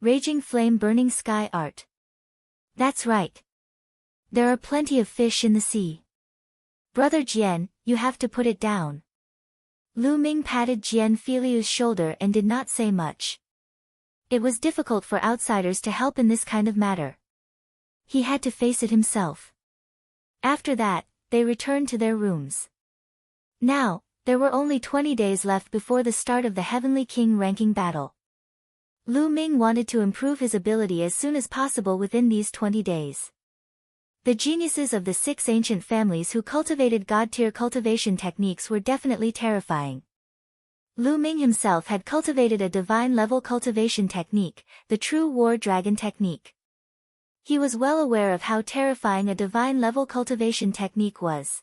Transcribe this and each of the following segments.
raging flame burning sky art. That's right. There are plenty of fish in the sea. Brother Jian, you have to put it down. Lu Ming patted Jian Filiu's shoulder and did not say much. It was difficult for outsiders to help in this kind of matter. He had to face it himself. After that, they returned to their rooms. Now, there were only 20 days left before the start of the Heavenly King ranking battle. Lu Ming wanted to improve his ability as soon as possible within these 20 days. The geniuses of the 6 ancient families who cultivated God-tier cultivation techniques were definitely terrifying. Lu Ming himself had cultivated a divine-level cultivation technique, the True War Dragon technique. He was well aware of how terrifying a divine-level cultivation technique was.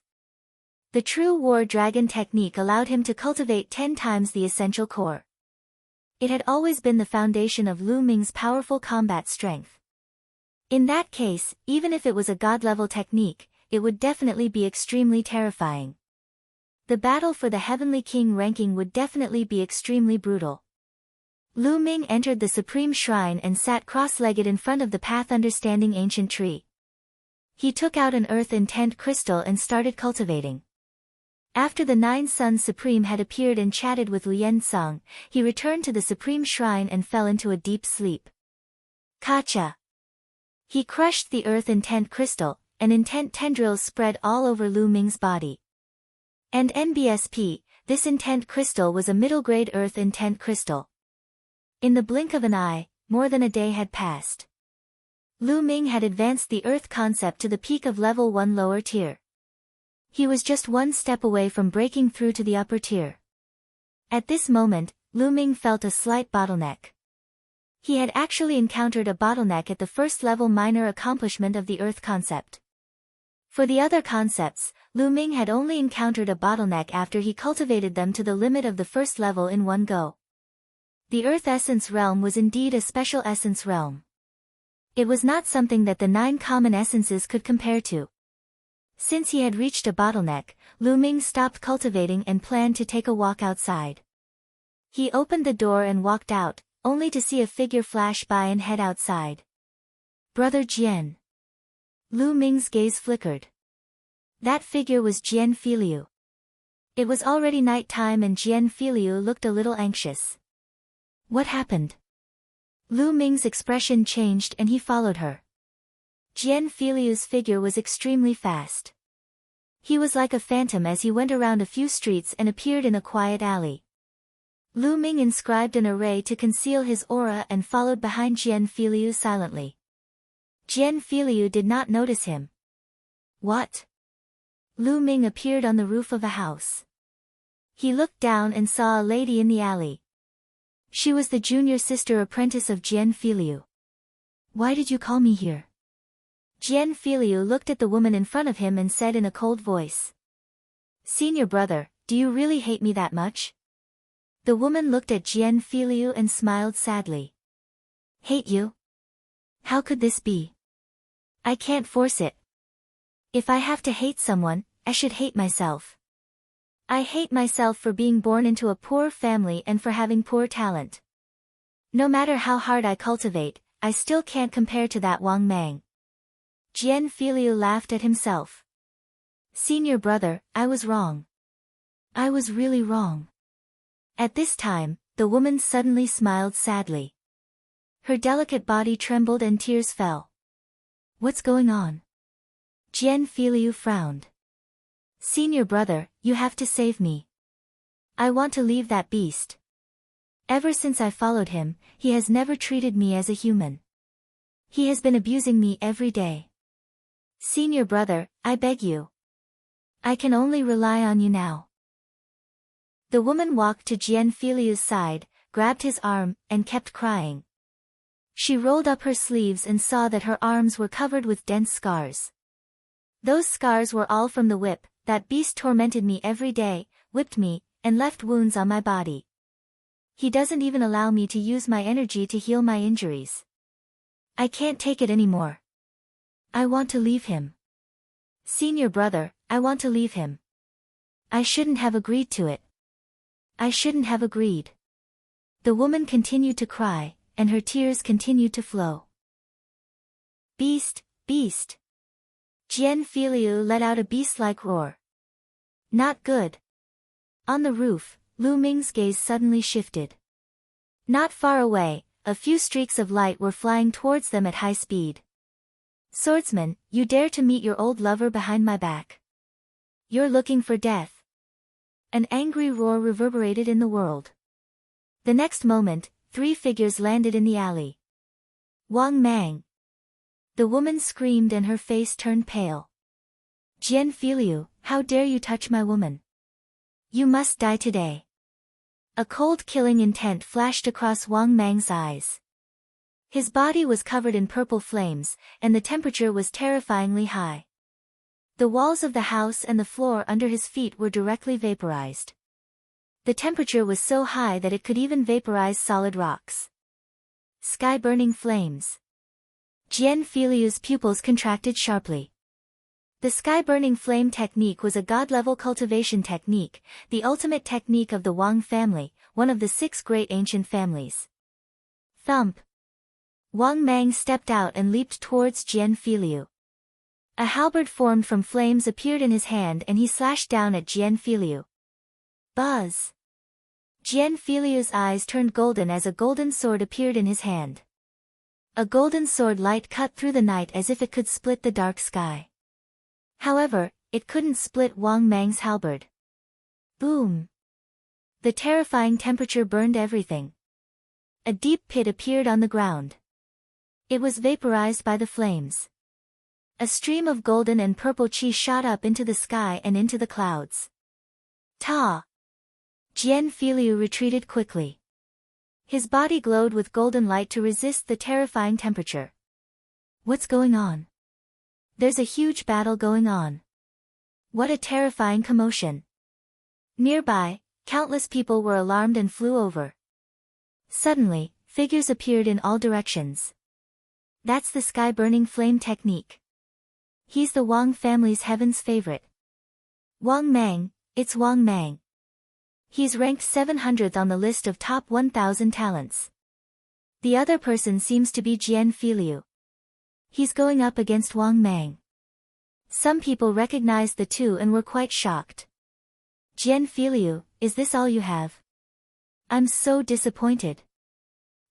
The True War Dragon technique allowed him to cultivate 10 times the essential core. It had always been the foundation of Lu Ming's powerful combat strength. In that case, even if it was a god-level technique, it would definitely be extremely terrifying. The battle for the Heavenly King ranking would definitely be extremely brutal. Lu Ming entered the Supreme Shrine and sat cross-legged in front of the Path Understanding Ancient Tree. He took out an Earth Intent crystal and started cultivating. After the 9 Suns Supreme had appeared and chatted with Lian Song, he returned to the Supreme Shrine and fell into a deep sleep. Kacha! He crushed the Earth Intent crystal, and intent tendrils spread all over Lu Ming's body. And NBSP, this intent crystal was a middle-grade Earth Intent crystal. In the blink of an eye, more than a day had passed. Lu Ming had advanced the Earth concept to the peak of level 1 lower tier. He was just one step away from breaking through to the upper tier. At this moment, Lu Ming felt a slight bottleneck. He had actually encountered a bottleneck at the first level minor accomplishment of the Earth concept. For the other concepts, Lu Ming had only encountered a bottleneck after he cultivated them to the limit of the first level in one go. The Earth Essence Realm was indeed a special essence realm. It was not something that the 9 common essences could compare to. Since he had reached a bottleneck, Lu Ming stopped cultivating and planned to take a walk outside. He opened the door and walked out, only to see a figure flash by and head outside. Brother Jian. Lu Ming's gaze flickered. That figure was Jian Filiu. It was already night time and Jian Filiu looked a little anxious. What happened? Lu Ming's expression changed and he followed her. Jian Filiu's figure was extremely fast. He was like a phantom as he went around a few streets and appeared in a quiet alley. Lu Ming inscribed an array to conceal his aura and followed behind Jian Filiu silently. Jian Filiu did not notice him. What? Lu Ming appeared on the roof of a house. He looked down and saw a lady in the alley. She was the junior sister apprentice of Jian Filiu. Why did you call me here? Jian Filiu looked at the woman in front of him and said in a cold voice. Senior brother, do you really hate me that much? The woman looked at Jian Filiu and smiled sadly. Hate you? How could this be? I can't force it. If I have to hate someone, I should hate myself. I hate myself for being born into a poor family and for having poor talent. No matter how hard I cultivate, I still can't compare to that Wang Mang. Jian Filiu laughed at himself. Senior brother, I was wrong. I was really wrong. At this time, the woman suddenly smiled sadly. Her delicate body trembled and tears fell. What's going on? Jian Filiu frowned. Senior brother, you have to save me. I want to leave that beast. Ever since I followed him, he has never treated me as a human. He has been abusing me every day. Senior brother, I beg you. I can only rely on you now. The woman walked to Jian Filiu's side, grabbed his arm, and kept crying. She rolled up her sleeves and saw that her arms were covered with dense scars. Those scars were all from the whip. That beast tormented me every day, whipped me, and left wounds on my body. He doesn't even allow me to use my energy to heal my injuries. I can't take it anymore. I want to leave him. Senior brother, I want to leave him. I shouldn't have agreed to it. I shouldn't have agreed. The woman continued to cry, and her tears continued to flow. Beast, beast! Jian Filiu let out a beast-like roar. Not good. On the roof, Lu Ming's gaze suddenly shifted. Not far away, a few streaks of light were flying towards them at high speed. Swordsman, you dare to meet your old lover behind my back. You're looking for death. An angry roar reverberated in the world. The next moment, 3 figures landed in the alley. Wang Mang. The woman screamed and her face turned pale. Jian Filiu, how dare you touch my woman? You must die today. A cold killing intent flashed across Wang Mang's eyes. His body was covered in purple flames, and the temperature was terrifyingly high. The walls of the house and the floor under his feet were directly vaporized. The temperature was so high that it could even vaporize solid rocks. Sky-burning flames. Jian Filiu's pupils contracted sharply. The sky-burning flame technique was a god-level cultivation technique, the ultimate technique of the Wang family, one of the 6 great ancient families. Thump! Wang Mang stepped out and leaped towards Jian Filiu. A halberd formed from flames appeared in his hand and he slashed down at Jian Filiu. Buzz! Jian Filiu's eyes turned golden as a golden sword appeared in his hand. A golden sword light cut through the night as if it could split the dark sky. However, it couldn't split Wang Mang's halberd. Boom! The terrifying temperature burned everything. A deep pit appeared on the ground. It was vaporized by the flames. A stream of golden and purple chi shot up into the sky and into the clouds. Ta! Jian Filiu retreated quickly. His body glowed with golden light to resist the terrifying temperature. What's going on? There's a huge battle going on. What a terrifying commotion. Nearby, countless people were alarmed and flew over. Suddenly, figures appeared in all directions. That's the sky-burning flame technique. He's the Wang family's heaven's favorite. Wang Mang, it's Wang Mang. He's ranked 700th on the list of top 1,000 talents. The other person seems to be Jian Filiu. He's going up against Wang Mang. Some people recognized the two and were quite shocked. Jian Filiu, is this all you have? I'm so disappointed.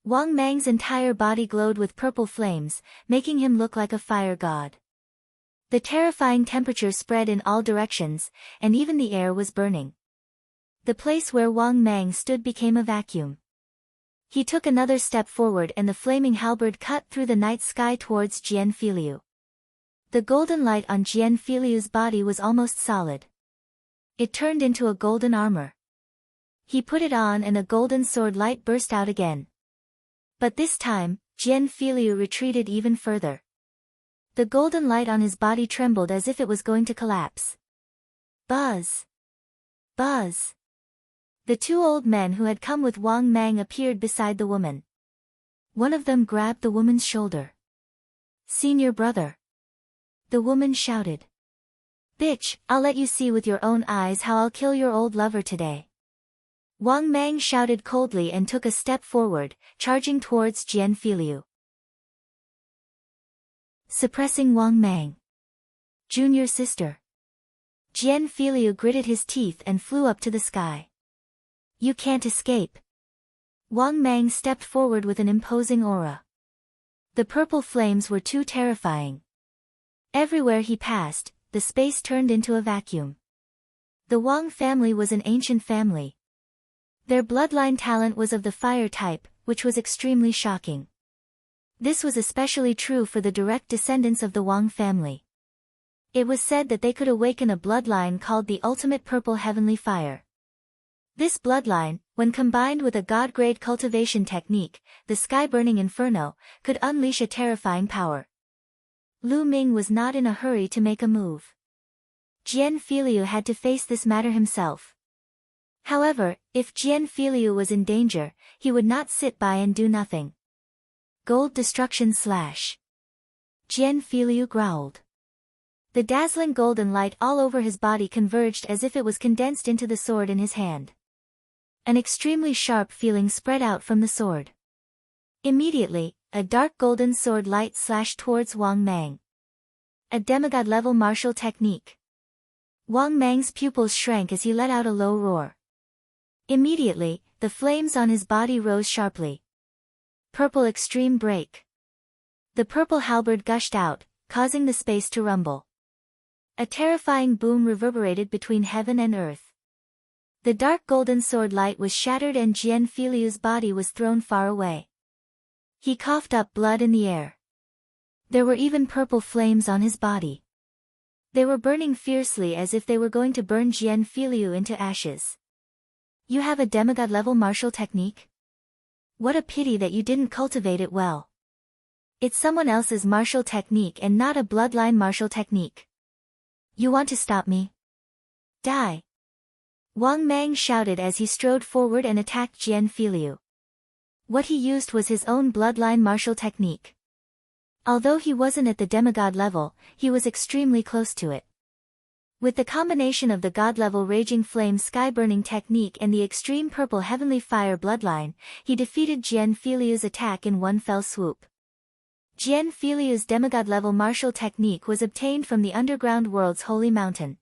Wang Mang's entire body glowed with purple flames, making him look like a fire god. The terrifying temperature spread in all directions, and even the air was burning. The place where Wang Mang stood became a vacuum. He took another step forward and the flaming halberd cut through the night sky towards Jian Filiu. The golden light on Jian Filiu's body was almost solid. It turned into a golden armor. He put it on and a golden sword light burst out again. But this time, Jian Filiu retreated even further. The golden light on his body trembled as if it was going to collapse. Buzz! Buzz! The 2 old men who had come with Wang Mang appeared beside the woman. One of them grabbed the woman's shoulder. Senior brother! The woman shouted. Bitch, I'll let you see with your own eyes how I'll kill your old lover today. Wang Mang shouted coldly and took a step forward, charging towards Jian Filiu. Suppressing Wang Mang. Junior sister. Jian Filiu gritted his teeth and flew up to the sky. You can't escape. Wang Mang stepped forward with an imposing aura. The purple flames were too terrifying. Everywhere he passed, the space turned into a vacuum. The Wang family was an ancient family. Their bloodline talent was of the fire type, which was extremely shocking. This was especially true for the direct descendants of the Wang family. It was said that they could awaken a bloodline called the ultimate purple heavenly fire. This bloodline, when combined with a god-grade cultivation technique, the sky-burning inferno, could unleash a terrifying power. Lu Ming was not in a hurry to make a move. Jian Filiu had to face this matter himself. However, if Jian Filiu was in danger, he would not sit by and do nothing. Gold destruction slash. Jian Filiu growled. The dazzling golden light all over his body converged as if it was condensed into the sword in his hand. An extremely sharp feeling spread out from the sword. Immediately, a dark golden sword light slashed towards Wang Mang. A demigod-level martial technique. Wang Mang's pupils shrank as he let out a low roar. Immediately, the flames on his body rose sharply. Purple extreme break. The purple halberd gushed out, causing the space to rumble. A terrifying boom reverberated between heaven and earth. The dark golden sword light was shattered and Jian Filiu's body was thrown far away. He coughed up blood in the air. There were even purple flames on his body. They were burning fiercely as if they were going to burn Jian Filiu into ashes. You have a demigod-level martial technique? What a pity that you didn't cultivate it well. It's someone else's martial technique and not a bloodline martial technique. You want to stop me? Die! Wang Mang shouted as he strode forward and attacked Jian Filiu. What he used was his own bloodline martial technique. Although he wasn't at the demigod level, he was extremely close to it. With the combination of the god-level Raging Flame Sky-Burning technique and the extreme purple Heavenly Fire bloodline, he defeated Jian Filiu's attack in one fell swoop. Jian Filiu's demigod-level martial technique was obtained from the underground world's holy mountain.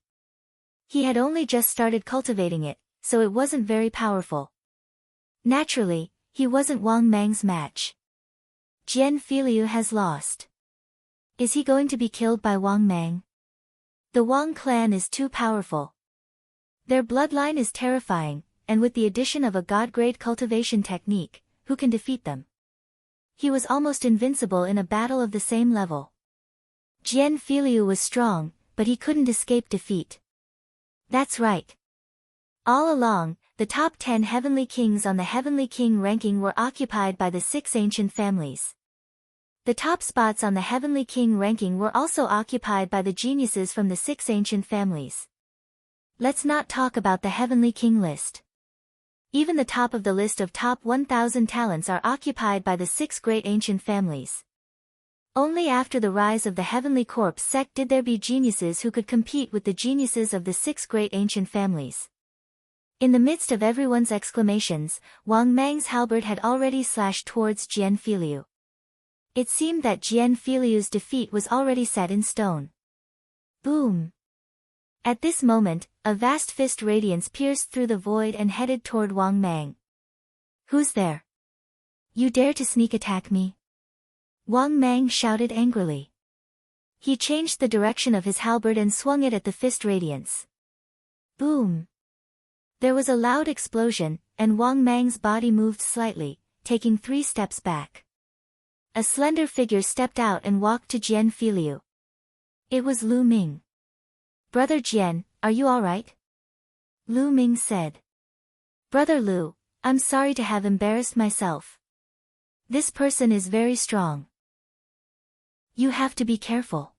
He had only just started cultivating it, so it wasn't very powerful. Naturally, he wasn't Wang Mang's match. Jian Filiu has lost. Is he going to be killed by Wang Mang? The Wang clan is too powerful. Their bloodline is terrifying, and with the addition of a god-grade cultivation technique, who can defeat them? He was almost invincible in a battle of the same level. Jian Filiu was strong, but he couldn't escape defeat. That's right. All along, the top 10 heavenly kings on the Heavenly King ranking were occupied by the 6 ancient families. The top spots on the Heavenly King ranking were also occupied by the geniuses from the 6 ancient families. Let's not talk about the Heavenly King list. Even the top of the list of top 1,000 talents are occupied by the 6 great ancient families. Only after the rise of the Heavenly Corpse sect did there be geniuses who could compete with the geniuses of the 6 great ancient families. In the midst of everyone's exclamations, Wang Mang's halberd had already slashed towards Jian Filiu. It seemed that Jian Filiu's defeat was already set in stone. Boom! At this moment, a vast fist radiance pierced through the void and headed toward Wang Mang. Who's there? You dare to sneak attack me? Wang Mang shouted angrily. He changed the direction of his halberd and swung it at the fist radiance. Boom! There was a loud explosion, and Wang Mang's body moved slightly, taking 3 steps back. A slender figure stepped out and walked to Jian Filiu. It was Lu Ming. Brother Jian, are you alright? Lu Ming said. Brother Lu, I'm sorry to have embarrassed myself. This person is very strong. You have to be careful.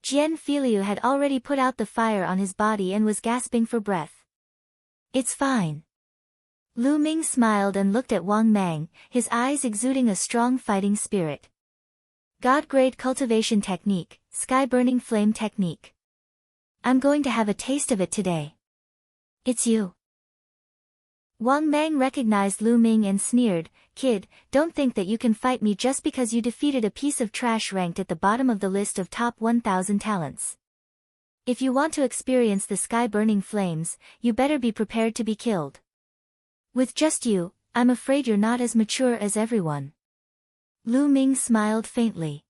Jian Filiu had already put out the fire on his body and was gasping for breath. It's fine. Lu Ming smiled and looked at Wang Mang, his eyes exuding a strong fighting spirit. God-grade cultivation technique, sky-burning flame technique. I'm going to have a taste of it today. It's you. Wang Mang recognized Lu Ming and sneered, Kid, don't think that you can fight me just because you defeated a piece of trash ranked at the bottom of the list of top 1,000 talents. If you want to experience the sky-burning flames, you better be prepared to be killed. With just you, I'm afraid you're not as mature as everyone. Lu Ming smiled faintly.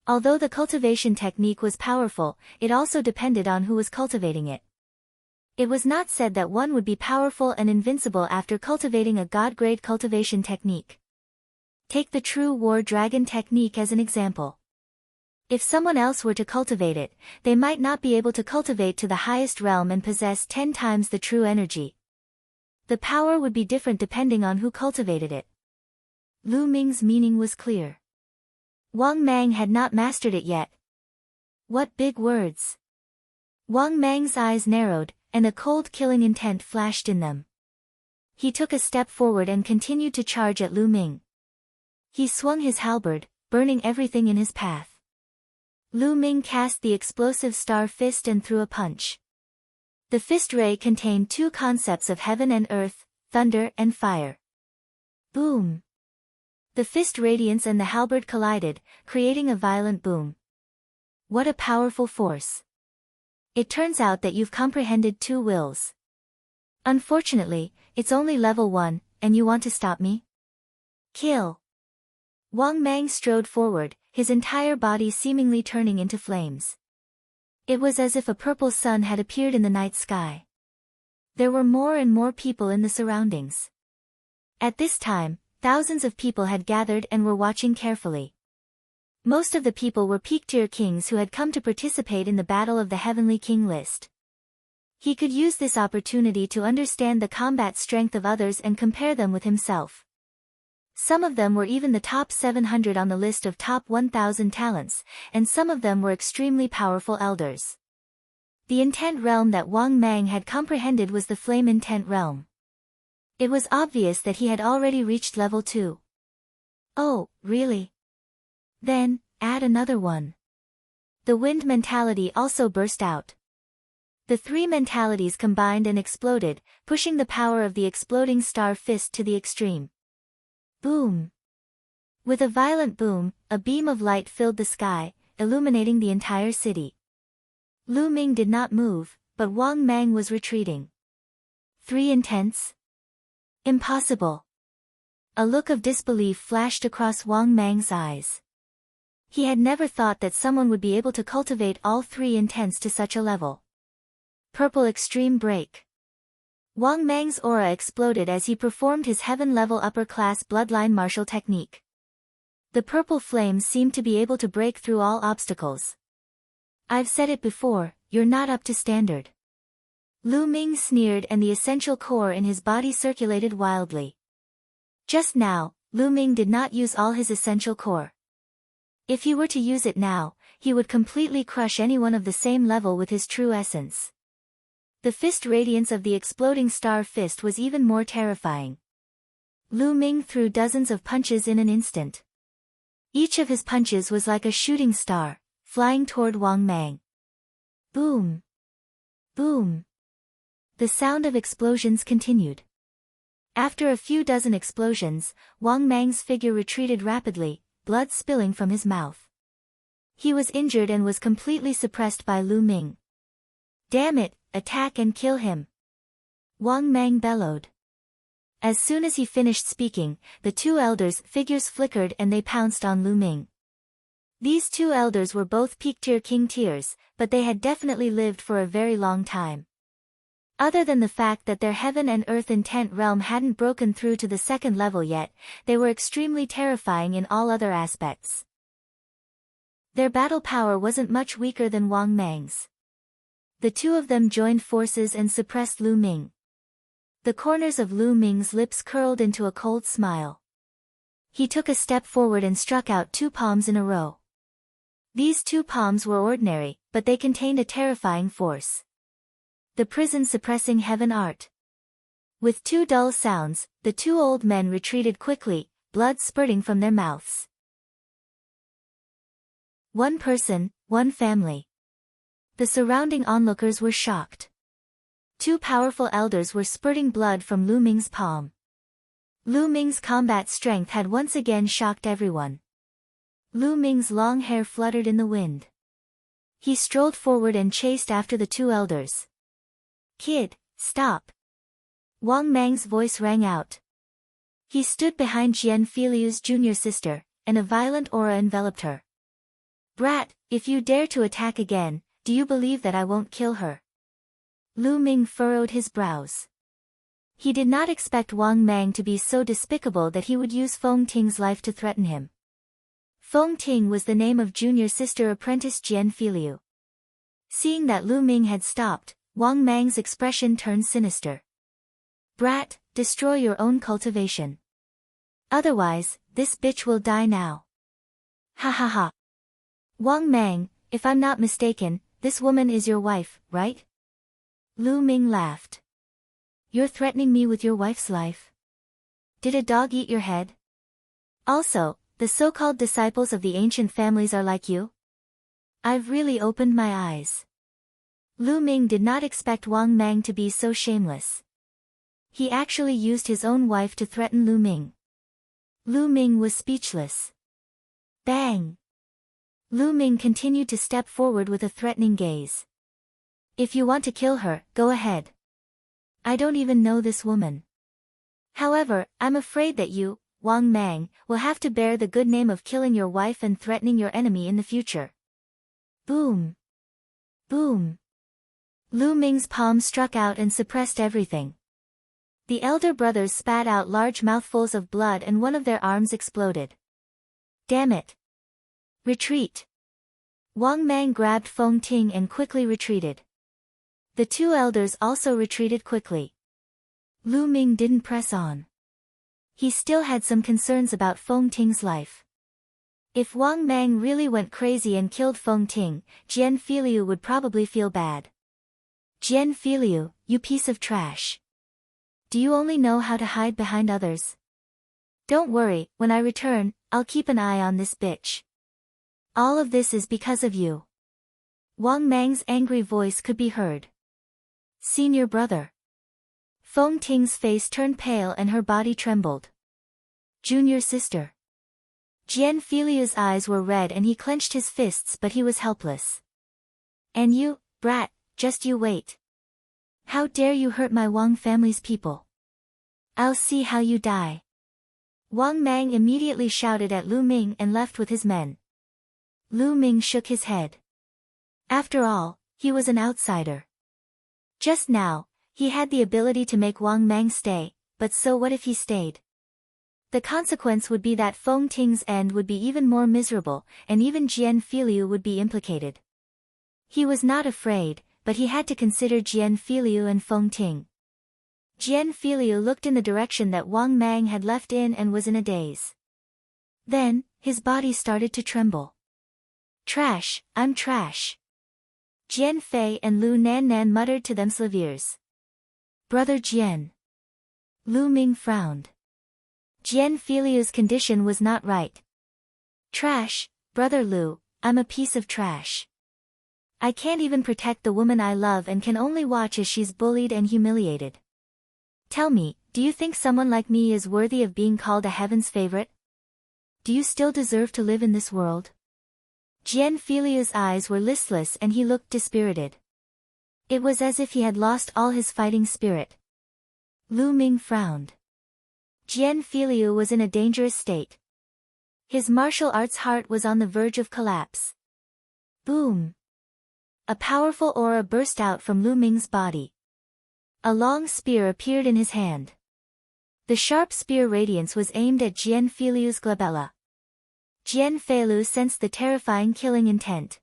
Although the cultivation technique was powerful, it also depended on who was cultivating it. It was not said that one would be powerful and invincible after cultivating a god-grade cultivation technique. Take the true war dragon technique as an example. If someone else were to cultivate it, they might not be able to cultivate to the highest realm and possess 10 times the true energy. The power would be different depending on who cultivated it. Lu Ming's meaning was clear. Wang Mang had not mastered it yet. What big words! Wang Mang's eyes narrowed, and a cold killing intent flashed in them. He took a step forward and continued to charge at Lu Ming. He swung his halberd, burning everything in his path. Lu Ming cast the explosive star fist and threw a punch. The fist ray contained 2 concepts of heaven and earth, thunder and fire. Boom! The fist radiance and the halberd collided, creating a violent boom. What a powerful force. It turns out that you've comprehended 2 wills. Unfortunately, it's only level 1, and you want to stop me? Kill. Wang Mang strode forward, his entire body seemingly turning into flames. It was as if a purple sun had appeared in the night sky. There were more and more people in the surroundings. At this time, thousands of people had gathered and were watching carefully. Most of the people were peak-tier kings who had come to participate in the Battle of the Heavenly King list. He could use this opportunity to understand the combat strength of others and compare them with himself. Some of them were even the top 700 on the list of top 1,000 talents, and some of them were extremely powerful elders. The intent realm that Wang Mang had comprehended was the flame intent realm. It was obvious that he had already reached level 2. Oh, really? Then, add another one. The wind mentality also burst out. The 3 mentalities combined and exploded, pushing the power of the exploding star fist to the extreme. Boom! With a violent boom, a beam of light filled the sky, illuminating the entire city. Lu Ming did not move, but Wang Mang was retreating. 3 intense? Impossible. A look of disbelief flashed across Wang Mang's eyes. He had never thought that someone would be able to cultivate all 3 intents to such a level. Purple Extreme Break. Wang Mang's aura exploded as he performed his heaven-level upper-class bloodline martial technique. The purple flames seemed to be able to break through all obstacles. I've said it before, you're not up to standard. Lu Ming sneered and the essential core in his body circulated wildly. Just now, Lu Ming did not use all his essential core. If he were to use it now, he would completely crush anyone of the same level with his true essence. The fist radiance of the exploding star fist was even more terrifying. Lu Ming threw dozens of punches in an instant. Each of his punches was like a shooting star, flying toward Wang Mang. Boom! Boom! The sound of explosions continued. After a few dozen explosions, Wang Mang's figure retreated rapidly, blood spilling from his mouth. He was injured and was completely suppressed by Lu Ming. Damn it, attack and kill him! Wang Mang bellowed. As soon as he finished speaking, the 2 elders' figures flickered and they pounced on Lu Ming. These 2 elders were both peak-tier king tiers, but they had definitely lived for a very long time. Other than the fact that their heaven and earth intent realm hadn't broken through to the 2nd level yet, they were extremely terrifying in all other aspects. Their battle power wasn't much weaker than Wang Mang's. The 2 of them joined forces and suppressed Lu Ming. The corners of Lu Ming's lips curled into a cold smile. He took a step forward and struck out 2 palms in a row. These 2 palms were ordinary, but they contained a terrifying force. The prison-suppressing heaven art. With 2 dull sounds, the 2 old men retreated quickly, blood spurting from their mouths. 1 person, 1 family. The surrounding onlookers were shocked. 2 powerful elders were spurting blood from Lu Ming's palm. Lu Ming's combat strength had once again shocked everyone. Lu Ming's long hair fluttered in the wind. He strolled forward and chased after the 2 elders. Kid, stop! Wang Mang's voice rang out. He stood behind Jian Filiu's junior sister, and a violent aura enveloped her. Brat, if you dare to attack again, do you believe that I won't kill her? Lu Ming furrowed his brows. He did not expect Wang Mang to be so despicable that he would use Feng Ting's life to threaten him. Feng Ting was the name of junior sister apprentice Jian Filiu. Seeing that Lu Ming had stopped, Wang Mang's expression turned sinister. Brat, destroy your own cultivation. Otherwise, this bitch will die now. Ha ha ha. Wang Mang, if I'm not mistaken, this woman is your wife, right? Lu Ming laughed. You're threatening me with your wife's life? Did a dog eat your head? Also, the so-called disciples of the ancient families are like you? I've really opened my eyes. Lu Ming did not expect Wang Mang to be so shameless. He actually used his own wife to threaten Lu Ming. Lu Ming was speechless. Bang! Lu Ming continued to step forward with a threatening gaze. If you want to kill her, go ahead. I don't even know this woman. However, I'm afraid that you, Wang Mang, will have to bear the good name of killing your wife and threatening your enemy in the future. Boom! Boom! Lu Ming's palm struck out and suppressed everything. The elder brothers spat out large mouthfuls of blood and one of their arms exploded. Damn it! Retreat! Wang Mang grabbed Feng Ting and quickly retreated. The two elders also retreated quickly. Lu Ming didn't press on. He still had some concerns about Feng Ting's life. If Wang Mang really went crazy and killed Feng Ting, Jian Filiu would probably feel bad. Jian Filiu, you piece of trash. Do you only know how to hide behind others? Don't worry, when I return, I'll keep an eye on this bitch. All of this is because of you. Wang Mang's angry voice could be heard. Senior brother. Feng Ting's face turned pale and her body trembled. Junior sister. Jian Filiu's eyes were red and he clenched his fists, but he was helpless. And you, brat, just you wait. How dare you hurt my Wang family's people? I'll see how you die. Wang Mang immediately shouted at Lu Ming and left with his men. Lu Ming shook his head. After all, he was an outsider. Just now, he had the ability to make Wang Mang stay, but so what if he stayed? The consequence would be that Feng Ting's end would be even more miserable, and even Jian Filiu would be implicated. He was not afraid, but he had to consider Jian Filiu and Feng Ting. Jian Filiu looked in the direction that Wang Mang had left in and was in a daze. Then, his body started to tremble. Trash, I'm trash. Jian Fei and Lu Nan muttered to themselves. Brother Jian. Lu Ming frowned. Jian Filiu's condition was not right. Trash, Brother Lu, I'm a piece of trash. I can't even protect the woman I love and can only watch as she's bullied and humiliated. Tell me, do you think someone like me is worthy of being called a heaven's favorite? Do you still deserve to live in this world? Jian Filiu's eyes were listless and he looked dispirited. It was as if he had lost all his fighting spirit. Lu Ming frowned. Jian Filiu was in a dangerous state. His martial arts heart was on the verge of collapse. Boom! A powerful aura burst out from Lu Ming's body. A long spear appeared in his hand. The sharp spear radiance was aimed at Jian Filiu's glabella. Jian Feilu sensed the terrifying killing intent.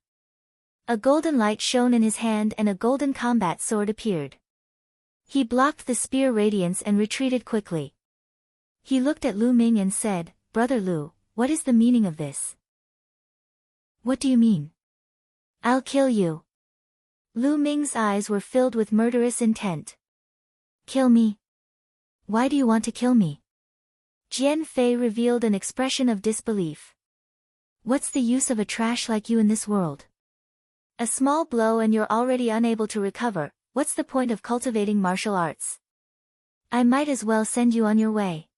A golden light shone in his hand and a golden combat sword appeared. He blocked the spear radiance and retreated quickly. He looked at Lu Ming and said, Brother Lu, what is the meaning of this? What do you mean? I'll kill you. Lu Ming's eyes were filled with murderous intent. Kill me? Why do you want to kill me? Jian Fei revealed an expression of disbelief. What's the use of a trash like you in this world? A small blow and you're already unable to recover, what's the point of cultivating martial arts? I might as well send you on your way.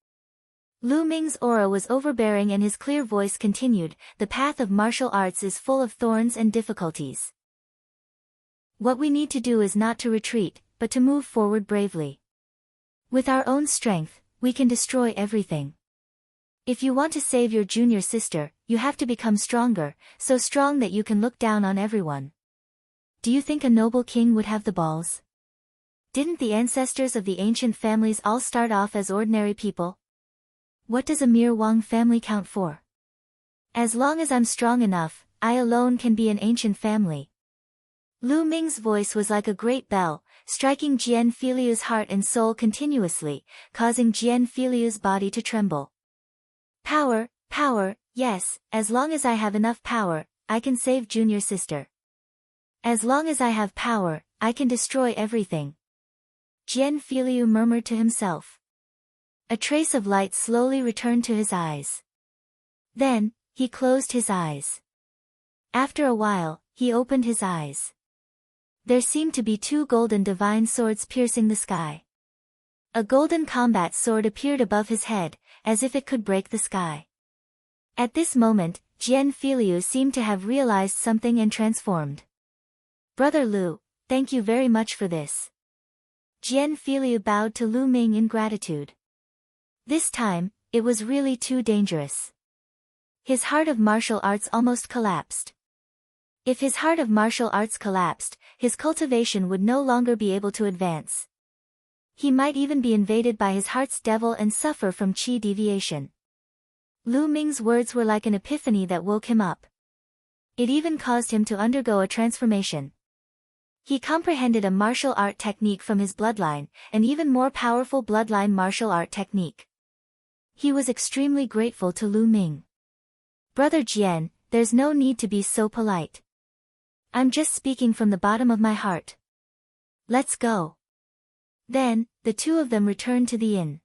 Lu Ming's aura was overbearing and his clear voice continued, the path of martial arts is full of thorns and difficulties. What we need to do is not to retreat, but to move forward bravely. With our own strength, we can destroy everything. If you want to save your junior sister, you have to become stronger, so strong that you can look down on everyone. Do you think a noble king would have the balls? Didn't the ancestors of the ancient families all start off as ordinary people? What does a mere Wang family count for? As long as I'm strong enough, I alone can be an ancient family. Lu Ming's voice was like a great bell, striking Jian Filiu's heart and soul continuously, causing Jian Filiu's body to tremble. Power, power, yes, as long as I have enough power, I can save junior sister. As long as I have power, I can destroy everything. Jian Filiu murmured to himself. A trace of light slowly returned to his eyes. Then, he closed his eyes. After a while, he opened his eyes. There seemed to be two golden divine swords piercing the sky. A golden combat sword appeared above his head, as if it could break the sky. At this moment, Jian Filiu seemed to have realized something and transformed. Brother Lu, thank you very much for this. Jian Filiu bowed to Lu Ming in gratitude. This time, it was really too dangerous. His heart of martial arts almost collapsed. If his heart of martial arts collapsed, his cultivation would no longer be able to advance. He might even be invaded by his heart's devil and suffer from qi deviation. Lu Ming's words were like an epiphany that woke him up. It even caused him to undergo a transformation. He comprehended a martial art technique from his bloodline, an even more powerful bloodline martial art technique. He was extremely grateful to Lu Ming. Brother Jian, there's no need to be so polite. I'm just speaking from the bottom of my heart. Let's go. Then, the two of them returned to the inn.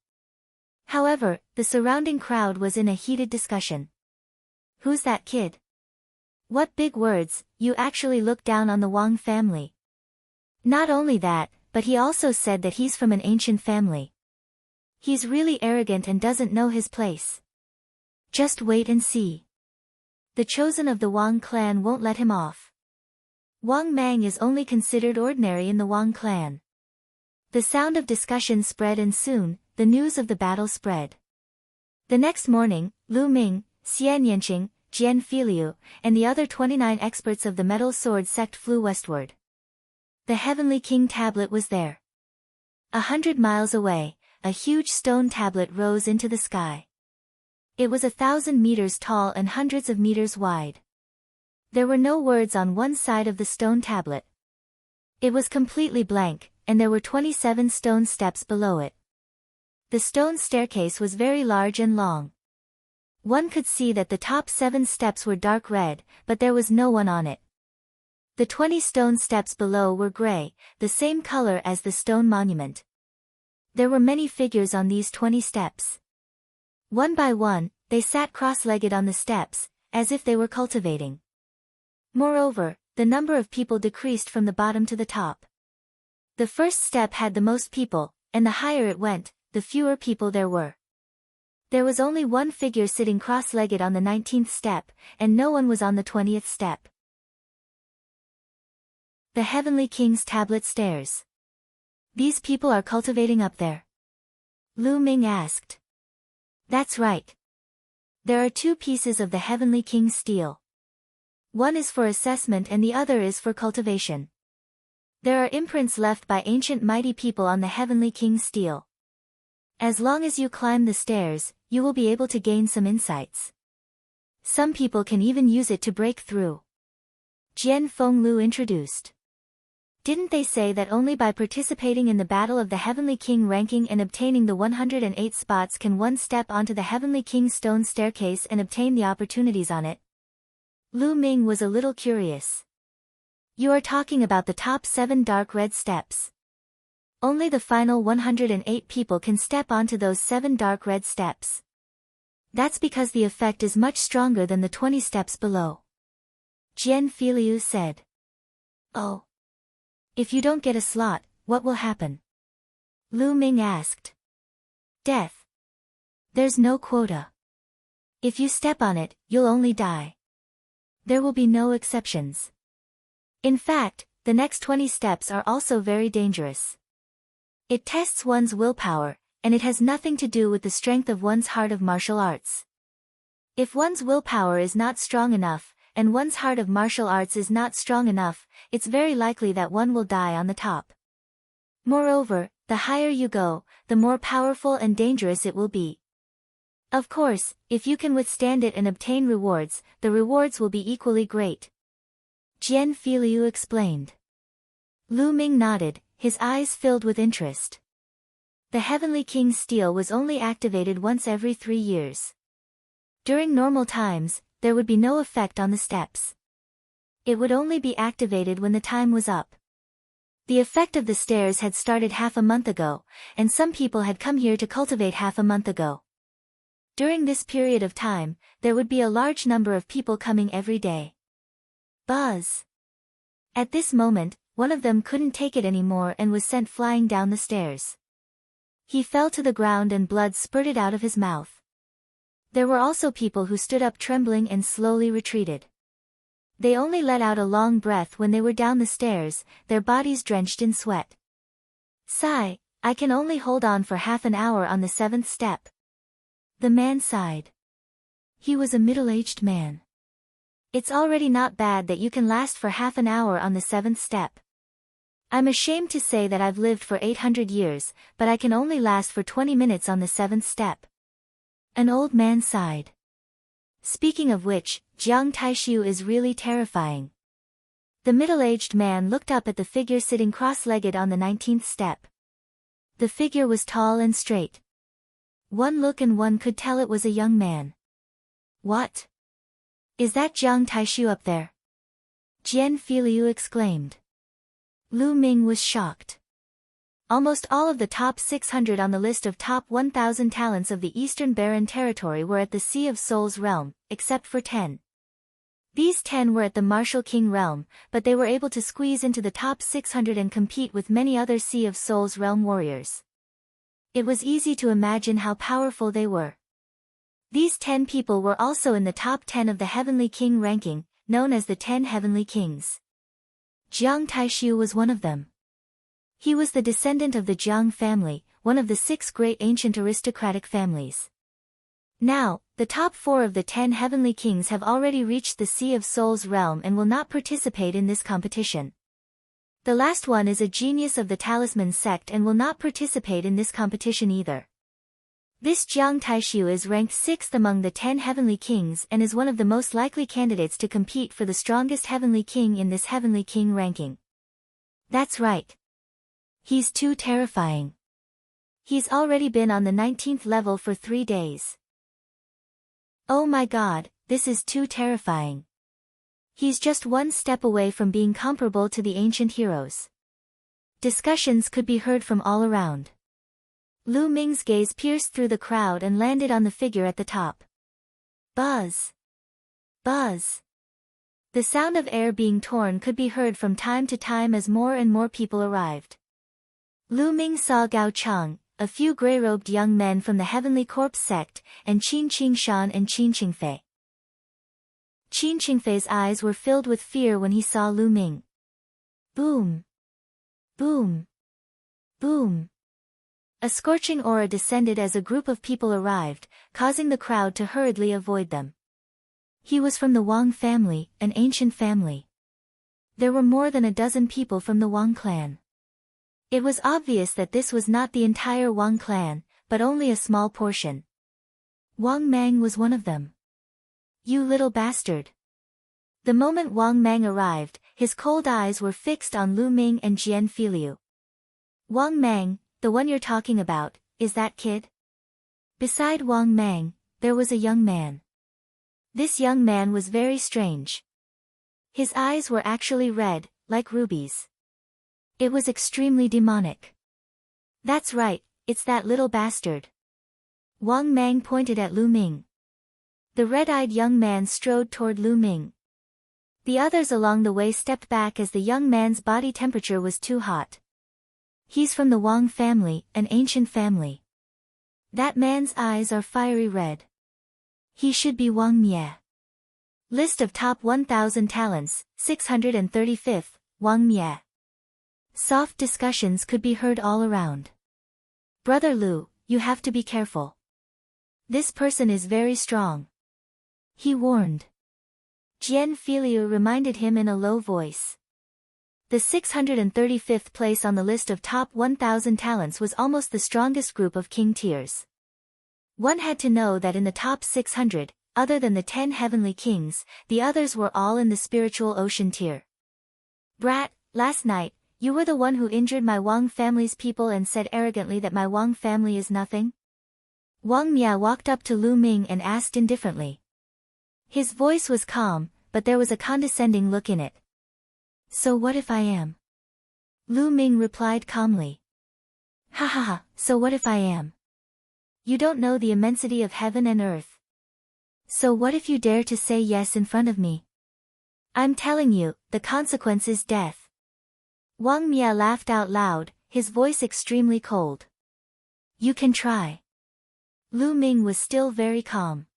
However, the surrounding crowd was in a heated discussion. Who's that kid? What big words, you actually look down on the Wang family. Not only that, but he also said that he's from an ancient family. He's really arrogant and doesn't know his place. Just wait and see. The chosen of the Wang clan won't let him off. Wang Mang is only considered ordinary in the Wang clan. The sound of discussion spread and soon, the news of the battle spread. The next morning, Lu Ming, Xian Yanqing, Jian Filiu, and the other 29 experts of the metal sword sect flew westward. The Heavenly King tablet was there. 100 miles away, a huge stone tablet rose into the sky. It was 1,000 meters tall and hundreds of meters wide. There were no words on one side of the stone tablet. It was completely blank, and there were 27 stone steps below it. The stone staircase was very large and long. One could see that the top 7 steps were dark red, but there was no one on it. The 20 stone steps below were gray, the same color as the stone monument. There were many figures on these 20 steps. One by one, they sat cross-legged on the steps, as if they were cultivating. Moreover, the number of people decreased from the bottom to the top. The first step had the most people, and the higher it went, the fewer people there were. There was only one figure sitting cross-legged on the 19th step, and no one was on the 20th step. The Heavenly King's tablet stairs. These people are cultivating up there? Lu Ming asked. That's right. There are 2 pieces of the Heavenly King's steel. One is for assessment and the other is for cultivation. There are imprints left by ancient mighty people on the Heavenly King's steel. As long as you climb the stairs, you will be able to gain some insights. Some people can even use it to break through. Jian Fenglu introduced. Didn't they say that only by participating in the Battle of the Heavenly King ranking and obtaining the 108 spots can one step onto the Heavenly King's stone staircase and obtain the opportunities on it? Lu Ming was a little curious. You are talking about the top 7 dark red steps. Only the final 108 people can step onto those 7 dark red steps. That's because the effect is much stronger than the 20 steps below. Jian Filiu said. Oh. If you don't get a slot, what will happen? Lu Ming asked. Death. There's no quota. If you step on it, you'll only die. There will be no exceptions. In fact, the next 20 steps are also very dangerous. It tests one's willpower, and it has nothing to do with the strength of one's heart of martial arts. If one's willpower is not strong enough, and one's heart of martial arts is not strong enough, it's very likely that one will die on the top. Moreover, the higher you go, the more powerful and dangerous it will be. Of course, if you can withstand it and obtain rewards, the rewards will be equally great. Jian Filiu explained. Lu Ming nodded, his eyes filled with interest. The Heavenly King's steel was only activated once every 3 years. During normal times, there would be no effect on the steps. It would only be activated when the time was up. The effect of the stairs had started half a month ago, and some people had come here to cultivate half a month ago. During this period of time, there would be a large number of people coming every day. Buzz! At this moment, one of them couldn't take it anymore and was sent flying down the stairs. He fell to the ground and blood spurted out of his mouth. There were also people who stood up trembling and slowly retreated. They only let out a long breath when they were down the stairs, their bodies drenched in sweat. Sigh, I can only hold on for half an hour on the 7th step. The man sighed. He was a middle-aged man. It's already not bad that you can last for half an hour on the 7th step. I'm ashamed to say that I've lived for 800 years, but I can only last for 20 minutes on the 7th step. An old man sighed. Speaking of which, Jiang Taishu is really terrifying. The middle-aged man looked up at the figure sitting cross-legged on the 19th step. The figure was tall and straight. One look and one could tell it was a young man. What? Is that Jiang Taishu up there? Jian Filiu exclaimed. Lu Ming was shocked. Almost all of the top 600 on the list of top 1,000 talents of the Eastern Barren Territory were at the Sea of Souls realm, except for 10. These 10 were at the Martial King realm, but they were able to squeeze into the top 600 and compete with many other Sea of Souls realm warriors. It was easy to imagine how powerful they were. These 10 people were also in the top 10 of the Heavenly King ranking, known as the 10 Heavenly Kings. Jiang Taishu was one of them. He was the descendant of the Jiang family, one of the 6 great ancient aristocratic families. Now, the top 4 of the 10 Heavenly Kings have already reached the Sea of Souls realm and will not participate in this competition. The last one is a genius of the Talisman sect and will not participate in this competition either. This Jiang Taishu is ranked 6th among the 10 Heavenly Kings and is one of the most likely candidates to compete for the strongest Heavenly King in this Heavenly King ranking. That's right. He's too terrifying. He's already been on the 19th level for 3 days. Oh my god, this is too terrifying. He's just one step away from being comparable to the ancient heroes. Discussions could be heard from all around. Lu Ming's gaze pierced through the crowd and landed on the figure at the top. Buzz! Buzz! The sound of air being torn could be heard from time to time as more and more people arrived. Lu Ming saw Gao Chang, a few grey-robed young men from the Heavenly Corpse sect, and Qin Qingshan and Qin Qingfei. Qin Qingfei's eyes were filled with fear when he saw Lu Ming. Boom! Boom! Boom! A scorching aura descended as a group of people arrived, causing the crowd to hurriedly avoid them. He was from the Wang family, an ancient family. There were more than a dozen people from the Wang clan. It was obvious that this was not the entire Wang clan, but only a small portion. Wang Mang was one of them. You little bastard. The moment Wang Mang arrived, his cold eyes were fixed on Lu Ming and Jian Filiu. Wang Mang, the one you're talking about, is that kid? Beside Wang Mang, there was a young man. This young man was very strange. His eyes were actually red, like rubies. It was extremely demonic. That's right, it's that little bastard. Wang Mang pointed at Lu Ming. The red-eyed young man strode toward Lu Ming. The others along the way stepped back as the young man's body temperature was too hot. He's from the Wang family, an ancient family. That man's eyes are fiery red. He should be Wang Mie. List of top 1,000 talents, 635th, Wang Mie. Soft discussions could be heard all around. Brother Lu, you have to be careful. This person is very strong. He warned. Jian Filiu reminded him in a low voice. The 635th place on the list of top 1,000 talents was almost the strongest group of king tiers. One had to know that in the top 600, other than the 10 heavenly kings, the others were all in the spiritual ocean tier. Brat, last night, you were the one who injured my Wang family's people and said arrogantly that my Wang family is nothing? Wang Mia walked up to Lu Ming and asked indifferently. His voice was calm, but there was a condescending look in it. So what if I am? Lu Ming replied calmly. Ha ha ha, so what if I am? You don't know the immensity of heaven and earth. So what if you dare to say yes in front of me? I'm telling you, the consequence is death. Wang Mia laughed out loud, his voice extremely cold. You can try. Lu Ming was still very calm.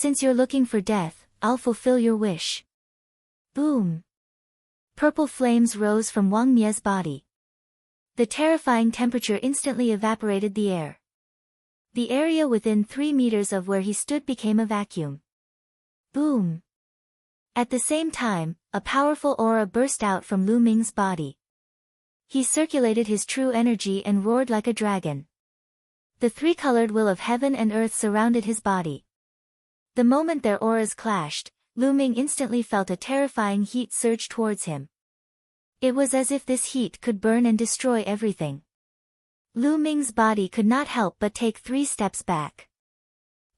Since you're looking for death, I'll fulfill your wish. Boom! Purple flames rose from Wang Mie's body. The terrifying temperature instantly evaporated the air. The area within 3 meters of where he stood became a vacuum. Boom! At the same time, a powerful aura burst out from Lu Ming's body. He circulated his true energy and roared like a dragon. The three-colored will of heaven and earth surrounded his body. The moment their auras clashed, Lu Ming instantly felt a terrifying heat surge towards him. It was as if this heat could burn and destroy everything. Lu Ming's body could not help but take 3 steps back.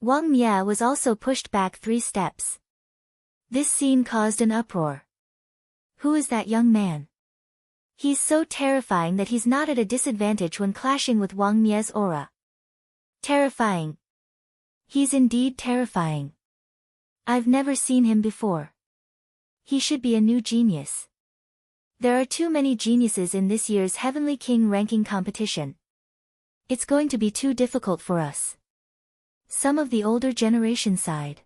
Wang Mie was also pushed back 3 steps. This scene caused an uproar. Who is that young man? He's so terrifying that he's not at a disadvantage when clashing with Wang Mie's aura. Terrifying. He's indeed terrifying. I've never seen him before. He should be a new genius. There are too many geniuses in this year's Heavenly King ranking competition. It's going to be too difficult for us. Some of the older generation sighed.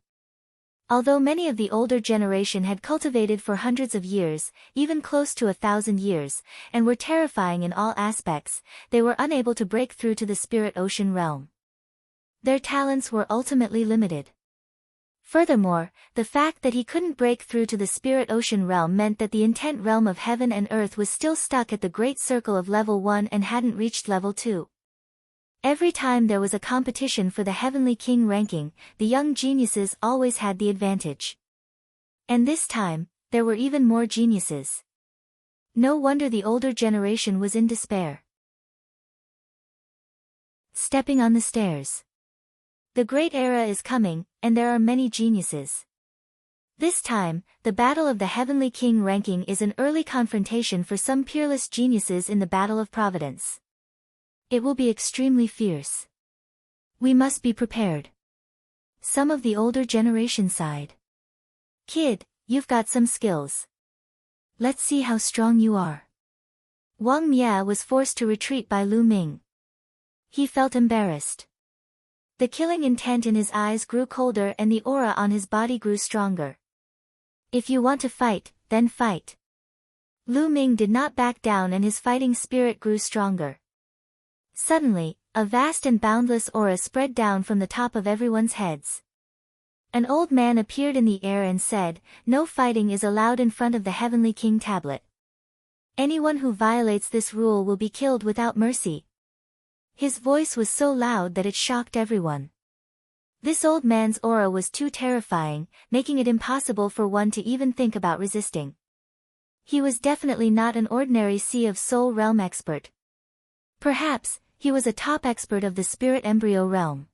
Although many of the older generation had cultivated for hundreds of years, even close to 1,000 years, and were terrifying in all aspects, they were unable to break through to the spirit ocean realm. Their talents were ultimately limited. Furthermore, the fact that he couldn't break through to the spirit ocean realm meant that the intent realm of heaven and earth was still stuck at the great circle of level 1 and hadn't reached level 2. Every time there was a competition for the Heavenly King ranking, the young geniuses always had the advantage. And this time, there were even more geniuses. No wonder the older generation was in despair. Stepping on the stairs. The great era is coming, and there are many geniuses. This time, the battle of the Heavenly King ranking is an early confrontation for some peerless geniuses in the Battle of Providence. It will be extremely fierce. We must be prepared. Some of the older generation sighed. Kid, you've got some skills. Let's see how strong you are. Wang Mie was forced to retreat by Lu Ming. He felt embarrassed. The killing intent in his eyes grew colder and the aura on his body grew stronger. If you want to fight, then fight. Lu Ming did not back down and his fighting spirit grew stronger. Suddenly, a vast and boundless aura spread down from the top of everyone's heads. An old man appeared in the air and said, "No fighting is allowed in front of the Heavenly King tablet. Anyone who violates this rule will be killed without mercy." His voice was so loud that it shocked everyone. This old man's aura was too terrifying, making it impossible for one to even think about resisting. He was definitely not an ordinary Sea of Soul realm expert. Perhaps, he was a top expert of the spirit embryo realm.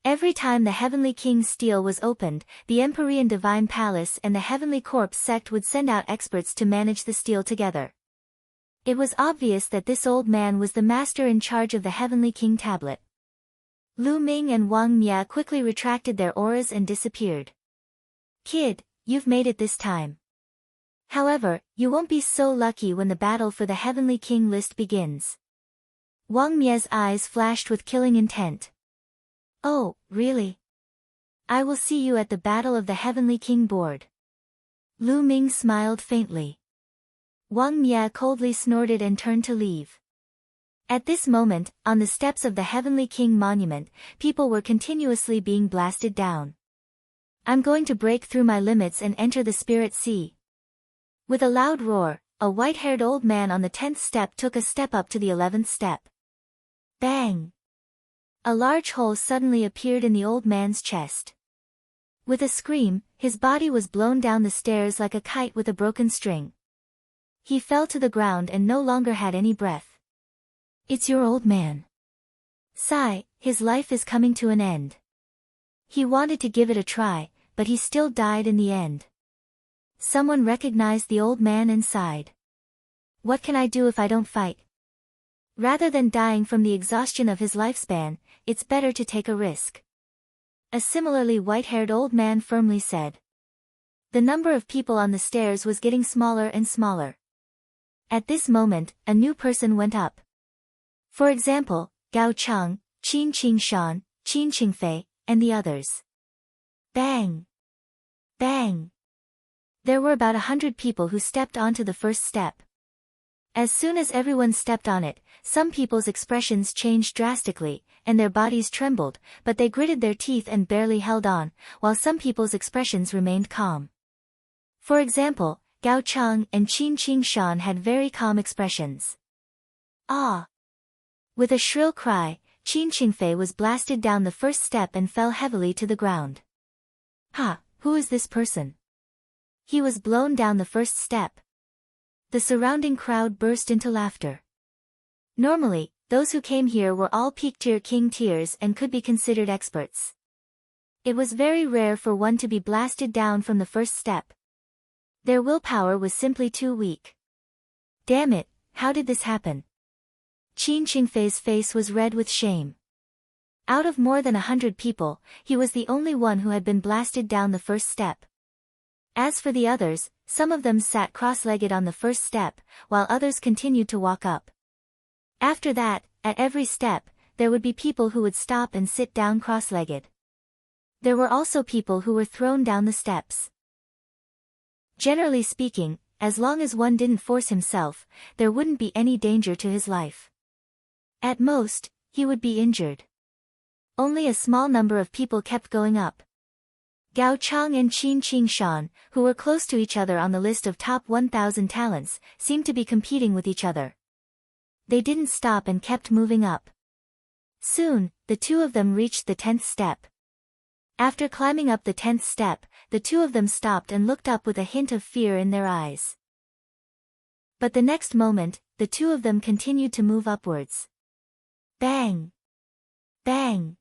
Every time the Heavenly King's stele was opened, the Empyrean Divine Palace and the Heavenly Corpse sect would send out experts to manage the stele together. It was obvious that this old man was the master in charge of the Heavenly King tablet. Lu Ming and Wang Mie quickly retracted their auras and disappeared. Kid, you've made it this time. However, you won't be so lucky when the battle for the Heavenly King list begins. Wang Mie's eyes flashed with killing intent. Oh, really? I will see you at the Battle of the Heavenly King board. Lu Ming smiled faintly. Wang Mie coldly snorted and turned to leave. At this moment, on the steps of the Heavenly King monument, people were continuously being blasted down. I'm going to break through my limits and enter the Spirit Sea. With a loud roar, a white-haired old man on the 10th step took a step up to the 11th step. Bang! A large hole suddenly appeared in the old man's chest. With a scream, his body was blown down the stairs like a kite with a broken string. He fell to the ground and no longer had any breath. It's your old man. Sigh, his life is coming to an end. He wanted to give it a try, but he still died in the end. Someone recognized the old man and sighed. What can I do if I don't fight? Rather than dying from the exhaustion of his lifespan, it's better to take a risk. A similarly white-haired old man firmly said. The number of people on the stairs was getting smaller and smaller. At this moment, a new person went up. For example, Gao Cheng, Qin Qingshan, Qin Qingfei, and the others. Bang! Bang! There were about 100 people who stepped onto the first step. As soon as everyone stepped on it, some people's expressions changed drastically, and their bodies trembled, but they gritted their teeth and barely held on, while some people's expressions remained calm. For example, Gao Chang and Qin Qing Shan had very calm expressions. Ah! With a shrill cry, Qin Qingfei was blasted down the first step and fell heavily to the ground. Ha! Who is this person? He was blown down the first step. The surrounding crowd burst into laughter. Normally, those who came here were all peak-tier king tiers and could be considered experts. It was very rare for one to be blasted down from the first step. Their willpower was simply too weak. Damn it, how did this happen? Qin Qingfei's face was red with shame. Out of more than 100 people, he was the only one who had been blasted down the first step. As for the others, some of them sat cross-legged on the first step, while others continued to walk up. After that, at every step, there would be people who would stop and sit down cross-legged. There were also people who were thrown down the steps. Generally speaking, as long as one didn't force himself, there wouldn't be any danger to his life. At most, he would be injured. Only a small number of people kept going up. Gao Chang and Qin Qing Shan, who were close to each other on the list of top 1,000 talents, seemed to be competing with each other. They didn't stop and kept moving up. Soon, the two of them reached the 10th step. After climbing up the 10th step, the two of them stopped and looked up with a hint of fear in their eyes. But the next moment, the two of them continued to move upwards. Bang! Bang!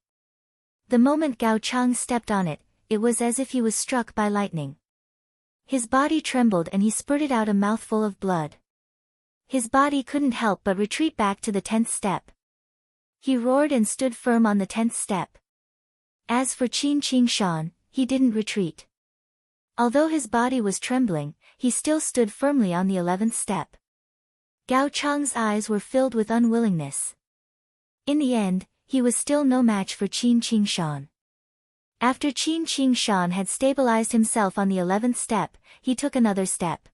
The moment Gao Chang stepped on it, it was as if he was struck by lightning. His body trembled and he spurted out a mouthful of blood. His body couldn't help but retreat back to the 10th step. He roared and stood firm on the 10th step. As for Qin Qing Shan, he didn't retreat. Although his body was trembling, he still stood firmly on the 11th step. Gao Chang's eyes were filled with unwillingness. In the end, he was still no match for Qin Qing Shan. After Qin Qing Shan had stabilized himself on the 11th step, he took another step.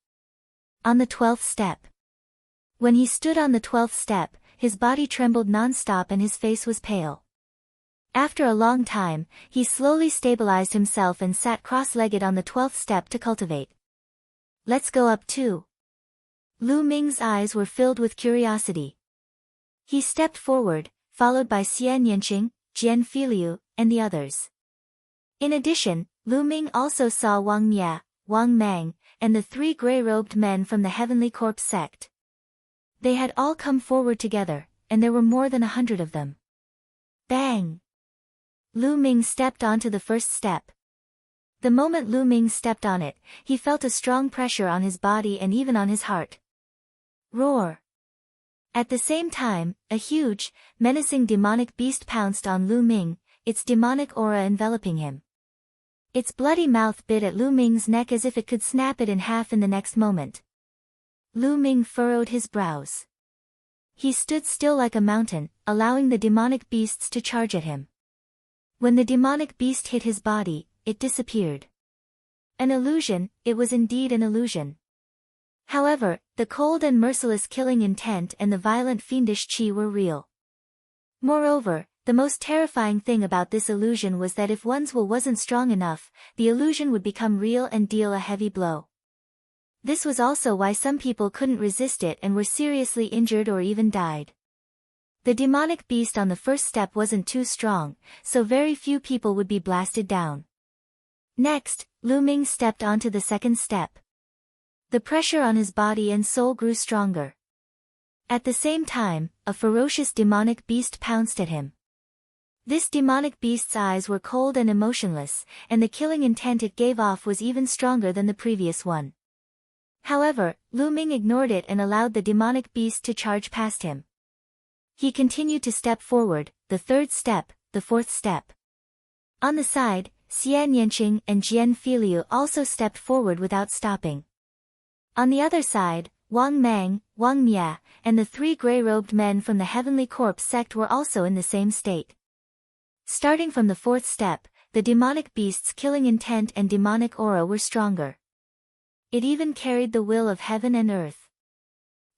On the 12th step. When he stood on the 12th step, his body trembled non-stop and his face was pale. After a long time, he slowly stabilized himself and sat cross-legged on the 12th step to cultivate. Let's go up too. Lu Ming's eyes were filled with curiosity. He stepped forward, followed by Xian Yanqing, Jian Filiu, and the others. In addition, Lu Ming also saw Wang Mia, Wang Mang, and the three gray-robed men from the Heavenly Corpse sect. They had all come forward together, and there were more than 100 of them. Bang! Lu Ming stepped onto the first step. The moment Lu Ming stepped on it, he felt a strong pressure on his body and even on his heart. Roar! At the same time, a huge, menacing demonic beast pounced on Lu Ming, its demonic aura enveloping him. Its bloody mouth bit at Lu Ming's neck as if it could snap it in half in the next moment. Lu Ming furrowed his brows. He stood still like a mountain, allowing the demonic beasts to charge at him. When the demonic beast hit his body, it disappeared. An illusion, it was indeed an illusion. However, the cold and merciless killing intent and the violent fiendish qi were real. Moreover, the most terrifying thing about this illusion was that if one's will wasn't strong enough, the illusion would become real and deal a heavy blow. This was also why some people couldn't resist it and were seriously injured or even died. The demonic beast on the first step wasn't too strong, so very few people would be blasted down. Next, Lu Ming stepped onto the second step. The pressure on his body and soul grew stronger. At the same time, a ferocious demonic beast pounced at him. This demonic beast's eyes were cold and emotionless, and the killing intent it gave off was even stronger than the previous one. However, Lu Ming ignored it and allowed the demonic beast to charge past him. He continued to step forward, the third step, the fourth step. On the side, Xian Yanqing and Jian Filiu also stepped forward without stopping. On the other side, Wang Mang, Wang Mia, and the three gray-robed men from the Heavenly Corpse sect were also in the same state. Starting from the fourth step, the demonic beast's killing intent and demonic aura were stronger. It even carried the will of heaven and earth.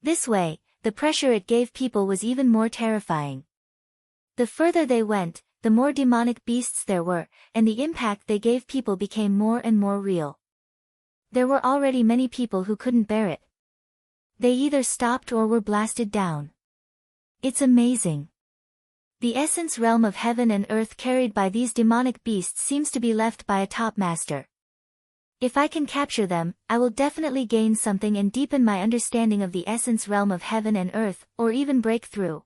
This way, the pressure it gave people was even more terrifying. The further they went, the more demonic beasts there were, and the impact they gave people became more and more real. There were already many people who couldn't bear it. They either stopped or were blasted down. It's amazing. The essence realm of heaven and earth carried by these demonic beasts seems to be left by a top master. If I can capture them, I will definitely gain something and deepen my understanding of the essence realm of heaven and earth, or even break through.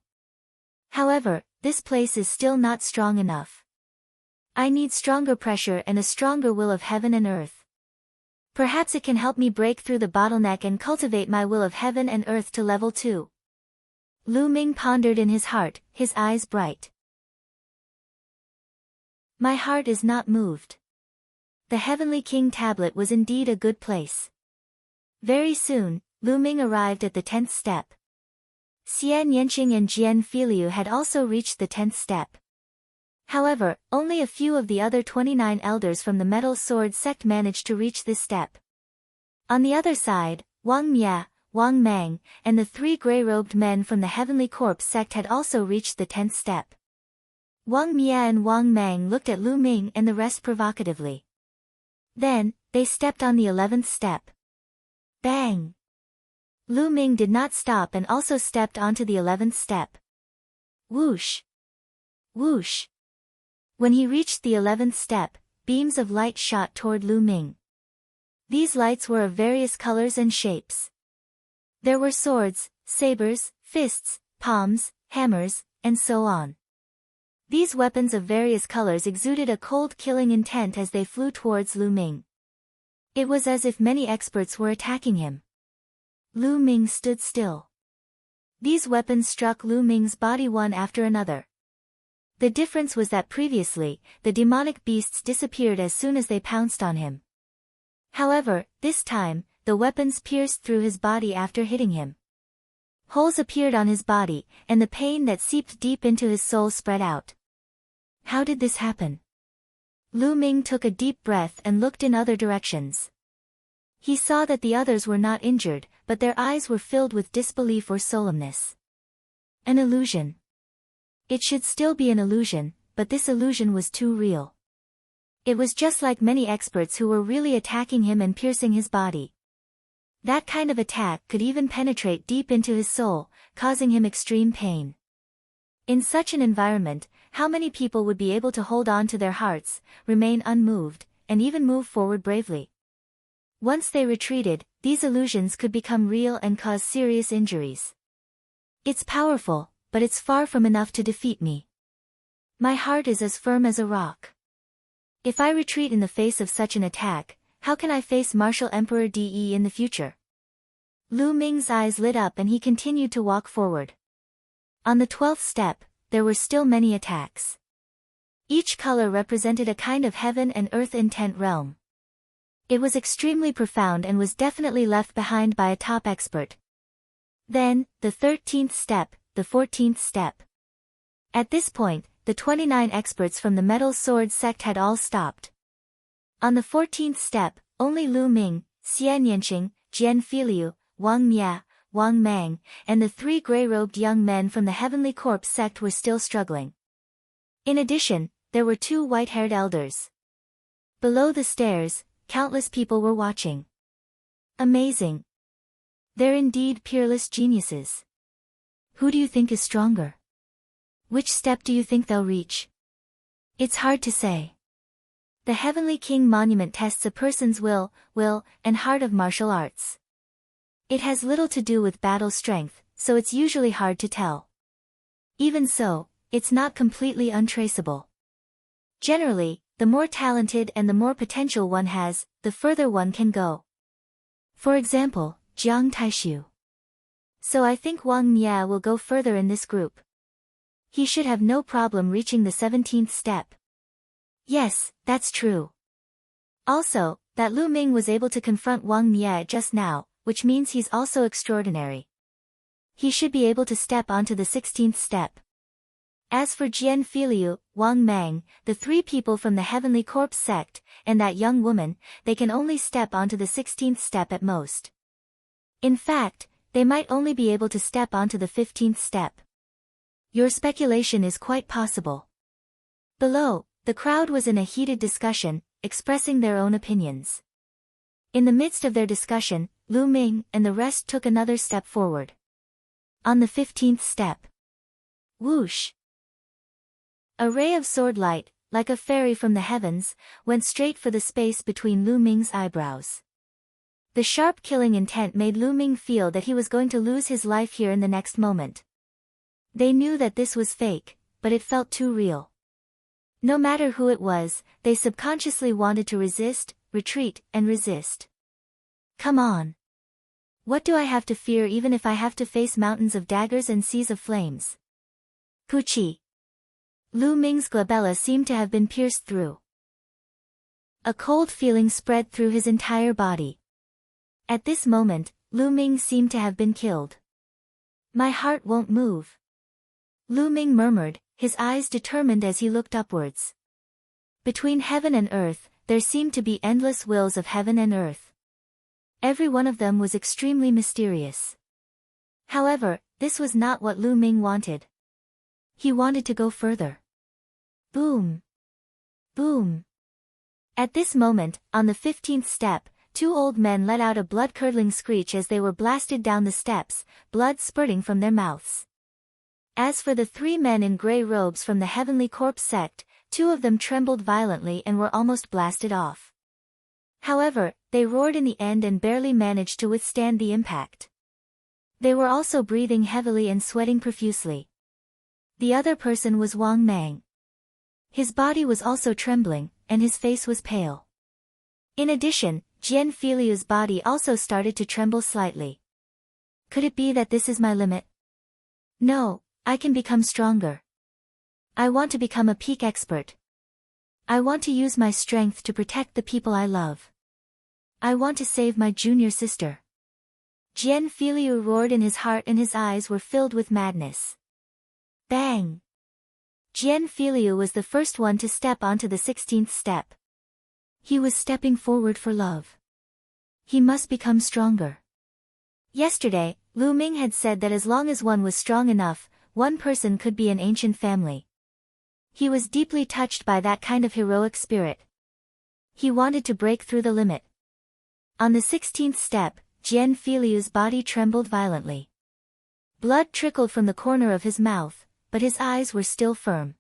However, this place is still not strong enough. I need stronger pressure and a stronger will of heaven and earth. Perhaps it can help me break through the bottleneck and cultivate my will of heaven and earth to level 2. Lu Ming pondered in his heart, his eyes bright. My heart is not moved. The Heavenly King tablet was indeed a good place. Very soon, Lu Ming arrived at the 10th step. Xian Yanqing and Jian Filiu had also reached the 10th step. However, only a few of the other 29 elders from the Metal Sword sect managed to reach this step. On the other side, Wang Mia, Wang Mang, and the 3 gray-robed men from the Heavenly Corpse sect had also reached the 10th step. Wang Mia and Wang Mang looked at Lu Ming and the rest provocatively. Then, they stepped on the 11th step. Bang! Lu Ming did not stop and also stepped onto the 11th step. Whoosh! Whoosh! When he reached the 11th step, beams of light shot toward Lu Ming. These lights were of various colors and shapes. There were swords, sabers, fists, palms, hammers, and so on. These weapons of various colors exuded a cold killing intent as they flew towards Lu Ming. It was as if many experts were attacking him. Lu Ming stood still. These weapons struck Lu Ming's body one after another. The difference was that previously, the demonic beasts disappeared as soon as they pounced on him. However, this time, the weapons pierced through his body after hitting him. Holes appeared on his body, and the pain that seeped deep into his soul spread out. How did this happen? Lu Ming took a deep breath and looked in other directions. He saw that the others were not injured, but their eyes were filled with disbelief or solemnness. An illusion. It should still be an illusion, but this illusion was too real. It was just like many experts who were really attacking him and piercing his body. That kind of attack could even penetrate deep into his soul, causing him extreme pain. In such an environment, how many people would be able to hold on to their hearts, remain unmoved, and even move forward bravely? Once they retreated, these illusions could become real and cause serious injuries. It's powerful, but it's far from enough to defeat me. My heart is as firm as a rock. If I retreat in the face of such an attack, how can I face Martial Emperor De in the future? Lu Ming's eyes lit up and he continued to walk forward. On the 12th step, there were still many attacks. Each color represented a kind of heaven and earth intent realm. It was extremely profound and was definitely left behind by a top expert. Then, the 13th step, the 14th step. At this point, the 29 experts from the Metal Sword sect had all stopped. On the 14th step, only Lu Ming, Xian Yanqing, Jian Filiu, Wang Mia, Wang Mang, and the 3 gray-robed young men from the Heavenly Corpse sect were still struggling. In addition, there were 2 white-haired elders. Below the stairs, countless people were watching. Amazing. They're indeed peerless geniuses. Who do you think is stronger? Which step do you think they'll reach? It's hard to say. The Heavenly King Monument tests a person's will, and heart of martial arts. It has little to do with battle strength, so it's usually hard to tell. Even so, it's not completely untraceable. Generally, the more talented and the more potential one has, the further one can go. For example, Jiang Taishu. So I think Wang Mia will go further in this group. He should have no problem reaching the 17th step. Yes, that's true. Also, that Lu Ming was able to confront Wang Mia just now, which means he's also extraordinary. He should be able to step onto the 16th step. As for Jian Filiu, Wang Mang, the three people from the Heavenly Corpse sect, and that young woman, they can only step onto the 16th step at most. In fact, they might only be able to step onto the 15th step. Your speculation is quite possible. Below, the crowd was in a heated discussion, expressing their own opinions. In the midst of their discussion, Lu Ming and the rest took another step forward. On the 15th step. Whoosh! A ray of sword light, like a fairy from the heavens, went straight for the space between Lu Ming's eyebrows. The sharp killing intent made Lu Ming feel that he was going to lose his life here in the next moment. They knew that this was fake, but it felt too real. No matter who it was, they subconsciously wanted to resist, retreat, and resist. Come on. What do I have to fear even if I have to face mountains of daggers and seas of flames? Puchi. Lu Ming's glabella seemed to have been pierced through. A cold feeling spread through his entire body. At this moment, Lu Ming seemed to have been killed. My heart won't move. Lu Ming murmured, his eyes determined as he looked upwards. Between heaven and earth, there seemed to be endless wills of heaven and earth. Every one of them was extremely mysterious. However, this was not what Lu Ming wanted. He wanted to go further. Boom! Boom! At this moment, on the 15th step, two old men let out a blood-curdling screech as they were blasted down the steps, blood spurting from their mouths. As for the three men in grey robes from the Heavenly Corpse sect, two of them trembled violently and were almost blasted off. However, they roared in the end and barely managed to withstand the impact. They were also breathing heavily and sweating profusely. The other person was Wang Mang. His body was also trembling, and his face was pale. In addition, Jian Filiu's body also started to tremble slightly. Could it be that this is my limit? No, I can become stronger. I want to become a peak expert. I want to use my strength to protect the people I love. I want to save my junior sister. Jian Filiu roared in his heart and his eyes were filled with madness. Bang! Jian Filiu was the first one to step onto the 16th step. He was stepping forward for love. He must become stronger. Yesterday, Lu Ming had said that as long as one was strong enough, one person could be an ancient family. He was deeply touched by that kind of heroic spirit. He wanted to break through the limit. On the 16th step, Jian Filiu's body trembled violently. Blood trickled from the corner of his mouth, but his eyes were still firm.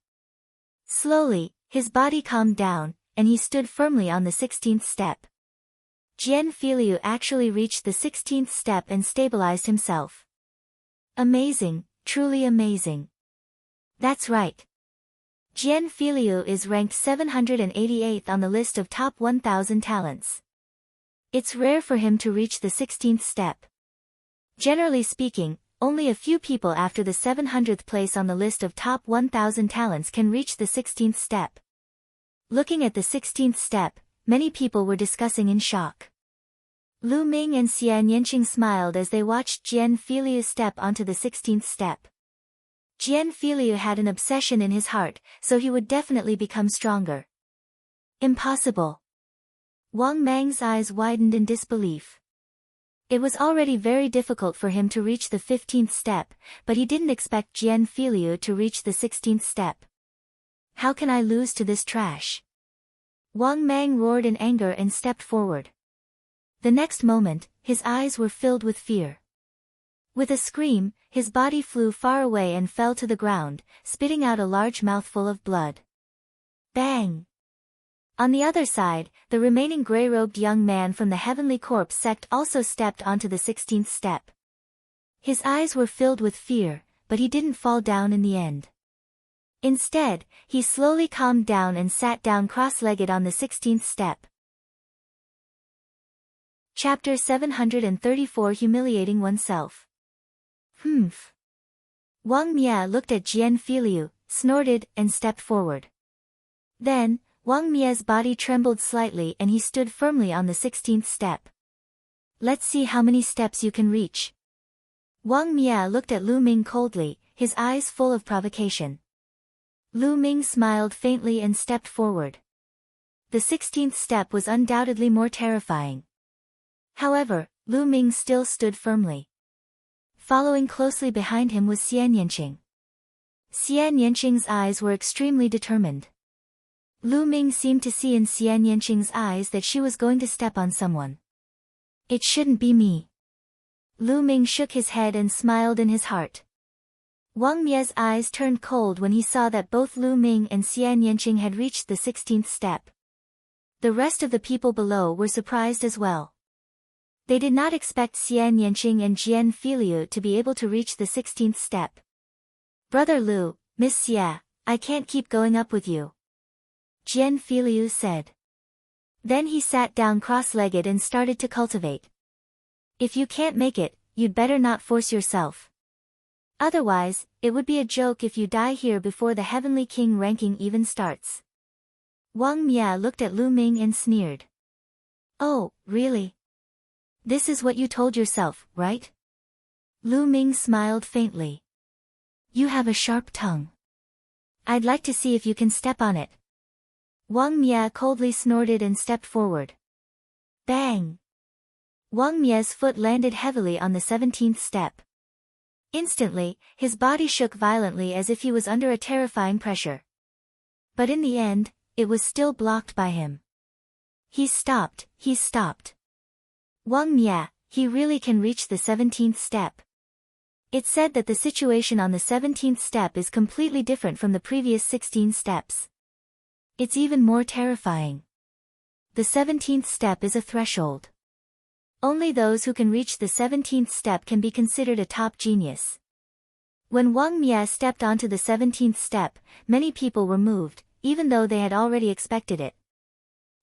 Slowly, his body calmed down, and he stood firmly on the 16th step. Jian Filiu actually reached the 16th step and stabilized himself. Amazing, truly amazing. That's right. Jian Filiu is ranked 788th on the list of top 1,000 talents. It's rare for him to reach the 16th step. Generally speaking, only a few people after the 700th place on the list of top 1,000 talents can reach the 16th step. Looking at the 16th step, many people were discussing in shock. Lu Ming and Xian Yanqing smiled as they watched Jian Filiu step onto the 16th step. Jian Filiu had an obsession in his heart, so he would definitely become stronger. Impossible. Wang Mang's eyes widened in disbelief. It was already very difficult for him to reach the 15th step, but he didn't expect Jian Filiu to reach the 16th step. How can I lose to this trash? Wang Mang roared in anger and stepped forward. The next moment, his eyes were filled with fear. With a scream, his body flew far away and fell to the ground, spitting out a large mouthful of blood. Bang! On the other side, the remaining grey-robed young man from the Heavenly Corpse sect also stepped onto the 16th step. His eyes were filled with fear, but he didn't fall down in the end. Instead, he slowly calmed down and sat down cross-legged on the 16th step. Chapter 734 Humiliating Oneself. Humph. Wang Mia looked at Jian Filiu, snorted, and stepped forward. Then, Wang Mia's body trembled slightly and he stood firmly on the 16th step. Let's see how many steps you can reach. Wang Mia looked at Lu Ming coldly, his eyes full of provocation. Lu Ming smiled faintly and stepped forward. The 16th step was undoubtedly more terrifying. However, Lu Ming still stood firmly. Following closely behind him was Xian Yanqing. Xian Yanqing's eyes were extremely determined. Lu Ming seemed to see in Xian Yanqing's eyes that she was going to step on someone. It shouldn't be me. Lu Ming shook his head and smiled in his heart. Wang Mie's eyes turned cold when he saw that both Lu Ming and Xian Yanqing had reached the 16th step. The rest of the people below were surprised as well. They did not expect Xian Yanqing and Jian Filiu to be able to reach the 16th step. Brother Lu, Miss Xia, I can't keep going up with you, Jian Filiu said. Then he sat down cross-legged and started to cultivate. If you can't make it, you'd better not force yourself. Otherwise, it would be a joke if you die here before the Heavenly King ranking even starts. Wang Mia looked at Lu Ming and sneered. Oh, really? This is what you told yourself, right? Lu Ming smiled faintly. You have a sharp tongue. I'd like to see if you can step on it. Wang Mia coldly snorted and stepped forward. Bang! Wang Mia's foot landed heavily on the 17th step. Instantly, his body shook violently as if he was under a terrifying pressure. But in the end, it was still blocked by him. He's stopped. Wang Mia, he really can reach the 17th step. It's said that the situation on the 17th step is completely different from the previous 16 steps. It's even more terrifying. The 17th step is a threshold. Only those who can reach the 17th step can be considered a top genius. When Wang Mia stepped onto the 17th step, many people were moved, even though they had already expected it.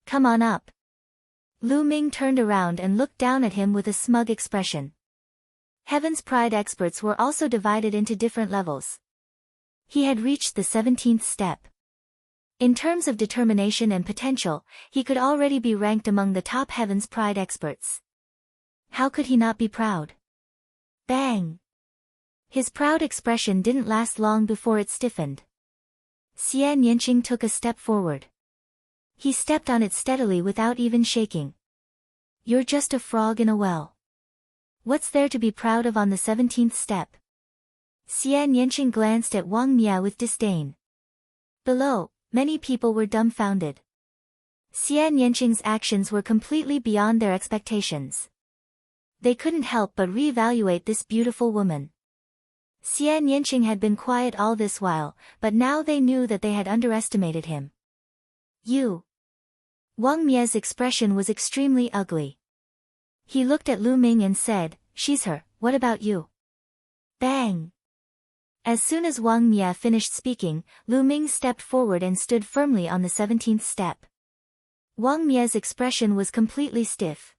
Come on up. Lu Ming turned around and looked down at him with a smug expression. Heaven's Pride experts were also divided into different levels. He had reached the 17th step. In terms of determination and potential, he could already be ranked among the top Heaven's Pride experts. How could he not be proud? Bang! His proud expression didn't last long before it stiffened. Xian Yanqing took a step forward. He stepped on it steadily without even shaking. You're just a frog in a well. What's there to be proud of on the 17th step? Xian Yanqing glanced at Wang Mia with disdain. Below, many people were dumbfounded. Xian Yanqing's actions were completely beyond their expectations. They couldn't help but reevaluate this beautiful woman. Xian Yanqing had been quiet all this while, but now they knew that they had underestimated him. You. Wang Mia's expression was extremely ugly. He looked at Lu Ming and said, She's her, what about you? Bang! As soon as Wang Mia finished speaking, Lu Ming stepped forward and stood firmly on the 17th step. Wang Mia's expression was completely stiff.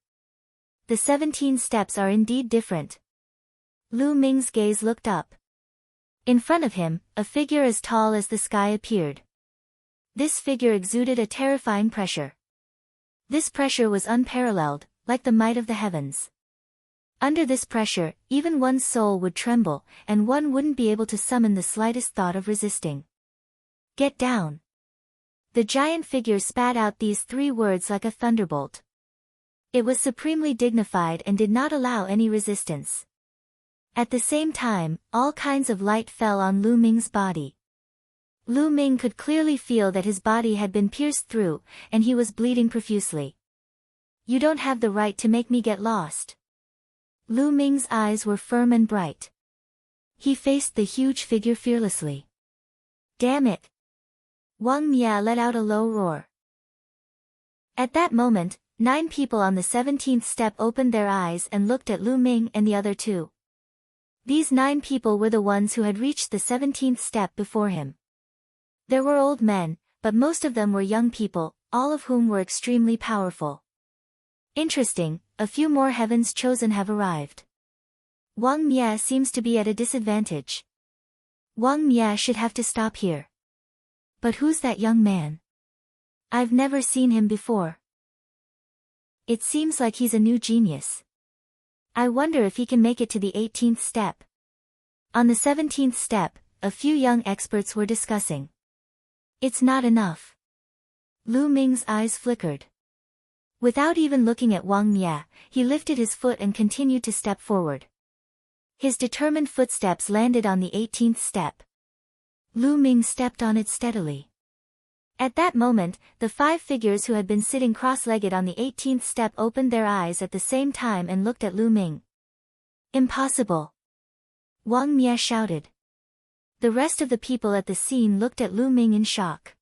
The 17 steps are indeed different. Lu Ming's gaze looked up. In front of him, a figure as tall as the sky appeared. This figure exuded a terrifying pressure. This pressure was unparalleled, like the might of the heavens. Under this pressure, even one's soul would tremble, and one wouldn't be able to summon the slightest thought of resisting. Get down. The giant figure spat out these 3 words like a thunderbolt. It was supremely dignified and did not allow any resistance. At the same time, all kinds of light fell on Lu Ming's body. Lu Ming could clearly feel that his body had been pierced through, and he was bleeding profusely. You don't have the right to make me get lost. Lu Ming's eyes were firm and bright. He faced the huge figure fearlessly. Damn it! Wang Mia let out a low roar. At that moment, 9 people on the 17th step opened their eyes and looked at Lu Ming and the other 2. These 9 people were the ones who had reached the 17th step before him. There were old men, but most of them were young people, all of whom were extremely powerful. Interesting, a few more Heaven's Chosen have arrived. Wang Mia seems to be at a disadvantage. Wang Mia should have to stop here. But who's that young man? I've never seen him before. It seems like he's a new genius. I wonder if he can make it to the 18th step. On the 17th step, a few young experts were discussing. It's not enough. Lu Ming's eyes flickered. Without even looking at Wang Mia, he lifted his foot and continued to step forward. His determined footsteps landed on the 18th step. Lu Ming stepped on it steadily. At that moment, the 5 figures who had been sitting cross-legged on the 18th step opened their eyes at the same time and looked at Lu Ming. Impossible! Wang Mia shouted. The rest of the people at the scene looked at Lu Ming in shock.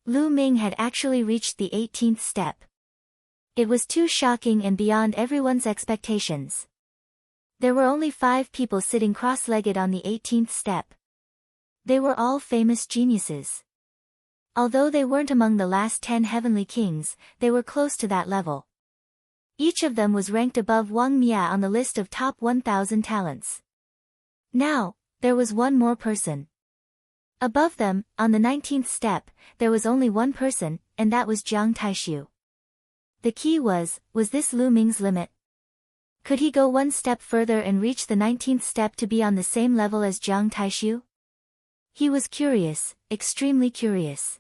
Lu Ming had actually reached the 18th step. It was too shocking and beyond everyone's expectations. There were only 5 people sitting cross-legged on the 18th step. They were all famous geniuses. Although they weren't among the last 10 heavenly kings, they were close to that level. Each of them was ranked above Wang Mia on the list of top 1,000 talents. Now, there was one more person. Above them, on the 19th step, there was only one person, and that was Jiang Taishu. The key was this Lu Ming's limit? Could he go one step further and reach the 19th step to be on the same level as Jiang Taishu? He was curious, extremely curious.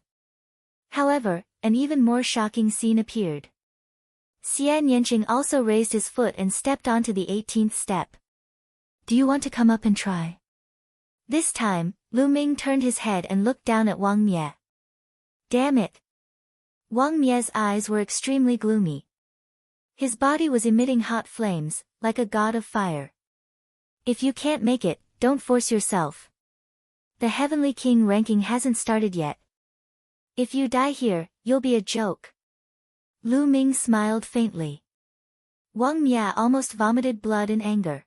However, an even more shocking scene appeared. Xian Yanqing also raised his foot and stepped onto the 18th step. Do you want to come up and try? This time, Lu Ming turned his head and looked down at Wang Mia. Damn it! Wang Mia's eyes were extremely gloomy. His body was emitting hot flames, like a god of fire. If you can't make it, don't force yourself. The Heavenly King ranking hasn't started yet. If you die here, you'll be a joke. Lu Ming smiled faintly. Wang Mia almost vomited blood in anger.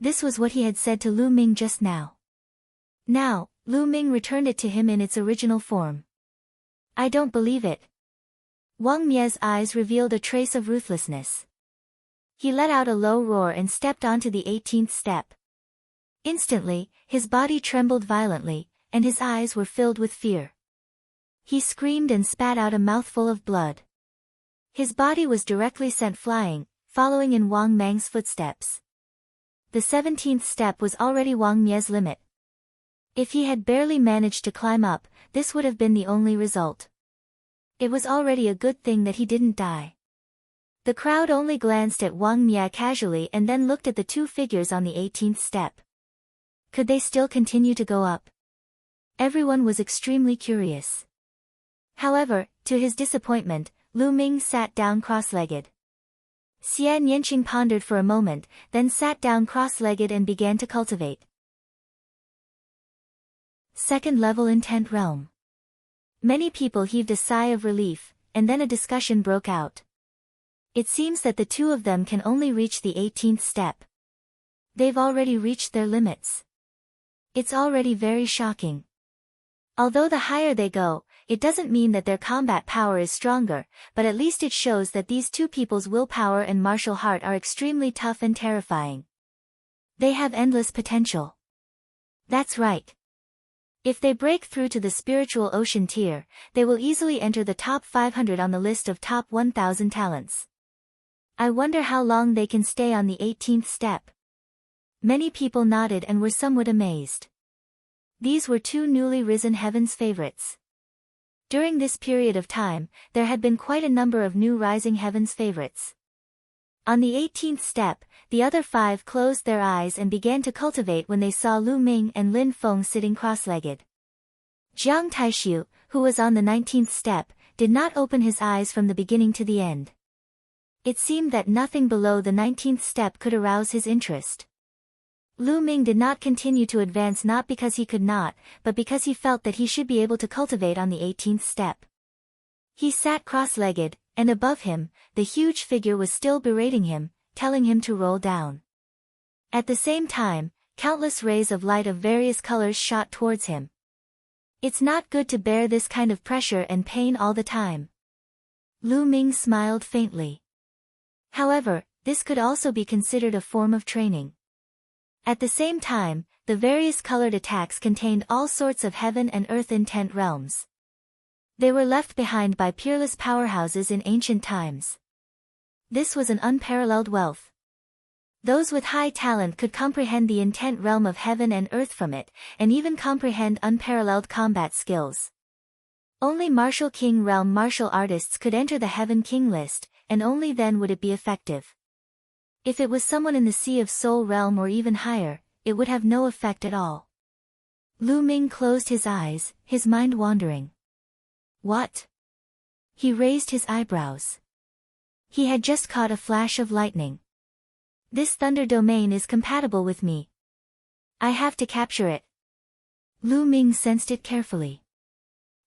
This was what he had said to Lu Ming just now. Now, Lu Ming returned it to him in its original form. I don't believe it. Wang Mia's eyes revealed a trace of ruthlessness. He let out a low roar and stepped onto the 18th step. Instantly, his body trembled violently, and his eyes were filled with fear. He screamed and spat out a mouthful of blood. His body was directly sent flying, following in Wang Mang's footsteps. The 17th step was already Wang Mia's limit. If he had barely managed to climb up, this would have been the only result. It was already a good thing that he didn't die. The crowd only glanced at Wang Mia casually and then looked at the 2 figures on the 18th step. Could they still continue to go up? Everyone was extremely curious. However, to his disappointment, Lu Ming sat down cross-legged. Xian Yanqing pondered for a moment, then sat down cross-legged and began to cultivate. Second level intent realm. Many people heaved a sigh of relief, and then a discussion broke out. It seems that the 2 of them can only reach the 18th step. They've already reached their limits. It's already very shocking. Although the higher they go, it doesn't mean that their combat power is stronger, but at least it shows that these 2 people's willpower and martial heart are extremely tough and terrifying. They have endless potential. That's right. If they break through to the spiritual ocean tier, they will easily enter the top 500 on the list of top 1,000 talents. I wonder how long they can stay on the 18th step. Many people nodded and were somewhat amazed. These were 2 newly risen heaven's favorites. During this period of time, there had been quite a number of new rising heaven's favorites. On the 18th step, the other 5 closed their eyes and began to cultivate when they saw Lu Ming and Lin Feng sitting cross-legged. Jiang Taishu, who was on the 19th step, did not open his eyes from the beginning to the end. It seemed that nothing below the 19th step could arouse his interest. Lu Ming did not continue to advance not because he could not, but because he felt that he should be able to cultivate on the 18th step. He sat cross-legged, and above him, the huge figure was still berating him, telling him to roll down. At the same time, countless rays of light of various colors shot towards him. It's not good to bear this kind of pressure and pain all the time. Lu Ming smiled faintly. However, this could also be considered a form of training. At the same time, the various colored attacks contained all sorts of heaven and earth intent realms. They were left behind by peerless powerhouses in ancient times. This was an unparalleled wealth. Those with high talent could comprehend the intent realm of heaven and earth from it, and even comprehend unparalleled combat skills. Only Martial King Realm martial artists could enter the Heaven King list, and only then would it be effective. If it was someone in the Sea of Soul Realm or even higher, it would have no effect at all. Lu Ming closed his eyes, his mind wandering. What? He raised his eyebrows. He had just caught a flash of lightning. This thunder domain is compatible with me. I have to capture it. Lu Ming sensed it carefully.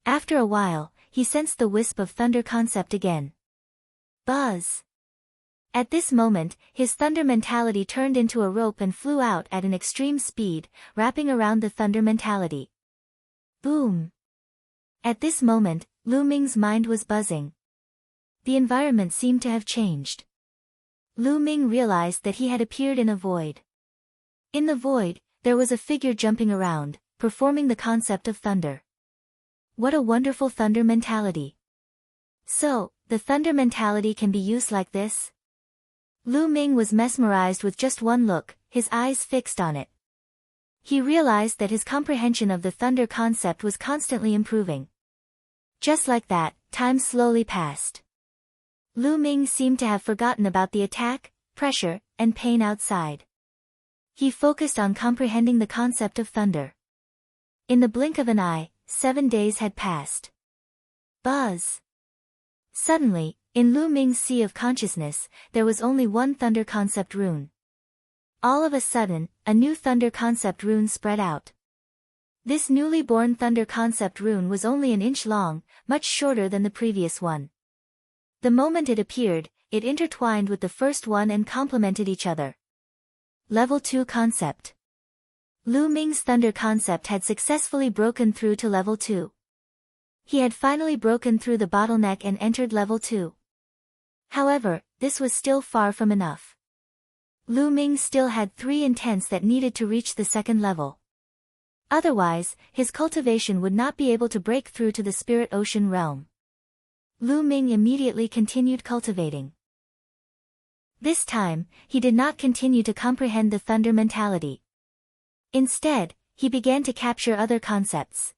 After a while, he sensed the wisp of thunder concept again. Buzz. At this moment, his thunder mentality turned into a rope and flew out at an extreme speed, wrapping around the thunder mentality. Boom. At this moment, Lu Ming's mind was buzzing. The environment seemed to have changed. Lu Ming realized that he had appeared in a void. In the void, there was a figure jumping around, performing the concept of thunder. What a wonderful thunder mentality. So, the thunder mentality can be used like this? Lu Ming was mesmerized with just one look, his eyes fixed on it. He realized that his comprehension of the thunder concept was constantly improving. Just like that, time slowly passed. Lu Ming seemed to have forgotten about the attack, pressure, and pain outside. He focused on comprehending the concept of thunder. In the blink of an eye, 7 days had passed. Buzz. Suddenly, in Lu Ming's sea of consciousness, there was only one thunder concept rune. All of a sudden, a new thunder concept rune spread out. This newly born thunder concept rune was only an inch long, much shorter than the previous one. The moment it appeared, it intertwined with the first one and complemented each other. Level 2 concept. Lu Ming's thunder concept had successfully broken through to level 2. He had finally broken through the bottleneck and entered level 2. However, this was still far from enough. Lu Ming still had 3 intents that needed to reach the second level. Otherwise, his cultivation would not be able to break through to the spirit ocean realm. Lu Ming immediately continued cultivating. This time, he did not continue to comprehend the thunder mentality. Instead, he began to capture other concepts.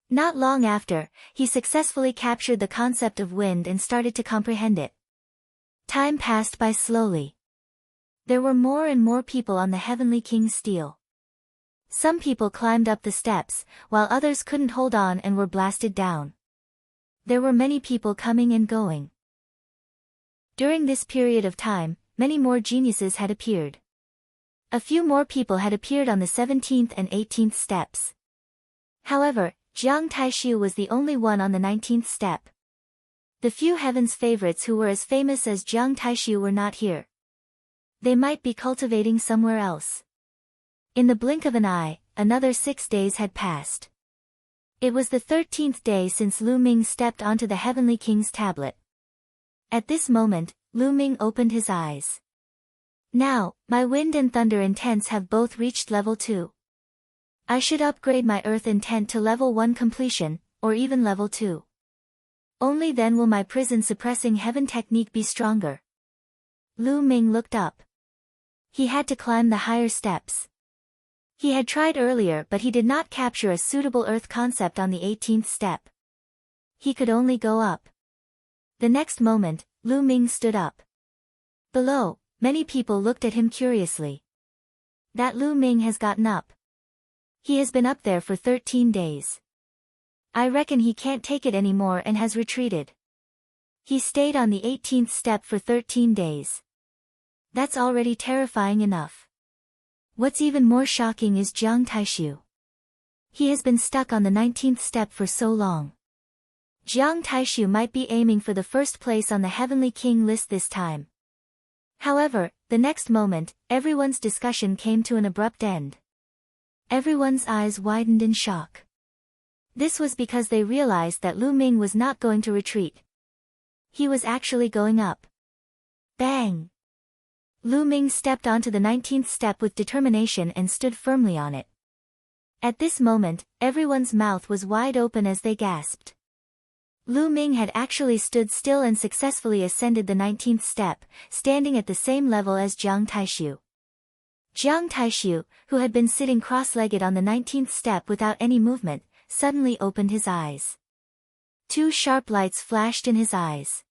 Not long after, he successfully captured the concept of wind and started to comprehend it. Time passed by slowly. There were more and more people on the Heavenly King's stele. Some people climbed up the steps, while others couldn't hold on and were blasted down. There were many people coming and going. During this period of time, many more geniuses had appeared. A few more people had appeared on the 17th and 18th steps. However, Jiang Taishu was the only one on the 19th step. The few heaven's favorites who were as famous as Jiang Taishu were not here. They might be cultivating somewhere else. In the blink of an eye, another 6 days had passed. It was the 13th day since Lu Ming stepped onto the Heavenly King's tablet. At this moment, Lu Ming opened his eyes. Now, my wind and thunder intents have both reached level 2. I should upgrade my earth intent to level 1 completion, or even level 2. Only then will my prison suppressing heaven technique be stronger. Lu Ming looked up. He had to climb the higher steps. He had tried earlier but he did not capture a suitable earth concept on the 18th step. He could only go up. The next moment, Lu Ming stood up. Below, many people looked at him curiously. That Lu Ming has gotten up. He has been up there for 13 days. I reckon he can't take it anymore and has retreated. He stayed on the 18th step for 13 days. That's already terrifying enough. What's even more shocking is Jiang Taishu. He has been stuck on the 19th step for so long. Jiang Taishu might be aiming for the first place on the Heavenly King list this time. However, the next moment, everyone's discussion came to an abrupt end. Everyone's eyes widened in shock. This was because they realized that Lu Ming was not going to retreat. He was actually going up. Bang! Lu Ming stepped onto the 19th step with determination and stood firmly on it. At this moment, everyone's mouth was wide open as they gasped. Lu Ming had actually stood still and successfully ascended the 19th step, standing at the same level as Jiang Taishu. Jiang Taishu, who had been sitting cross-legged on the 19th step without any movement, suddenly opened his eyes. Two sharp lights flashed in his eyes.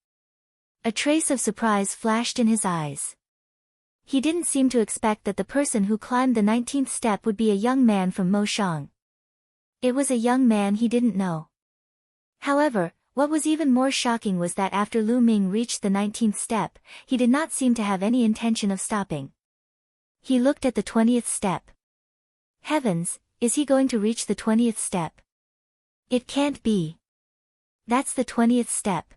A trace of surprise flashed in his eyes. He didn't seem to expect that the person who climbed the 19th step would be a young man from Moshang. It was a young man he didn't know. However, what was even more shocking was that after Lu Ming reached the 19th step, he did not seem to have any intention of stopping. He looked at the 20th step. Heavens, is he going to reach the 20th step? It can't be. That's the 20th step.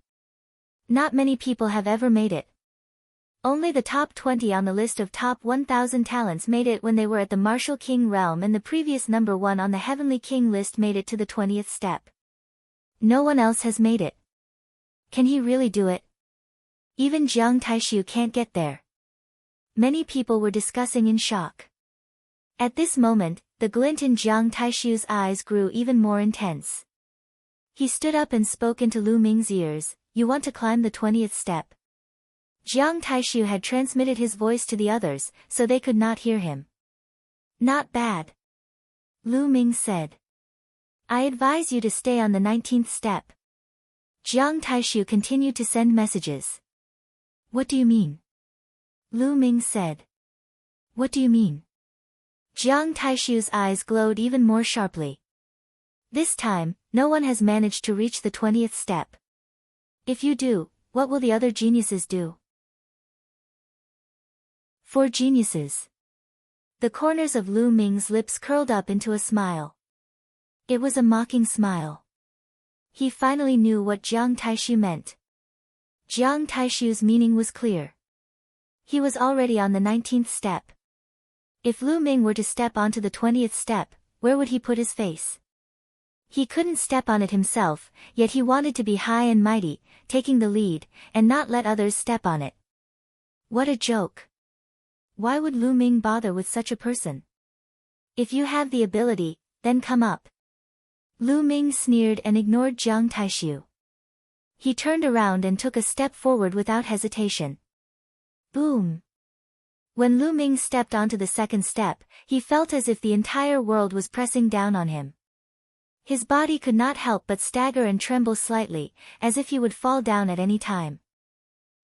Not many people have ever made it. Only the top 20 on the list of top 1,000 talents made it when they were at the Martial King realm, and the previous number 1 on the Heavenly King list made it to the 20th step. No one else has made it. Can he really do it? Even Jiang Taishu can't get there. Many people were discussing in shock. At this moment, the glint in Jiang Taishu's eyes grew even more intense. He stood up and spoke into Lu Ming's ears, "You want to climb the 20th step?" Jiang Taishu had transmitted his voice to the others, so they could not hear him. "Not bad," Lu Ming said. "I advise you to stay on the 19th step." Jiang Taishu continued to send messages. "What do you mean?" Lu Ming said. "What do you mean?" Jiang Taishu's eyes glowed even more sharply. "This time, no one has managed to reach the 20th step. If you do, what will the other geniuses do?" 4 geniuses. The corners of Lu Ming's lips curled up into a smile. It was a mocking smile. He finally knew what Jiang Taishu meant. Jiang Taishu's meaning was clear. He was already on the 19th step. If Lu Ming were to step onto the 20th step, where would he put his face? He couldn't step on it himself, yet he wanted to be high and mighty, taking the lead, and not let others step on it. What a joke. Why would Lu Ming bother with such a person? If you have the ability, then come up. Lu Ming sneered and ignored Jiang Taishu. He turned around and took a step forward without hesitation. Boom! When Lu Ming stepped onto the second step, he felt as if the entire world was pressing down on him. His body could not help but stagger and tremble slightly, as if he would fall down at any time.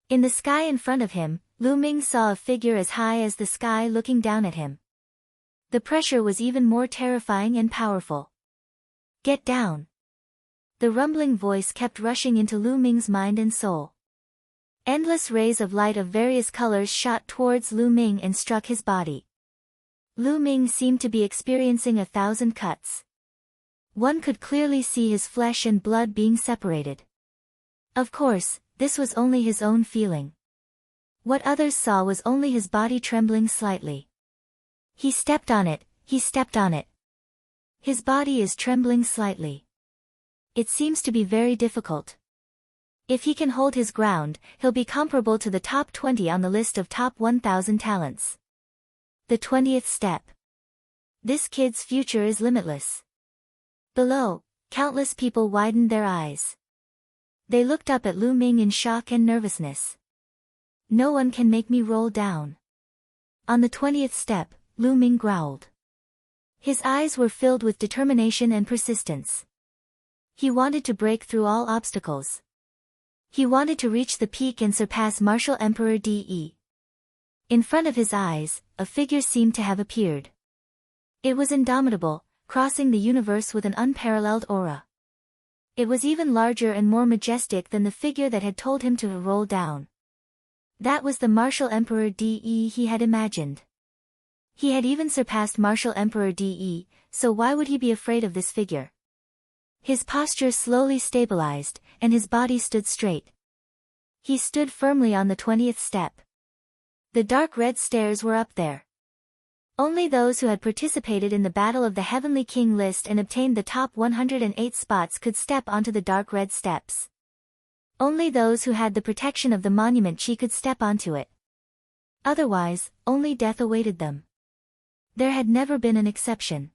In the sky in front of him, Lu Ming saw a figure as high as the sky looking down at him. The pressure was even more terrifying and powerful. "Get down!" The rumbling voice kept rushing into Lu Ming's mind and soul. Endless rays of light of various colors shot towards Lu Ming and struck his body. Lu Ming seemed to be experiencing 1,000 cuts. One could clearly see his flesh and blood being separated. Of course, this was only his own feeling. What others saw was only his body trembling slightly. He stepped on it, he stepped on it. His body is trembling slightly. It seems to be very difficult. If he can hold his ground, he'll be comparable to the top 20 on the list of top 1,000 talents. The 20th step. This kid's future is limitless. Below, countless people widened their eyes. They looked up at Lu Ming in shock and nervousness. "No one can make me roll down." On the 20th step, Lu Ming growled. His eyes were filled with determination and persistence. He wanted to break through all obstacles. He wanted to reach the peak and surpass Martial Emperor De. In front of his eyes, a figure seemed to have appeared. It was indomitable, crossing the universe with an unparalleled aura. It was even larger and more majestic than the figure that had told him to roll down. That was the Martial Emperor De he had imagined. He had even surpassed Martial Emperor De, so why would he be afraid of this figure? His posture slowly stabilized, and his body stood straight. He stood firmly on the 20th step. The dark red stairs were up there. Only those who had participated in the Battle of the Heavenly King list and obtained the top 108 spots could step onto the dark red steps. Only those who had the protection of the monument chi could step onto it. Otherwise, only death awaited them. There had never been an exception.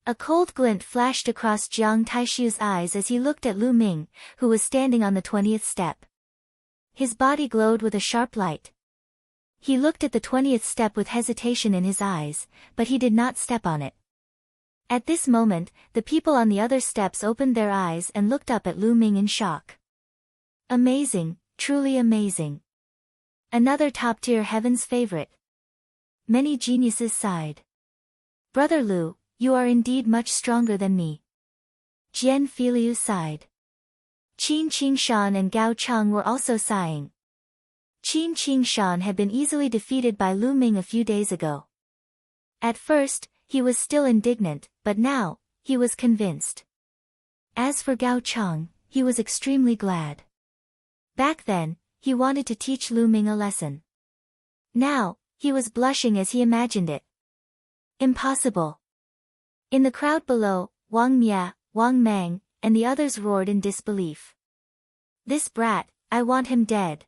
A cold glint flashed across Jiang Taishu's eyes as he looked at Lu Ming, who was standing on the 20th step. His body glowed with a sharp light. He looked at the 20th step with hesitation in his eyes, but he did not step on it. At this moment, the people on the other steps opened their eyes and looked up at Lu Ming in shock. Amazing, truly amazing. Another top-tier heaven's favorite. Many geniuses sighed. Brother Lu, you are indeed much stronger than me. Jian Filiu sighed. Qin Qingshan and Gao Cheng were also sighing. Qin Qingshan had been easily defeated by Lu Ming a few days ago. At first, he was still indignant, but now, he was convinced. As for Gao Cheng, he was extremely glad. Back then, he wanted to teach Lu Ming a lesson. Now, he was blushing as he imagined it. Impossible. In the crowd below, Wang Mia, Wang Mang, and the others roared in disbelief. This brat, I want him dead.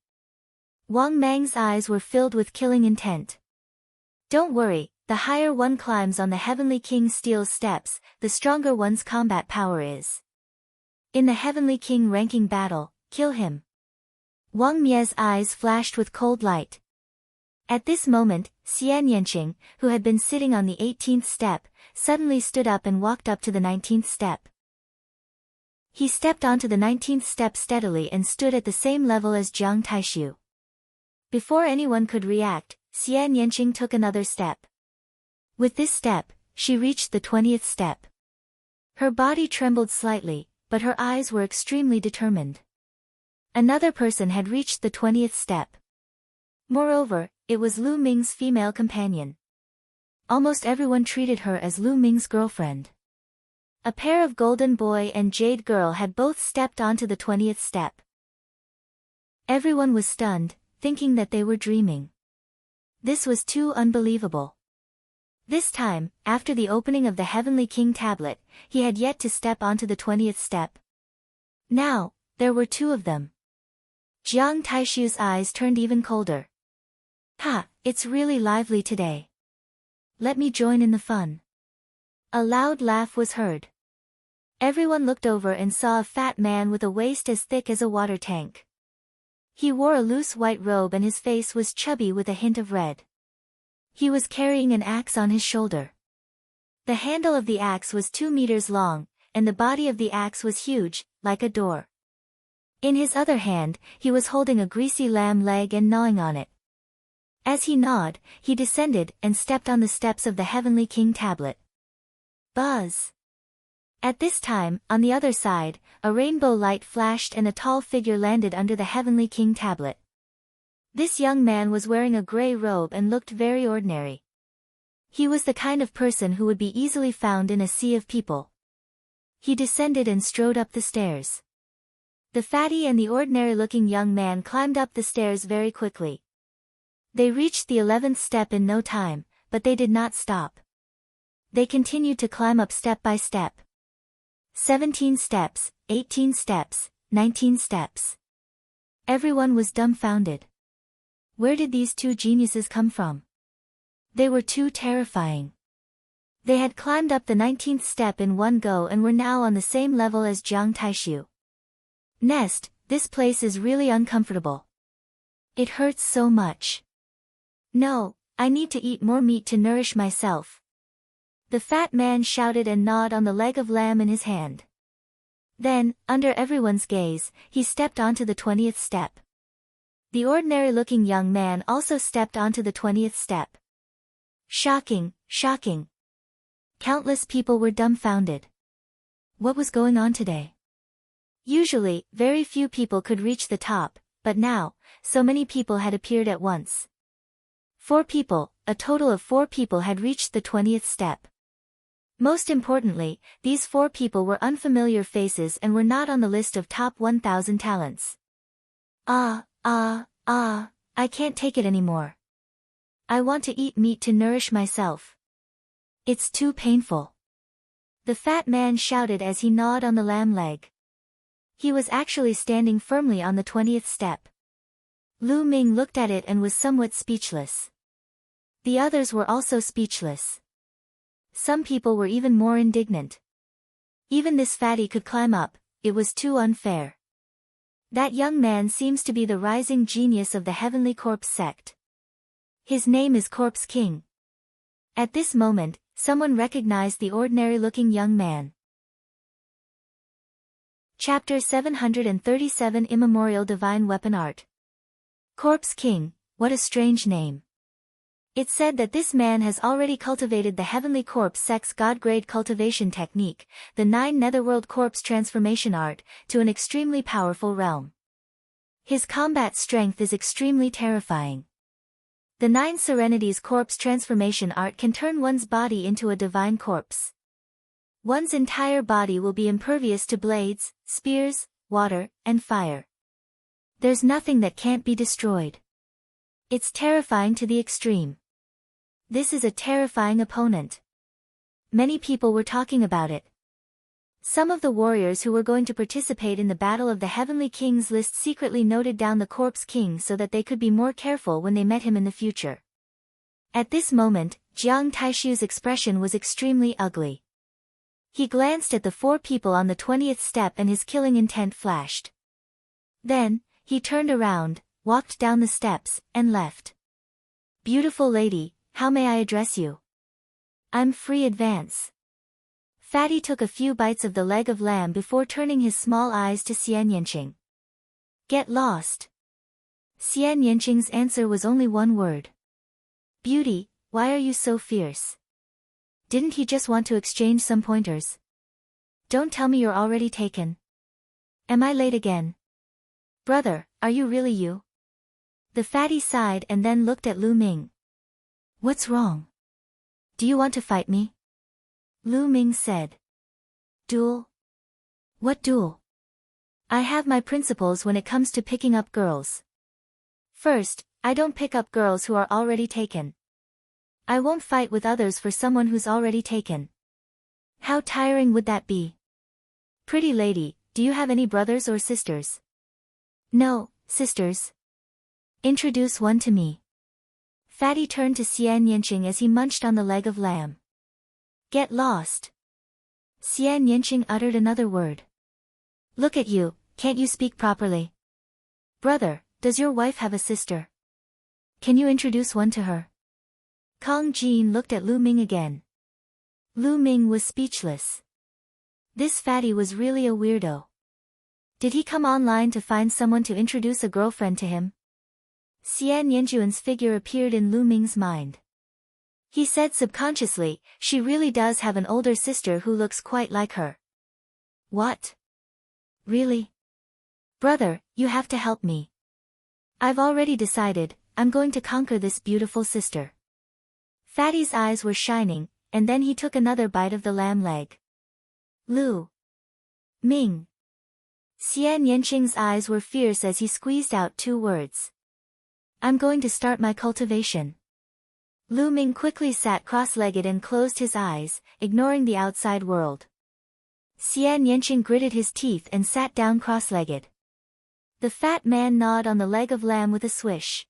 Wang Mang's eyes were filled with killing intent. Don't worry, the higher one climbs on the Heavenly King's steel steps, the stronger one's combat power is. In the Heavenly King ranking battle, kill him. Wang Mia's eyes flashed with cold light. At this moment, Xian Yanqing, who had been sitting on the 18th step, suddenly stood up and walked up to the 19th step. He stepped onto the 19th step steadily and stood at the same level as Jiang Taishu. Before anyone could react, Xian Yanqing took another step. With this step, she reached the 20th step. Her body trembled slightly, but her eyes were extremely determined. Another person had reached the 20th step. Moreover, it was Lu Ming's female companion. Almost everyone treated her as Lu Ming's girlfriend. A pair of Golden Boy and Jade Girl had both stepped onto the 20th step. Everyone was stunned, thinking that they were dreaming. This was too unbelievable. This time, after the opening of the Heavenly King tablet, he had yet to step onto the 20th step. Now, there were two of them. Jiang Taishu's eyes turned even colder. Ha, it's really lively today. Let me join in the fun. A loud laugh was heard. Everyone looked over and saw a fat man with a waist as thick as a water tank. He wore a loose white robe and his face was chubby with a hint of red. He was carrying an axe on his shoulder. The handle of the axe was 2 meters long, and the body of the axe was huge, like a door. In his other hand, he was holding a greasy lamb leg and gnawing on it. As he gnawed, he descended and stepped on the steps of the Heavenly King tablet. Buzz! At this time, on the other side, a rainbow light flashed and a tall figure landed under the Heavenly King tablet. This young man was wearing a gray robe and looked very ordinary. He was the kind of person who would be easily found in a sea of people. He descended and strode up the stairs. The fatty and the ordinary-looking young man climbed up the stairs very quickly. They reached the 11th step in no time, but they did not stop. They continued to climb up step by step. 17 steps, 18 steps, 19 steps. Everyone was dumbfounded. Where did these two geniuses come from? They were too terrifying. They had climbed up the 19th step in one go and were now on the same level as Jiang Taishu. Nest, this place is really uncomfortable. It hurts so much. No, I need to eat more meat to nourish myself. The fat man shouted and gnawed on the leg of lamb in his hand. Then, under everyone's gaze, he stepped onto the 20th step. The ordinary-looking young man also stepped onto the 20th step. Shocking, shocking. Countless people were dumbfounded. What was going on today? Usually, very few people could reach the top, but now, so many people had appeared at once. 4 people, a total of 4 people had reached the 20th step. Most importantly, these 4 people were unfamiliar faces and were not on the list of top 1,000 talents. I can't take it anymore. I want to eat meat to nourish myself. It's too painful. The fat man shouted as he gnawed on the lamb leg. He was actually standing firmly on the 20th step. Lu Ming looked at it and was somewhat speechless. The others were also speechless. Some people were even more indignant. Even this fatty could climb up, it was too unfair. That young man seems to be the rising genius of the Heavenly Corpse sect. His name is Corpse King. At this moment, someone recognized the ordinary-looking young man. Chapter 737 Immemorial Divine Weapon Art. Corpse King, what a strange name. It's said that this man has already cultivated the heavenly corpse sex god-grade cultivation technique, the 9 netherworld corpse transformation art, to an extremely powerful realm. His combat strength is extremely terrifying. The 9 serenities corpse transformation art can turn one's body into a divine corpse. One's entire body will be impervious to blades, spears, water, and fire. There's nothing that can't be destroyed. It's terrifying to the extreme. This is a terrifying opponent. Many people were talking about it. Some of the warriors who were going to participate in the Battle of the Heavenly Kings list secretly noted down the Corpse King so that they could be more careful when they met him in the future. At this moment, Jiang Taishu's expression was extremely ugly. He glanced at the 4 people on the 20th step and his killing intent flashed. Then, he turned around, walked down the steps, and left. Beautiful lady, how may I address you? I'm free advance. Fatty took a few bites of the leg of lamb before turning his small eyes to Xian Yanqing. Get lost. Xian Yanqing's answer was only one word. Beauty, why are you so fierce? Didn't he just want to exchange some pointers? Don't tell me you're already taken. Am I late again? Brother, are you really you? The fatty sighed and then looked at Lu Ming. What's wrong? Do you want to fight me? Lu Ming said. Duel? What duel? I have my principles when it comes to picking up girls. First, I don't pick up girls who are already taken. I won't fight with others for someone who's already taken. How tiring would that be? Pretty lady, do you have any brothers or sisters? No, sisters. Introduce one to me. Fatty turned to Xian Yanqing as he munched on the leg of lamb. Get lost. Xian Yanqing uttered another word. Look at you, can't you speak properly? Brother, does your wife have a sister? Can you introduce one to her? Kong Jin looked at Lu Ming again. Lu Ming was speechless. This fatty was really a weirdo. Did he come online to find someone to introduce a girlfriend to him? Xian Yanjuan's figure appeared in Lu Ming's mind. He said subconsciously, she really does have an older sister who looks quite like her. What? Really? Brother, you have to help me. I've already decided, I'm going to conquer this beautiful sister. Fatty's eyes were shining, and then he took another bite of the lamb leg. Lu Ming. Xian Yanqing's eyes were fierce as he squeezed out 2 words. I'm going to start my cultivation. Lu Ming quickly sat cross-legged and closed his eyes, ignoring the outside world. Xian Yanqing gritted his teeth and sat down cross-legged. The fat man gnawed on the leg of lamb with a swish.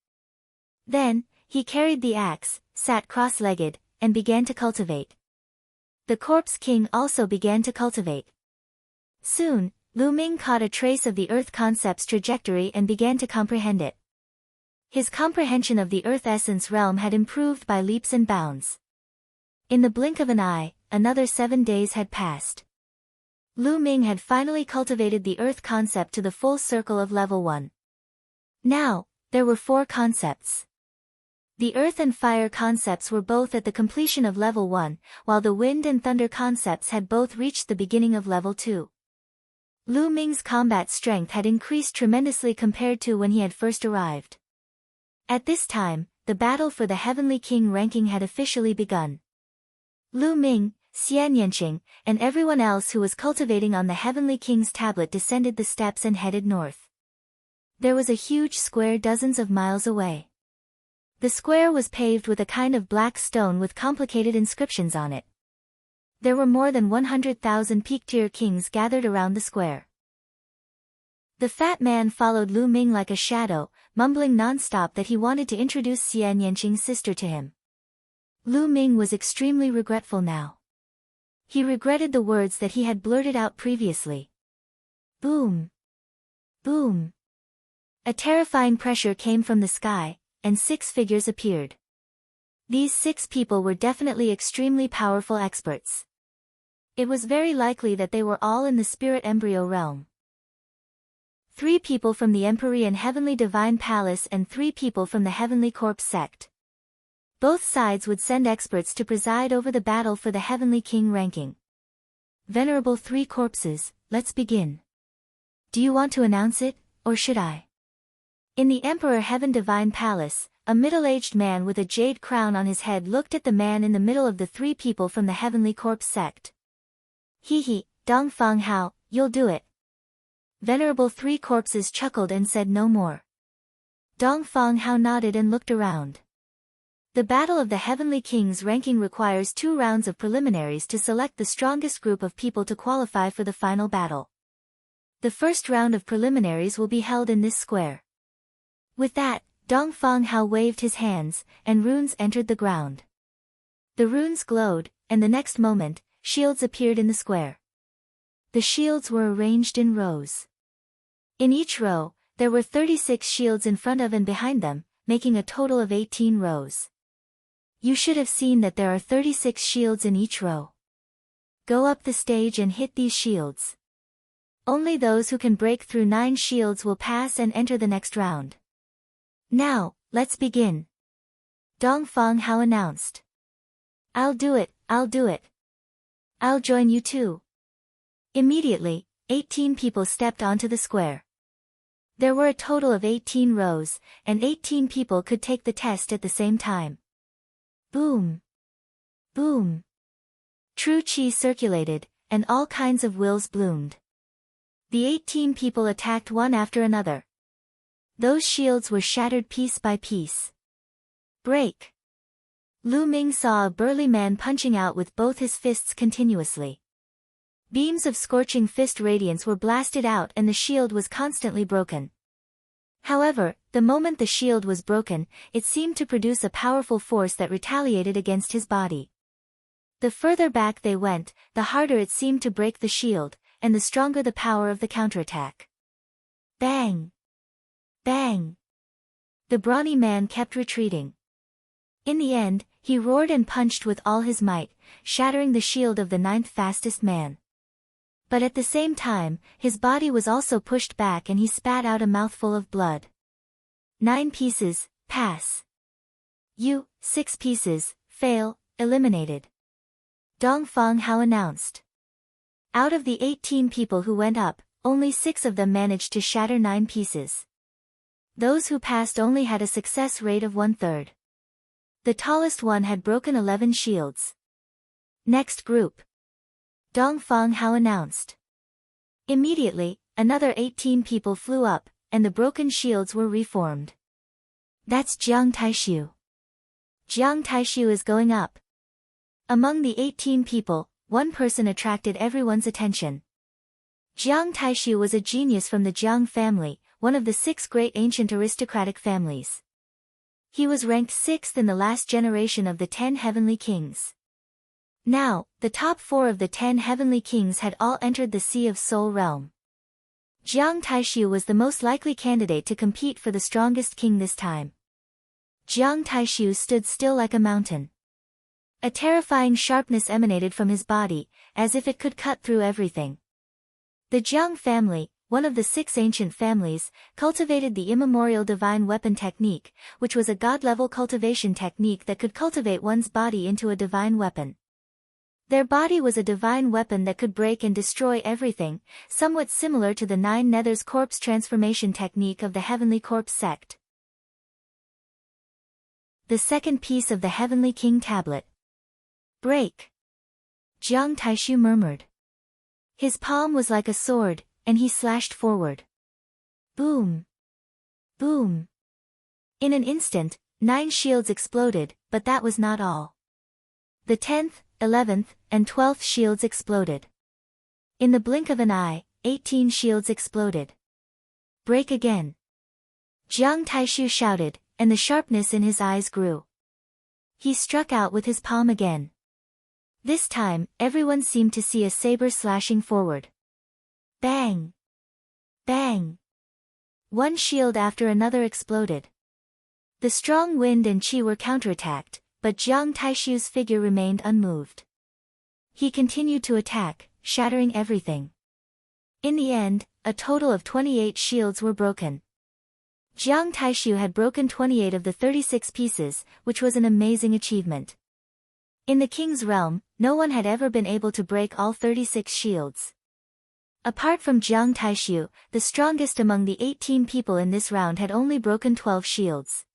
Then, he carried the axe, sat cross-legged, and began to cultivate. The Corpse King also began to cultivate. Soon, Lu Ming caught a trace of the Earth concept's trajectory and began to comprehend it. His comprehension of the Earth essence realm had improved by leaps and bounds. In the blink of an eye, another 7 days had passed. Lu Ming had finally cultivated the Earth concept to the full circle of level 1. Now, there were 4 concepts. The Earth and Fire concepts were both at the completion of level 1, while the Wind and Thunder concepts had both reached the beginning of level 2. Lu Ming's combat strength had increased tremendously compared to when he had first arrived. At this time, the battle for the Heavenly King ranking had officially begun. Lu Ming, Xian Yanqing, and everyone else who was cultivating on the Heavenly King's tablet descended the steps and headed north. There was a huge square dozens of miles away. The square was paved with a kind of black stone with complicated inscriptions on it. There were more than 100,000 peak-tier kings gathered around the square. The fat man followed Lu Ming like a shadow, mumbling non-stop that he wanted to introduce Xian Yanqing's sister to him. Lu Ming was extremely regretful now. He regretted the words that he had blurted out previously. Boom! Boom! A terrifying pressure came from the sky, and 6 figures appeared. These 6 people were definitely extremely powerful experts. It was very likely that they were all in the spirit embryo realm. 3 people from the Empyrean Heavenly Divine Palace and 3 people from the Heavenly Corpse sect. Both sides would send experts to preside over the battle for the Heavenly King ranking. Venerable 3 corpses, let's begin. Do you want to announce it, or should I? In the Emperor Heaven Divine Palace, a middle-aged man with a jade crown on his head looked at the man in the middle of the 3 people from the Heavenly Corpse sect. Hee, Dong Fang Hao, you'll do it. Venerable 3 corpses chuckled and said no more. Dong Fang Hao nodded and looked around. The Battle of the Heavenly Kings ranking requires 2 rounds of preliminaries to select the strongest group of people to qualify for the final battle. The first round of preliminaries will be held in this square. With that, Dong Fang Hao waved his hands, and runes entered the ground. The runes glowed, and the next moment, shields appeared in the square. The shields were arranged in rows. In each row, there were 36 shields in front of and behind them, making a total of 18 rows. You should have seen that there are 36 shields in each row. Go up the stage and hit these shields. Only those who can break through 9 shields will pass and enter the next round. Now, let's begin. Dong Fang Hao announced. I'll do it, I'll do it. I'll join you too. Immediately, 18 people stepped onto the square. There were a total of 18 rows, and 18 people could take the test at the same time. Boom! Boom! True chi circulated, and all kinds of wills bloomed. The 18 people attacked one after another. Those shields were shattered piece by piece. Break! Lu Ming saw a burly man punching out with both his fists continuously. Beams of scorching fist radiance were blasted out and the shield was constantly broken. However, the moment the shield was broken, it seemed to produce a powerful force that retaliated against his body. The further back they went, the harder it seemed to break the shield, and the stronger the power of the counterattack. Bang! Bang! The brawny man kept retreating. In the end, he roared and punched with all his might, shattering the shield of the 9th fastest man. But at the same time, his body was also pushed back and he spat out a mouthful of blood. 9 pieces, pass. 6 pieces, fail, eliminated. Dong Fang Hao announced. Out of the 18 people who went up, only 6 of them managed to shatter 9 pieces. Those who passed only had a success rate of 1/3. The tallest one had broken 11 shields. Next group. Dong Fang Hao announced. Immediately, another 18 people flew up, and the broken shields were reformed. That's Jiang Taishu. Jiang Taishu is going up. Among the 18 people, one person attracted everyone's attention. Jiang Taishu was a genius from the Jiang family, one of the 6 great ancient aristocratic families. He was ranked 6th in the last generation of the 10 heavenly kings. Now, the top 4 of the 10 heavenly kings had all entered the Sea of Soul realm. Jiang Taishu was the most likely candidate to compete for the strongest king this time. Jiang Taishu stood still like a mountain. A terrifying sharpness emanated from his body, as if it could cut through everything. The Jiang family, one of the 6 ancient families, cultivated the immemorial divine weapon technique, which was a god-level cultivation technique that could cultivate one's body into a divine weapon. Their body was a divine weapon that could break and destroy everything, somewhat similar to the 9 Nether's corpse transformation technique of the Heavenly Corpse sect. The second piece of the Heavenly King tablet. Break! Jiang Taishu murmured. His palm was like a sword, and he slashed forward. Boom! Boom! In an instant, 9 shields exploded, but that was not all. The 10th, 11th, and 12th shields exploded. In the blink of an eye, 18 shields exploded. Break again! Jiang Taishu shouted, and the sharpness in his eyes grew. He struck out with his palm again. This time, everyone seemed to see a saber slashing forward. Bang! Bang! One shield after another exploded. The strong wind and chi were counterattacked, but Jiang Taishu's figure remained unmoved. He continued to attack, shattering everything. In the end, a total of 28 shields were broken. Jiang Taishu had broken 28 of the 36 pieces, which was an amazing achievement. In the king's realm, no one had ever been able to break all 36 shields. Apart from Jiang Taishu, the strongest among the 18 people in this round had only broken 12 shields.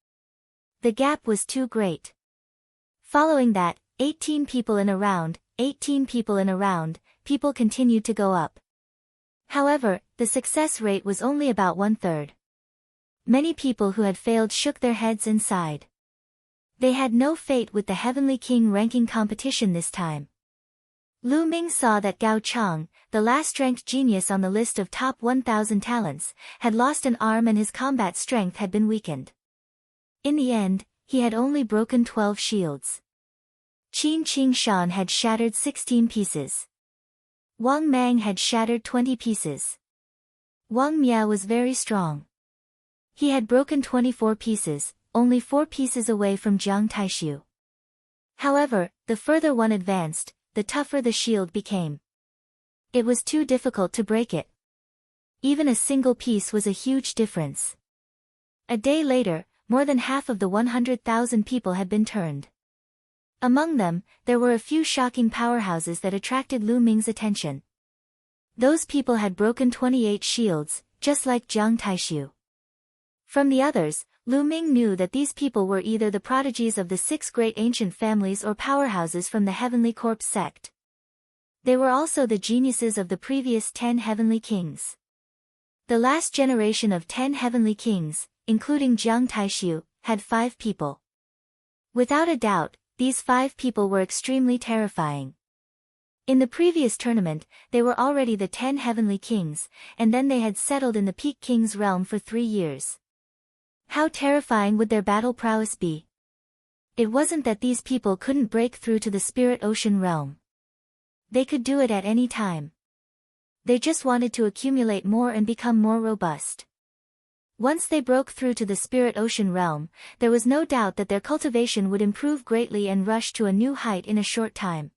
The gap was too great. Following that, 18 people in a round, 18 people in a round, people continued to go up. However, the success rate was only about 1/3. Many people who had failed shook their heads and sighed. They had no fate with the Heavenly King ranking competition this time. Lu Ming saw that Gao Chang, the last-ranked genius on the list of top 1,000 talents, had lost an arm and his combat strength had been weakened. In the end, he had only broken 12 shields. Qin Qingshan had shattered 16 pieces. Wang Mang had shattered 20 pieces. Wang Miao was very strong. He had broken 24 pieces, only 4 pieces away from Jiang Taishu. However, the further one advanced, the tougher the shield became. It was too difficult to break it. Even a single piece was a huge difference. A day later, more than half of the 100,000 people had been turned. Among them, there were a few shocking powerhouses that attracted Lu Ming's attention. Those people had broken 28 shields, just like Jiang Taishu. From the others, Lu Ming knew that these people were either the prodigies of the 6 great ancient families or powerhouses from the Heavenly Corpse sect. They were also the geniuses of the previous 10 Heavenly Kings. The last generation of 10 Heavenly Kings, including Jiang Taishu, had 5 people. Without a doubt, these 5 people were extremely terrifying. In the previous tournament, they were already the 10 Heavenly Kings, and then they had settled in the Peak King's realm for 3 years. How terrifying would their battle prowess be? It wasn't that these people couldn't break through to the Spirit Ocean realm. They could do it at any time. They just wanted to accumulate more and become more robust. Once they broke through to the Spirit Ocean realm, there was no doubt that their cultivation would improve greatly and rush to a new height in a short time.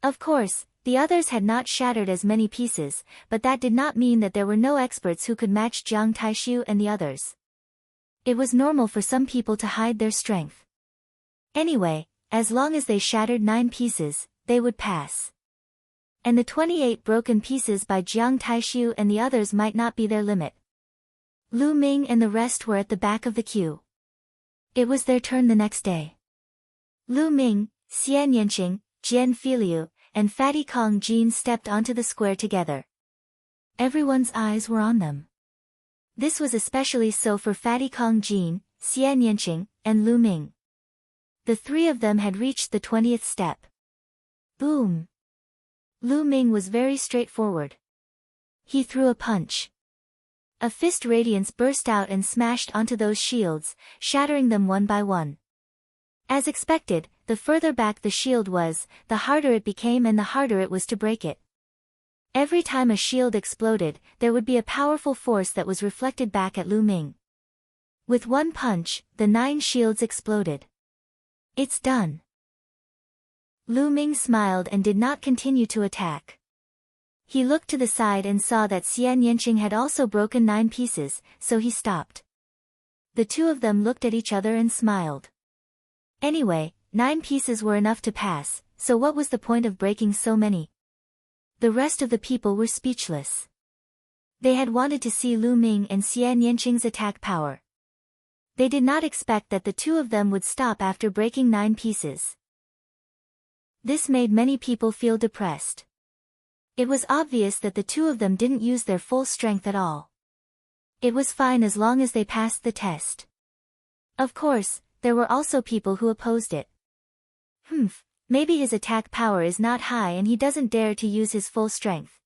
Of course, the others had not shattered as many pieces, but that did not mean that there were no experts who could match Jiang Taishu and the others. It was normal for some people to hide their strength. Anyway, as long as they shattered 9 pieces, they would pass. And the 28 broken pieces by Jiang Taishu and the others might not be their limit. Lu Ming and the rest were at the back of the queue. It was their turn the next day. Lu Ming, Xian Yanqing, Jian Filiu, and Fatty Kong Jin stepped onto the square together. Everyone's eyes were on them. This was especially so for Fatty Kong Jin, Xian Yanqing, and Lu Ming. The 3 of them had reached the 20th step. Boom! Lu Ming was very straightforward. He threw a punch. A fist radiance burst out and smashed onto those shields, shattering them one by one. As expected, the further back the shield was, the harder it became and the harder it was to break it. Every time a shield exploded, there would be a powerful force that was reflected back at Lu Ming. With one punch, the 9 shields exploded. It's done. Lu Ming smiled and did not continue to attack. He looked to the side and saw that Xian Yanqing had also broken 9 pieces, so he stopped. The 2 of them looked at each other and smiled. Anyway, 9 pieces were enough to pass, so what was the point of breaking so many? The rest of the people were speechless. They had wanted to see Lu Ming and Xian Yanqing's attack power. They did not expect that the 2 of them would stop after breaking 9 pieces. This made many people feel depressed. It was obvious that the 2 of them didn't use their full strength at all. It was fine as long as they passed the test. Of course, there were also people who opposed it. Maybe his attack power is not high and he doesn't dare to use his full strength.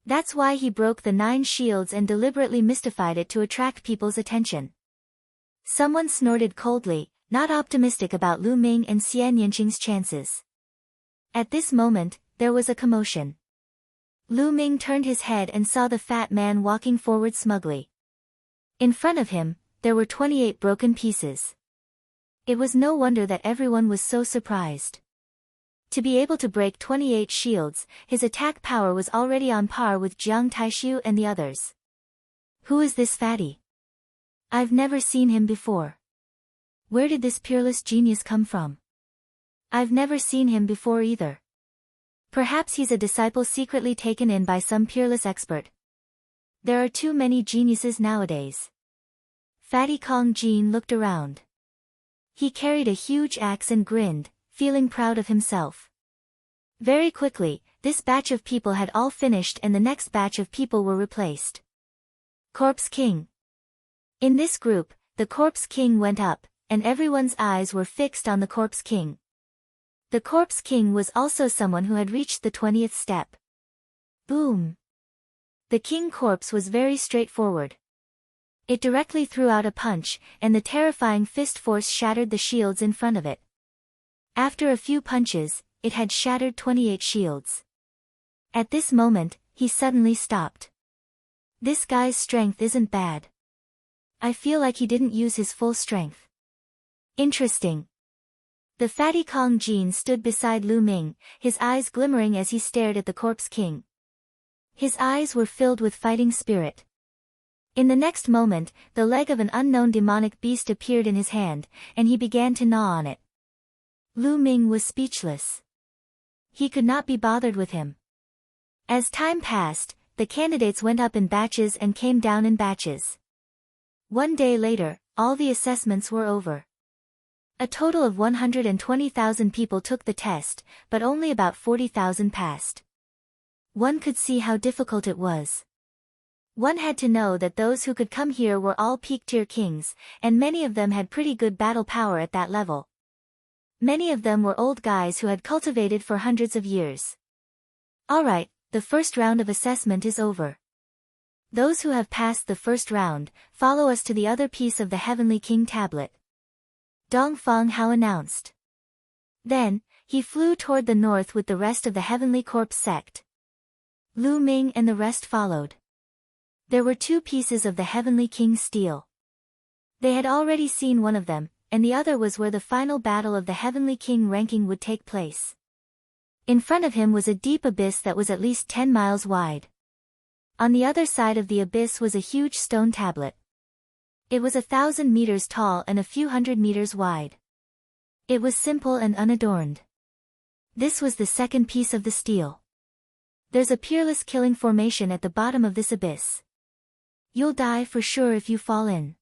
That's why he broke the 9 shields and deliberately mystified it to attract people's attention. Someone snorted coldly, not optimistic about Lu Ming and Xian Yanqing's chances. At this moment, there was a commotion. Lu Ming turned his head and saw the fat man walking forward smugly. In front of him, there were 28 broken pieces. It was no wonder that everyone was so surprised. To be able to break 28 shields, his attack power was already on par with Jiang Taishu and the others. Who is this fatty? I've never seen him before. Where did this peerless genius come from? I've never seen him before either. Perhaps he's a disciple secretly taken in by some peerless expert. There are too many geniuses nowadays. Fatty Kong Jean looked around. He carried a huge axe and grinned, feeling proud of himself. Very quickly, this batch of people had all finished and the next batch of people were replaced. Corpse King. In this group, the Corpse King went up, and everyone's eyes were fixed on the Corpse King. The Corpse King was also someone who had reached the 20th step. Boom! The King Corpse was very straightforward. It directly threw out a punch, and the terrifying fist force shattered the shields in front of it. After a few punches, it had shattered 28 shields. At this moment, he suddenly stopped. This guy's strength isn't bad. I feel like he didn't use his full strength. Interesting. The fatty Kong Jean stood beside Lu Ming, his eyes glimmering as he stared at the Corpse King. His eyes were filled with fighting spirit. In the next moment, the leg of an unknown demonic beast appeared in his hand, and he began to gnaw on it. Lu Ming was speechless. He could not be bothered with him. As time passed, the candidates went up in batches and came down in batches. One day later, all the assessments were over. A total of 120,000 people took the test, but only about 40,000 passed. One could see how difficult it was. One had to know that those who could come here were all peak-tier kings, and many of them had pretty good battle power at that level. Many of them were old guys who had cultivated for hundreds of years. Alright, the first round of assessment is over. Those who have passed the first round, follow us to the other piece of the Heavenly King tablet. Dong Feng Hao announced. Then, he flew toward the north with the rest of the Heavenly Corpse sect. Lu Ming and the rest followed. There were 2 pieces of the Heavenly King's steel. They had already seen one of them, and the other was where the final battle of the Heavenly King ranking would take place. In front of him was a deep abyss that was at least 10 miles wide. On the other side of the abyss was a huge stone tablet. It was 1,000 meters tall and a few hundred meters wide. It was simple and unadorned. This was the second piece of the steel. There's a peerless killing formation at the bottom of this abyss. You'll die for sure if you fall in.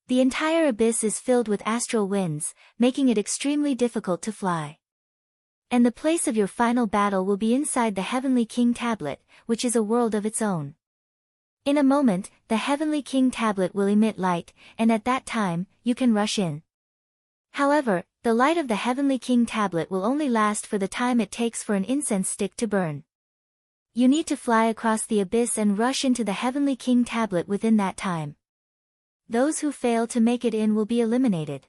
The entire abyss is filled with astral winds, making it extremely difficult to fly. And the place of your final battle will be inside the Heavenly King tablet, which is a world of its own. In a moment, the Heavenly King tablet will emit light, and at that time, you can rush in. However, the light of the Heavenly King tablet will only last for the time it takes for an incense stick to burn. You need to fly across the abyss and rush into the Heavenly King tablet within that time. Those who fail to make it in will be eliminated.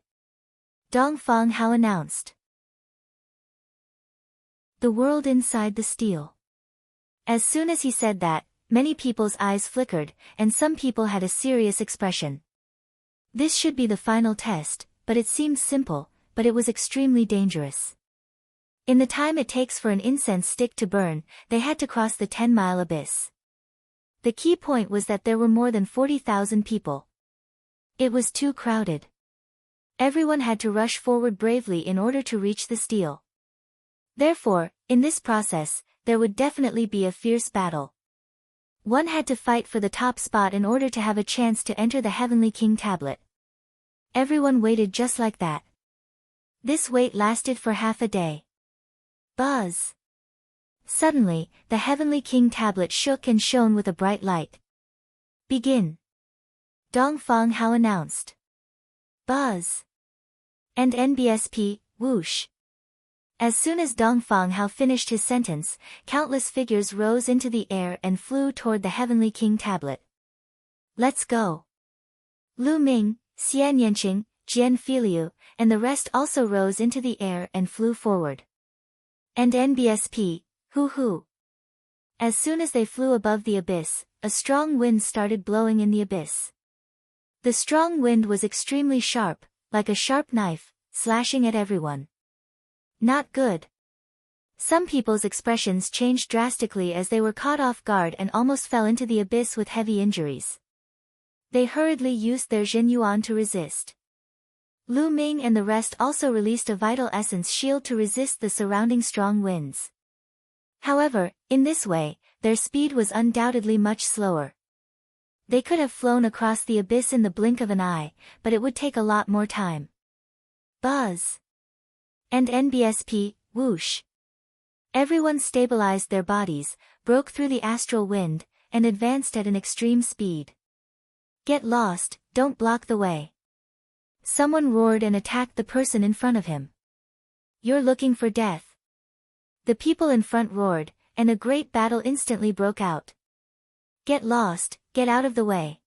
Dong Feng Hao announced. The world inside the steel. As soon as he said that, many people's eyes flickered, and some people had a serious expression. This should be the final test, but it seemed simple, but it was extremely dangerous. In the time it takes for an incense stick to burn, they had to cross the 10-mile abyss. The key point was that there were more than 40,000 people. It was too crowded. Everyone had to rush forward bravely in order to reach the steel. Therefore, in this process, there would definitely be a fierce battle. One had to fight for the top spot in order to have a chance to enter the Heavenly King tablet. Everyone waited just like that. This wait lasted for half a day. Buzz! Suddenly, the Heavenly King tablet shook and shone with a bright light. Begin! Dong Feng Hao announced. Buzz! And NBSP, whoosh! As soon as Dong Feng Hao finished his sentence, countless figures rose into the air and flew toward the Heavenly King tablet. Let's go! Lu Ming, Xian Yanqing, Jian Filiu, and the rest also rose into the air and flew forward. And NBSP, hoo-hoo! As soon as they flew above the abyss, a strong wind started blowing in the abyss. The strong wind was extremely sharp, like a sharp knife, slashing at everyone. Not good. Some people's expressions changed drastically as they were caught off guard and almost fell into the abyss with heavy injuries. They hurriedly used their Zhenyuan to resist. Lu Ming and the rest also released a vital essence shield to resist the surrounding strong winds. However, in this way, their speed was undoubtedly much slower. They could have flown across the abyss in the blink of an eye, but it would take a lot more time. Buzz. And NBSP, whoosh. Everyone stabilized their bodies, broke through the astral wind, and advanced at an extreme speed. Get lost, don't block the way. Someone roared and attacked the person in front of him. You're looking for death. The people in front roared, and a great battle instantly broke out. Get lost, get out of the way.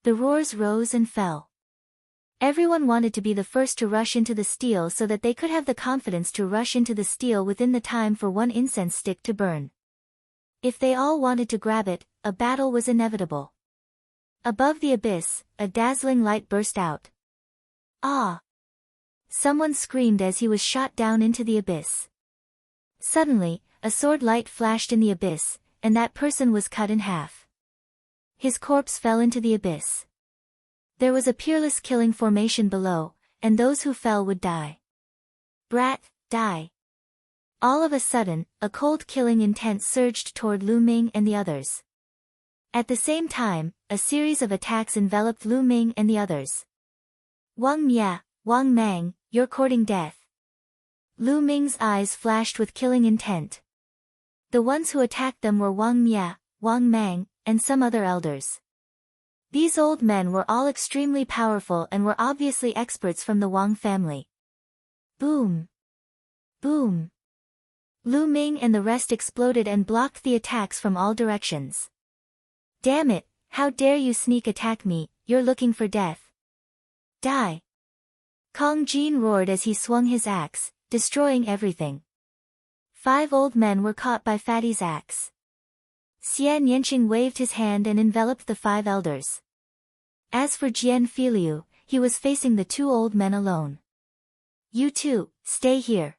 The roars rose and fell. Everyone wanted to be the first to rush into the steel so that they could have the confidence to rush into the steel within the time for one incense stick to burn. If they all wanted to grab it, a battle was inevitable. Above the abyss, a dazzling light burst out. Ah! Someone screamed as he was shot down into the abyss. Suddenly, a sword light flashed in the abyss, and that person was cut in half. His corpse fell into the abyss. There was a peerless killing formation below, and those who fell would die. Brat, die. All of a sudden, a cold killing intent surged toward Lu Ming and the others. At the same time, a series of attacks enveloped Lu Ming and the others. Wang Mia, Wang Mang, you're courting death. Lu Ming's eyes flashed with killing intent. The ones who attacked them were Wang Mia, Wang Mang, and some other elders. These old men were all extremely powerful and were obviously experts from the Wang family. Boom! Boom! Lu Ming and the rest exploded and blocked the attacks from all directions. Damn it, how dare you sneak attack me, you're looking for death. Die! Kong Jin roared as he swung his axe, destroying everything. 5 old men were caught by Fatty's axe. Xian Yanqing waved his hand and enveloped the 5 elders. As for Jian Filiu, he was facing the 2 old men alone. You two, stay here.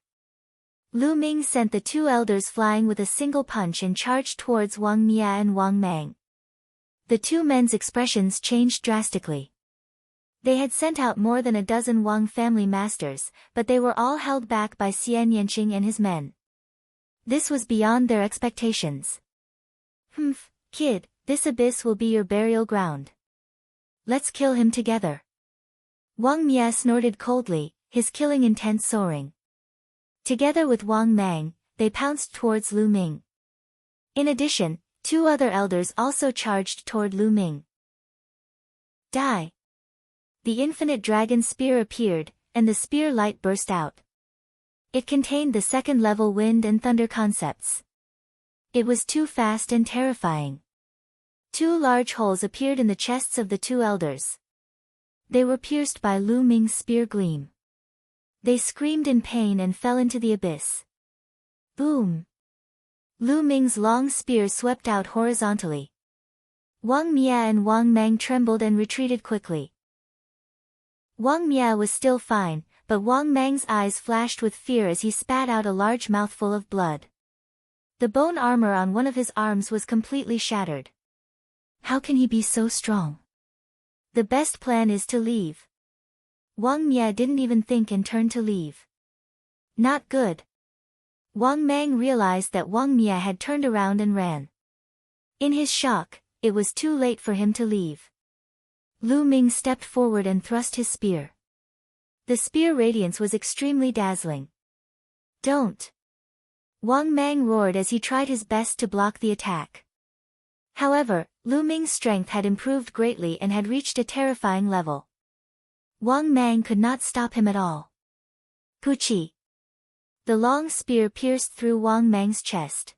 Lu Ming sent the 2 elders flying with a single punch and charged towards Wang Mia and Wang Mang. The 2 men's expressions changed drastically. They had sent out more than a dozen Wang family masters, but they were all held back by Xian Yanqing and his men. This was beyond their expectations. Humph, kid, this abyss will be your burial ground. Let's kill him together. Wang Mia snorted coldly, his killing intent soaring. Together with Wang Mang, they pounced towards Lu Ming. In addition, 2 other elders also charged toward Lu Ming. Die! The infinite dragon spear appeared, and the spear light burst out. It contained the 2nd level wind and thunder concepts. It was too fast and terrifying. 2 large holes appeared in the chests of the 2 elders. They were pierced by Lu Ming's spear gleam. They screamed in pain and fell into the abyss. Boom! Lu Ming's long spear swept out horizontally. Wang Mia and Wang Mang trembled and retreated quickly. Wang Mia was still fine, but Wang Mang's eyes flashed with fear as he spat out a large mouthful of blood. The bone armor on one of his arms was completely shattered. How can he be so strong? The best plan is to leave. Wang Mia didn't even think and turned to leave. Not good. Wang Mang realized that Wang Mia had turned around and ran. In his shock, it was too late for him to leave. Lu Ming stepped forward and thrust his spear. The spear radiance was extremely dazzling. Don't! Wang Mang roared as he tried his best to block the attack. However, Lu Ming's strength had improved greatly and had reached a terrifying level. Wang Mang could not stop him at all. Puchi! The long spear pierced through Wang Mang's chest.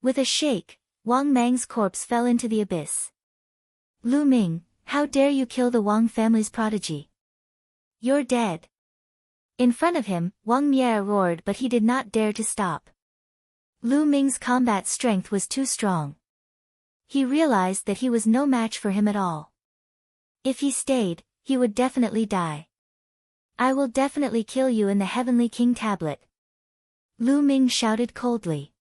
With a shake, Wang Mang's corpse fell into the abyss. Lu Ming, how dare you kill the Wang family's prodigy? You're dead. In front of him, Wang Mia roared, but he did not dare to stop. Lu Ming's combat strength was too strong. He realized that he was no match for him at all. If he stayed, he would definitely die. I will definitely kill you in the Heavenly King tablet. Lu Ming shouted coldly.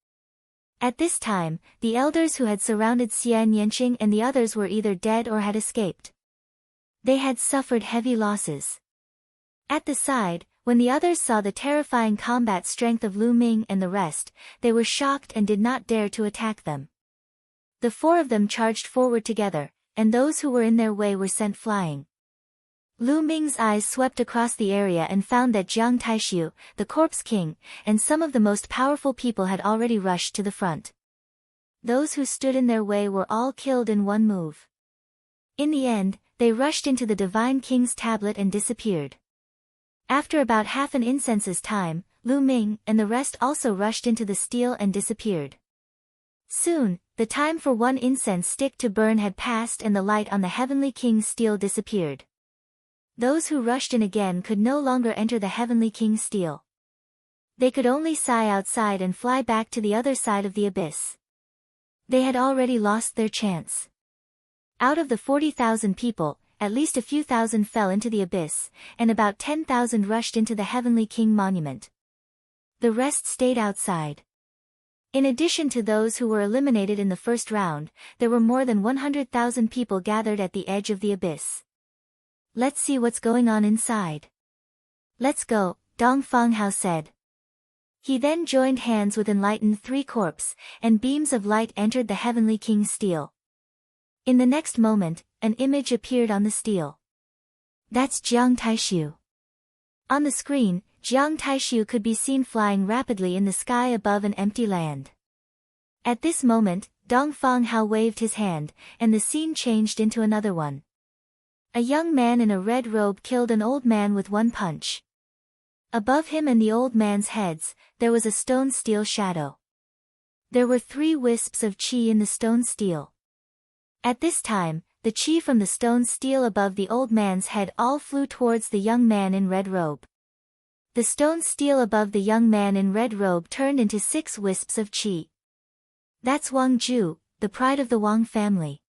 At this time, the elders who had surrounded Xian Yanqing and the others were either dead or had escaped. They had suffered heavy losses. At the side, when the others saw the terrifying combat strength of Lu Ming and the rest, they were shocked and did not dare to attack them. The four of them charged forward together, and those who were in their way were sent flying. Lu Ming's eyes swept across the area and found that Jiang Taishu, the Corpse King, and some of the most powerful people had already rushed to the front. Those who stood in their way were all killed in one move. In the end, they rushed into the Divine King's tablet and disappeared. After about half an incense's time, Lu Ming and the rest also rushed into the steel and disappeared. Soon, the time for one incense stick to burn had passed and the light on the Heavenly King's steel disappeared. Those who rushed in again could no longer enter the Heavenly King's steel. They could only sigh outside and fly back to the other side of the abyss. They had already lost their chance. Out of the 40,000 people, at least a few thousand fell into the abyss, and about 10,000 rushed into the Heavenly King monument. The rest stayed outside. In addition to those who were eliminated in the first round, there were more than 100,000 people gathered at the edge of the abyss. Let's see what's going on inside. Let's go, Dong Fanghao said. He then joined hands with enlightened three corpse, and beams of light entered the Heavenly King's steel. In the next moment, an image appeared on the steel. That's Jiang Taishu. On the screen, Jiang Taishu could be seen flying rapidly in the sky above an empty land. At this moment, Dong Fanghao waved his hand, and the scene changed into another one. A young man in a red robe killed an old man with one punch. Above him and the old man's heads, there was a stone steel shadow. There were 3 wisps of qi in the stone steel. At this time, the qi from the stone steel above the old man's head all flew towards the young man in red robe. The stone steel above the young man in red robe turned into 6 wisps of qi. That's Wang Ju, the pride of the Wang family.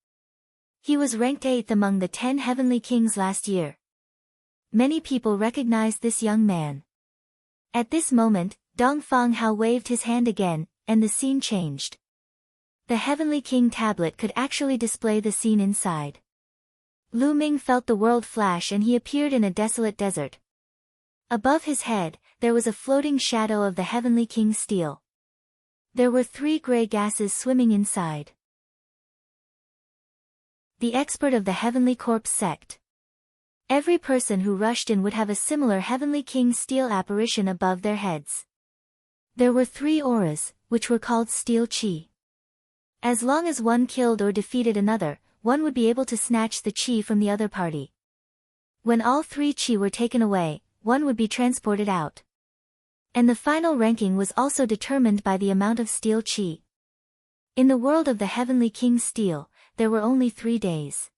He was ranked 8th among the 10 heavenly kings last year. Many people recognized this young man. At this moment, Dong Fanghao waved his hand again, and the scene changed. The Heavenly King tablet could actually display the scene inside. Lu Ming felt the world flash and he appeared in a desolate desert. Above his head, there was a floating shadow of the Heavenly King's steel. There were 3 gray gases swimming inside. The expert of the Heavenly Corpse sect. Every person who rushed in would have a similar Heavenly King steel apparition above their heads. There were 3 auras, which were called steel qi. As long as one killed or defeated another, one would be able to snatch the qi from the other party. When all 3 qi were taken away, one would be transported out. And the final ranking was also determined by the amount of steel qi. In the world of the Heavenly King steel, there were only 3 days.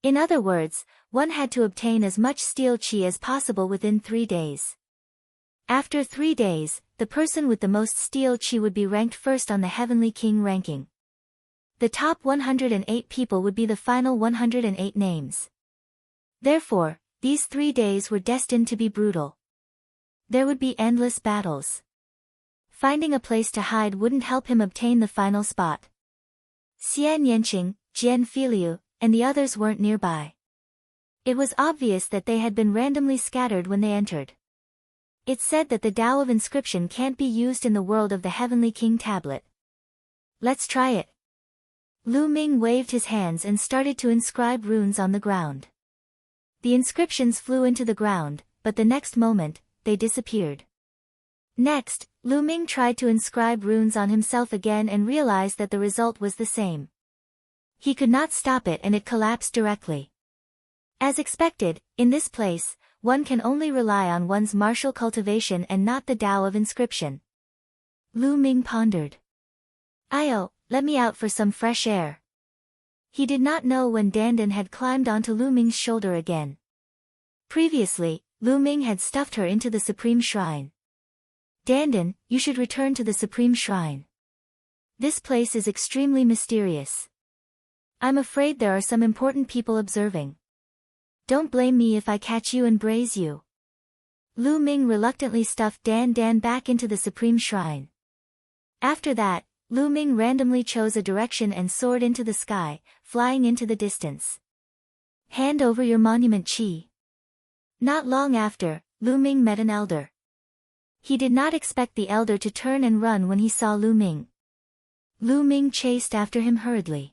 In other words, one had to obtain as much steel qi as possible within 3 days. After 3 days, the person with the most steel qi would be ranked first on the Heavenly King ranking. The top 108 people would be the final 108 names. Therefore, these 3 days were destined to be brutal. There would be endless battles. Finding a place to hide wouldn't help him obtain the final spot. Xian Yanqing, Jian Filiu, and the others weren't nearby. It was obvious that they had been randomly scattered when they entered. It's said that the Tao of inscription can't be used in the world of the Heavenly King tablet. Let's try it. Lu Ming waved his hands and started to inscribe runes on the ground. The inscriptions flew into the ground, but the next moment, they disappeared. Next, Lu Ming tried to inscribe runes on himself again and realized that the result was the same. He could not stop it and it collapsed directly. As expected, in this place, one can only rely on one's martial cultivation and not the Tao of inscription. Lu Ming pondered. Io, let me out for some fresh air. He did not know when Dandan had climbed onto Lu Ming's shoulder again. Previously, Lu Ming had stuffed her into the Supreme Shrine. Dandan, you should return to the Supreme Shrine. This place is extremely mysterious. I'm afraid there are some important people observing. Don't blame me if I catch you and braze you. Lu Ming reluctantly stuffed Dan Dan back into the supreme shrine. After that, Lu Ming randomly chose a direction and soared into the sky, flying into the distance. Hand over your monument chi. Not long after, Lu Ming met an elder. He did not expect the elder to turn and run when he saw Lu Ming. Lu Ming chased after him hurriedly.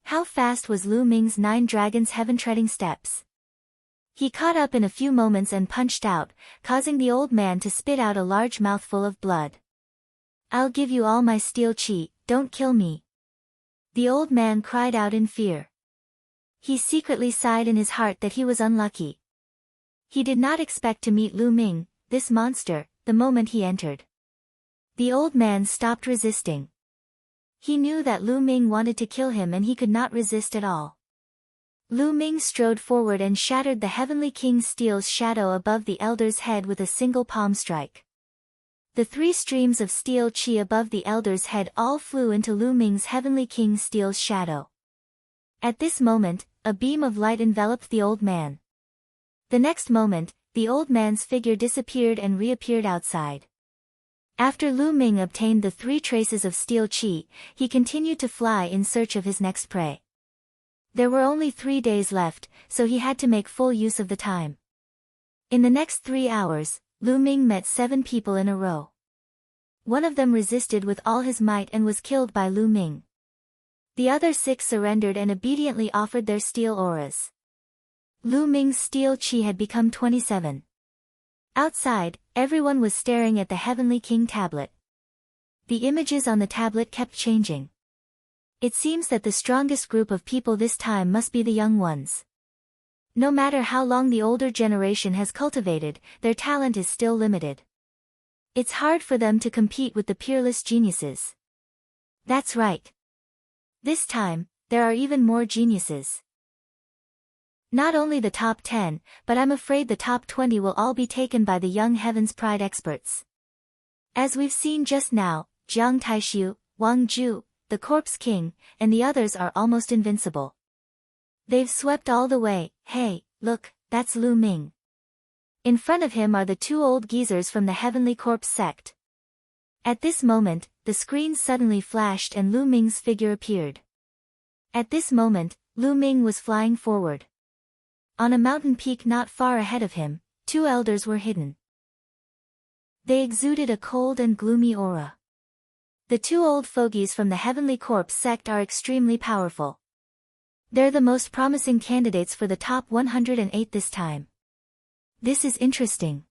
How fast was Lu Ming's 9 dragons heaven-treading steps? He caught up in a few moments and punched out, causing the old man to spit out a large mouthful of blood. I'll give you all my steel chi, don't kill me. The old man cried out in fear. He secretly sighed in his heart that he was unlucky. He did not expect to meet Lu Ming, this monster, the moment he entered. The old man stopped resisting. He knew that Lu Ming wanted to kill him and he could not resist at all. Lu Ming strode forward and shattered the Heavenly King's steel's shadow above the elder's head with a single palm strike. The 3 streams of steel chi above the elder's head all flew into Lu Ming's Heavenly King's steel's shadow. At this moment, a beam of light enveloped the old man. The next moment, the old man's figure disappeared and reappeared outside. After Lu Ming obtained the 3 traces of steel chi, he continued to fly in search of his next prey. There were only 3 days left, so he had to make full use of the time. In the next 3 hours, Lu Ming met 7 people in a row. One of them resisted with all his might and was killed by Lu Ming. The other 6 surrendered and obediently offered their steel auras. Lu Ming's steel chi had become 27. Outside, everyone was staring at the Heavenly King tablet. The images on the tablet kept changing. It seems that the strongest group of people this time must be the young ones. No matter how long the older generation has cultivated, their talent is still limited. It's hard for them to compete with the peerless geniuses. That's right. This time, there are even more geniuses. Not only the top 10, but I'm afraid the top 20 will all be taken by the young Heaven's Pride experts. As we've seen just now, Jiang Taishu, Wang Zhu, the Corpse King, and the others are almost invincible. They've swept all the way. Hey, look, that's Lu Ming. In front of him are the 2 old geezers from the Heavenly Corpse sect. At this moment, the screen suddenly flashed and Lu Ming's figure appeared. At this moment, Lu Ming was flying forward. On a mountain peak not far ahead of him, 2 elders were hidden. They exuded a cold and gloomy aura. The 2 old fogies from the Heavenly Corpse sect are extremely powerful. They're the most promising candidates for the top 108 this time. This is interesting.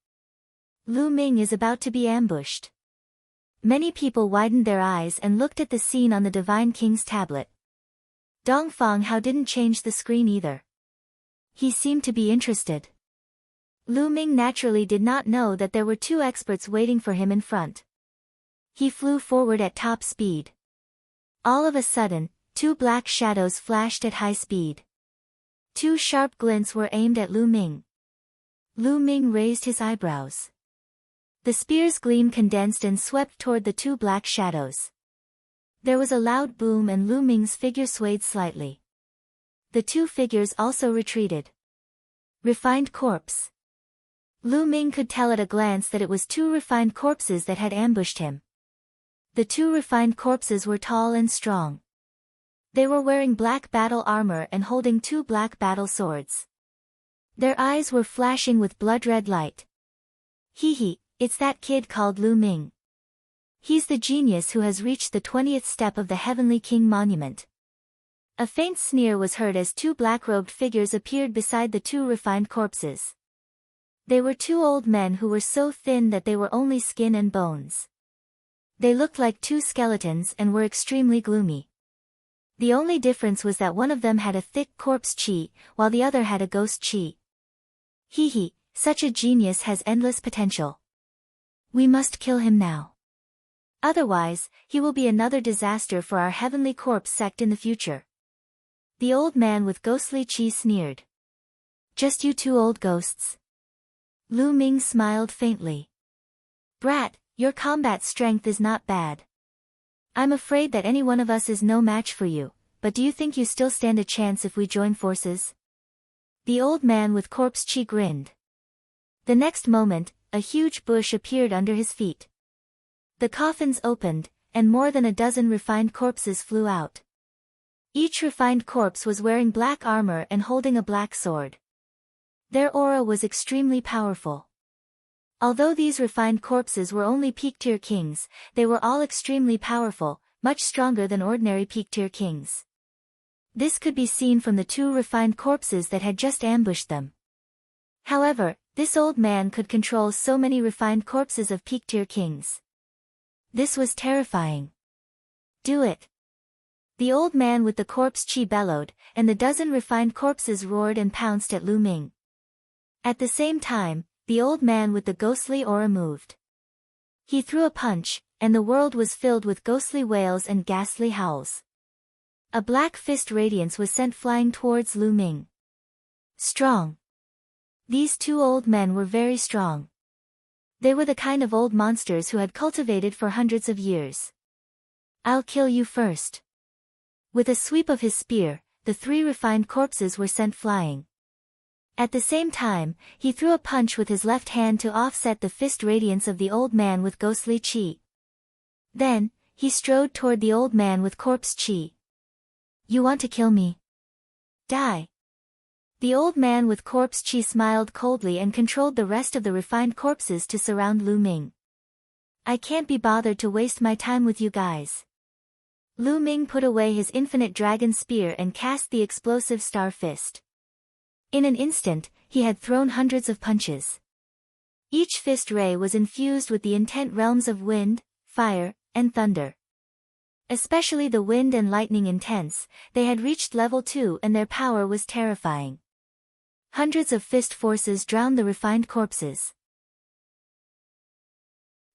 Lu Ming is about to be ambushed. Many people widened their eyes and looked at the scene on the Divine King's tablet. Dongfang Hao didn't change the screen either. He seemed to be interested. Lu Ming naturally did not know that there were 2 experts waiting for him in front. He flew forward at top speed. All of a sudden, 2 black shadows flashed at high speed. 2 sharp glints were aimed at Lu Ming. Lu Ming raised his eyebrows. The spear's gleam condensed and swept toward the 2 black shadows. There was a loud boom and Lu Ming's figure swayed slightly. The 2 figures also retreated. Refined corpse. Lu Ming could tell at a glance that it was 2 refined corpses that had ambushed him. The 2 refined corpses were tall and strong. They were wearing black battle armor and holding 2 black battle swords. Their eyes were flashing with blood-red light. Hee, it's that kid called Lu Ming. He's the genius who has reached the 20th step of the Heavenly King monument. A faint sneer was heard as 2 black-robed figures appeared beside the 2 refined corpses. They were 2 old men who were so thin that they were only skin and bones. They looked like 2 skeletons and were extremely gloomy. The only difference was that one of them had a thick corpse chi, while the other had a ghost chi. Hee, such a genius has endless potential. We must kill him now. Otherwise, he will be another disaster for our Heavenly Corpse sect in the future. The old man with ghostly chi sneered. Just you 2 old ghosts. Lu Ming smiled faintly. Brat, your combat strength is not bad. I'm afraid that any one of us is no match for you, but do you think you still stand a chance if we join forces? The old man with corpse chi grinned. The next moment, a huge bush appeared under his feet. The coffins opened, and more than a dozen refined corpses flew out. Each refined corpse was wearing black armor and holding a black sword. Their aura was extremely powerful. Although these refined corpses were only peak-tier kings, they were all extremely powerful, much stronger than ordinary peak-tier kings. This could be seen from the two refined corpses that had just ambushed them. However, this old man could control so many refined corpses of peak-tier kings. This was terrifying. Do it. The old man with the corpse chi bellowed, and the dozen refined corpses roared and pounced at Lu Ming. At the same time, the old man with the ghostly aura moved. He threw a punch, and the world was filled with ghostly wails and ghastly howls. A black fist radiance was sent flying towards Lu Ming. Strong. These two old men were very strong. They were the kind of old monsters who had cultivated for hundreds of years. I'll kill you first. With a sweep of his spear, the three refined corpses were sent flying. At the same time, he threw a punch with his left hand to offset the fist radiance of the old man with ghostly chi. Then, he strode toward the old man with corpse chi. You want to kill me? Die. The old man with corpse chi smiled coldly and controlled the rest of the refined corpses to surround Lu Ming. I can't be bothered to waste my time with you guys. Lu Ming put away his infinite dragon spear and cast the explosive star fist. In an instant, he had thrown hundreds of punches. Each fist ray was infused with the intent realms of wind, fire, and thunder. Especially the wind and lightning intense, they had reached level 2 and their power was terrifying. Hundreds of fist forces drowned the refined corpses.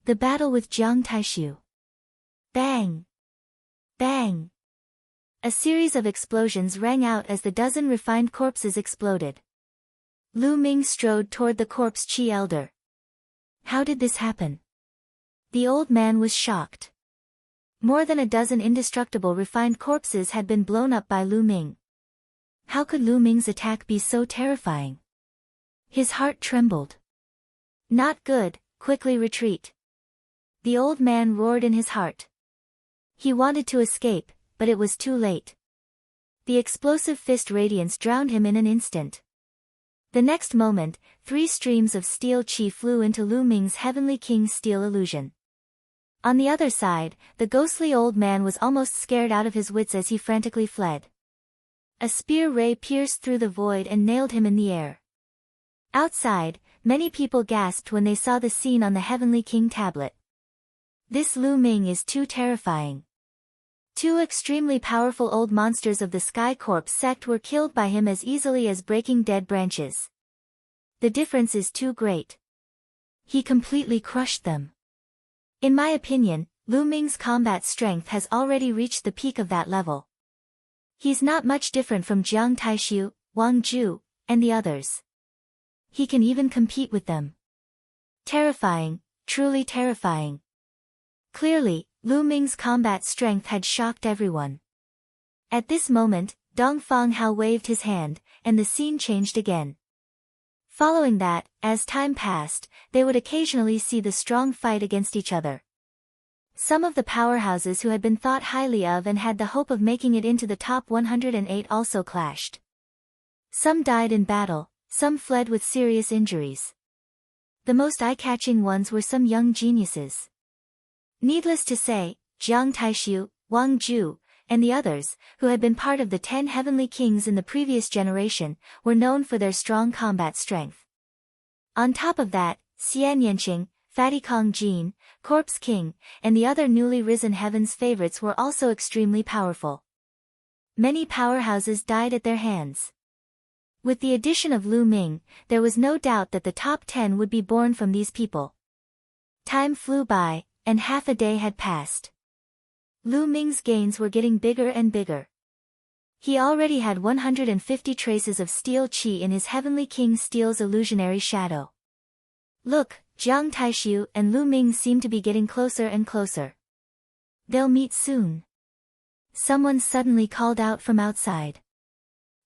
The battle with Jiang Taishu. Bang! Bang! A series of explosions rang out as the dozen refined corpses exploded. Lu Ming strode toward the corpse chi elder. How did this happen? The old man was shocked. More than a dozen indestructible refined corpses had been blown up by Lu Ming. How could Lu Ming's attack be so terrifying? His heart trembled. Not good, quickly retreat. The old man roared in his heart. He wanted to escape, but it was too late. The explosive fist radiance drowned him in an instant. The next moment, 3 streams of steel chi flew into Lu Ming's Heavenly King's steel illusion. On the other side, the ghostly old man was almost scared out of his wits as he frantically fled. A spear ray pierced through the void and nailed him in the air. Outside, many people gasped when they saw the scene on the Heavenly King tablet. This Lu Ming is too terrifying. 2 extremely powerful old monsters of the Sky Corps sect were killed by him as easily as breaking dead branches. The difference is too great. He completely crushed them. In my opinion, Lu Ming's combat strength has already reached the peak of that level. He's not much different from Jiang Taishu, Wang Ju, and the others. He can even compete with them. Terrifying, truly terrifying. Clearly, Lu Ming's combat strength had shocked everyone. At this moment, Dong Feng Hao waved his hand, and the scene changed again. Following that, as time passed, they would occasionally see the strong fight against each other. Some of the powerhouses who had been thought highly of and had the hope of making it into the top 108 also clashed. Some died in battle, some fled with serious injuries. The most eye-catching ones were some young geniuses. Needless to say, Jiang Taishu, Wang Ju, and the others, who had been part of the 10 Heavenly Kings in the previous generation, were known for their strong combat strength. On top of that, Xian Yanqing, Fatty Kong Jin, Corpse King, and the other newly risen Heaven's favorites were also extremely powerful. Many powerhouses died at their hands. With the addition of Lu Ming, there was no doubt that the top 10 would be born from these people. Time flew by, and half a day had passed. Lu Ming's gains were getting bigger and bigger. He already had 150 traces of steel chi in his Heavenly King Steel's illusionary shadow. Look, Jiang Taishu and Lu Ming seem to be getting closer and closer. They'll meet soon. Someone suddenly called out from outside.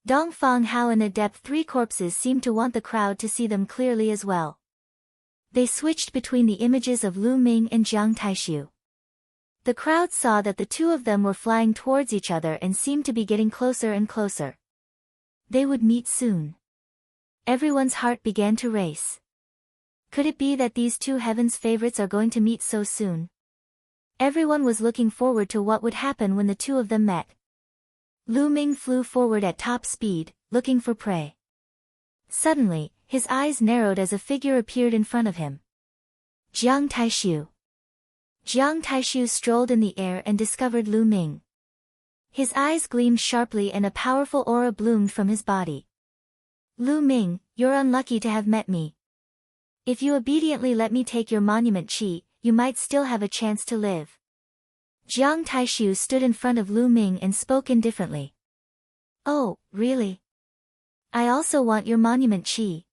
Dong Feng Hao and Adept 3 corpses seemed to want the crowd to see them clearly as well. They switched between the images of Lu Ming and Jiang Taishu. The crowd saw that the two of them were flying towards each other and seemed to be getting closer and closer. They would meet soon. Everyone's heart began to race. Could it be that these two heaven's favorites are going to meet so soon? Everyone was looking forward to what would happen when the two of them met. Lu Ming flew forward at top speed, looking for prey. Suddenly, his eyes narrowed as a figure appeared in front of him. Jiang Taishu. Jiang Taishu strolled in the air and discovered Lu Ming. His eyes gleamed sharply and a powerful aura bloomed from his body. Lu Ming, you're unlucky to have met me. If you obediently let me take your monument chi, you might still have a chance to live. Jiang Taishu stood in front of Lu Ming and spoke indifferently. Oh, really? I also want your monument chi.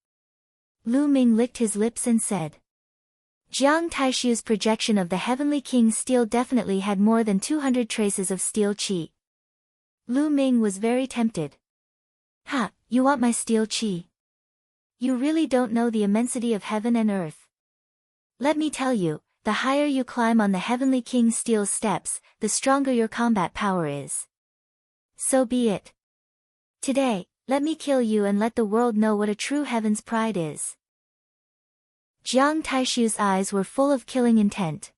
Lu Ming licked his lips and said. Jiang Taishu's projection of the Heavenly King's steel definitely had more than 200 traces of steel chi. Lu Ming was very tempted. Ha, you want my steel chi? You really don't know the immensity of heaven and earth. Let me tell you, the higher you climb on the Heavenly King's steel steps, the stronger your combat power is. So be it. Today, let me kill you and let the world know what a true heaven's pride is. Jiang Taishu's eyes were full of killing intent.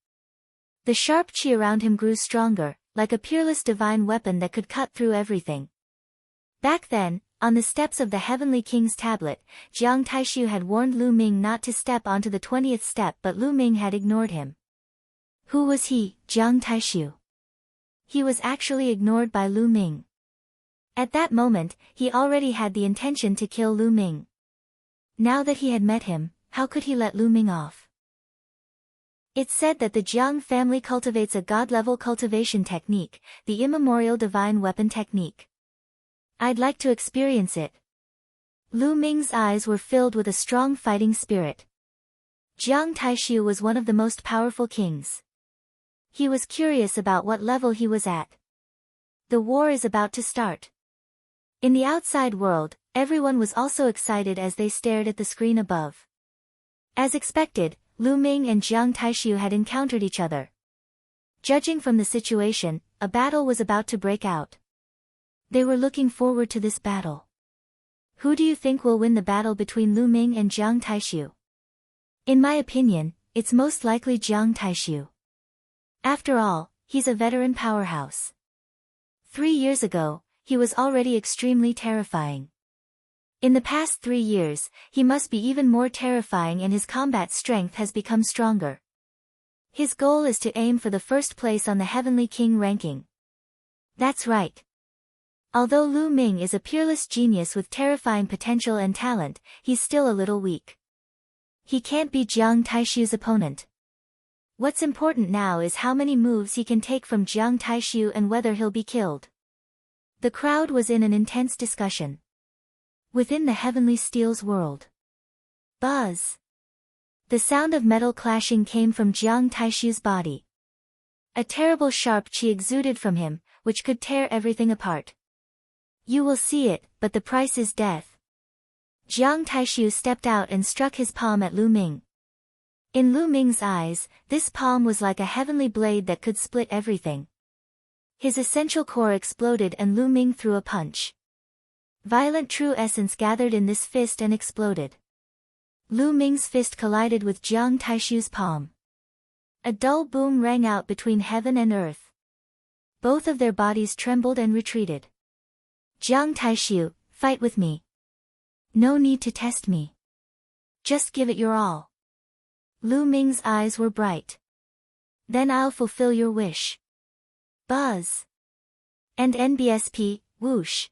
The sharp chi around him grew stronger, like a peerless divine weapon that could cut through everything. Back then, on the steps of the Heavenly King's tablet, Jiang Taishu had warned Lu Ming not to step onto the 20th step, but Lu Ming had ignored him. Who was he, Jiang Taishu? He was actually ignored by Lu Ming. At that moment, he already had the intention to kill Lu Ming. Now that he had met him, how could he let Lu Ming off? It's said that the Jiang family cultivates a god-level cultivation technique, the immemorial divine weapon technique. I'd like to experience it. Lu Ming's eyes were filled with a strong fighting spirit. Jiang Taishu was one of the most powerful kings. He was curious about what level he was at. The war is about to start. In the outside world, everyone was also excited as they stared at the screen above. As expected, Lu Ming and Jiang Taishu had encountered each other. Judging from the situation, a battle was about to break out. They were looking forward to this battle. Who do you think will win the battle between Lu Ming and Jiang Taishu? In my opinion, it's most likely Jiang Taishu. After all, he's a veteran powerhouse. 3 years ago, he was already extremely terrifying. In the past 3 years, he must be even more terrifying and his combat strength has become stronger. His goal is to aim for the first place on the Heavenly King ranking. That's right. Although Lu Ming is a peerless genius with terrifying potential and talent, he's still a little weak. He can't be Jiang Taishu's opponent. What's important now is how many moves he can take from Jiang Taishu and whether he'll be killed. The crowd was in an intense discussion. Within the Heavenly Steel's world. Buzz. The sound of metal clashing came from Jiang Taishu's body. A terrible sharp chi exuded from him, which could tear everything apart. You will see it, but the price is death. Jiang Taishu stepped out and struck his palm at Lu Ming. In Lu Ming's eyes, this palm was like a heavenly blade that could split everything. His essential core exploded and Lu Ming threw a punch. Violent true essence gathered in this fist and exploded. Lu Ming's fist collided with Jiang Taishu's palm. A dull boom rang out between heaven and earth. Both of their bodies trembled and retreated. Jiang Taishu, fight with me. No need to test me. Just give it your all. Lu Ming's eyes were bright. Then I'll fulfill your wish. Buzz. And NBSP, whoosh.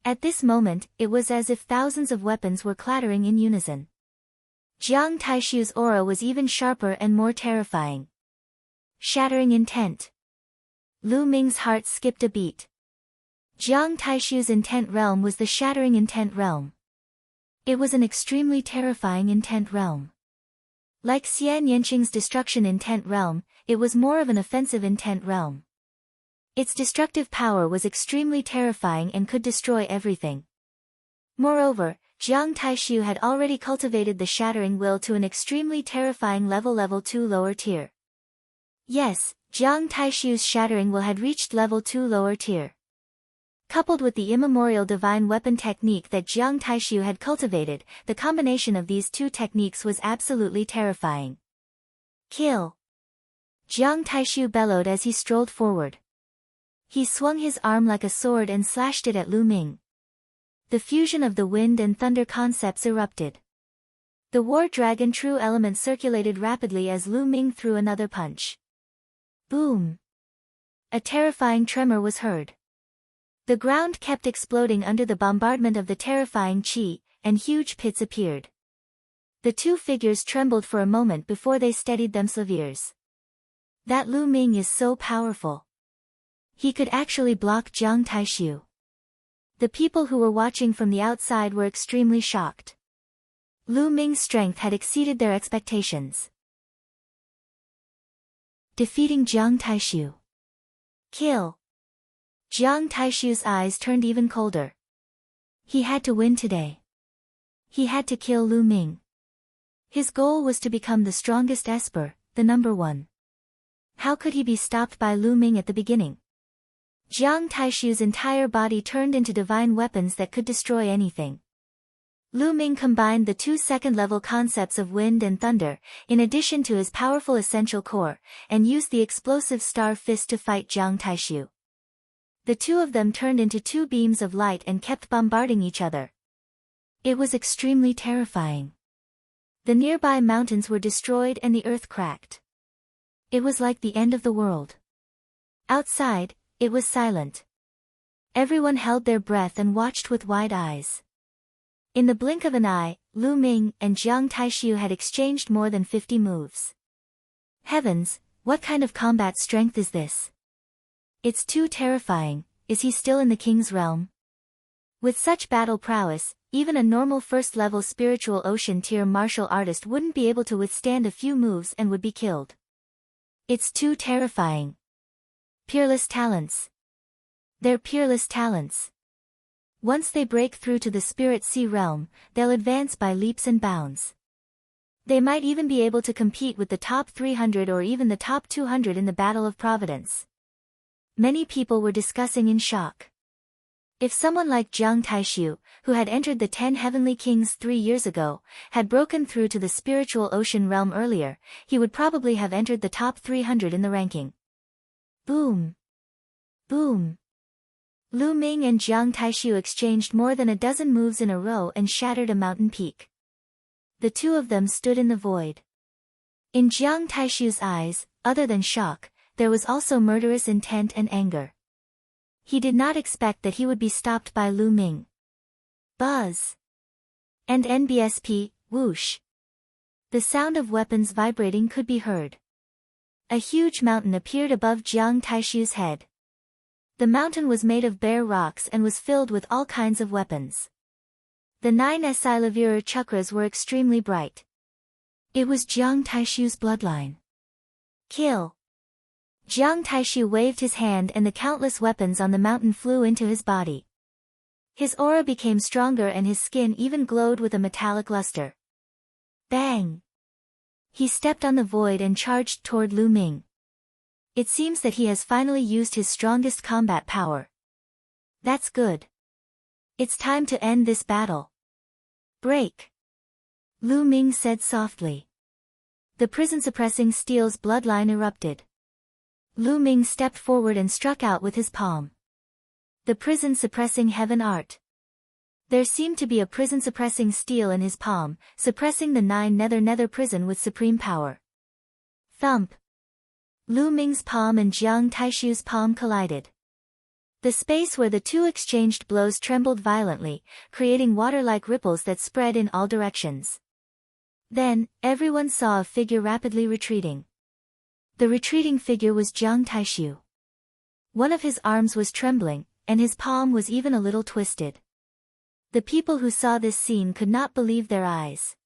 At this moment, it was as if thousands of weapons were clattering in unison. Jiang Taishu's aura was even sharper and more terrifying. Shattering intent. Lu Ming's heart skipped a beat. Jiang Taishu's intent realm was the shattering intent realm. It was an extremely terrifying intent realm. Like Xian Yanqing's destruction intent realm, it was more of an offensive intent realm. Its destructive power was extremely terrifying and could destroy everything. Moreover, Jiang Taishu had already cultivated the shattering will to an extremely terrifying level 2 lower tier. Yes, Jiang Taishu's shattering will had reached level 2 lower tier. Coupled with the immemorial divine weapon technique that Jiang Taishu had cultivated, the combination of these two techniques was absolutely terrifying. Kill! Jiang Taishu bellowed as he strolled forward. He swung his arm like a sword and slashed it at Lu Ming. The fusion of the wind and thunder concepts erupted. The war dragon true element circulated rapidly as Lu Ming threw another punch. Boom! A terrifying tremor was heard. The ground kept exploding under the bombardment of the terrifying qi, and huge pits appeared. The two figures trembled for a moment before they steadied themselves. That Lu Ming is so powerful. He could actually block Jiang Taishu. The people who were watching from the outside were extremely shocked. Lu Ming's strength had exceeded their expectations. Defeating Jiang Taishu. Kill! Jiang Taishu's eyes turned even colder. He had to win today. He had to kill Lu Ming. His goal was to become the strongest Esper, the number one. How could he be stopped by Lu Ming at the beginning? Jiang Taishu's entire body turned into divine weapons that could destroy anything. Lu Ming combined the two second-level concepts of wind and thunder, in addition to his powerful essential core, and used the explosive star fist to fight Jiang Taishu. The two of them turned into two beams of light and kept bombarding each other. It was extremely terrifying. The nearby mountains were destroyed and the earth cracked. It was like the end of the world. Outside, it was silent. Everyone held their breath and watched with wide eyes. In the blink of an eye, Lu Ming and Jiang Taishu had exchanged more than 50 moves. Heavens, what kind of combat strength is this? It's too terrifying. Is he still in the king's realm? With such battle prowess, even a normal first-level spiritual ocean tier martial artist wouldn't be able to withstand a few moves and would be killed. It's too terrifying. Peerless talents. They're peerless talents. Once they break through to the Spirit Sea realm, they'll advance by leaps and bounds. They might even be able to compete with the top 300 or even the top 200 in the Battle of Providence. Many people were discussing in shock. If someone like Jiang Taishu, who had entered the 10 Heavenly Kings 3 years ago, had broken through to the spiritual ocean realm earlier, he would probably have entered the top 300 in the ranking. Boom! Boom! Lu Ming and Jiang Taishu exchanged more than a dozen moves in a row and shattered a mountain peak. The two of them stood in the void. In Jiang Taishu's eyes, other than shock, there was also murderous intent and anger. He did not expect that he would be stopped by Lu Ming. Buzz! And NBSP, whoosh! The sound of weapons vibrating could be heard. A huge mountain appeared above Jiang Taishu's head. The mountain was made of bare rocks and was filled with all kinds of weapons. The 9 Silavira chakras were extremely bright. It was Jiang Taishu's bloodline. Kill! Jiang Taishu waved his hand and the countless weapons on the mountain flew into his body. His aura became stronger and his skin even glowed with a metallic luster. Bang! He stepped on the void and charged toward Lu Ming. It seems that he has finally used his strongest combat power. That's good. It's time to end this battle. Break! Lu Ming said softly. The prison-suppressing steel's bloodline erupted. Lu Ming stepped forward and struck out with his palm. The prison-suppressing heaven art. There seemed to be a prison-suppressing steel in his palm, suppressing the 9 nether prison with supreme power. Thump! Lu Ming's palm and Jiang Taishu's palm collided. The space where the two exchanged blows trembled violently, creating water-like ripples that spread in all directions. Then, everyone saw a figure rapidly retreating. The retreating figure was Jiang Taishu. One of his arms was trembling, and his palm was even a little twisted. The people who saw this scene could not believe their eyes.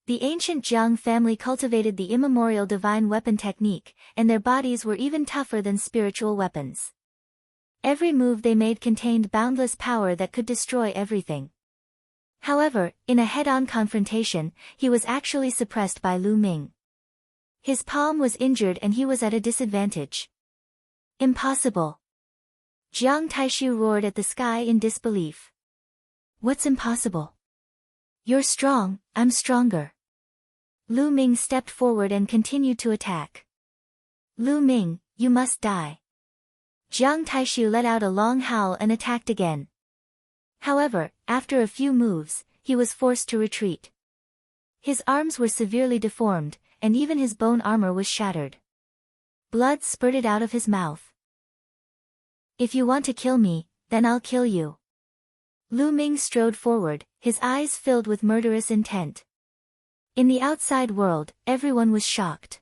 The ancient Jiang family cultivated the immemorial divine weapon technique, and their bodies were even tougher than spiritual weapons. Every move they made contained boundless power that could destroy everything. However, in a head-on confrontation, he was actually suppressed by Lu Ming. His palm was injured and he was at a disadvantage. Impossible! Jiang Taishu roared at the sky in disbelief. What's impossible? You're strong, I'm stronger. Lu Ming stepped forward and continued to attack. Lu Ming, you must die. Jiang Taishu let out a long howl and attacked again. However, after a few moves, he was forced to retreat. His arms were severely deformed, and even his bone armor was shattered. Blood spurted out of his mouth. If you want to kill me, then I'll kill you. Lu Ming strode forward, his eyes filled with murderous intent. In the outside world, everyone was shocked.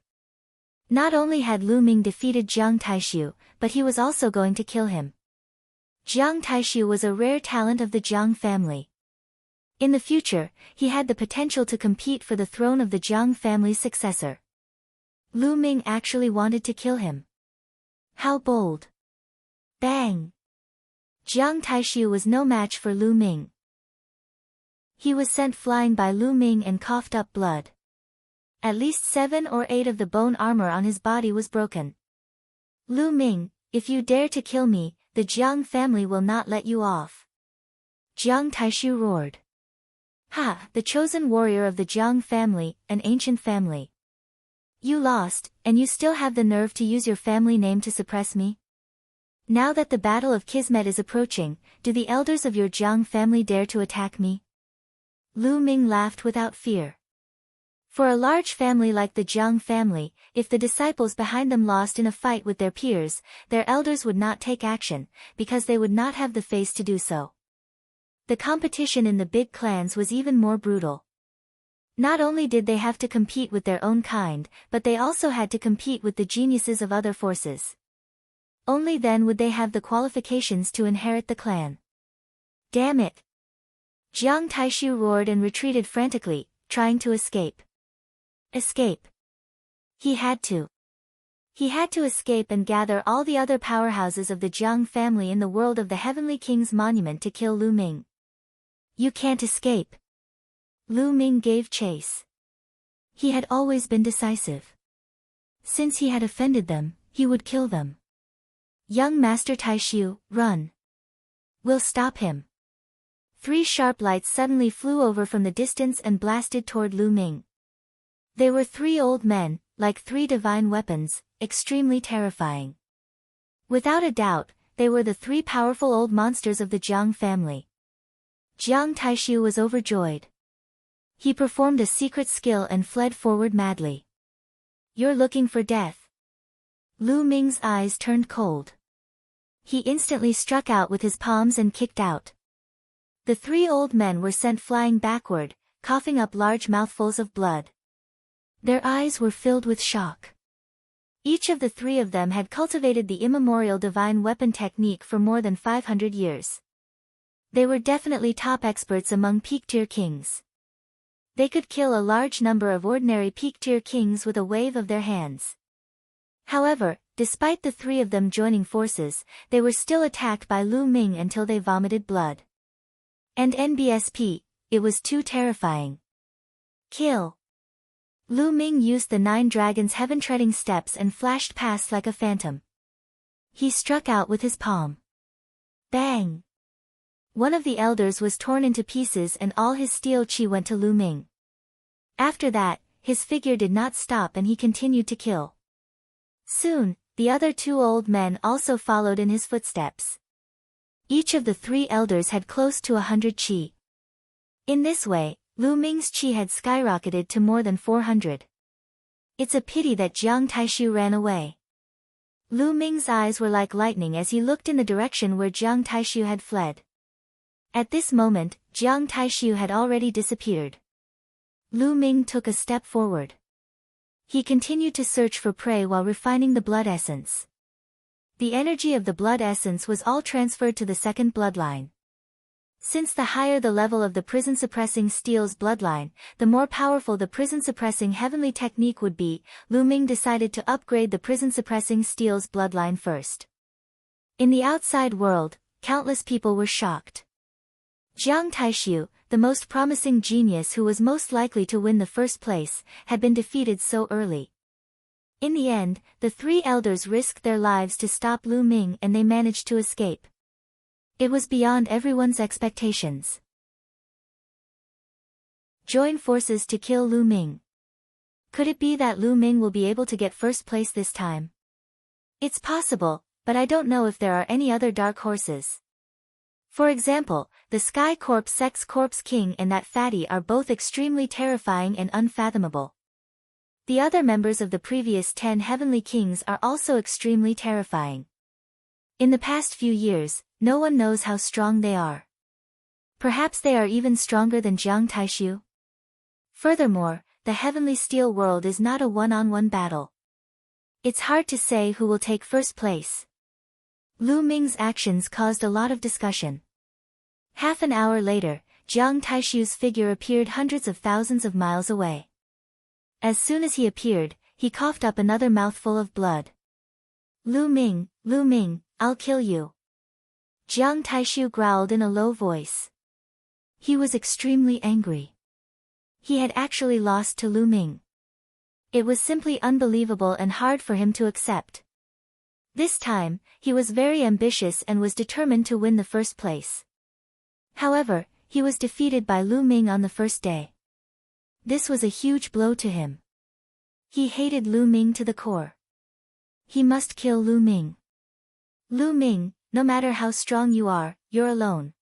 Not only had Lu Ming defeated Jiang Taishu, but he was also going to kill him. Jiang Taishu was a rare talent of the Jiang family. In the future, he had the potential to compete for the throne of the Jiang family's successor. Lu Ming actually wanted to kill him. How bold! Bang! Jiang Taishu was no match for Lu Ming. He was sent flying by Lu Ming and coughed up blood. At least 7 or 8 of the bone armor on his body was broken. Lu Ming, if you dare to kill me, the Jiang family will not let you off. Jiang Taishu roared. Ha, the chosen warrior of the Jiang family, an ancient family. You lost, and you still have the nerve to use your family name to suppress me? Now that the Battle of Kismet is approaching, do the elders of your Jiang family dare to attack me? Lu Ming laughed without fear. For a large family like the Jiang family, if the disciples behind them lost in a fight with their peers, their elders would not take action, because they would not have the face to do so. The competition in the big clans was even more brutal. Not only did they have to compete with their own kind, but they also had to compete with the geniuses of other forces. Only then would they have the qualifications to inherit the clan. Damn it! Jiang Taishu roared and retreated frantically, trying to escape. Escape. He had to. He had to escape and gather all the other powerhouses of the Jiang family in the world of the Heavenly King's monument to kill Lu Ming. You can't escape. Lu Ming gave chase. He had always been decisive. Since he had offended them, he would kill them. Young Master Taishu, run. We'll stop him. 3 sharp lights suddenly flew over from the distance and blasted toward Lu Ming. They were 3 old men, like 3 divine weapons, extremely terrifying. Without a doubt, they were the 3 powerful old monsters of the Jiang family. Jiang Taishu was overjoyed. He performed a secret skill and fled forward madly. You're looking for death. Lu Ming's eyes turned cold. He instantly struck out with his palms and kicked out. The 3 old men were sent flying backward, coughing up large mouthfuls of blood. Their eyes were filled with shock. Each of the 3 of them had cultivated the immemorial divine weapon technique for more than 500 years. They were definitely top experts among peak-tier kings. They could kill a large number of ordinary peak-tier kings with a wave of their hands. However, despite the 3 of them joining forces, they were still attacked by Lu Ming until they vomited blood. And NBSP, it was too terrifying. Kill. Lu Ming used the 9 dragons' heaven-treading steps and flashed past like a phantom. He struck out with his palm. Bang! One of the elders was torn into pieces and all his steel chi went to Lu Ming. After that, his figure did not stop and he continued to kill. Soon, the other 2 old men also followed in his footsteps. Each of the 3 elders had close to 100 chi. In this way, Lu Ming's chi had skyrocketed to more than 400. It's a pity that Jiang Taishu ran away. Lu Ming's eyes were like lightning as he looked in the direction where Jiang Taishu had fled. At this moment, Jiang Taishu had already disappeared. Lu Ming took a step forward. He continued to search for prey while refining the blood essence. The energy of the blood essence was all transferred to the second bloodline. Since the higher the level of the prison-suppressing steel's bloodline, the more powerful the prison-suppressing heavenly technique would be, Lu Ming decided to upgrade the prison-suppressing steel's bloodline first. In the outside world, countless people were shocked. Jiang Taishu, the most promising genius who was most likely to win the first place, had been defeated so early. In the end, the three elders risked their lives to stop Lu Ming and they managed to escape. It was beyond everyone's expectations. Join forces to kill Lu Ming. Could it be that Lu Ming will be able to get first place this time? It's possible, but I don't know if there are any other dark horses. For example, the Sky Corpse Sex Corpse King and that fatty are both extremely terrifying and unfathomable. The other members of the previous 10 Heavenly Kings are also extremely terrifying. In the past few years, no one knows how strong they are. Perhaps they are even stronger than Jiang Taishu? Furthermore, the Heavenly Steel World is not a one-on-one battle. It's hard to say who will take first place. Lu Ming's actions caused a lot of discussion. Half an hour later, Jiang Taishu's figure appeared hundreds of thousands of miles away. As soon as he appeared, he coughed up another mouthful of blood. Lu Ming, I'll kill you. Jiang Taishu growled in a low voice. He was extremely angry. He had actually lost to Lu Ming. It was simply unbelievable and hard for him to accept. This time, he was very ambitious and was determined to win the first place. However, he was defeated by Lu Ming on the first day. This was a huge blow to him. He hated Lu Ming to the core. He must kill Lu Ming. Lu Ming, no matter how strong you are, you're alone.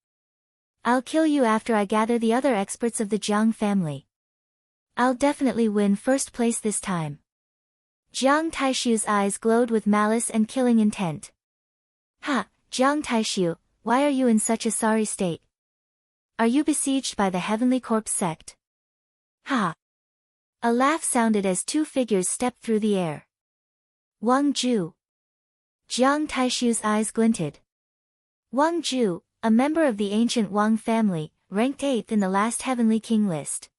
I'll kill you after I gather the other experts of the Jiang family. I'll definitely win first place this time. Jiang Taishu's eyes glowed with malice and killing intent. Ha, Jiang Taishu, why are you in such a sorry state? Are you besieged by the Heavenly Corpse sect? Ha! A laugh sounded as two figures stepped through the air. Wang Ju. Jiang Taishu's eyes glinted. Wang Ju, a member of the ancient Wang family, ranked 8th in the last Heavenly King list.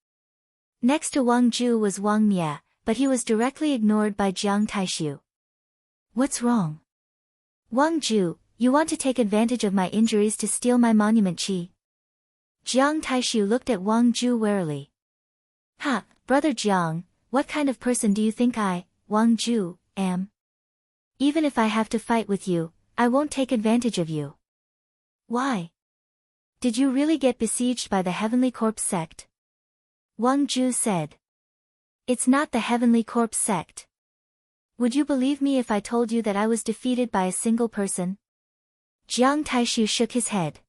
Next to Wang Ju was Wang Mia, but he was directly ignored by Jiang Taishu. What's wrong? Wang Ju, you want to take advantage of my injuries to steal my monument chi? Jiang Taishu looked at Wang Ju warily. Ha, brother Jiang, what kind of person do you think I, Wang Ju, am? Even if I have to fight with you, I won't take advantage of you. Why? Did you really get besieged by the Heavenly Corpse sect? Wang Ju said. It's not the Heavenly Corpse sect. Would you believe me if I told you that I was defeated by a single person? Jiang Taishu shook his head.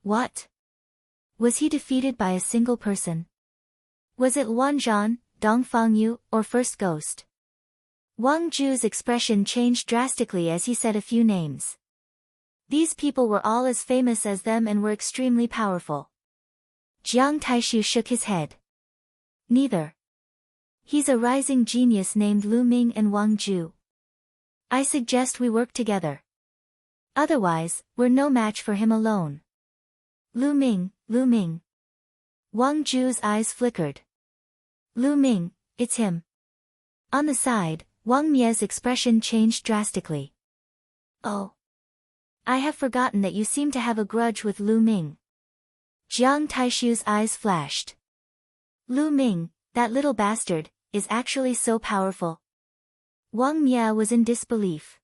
What? Was he defeated by a single person? Was it Luan Zhan, Dongfang Yu, or First Ghost? Wang Ju's expression changed drastically as he said a few names. These people were all as famous as them and were extremely powerful. Jiang Taishu shook his head. Neither. He's a rising genius named Lu Ming and Wang Ju. I suggest we work together. Otherwise, we're no match for him alone. Lu Ming. Wang Ju's eyes flickered. Lu Ming, it's him. On the side, Wang Mia's expression changed drastically. Oh. I have forgotten that you seem to have a grudge with Lu Ming. Jiang Taishu's eyes flashed. Lu Ming, that little bastard, is actually so powerful. Wang Mia was in disbelief.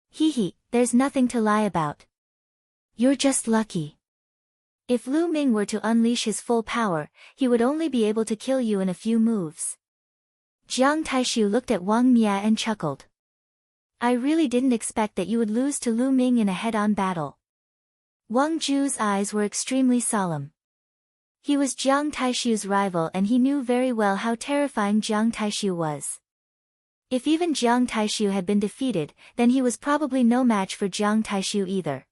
Hee, there's nothing to lie about. You're just lucky. If Lu Ming were to unleash his full power, he would only be able to kill you in a few moves. Jiang Taishu looked at Wang Mia and chuckled. I really didn't expect that you would lose to Lu Ming in a head-on battle. Wang Ju's eyes were extremely solemn. He was Jiang Taishu's rival and he knew very well how terrifying Jiang Taishu was. If even Jiang Taishu had been defeated, then he was probably no match for Jiang Taishu either.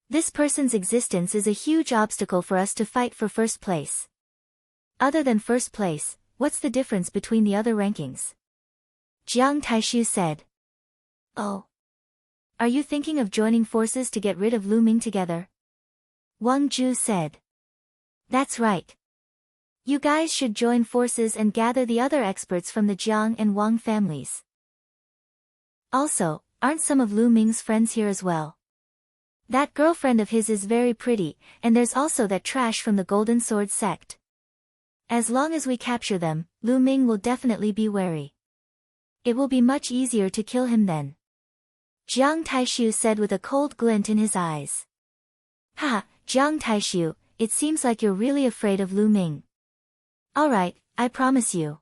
This person's existence is a huge obstacle for us to fight for first place. Other than first place, what's the difference between the other rankings? Jiang Taishu said. Oh. Are you thinking of joining forces to get rid of Lu Ming together? Wang Ju said. That's right. You guys should join forces and gather the other experts from the Jiang and Wang families. Also, aren't some of Lu Ming's friends here as well? That girlfriend of his is very pretty, and there's also that trash from the Golden Sword sect. As long as we capture them, Lu Ming will definitely be wary. It will be much easier to kill him then. Jiang Taishu said with a cold glint in his eyes. Ha, Jiang Taishu, it seems like you're really afraid of Lu Ming. Alright, I promise you.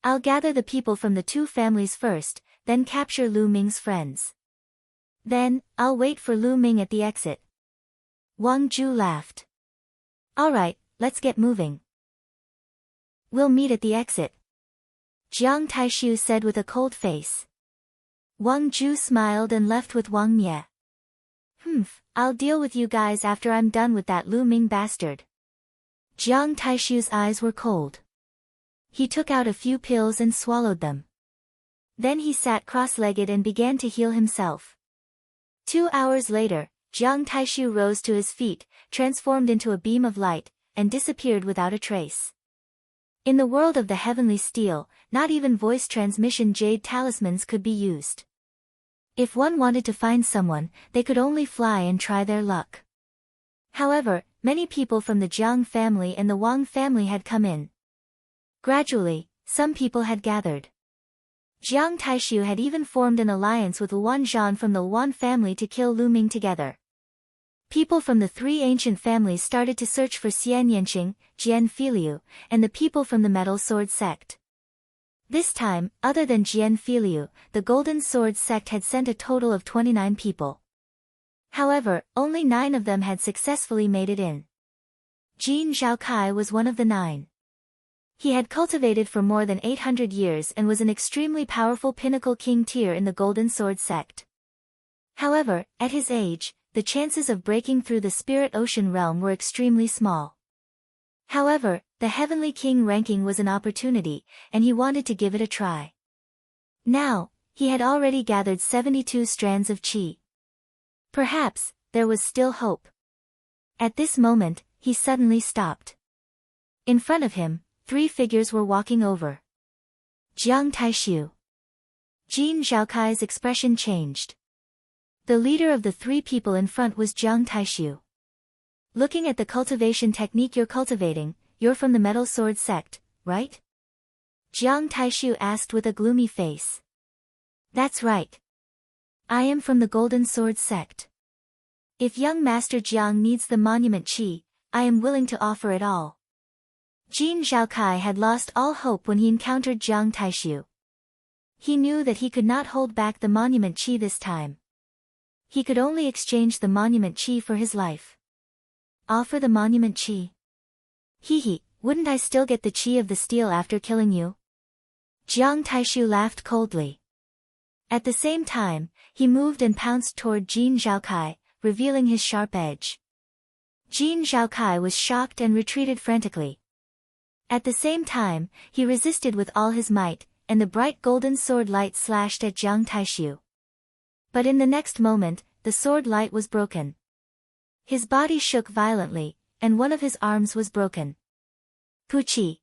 I'll gather the people from the two families first, then capture Lu Ming's friends. Then, I'll wait for Lu Ming at the exit. Wang Ju laughed. Alright, let's get moving. We'll meet at the exit. Jiang Taishu said with a cold face. Wang Ju smiled and left with Wang Mie. I'll deal with you guys after I'm done with that Lu Ming bastard. Jiang Taishu's eyes were cold. He took out a few pills and swallowed them. Then he sat cross-legged and began to heal himself. 2 hours later, Jiang Taishu rose to his feet, transformed into a beam of light, and disappeared without a trace. In the world of the heavenly steel, not even voice transmission jade talismans could be used. If one wanted to find someone, they could only fly and try their luck. However, many people from the Jiang family and the Wang family had come in. Gradually, some people had gathered. Jiang Taishu had even formed an alliance with Luan Zhan from the Luan family to kill Lu Ming together. People from the three ancient families started to search for Xian Yanqing, Jian Filiu, and the people from the Metal Sword sect. This time, other than Jian Filiu, the Golden Sword sect had sent a total of 29 people. However, only 9 of them had successfully made it in. Jin Zhaokai was one of the 9. He had cultivated for more than 800 years and was an extremely powerful pinnacle king tier in the Golden Sword sect. However, at his age, the chances of breaking through the Spirit Ocean realm were extremely small. However, the Heavenly King ranking was an opportunity, and he wanted to give it a try. Now, he had already gathered 72 strands of qi. Perhaps, there was still hope. At this moment, he suddenly stopped. In front of him, 3 figures were walking over. Jiang Taishu. Jin Zhaokai's expression changed. The leader of the 3 people in front was Jiang Taishu. Looking at the cultivation technique you're cultivating, you're from the Metal Sword sect, right? Jiang Taishu asked with a gloomy face. That's right. I am from the Golden Sword sect. If young Master Jiang needs the monument qi, I am willing to offer it all. Jin Zhaokai had lost all hope when he encountered Jiang Taishu. He knew that he could not hold back the monument qi this time. He could only exchange the monument qi for his life. Offer the monument qi. Wouldn't I still get the qi of the steel after killing you? Jiang Taishu laughed coldly. At the same time, he moved and pounced toward Jin Zhaokai, revealing his sharp edge. Jin Zhaokai was shocked and retreated frantically. At the same time, he resisted with all his might, and the bright golden sword light slashed at Jiang Taishu. But in the next moment, the sword light was broken. His body shook violently, and one of his arms was broken. Puchi.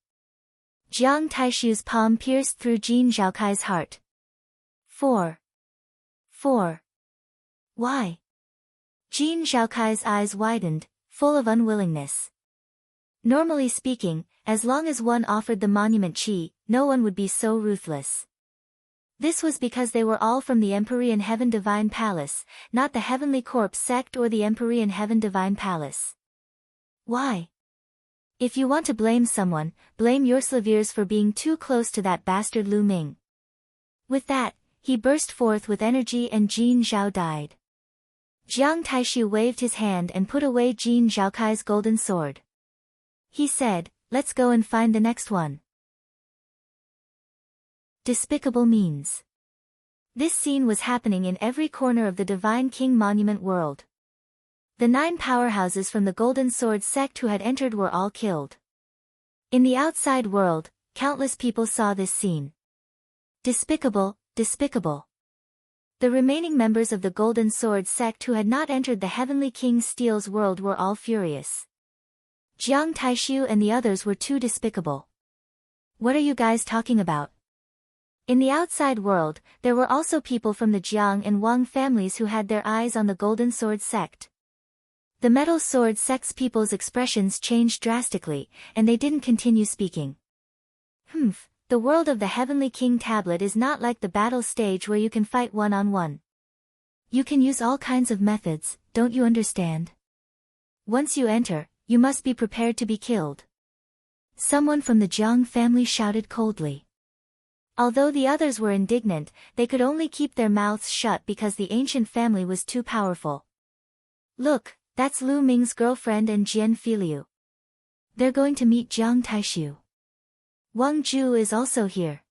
Jiang Taishu's palm pierced through Jin Zhaokai's heart. 4. Why? Jin Zhaokai's eyes widened, full of unwillingness. Normally speaking, as long as one offered the monument qi, no one would be so ruthless. This was because they were all from the Empyrean Heaven Divine Palace, not the Heavenly Corpse sect or the Empyrean Heaven Divine Palace. Why? If you want to blame someone, blame your slaviers for being too close to that bastard Lu Ming. With that, he burst forth with energy and Jin Zhao died. Jiang Taishu waved his hand and put away Jin Zhaokai's golden sword. He said, let's go and find the next one. Despicable means. This scene was happening in every corner of the Divine King Monument world. The 9 powerhouses from the Golden Sword sect who had entered were all killed. In the outside world, countless people saw this scene. Despicable. The remaining members of the Golden Sword sect who had not entered the Heavenly King Steel's world were all furious. Jiang Taishu and the others were too despicable. What are you guys talking about? In the outside world, there were also people from the Jiang and Wang families who had their eyes on the Golden Sword sect. The Metal Sword sect's people's expressions changed drastically, and they didn't continue speaking. The world of the Heavenly King tablet is not like the battle stage where you can fight one-on-one. You can use all kinds of methods, don't you understand? Once you enter, you must be prepared to be killed. Someone from the Jiang family shouted coldly. Although the others were indignant, they could only keep their mouths shut because the ancient family was too powerful. Look, that's Lu Ming's girlfriend and Jian Filiu. They're going to meet Jiang Taishu. Wang Ju is also here.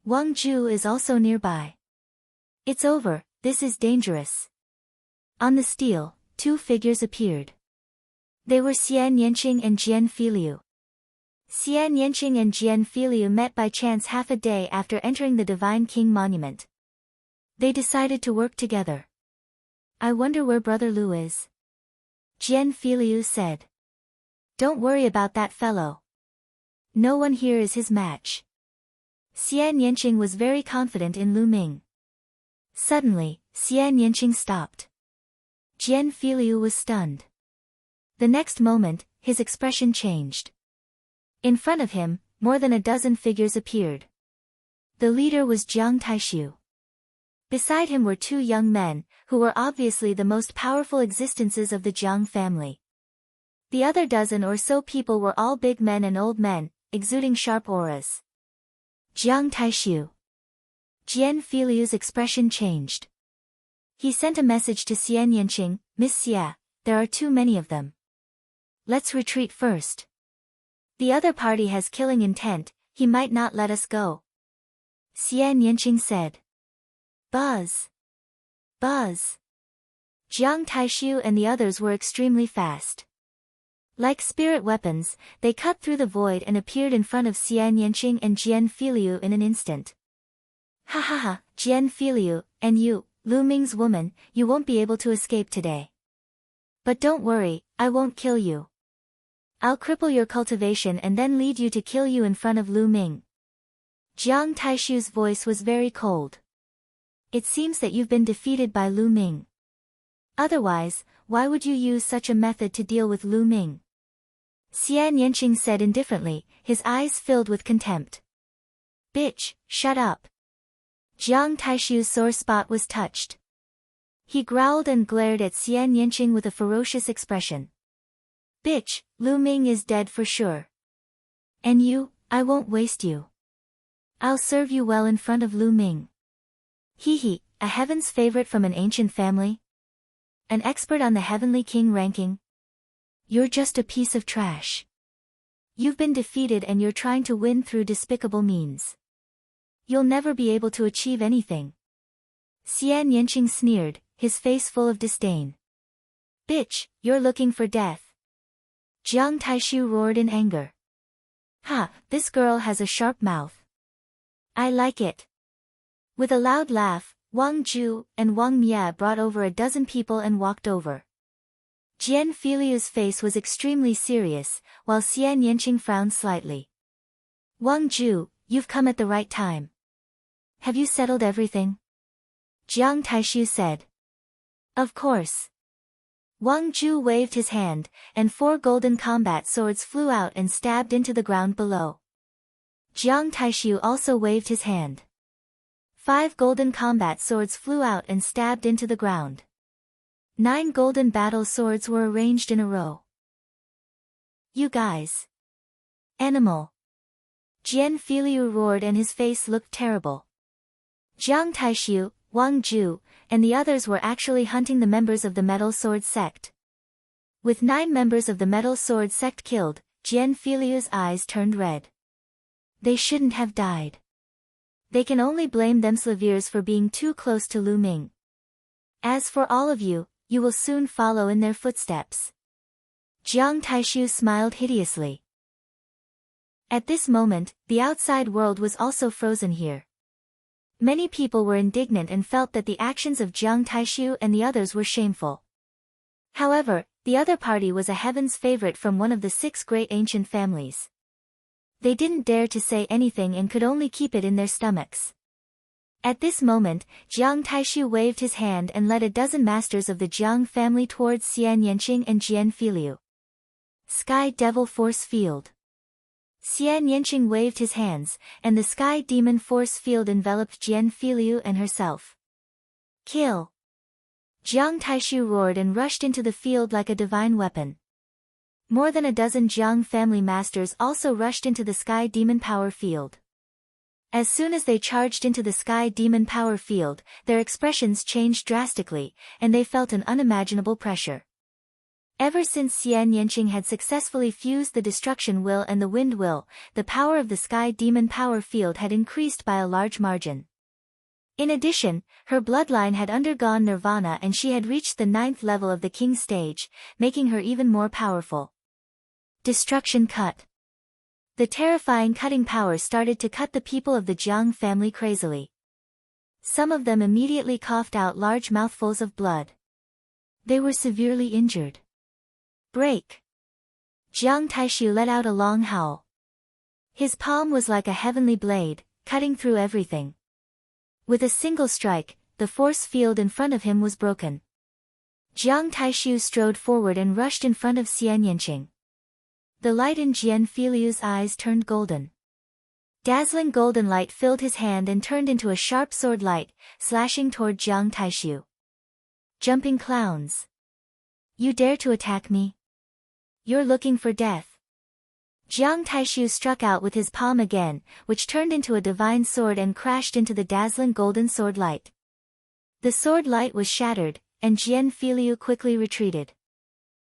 Wang Ju is also nearby. It's over, this is dangerous. On the steel, two figures appeared. They were Xian Yanqing and Jian Filiu. Xian Yanqing and Jian Filiu met by chance half a day after entering the Divine King Monument. They decided to work together. I wonder where Brother Lu is. Jian Filiu said. Don't worry about that fellow. No one here is his match. Xian Yanqing was very confident in Lu Ming. Suddenly, Xian Yanqing stopped. Jian Filiu was stunned. The next moment, his expression changed. In front of him, more than a dozen figures appeared. The leader was Jiang Taishu. Beside him were two young men, who were obviously the most powerful existences of the Jiang family. The other dozen or so people were all big men and old men, exuding sharp auras. Jiang Taishu. Jian Filiu's expression changed. He sent a message to Xian Yanqing, Miss Xia, there are too many of them. Let's retreat first. The other party has killing intent, he might not let us go. Xian Yanqing said. Buzz. Buzz. Jiang Taishu and the others were extremely fast. Like spirit weapons, they cut through the void and appeared in front of Xian Yanqing and Jian Filiu in an instant. Ha ha ha, Jian Filiu, and you, Lu Ming's woman, you won't be able to escape today. But don't worry, I won't kill you. I'll cripple your cultivation and then lead you to kill you in front of Lu Ming. Jiang Taishu's voice was very cold. It seems that you've been defeated by Lu Ming. Otherwise, why would you use such a method to deal with Lu Ming? Xian Yanqing said indifferently, his eyes filled with contempt. Bitch, shut up. Jiang Taishu's sore spot was touched. He growled and glared at Xian Yanqing with a ferocious expression. Bitch, Lu Ming is dead for sure. And you, I won't waste you. I'll serve you well in front of Lu Ming. Hee, a heaven's favorite from an ancient family? An expert on the Heavenly King ranking? You're just a piece of trash. You've been defeated and you're trying to win through despicable means. You'll never be able to achieve anything. Xian Yanqing sneered, his face full of disdain. Bitch, you're looking for death. Jiang Taishu roared in anger. Ha, this girl has a sharp mouth. I like it. With a loud laugh, Wang Ju and Wang Mia brought over a dozen people and walked over. Jian Filiu's face was extremely serious, while Xian Yanqing frowned slightly. Wang Ju, you've come at the right time. Have you settled everything? Jiang Taishu said. Of course. Wang Ju waved his hand, and 4 golden combat swords flew out and stabbed into the ground below. Jiang Taishu also waved his hand. 5 golden combat swords flew out and stabbed into the ground. 9 golden battle swords were arranged in a row. You guys. Animal. Jian Filiu roared and his face looked terrible. Jiang Taishu, Wang Ju, and the others were actually hunting the members of the Metal Sword sect. With 9 members of the Metal Sword sect killed, Jian Filiu's eyes turned red. They shouldn't have died. They can only blame them Slaviers for being too close to Lu Ming. As for all of you, you will soon follow in their footsteps. Jiang Taishu smiled hideously. At this moment, the outside world was also frozen here. Many people were indignant and felt that the actions of Jiang Taishu and the others were shameful. However, the other party was a heaven's favorite from one of the 6 great ancient families. They didn't dare to say anything and could only keep it in their stomachs. At this moment, Jiang Taishu waved his hand and led a dozen masters of the Jiang family towards Xian Yanqing and Jian Filiu. Sky Devil Force Field. Xian Yanqing waved his hands, and the Sky Demon Force Field enveloped Jian Filiu and herself. Kill! Jiang Taishu roared and rushed into the field like a divine weapon. More than a dozen Jiang family masters also rushed into the Sky Demon Power Field. As soon as they charged into the Sky Demon Power Field, their expressions changed drastically, and they felt an unimaginable pressure. Ever since Xian Yanqing had successfully fused the Destruction Will and the Wind Will, the power of the Sky Demon Power Field had increased by a large margin. In addition, her bloodline had undergone nirvana and she had reached the 9th level of the King stage, making her even more powerful. Destruction Cut. The terrifying cutting power started to cut the people of the Jiang family crazily. Some of them immediately coughed out large mouthfuls of blood. They were severely injured. Break! Jiang Taishu let out a long howl. His palm was like a heavenly blade, cutting through everything. With a single strike, the force field in front of him was broken. Jiang Taishu strode forward and rushed in front of Xian Yanqing. The light in Jian Filiu's eyes turned golden. Dazzling golden light filled his hand and turned into a sharp sword light, slashing toward Jiang Taishu. Jumping clowns! You dare to attack me? You're looking for death. Jiang Taishu struck out with his palm again, which turned into a divine sword and crashed into the dazzling golden sword light. The sword light was shattered, and Jian Filiu quickly retreated.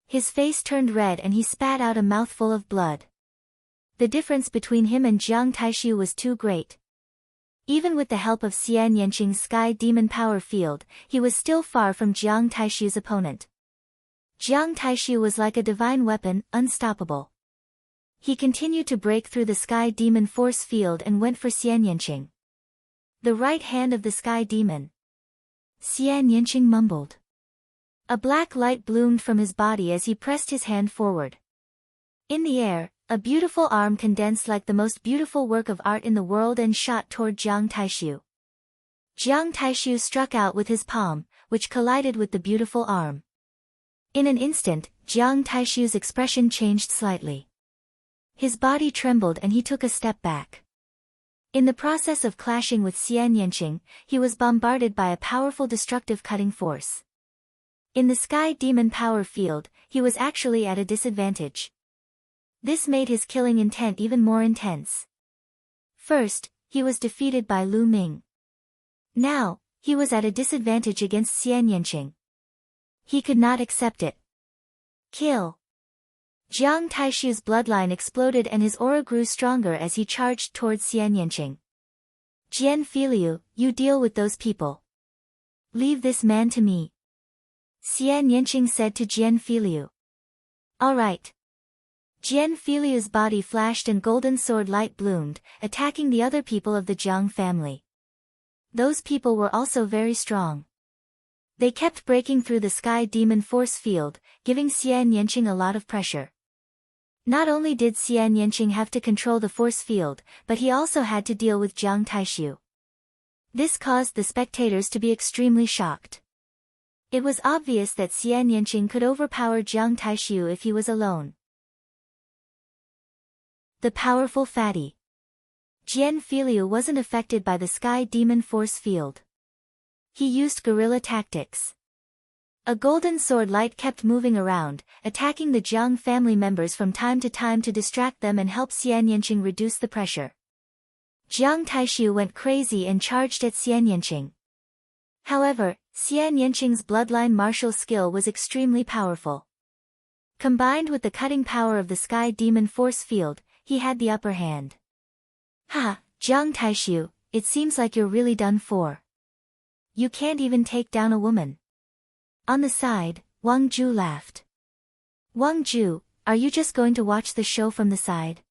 His face turned red and he spat out a mouthful of blood. The difference between him and Jiang Taishu was too great. Even with the help of Xian Yanqing's Sky Demon Power Field, he was still far from Jiang Taishu's opponent. Jiang Taishu was like a divine weapon, unstoppable. He continued to break through the Sky Demon Force Field and went for Xian Yanqing. The right hand of the Sky Demon. Xian Yanqing mumbled. A black light bloomed from his body as he pressed his hand forward. In the air, a beautiful arm condensed like the most beautiful work of art in the world and shot toward Jiang Taishu. Jiang Taishu struck out with his palm, which collided with the beautiful arm. In an instant, Jiang Taishu's expression changed slightly. His body trembled and he took a step back. In the process of clashing with Xian Yanqing, he was bombarded by a powerful destructive cutting force. In the Sky Demon Power Field, he was actually at a disadvantage. This made his killing intent even more intense. First, he was defeated by Lu Ming. Now, he was at a disadvantage against Xian Yanqing. He could not accept it. Kill! Jiang Taishu's bloodline exploded and his aura grew stronger as he charged towards Xian Yanqing. Jian Filiu, you deal with those people. Leave this man to me. Xian Yanqing said to Jian Filiu. All right. Jian Filiu's body flashed and golden sword light bloomed, attacking the other people of the Jiang family. Those people were also very strong. They kept breaking through the Sky Demon Force Field, giving Xian Yanqing a lot of pressure. Not only did Xian Yanqing have to control the force field, but he also had to deal with Jiang Taishu. This caused the spectators to be extremely shocked. It was obvious that Xian Yanqing could overpower Jiang Taishu if he was alone. The powerful fatty. Jian Filiu wasn't affected by the Sky Demon Force Field. He used guerrilla tactics. A golden sword light kept moving around, attacking the Jiang family members from time to distract them and help Xian Yanqing reduce the pressure. Jiang Taishu went crazy and charged at Xian Yanqing. However, Xian Yanqing's bloodline martial skill was extremely powerful. Combined with the cutting power of the Sky Demon Force Field, he had the upper hand. Ha, Jiang Taishu, it seems like you're really done for. You can't even take down a woman. On the side, Wang Ju laughed. Wang Ju, are you just going to watch the show from the side?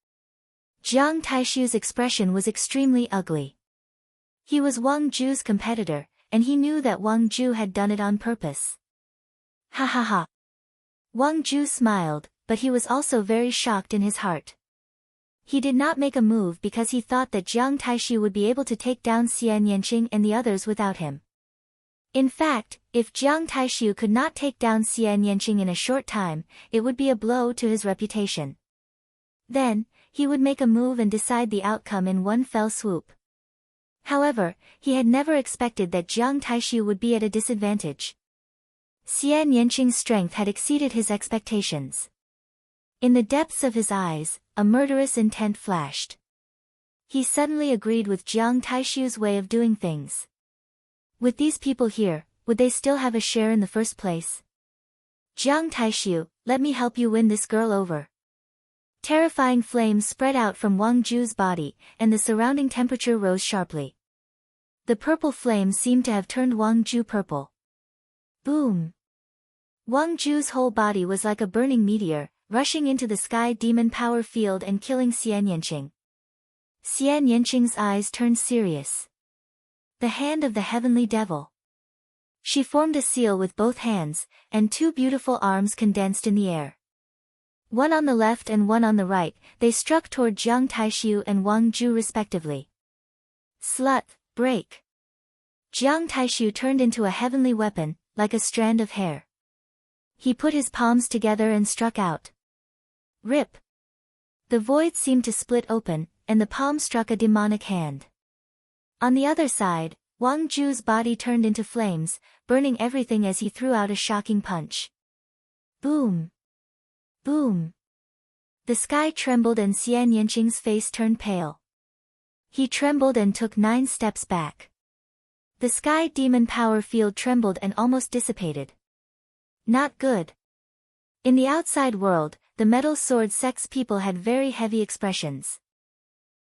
Jiang Taishu's expression was extremely ugly. He was Wang Ju's competitor, and he knew that Wang Ju had done it on purpose. Ha ha ha. Wang Ju smiled, but he was also very shocked in his heart. He did not make a move because he thought that Jiang Taishu would be able to take down Xian Yanqing and the others without him. In fact, if Jiang Taishu could not take down Xian Yanqing in a short time, it would be a blow to his reputation. Then, he would make a move and decide the outcome in one fell swoop. However, he had never expected that Jiang Taishu would be at a disadvantage. Xian Yanqing's strength had exceeded his expectations. In the depths of his eyes, a murderous intent flashed. He suddenly agreed with Jiang Taishu's way of doing things. With these people here, would they still have a share in the first place? Jiang Taishu, let me help you win this girl over. Terrifying flames spread out from Wang Ju's body, and the surrounding temperature rose sharply. The purple flame seemed to have turned Wang Ju purple. Boom! Wang Ju's whole body was like a burning meteor, rushing into the sky demon power field and killing Xian Yanqing. Xian Yanqing's eyes turned serious. The hand of the heavenly devil. She formed a seal with both hands, and two beautiful arms condensed in the air. One on the left and one on the right, they struck toward Jiang Taishu and Wang Ju respectively. Slut, break! Jiang Taishu turned into a heavenly weapon, like a strand of hair. He put his palms together and struck out. Rip! The void seemed to split open, and the palm struck a demonic hand. On the other side, Wang Ju's body turned into flames, burning everything as he threw out a shocking punch. Boom! Boom! The sky trembled and Xian Yanqing's face turned pale. He trembled and took 9 steps back. The sky demon power field trembled and almost dissipated. Not good. In the outside world, the metal sword sex people had very heavy expressions.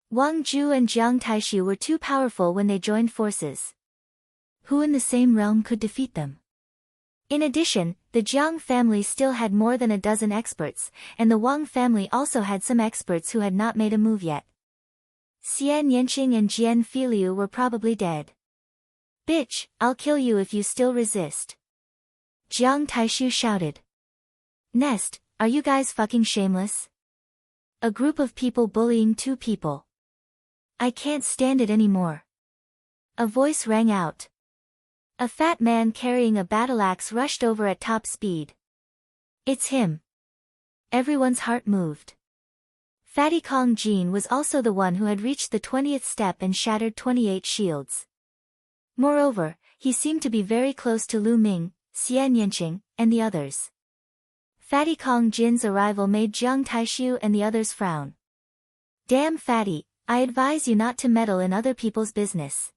Wang Ju and Jiang Taishu were too powerful when they joined forces. Who in the same realm could defeat them? In addition, the Jiang family still had more than a dozen experts, and the Wang family also had some experts who had not made a move yet. Xian Yanqing and Jian Filiu were probably dead. Bitch, I'll kill you if you still resist. Jiang Taishu shouted. Nest, are you guys fucking shameless? A group of people bullying 2 people. I can't stand it anymore. A voice rang out. A fat man carrying a battle axe rushed over at top speed. It's him. Everyone's heart moved. Fatty Kong Jin was also the one who had reached the 20th step and shattered 28 shields. Moreover, he seemed to be very close to Lu Ming, Xian Yanqing, and the others. Fatty Kong Jin's arrival made Jiang Taishu and the others frown. Damn Fatty, I advise you not to meddle in other people's business.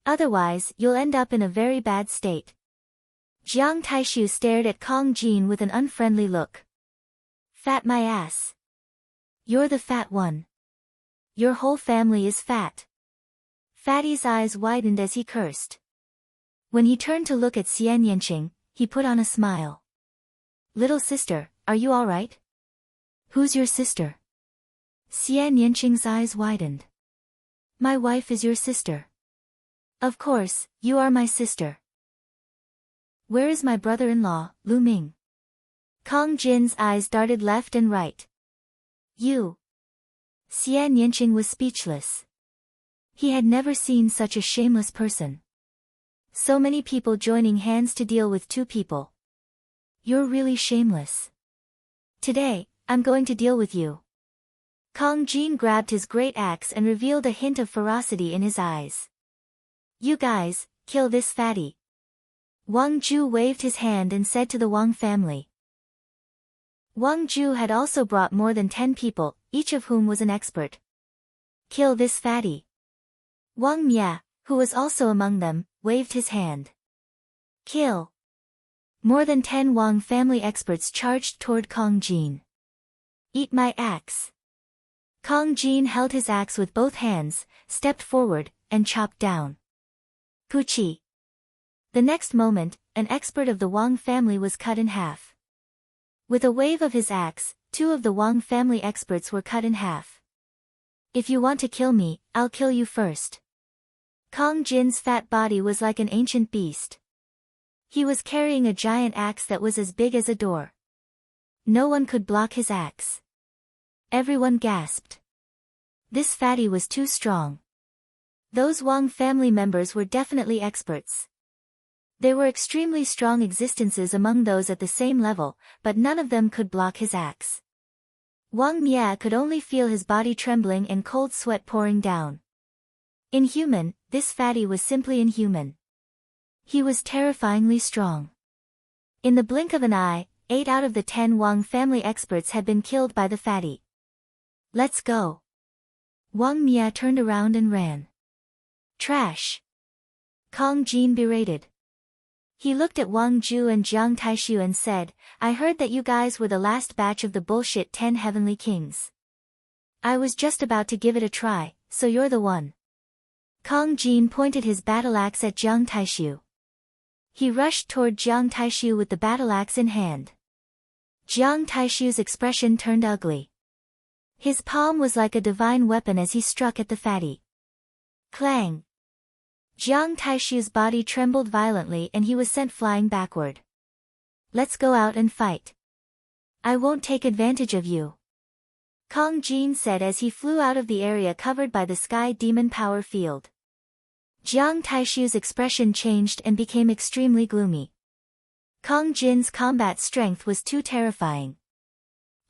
Otherwise, you'll end up in a very bad state. Jiang Taishu stared at Kong Jin with an unfriendly look. Fat my ass. You're the fat one. Your whole family is fat. Fatty's eyes widened as he cursed. When he turned to look at Xian Yanqing, he put on a smile. Little sister, are you all right? Who's your sister? Xian Yanqing's eyes widened. My wife is your sister. Of course, you are my sister. Where is my brother-in-law, Lu Ming? Kong Jin's eyes darted left and right. You. Xian Yanqing was speechless. He had never seen such a shameless person. So many people joining hands to deal with 2 people. You're really shameless. Today, I'm going to deal with you. Kong Jin grabbed his great axe and revealed a hint of ferocity in his eyes. You guys, kill this fatty. Wang Ju waved his hand and said to the Wang family. Wang Ju had also brought more than 10 people, each of whom was an expert. Kill this fatty. Wang Mia, who was also among them, waved his hand. Kill. More than 10 Wang family experts charged toward Kong Jin. Eat my axe. Kong Jin held his axe with both hands, stepped forward, and chopped down. Puchi. The next moment, an expert of the Wang family was cut in half. With a wave of his axe, 2 of the Wang family experts were cut in half. If you want to kill me, I'll kill you first. Kong Jin's fat body was like an ancient beast. He was carrying a giant axe that was as big as a door. No one could block his axe. Everyone gasped. This fatty was too strong. Those Wang family members were definitely experts. There were extremely strong existences among those at the same level, but none of them could block his axe. Wang Mia could only feel his body trembling and cold sweat pouring down. Inhuman, this fatty was simply inhuman. He was terrifyingly strong. In the blink of an eye, 8 out of the 10 Wang family experts had been killed by the fatty. Let's go. Wang Mia turned around and ran. Trash. Kong Jin berated. He looked at Wang Ju and Jiang Taishu and said, I heard that you guys were the last batch of the bullshit 10 heavenly kings. I was just about to give it a try, so you're the one. Kong Jin pointed his battle axe at Jiang Taishu. He rushed toward Jiang Taishu with the battle axe in hand. Jiang Taishu's expression turned ugly. His palm was like a divine weapon as he struck at the fatty. Clang! Jiang Taishu's body trembled violently and he was sent flying backward. Let's go out and fight. I won't take advantage of you. Kong Jin said as he flew out of the area covered by the sky demon power field. Jiang Taishu's expression changed and became extremely gloomy. Kong Jin's combat strength was too terrifying.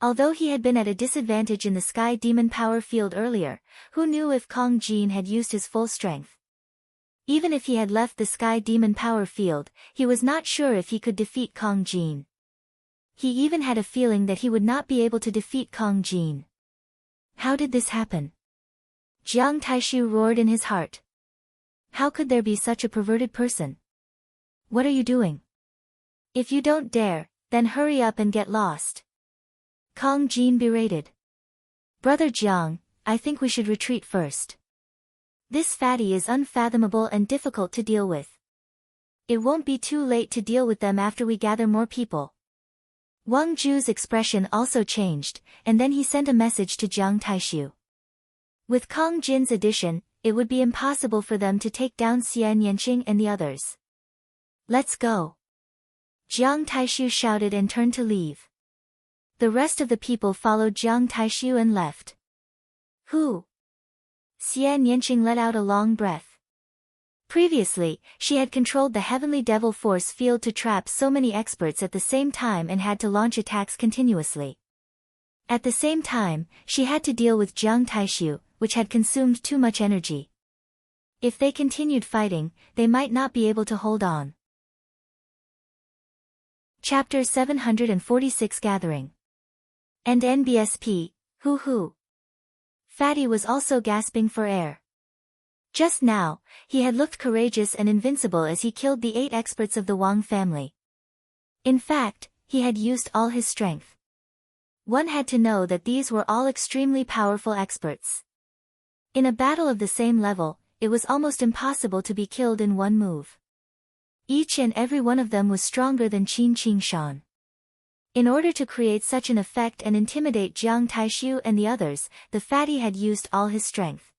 Although he had been at a disadvantage in the sky demon power field earlier, who knew if Kong Jin had used his full strength? Even if he had left the sky demon power field, he was not sure if he could defeat Kong Jin. He even had a feeling that he would not be able to defeat Kong Jin. How did this happen? Jiang Taishu roared in his heart. How could there be such a perverted person? What are you doing? If you don't dare, then hurry up and get lost. Kong Jin berated. Brother Jiang, I think we should retreat first. This fatty is unfathomable and difficult to deal with. It won't be too late to deal with them after we gather more people. Wang Ju's expression also changed, and then he sent a message to Jiang Taishu. With Kong Jin's addition, it would be impossible for them to take down Xian Yanqing and the others. Let's go. Jiang Taishu shouted and turned to leave. The rest of the people followed Jiang Taishu and left. Who? Xian Yanqing let out a long breath. Previously, she had controlled the heavenly devil force field to trap so many experts at the same time and had to launch attacks continuously. At the same time, she had to deal with Jiang Taishu, which had consumed too much energy. If they continued fighting, they might not be able to hold on. Chapter 746 Gathering. And NBSP, hoo. Fatty was also gasping for air. Just now, he had looked courageous and invincible as he killed the 8 experts of the Wang family. In fact, he had used all his strength. One had to know that these were all extremely powerful experts. In a battle of the same level, it was almost impossible to be killed in one move. Each and every one of them was stronger than Qin Qingshan. In order to create such an effect and intimidate Jiang Taishu and the others, the fatty had used all his strength.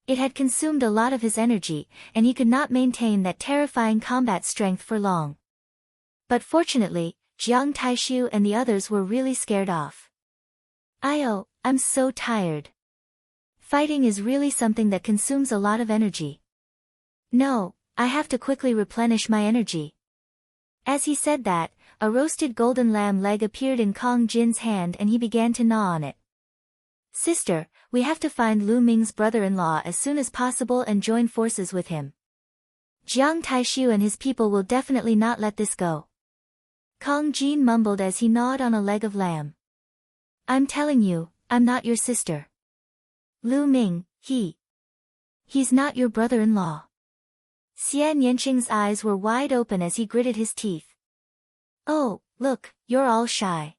It had consumed a lot of his energy, and he could not maintain that terrifying combat strength for long. But fortunately, Jiang Taishu and the others were really scared off. I'm so tired. Fighting is really something that consumes a lot of energy. No, I have to quickly replenish my energy. As he said that, a roasted golden lamb leg appeared in Kong Jin's hand and he began to gnaw on it. Sister, we have to find Lu Ming's brother-in-law as soon as possible and join forces with him. Jiang Taishu and his people will definitely not let this go. Kong Jin mumbled as he gnawed on a leg of lamb. I'm telling you, I'm not your sister. Lu Ming, he's not your brother-in-law. Xian Yanqing's eyes were wide open as he gritted his teeth. Oh, look, you're all shy.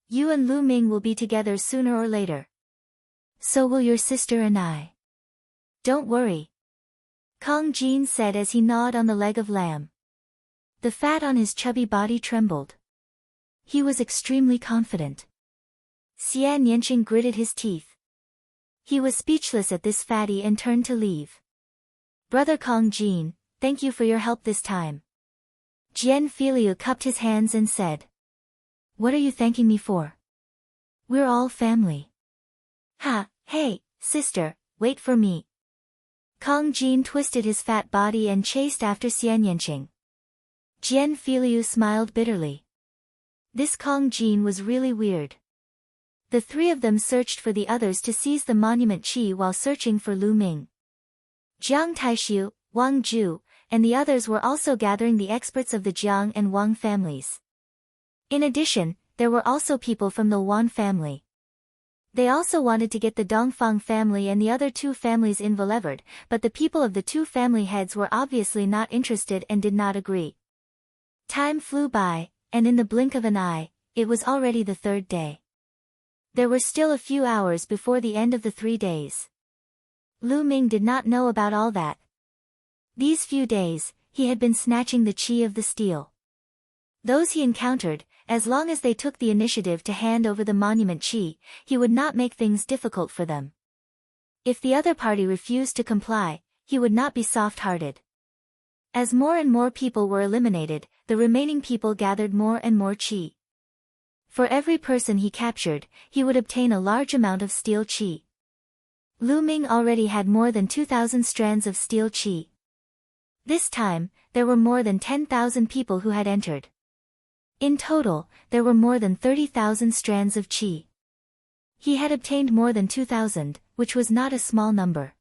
You and Lu Ming will be together sooner or later. So will your sister and I. Don't worry. Kong Jin said as he gnawed on the leg of lamb. The fat on his chubby body trembled. He was extremely confident. Xian Yanqing gritted his teeth. He was speechless at this fatty and turned to leave. Brother Kong Jin, thank you for your help this time. Jian Filiu cupped his hands and said. What are you thanking me for? We're all family. Hey, Sister, wait for me. Kong Jin twisted his fat body and chased after Xian Yanqing. Jian Filiu smiled bitterly. This Kong Jin was really weird. The three of them searched for the others to seize the monument Qi while searching for Lu Ming. Jiang Taishu, Wang Zhu, and the others were also gathering the experts of the Jiang and Wang families. In addition, there were also people from the Wan family. They also wanted to get the Dongfang family and the other two families involved, but the people of the two family heads were obviously not interested and did not agree. Time flew by, and in the blink of an eye, it was already the third day. There were still a few hours before the end of the 3 days. Lu Ming did not know about all that. These few days, he had been snatching the qi of the steel. Those he encountered, as long as they took the initiative to hand over the monument qi, he would not make things difficult for them. If the other party refused to comply, he would not be soft-hearted. As more and more people were eliminated, the remaining people gathered more and more qi. For every person he captured, he would obtain a large amount of steel qi. Lu Ming already had more than 2,000 strands of steel qi. This time, there were more than 10,000 people who had entered. In total, there were more than 30,000 strands of qi. He had obtained more than 2,000, which was not a small number.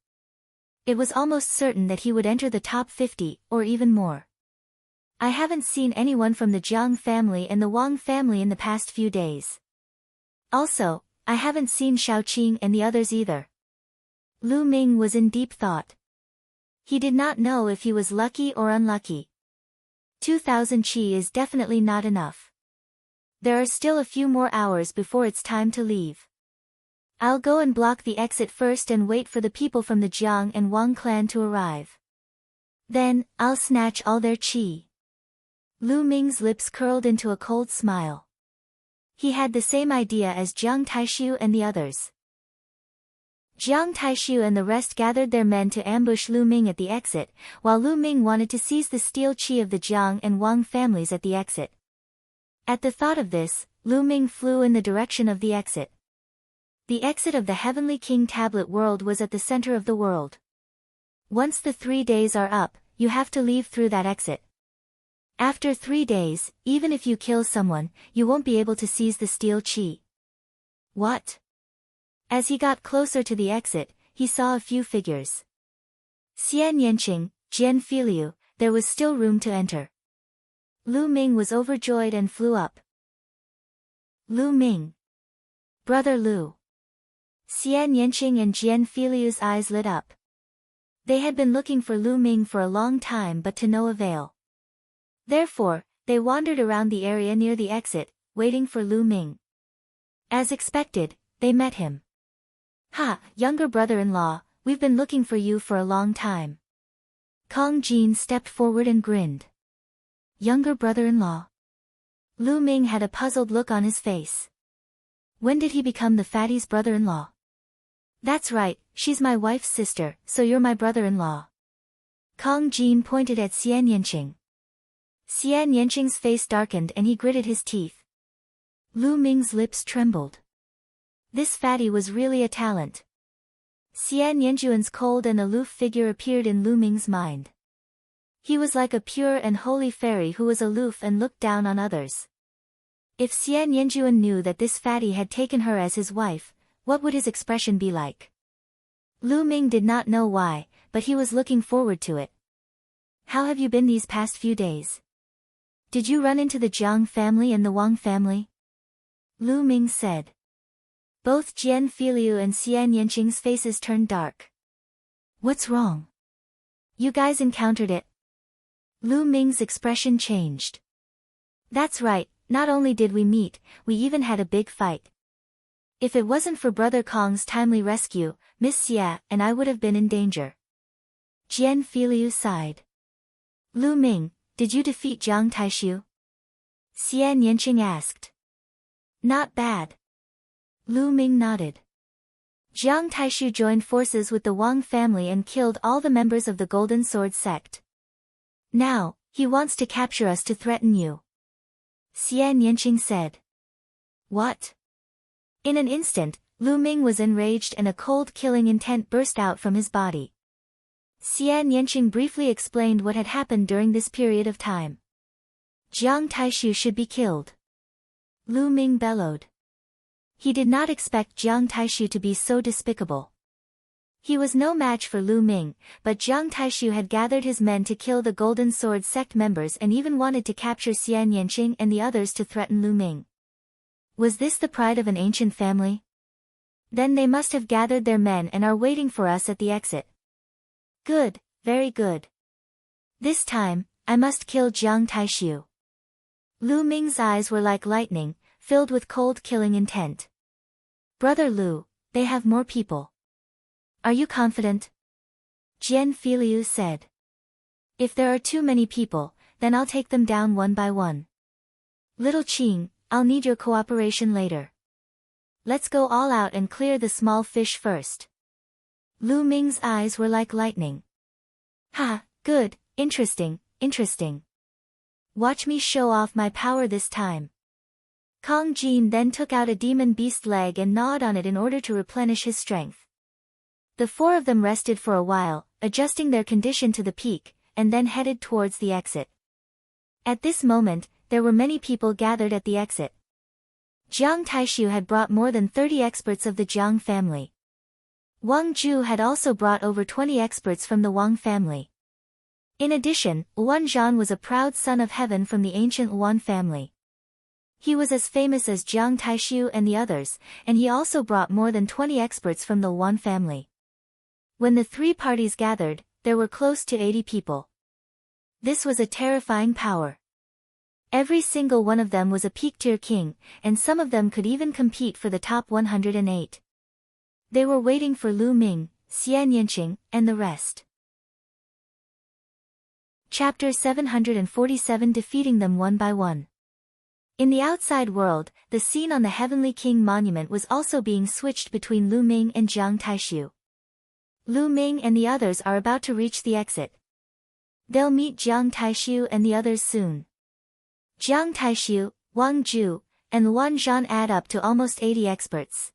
It was almost certain that he would enter the top 50, or even more. I haven't seen anyone from the Jiang family and the Wang family in the past few days. Also, I haven't seen Shaoqing and the others either. Lu Ming was in deep thought. He did not know if he was lucky or unlucky. 2,000 qi is definitely not enough. There are still a few more hours before it's time to leave. I'll go and block the exit first and wait for the people from the Jiang and Wang clan to arrive. Then, I'll snatch all their qi. Lu Ming's lips curled into a cold smile. He had the same idea as Jiang Taishu and the others. Jiang Taishu and the rest gathered their men to ambush Lu Ming at the exit, while Lu Ming wanted to seize the steel qi of the Jiang and Wang families at the exit. At the thought of this, Lu Ming flew in the direction of the exit. The exit of the Heavenly King Tablet world was at the center of the world. Once the 3 days are up, you have to leave through that exit. After 3 days, even if you kill someone, you won't be able to seize the steel qi. What? As he got closer to the exit, he saw a few figures. Xian Yanqing, Jian Filiu, there was still room to enter. Lu Ming was overjoyed and flew up. Lu Ming. Brother Lu. Xian Yanqing and Jian Filiu's eyes lit up. They had been looking for Lu Ming for a long time but to no avail. Therefore, they wandered around the area near the exit, waiting for Lu Ming. As expected, they met him. Ha, younger brother-in-law, we've been looking for you for a long time. Kong Jin stepped forward and grinned. Younger brother-in-law. Lu Ming had a puzzled look on his face. When did he become the fatty's brother-in-law? That's right, she's my wife's sister, so you're my brother-in-law. Kong Jin pointed at Xian Yanqing. Xian Yanqing's face darkened and he gritted his teeth. Lu Ming's lips trembled. This fatty was really a talent. Xian Yanjuan's cold and aloof figure appeared in Lu Ming's mind. He was like a pure and holy fairy who was aloof and looked down on others. If Xian Yanjuan knew that this fatty had taken her as his wife, what would his expression be like? Lu Ming did not know why, but he was looking forward to it. How have you been these past few days? Did you run into the Jiang family and the Wang family? Lu Ming said. Both Jian Filiu and Xian Yanqing's faces turned dark. What's wrong? You guys encountered it? Lu Ming's expression changed. That's right, not only did we meet, we even had a big fight. If it wasn't for Brother Kong's timely rescue, Miss Xia and I would have been in danger. Jian Filiu sighed. Lu Ming, did you defeat Jiang Taishu? Xian Yanqing asked. Not bad. Lu Ming nodded. Jiang Taishu joined forces with the Wang family and killed all the members of the Golden Sword sect. Now, he wants to capture us to threaten you. Xian Yanqing said. What? In an instant, Lu Ming was enraged and a cold killing intent burst out from his body. Xian Yanqing briefly explained what had happened during this period of time. Jiang Taishu should be killed. Lu Ming bellowed. He did not expect Jiang Taishu to be so despicable. He was no match for Lu Ming, but Jiang Taishu had gathered his men to kill the Golden Sword sect members and even wanted to capture Xian Yanqing and the others to threaten Lu Ming. Was this the pride of an ancient family? Then they must have gathered their men and are waiting for us at the exit. Good, very good. This time, I must kill Jiang Taishu. Lu Ming's eyes were like lightning, filled with cold killing intent. Brother Lu, they have more people. Are you confident? Jian Filiu said. If there are too many people, then I'll take them down one by one. Little Qing, I'll need your cooperation later. Let's go all out and clear the small fish first. Lu Ming's eyes were like lightning. Ha, good, interesting, interesting. Watch me show off my power this time. Kong Jin then took out a demon beast leg and gnawed on it in order to replenish his strength. The four of them rested for a while, adjusting their condition to the peak, and then headed towards the exit. At this moment, there were many people gathered at the exit. Jiang Taishu had brought more than 30 experts of the Jiang family. Wang Zhu had also brought over 20 experts from the Wang family. In addition, Yuan Zhan was a proud son of heaven from the ancient Yuan family. He was as famous as Jiang Taishu and the others, and he also brought more than 20 experts from the Yuan family. When the three parties gathered, there were close to 80 people. This was a terrifying power. Every single one of them was a peak-tier king, and some of them could even compete for the top 108. They were waiting for Lu Ming, Xian Yanqing, and the rest. Chapter 747 Defeating them one by one. In the outside world, the scene on the Heavenly King monument was also being switched between Lu Ming and Jiang Taishu. Lu Ming and the others are about to reach the exit. They'll meet Jiang Taishu and the others soon. Jiang Taishu, Wang Zhu, and Yuan Zhan add up to almost 80 experts.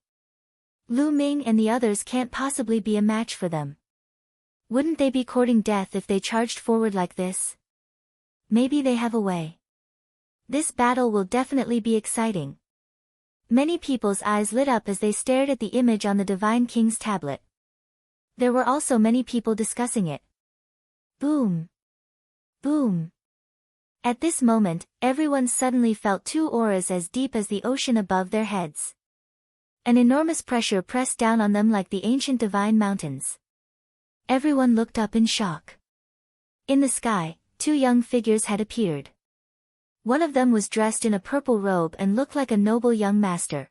Lu Ming and the others can't possibly be a match for them. Wouldn't they be courting death if they charged forward like this? Maybe they have a way. This battle will definitely be exciting. Many people's eyes lit up as they stared at the image on the Divine King's tablet. There were also many people discussing it. Boom! Boom! At this moment, everyone suddenly felt two auras as deep as the ocean above their heads. An enormous pressure pressed down on them like the ancient divine mountains. Everyone looked up in shock. In the sky, two young figures had appeared. One of them was dressed in a purple robe and looked like a noble young master.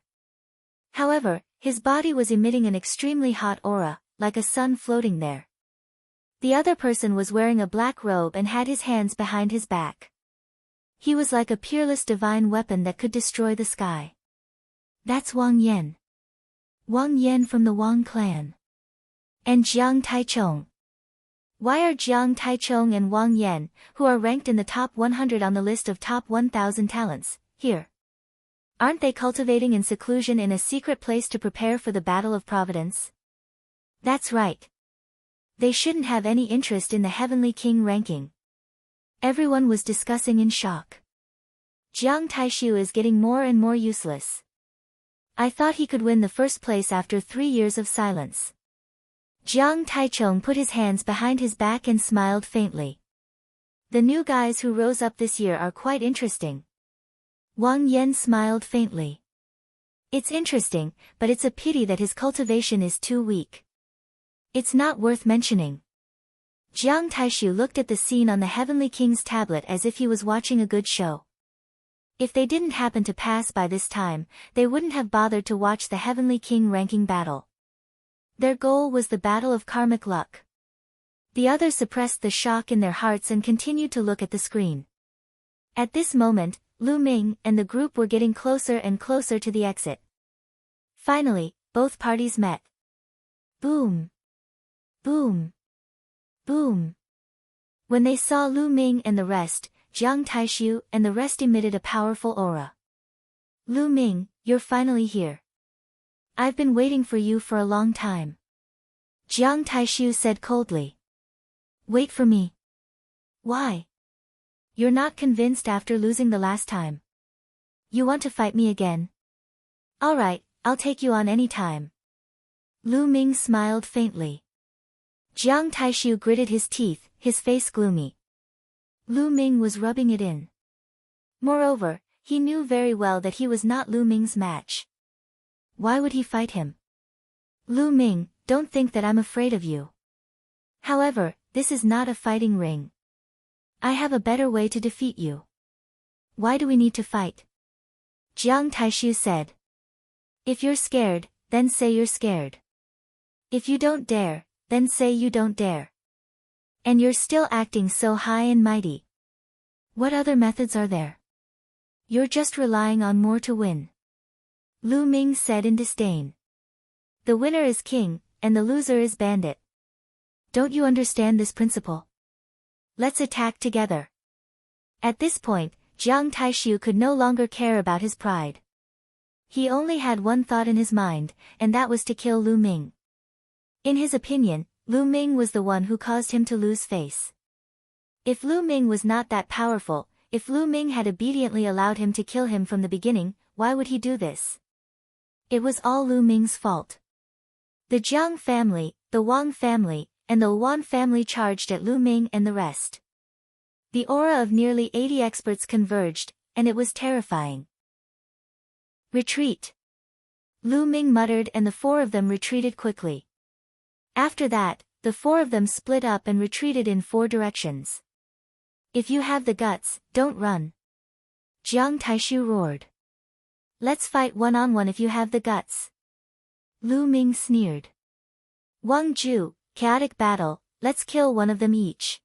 However, his body was emitting an extremely hot aura, like a sun floating there. The other person was wearing a black robe and had his hands behind his back. He was like a peerless divine weapon that could destroy the sky. That's Wang Yan. Wang Yan from the Wang clan. And Jiang Taichong. Why are Jiang Taichong and Wang Yan, who are ranked in the top 100 on the list of top 1,000 talents, here? Aren't they cultivating in seclusion in a secret place to prepare for the Battle of Providence? That's right. They shouldn't have any interest in the Heavenly King ranking. Everyone was discussing in shock. Jiang Taishu is getting more and more useless. I thought he could win the first place after 3 years of silence. Jiang Taichong put his hands behind his back and smiled faintly. The new guys who rose up this year are quite interesting. Wang Yan smiled faintly. It's interesting, but it's a pity that his cultivation is too weak. It's not worth mentioning. Jiang Taishu looked at the scene on the Heavenly King's tablet as if he was watching a good show. If they didn't happen to pass by this time, they wouldn't have bothered to watch the Heavenly King ranking battle. Their goal was the battle of karmic luck. The others suppressed the shock in their hearts and continued to look at the screen. At this moment, Lu Ming and the group were getting closer and closer to the exit. Finally, both parties met. Boom! Boom! Boom! When they saw Lu Ming and the rest, Jiang Taishu and the rest emitted a powerful aura. Lu Ming, you're finally here. I've been waiting for you for a long time. Jiang Taishu said coldly. Wait for me. Why? You're not convinced after losing the last time. You want to fight me again? Alright, I'll take you on any time. Lu Ming smiled faintly. Jiang Taishu gritted his teeth, his face gloomy. Lu Ming was rubbing it in. Moreover, he knew very well that he was not Lu Ming's match. Why would he fight him? Lu Ming, don't think that I'm afraid of you. However, this is not a fighting ring. I have a better way to defeat you. Why do we need to fight? Jiang Taishu said. If you're scared, then say you're scared. If you don't dare, then say you don't dare. And you're still acting so high and mighty. What other methods are there? You're just relying on more to win. Lu Ming said in disdain. The winner is king, and the loser is bandit. Don't you understand this principle? Let's attack together. At this point, Jiang Taishu could no longer care about his pride. He only had one thought in his mind, and that was to kill Lu Ming. In his opinion, Lu Ming was the one who caused him to lose face. If Lu Ming was not that powerful, if Lu Ming had obediently allowed him to kill him from the beginning, why would he do this? It was all Lu Ming's fault. The Jiang family, the Wang family, and the Wan family charged at Lu Ming and the rest. The aura of nearly 80 experts converged, and it was terrifying. Retreat. Lu Ming muttered, and the four of them retreated quickly. After that, the four of them split up and retreated in four directions. If you have the guts, don't run. Jiang Taishu roared. Let's fight one-on-one if you have the guts. Lu Ming sneered. Wang Ju, chaotic battle, let's kill one of them each.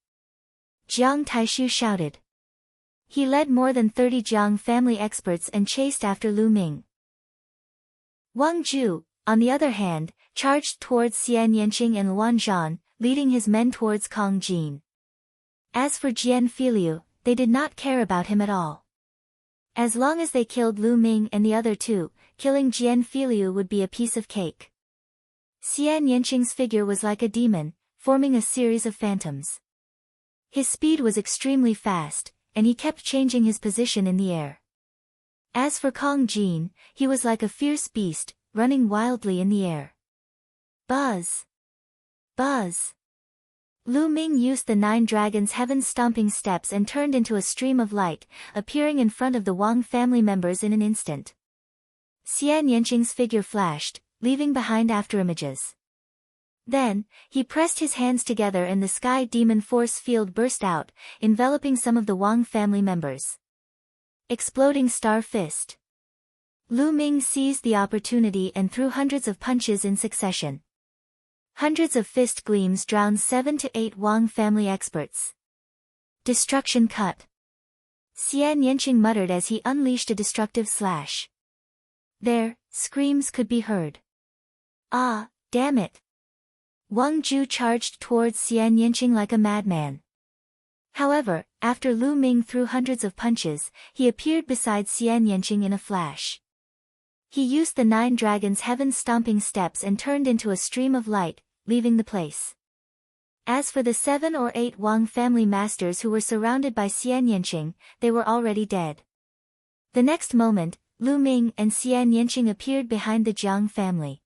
Jiang Taishu shouted. He led more than 30 Jiang family experts and chased after Lu Ming. Wang Ju, on the other hand, charged towards Xian Yanqing and Luan Zhan, leading his men towards Kong Jin. As for Jian Filiu, they did not care about him at all. As long as they killed Lu Ming and the other two, killing Jian Filiu would be a piece of cake. Xian Yanqing's figure was like a demon, forming a series of phantoms. His speed was extremely fast, and he kept changing his position in the air. As for Kong Jin, he was like a fierce beast, running wildly in the air. Buzz! Buzz! Lu Ming used the 9 dragons' heaven-stomping steps and turned into a stream of light, appearing in front of the Wang family members in an instant. Xian Yanqing's figure flashed, leaving behind afterimages. Then, he pressed his hands together and the sky demon force field burst out, enveloping some of the Wang family members. Exploding Star Fist. Lu Ming seized the opportunity and threw hundreds of punches in succession. Hundreds of fist gleams drowned 7 to 8 Wang family experts. Destruction cut. Xian Yanqing muttered as he unleashed a destructive slash. There, screams could be heard. Ah, damn it! Wang Ju charged towards Xian Yanqing like a madman. However, after Lu Ming threw hundreds of punches, he appeared beside Xian Yanqing in a flash. He used the 9 dragons' heaven-stomping steps and turned into a stream of light, leaving the place. As for the 7 or 8 Wang family masters who were surrounded by Xian Yanqing, they were already dead. The next moment, Lu Ming and Xian Yanqing appeared behind the Jiang family.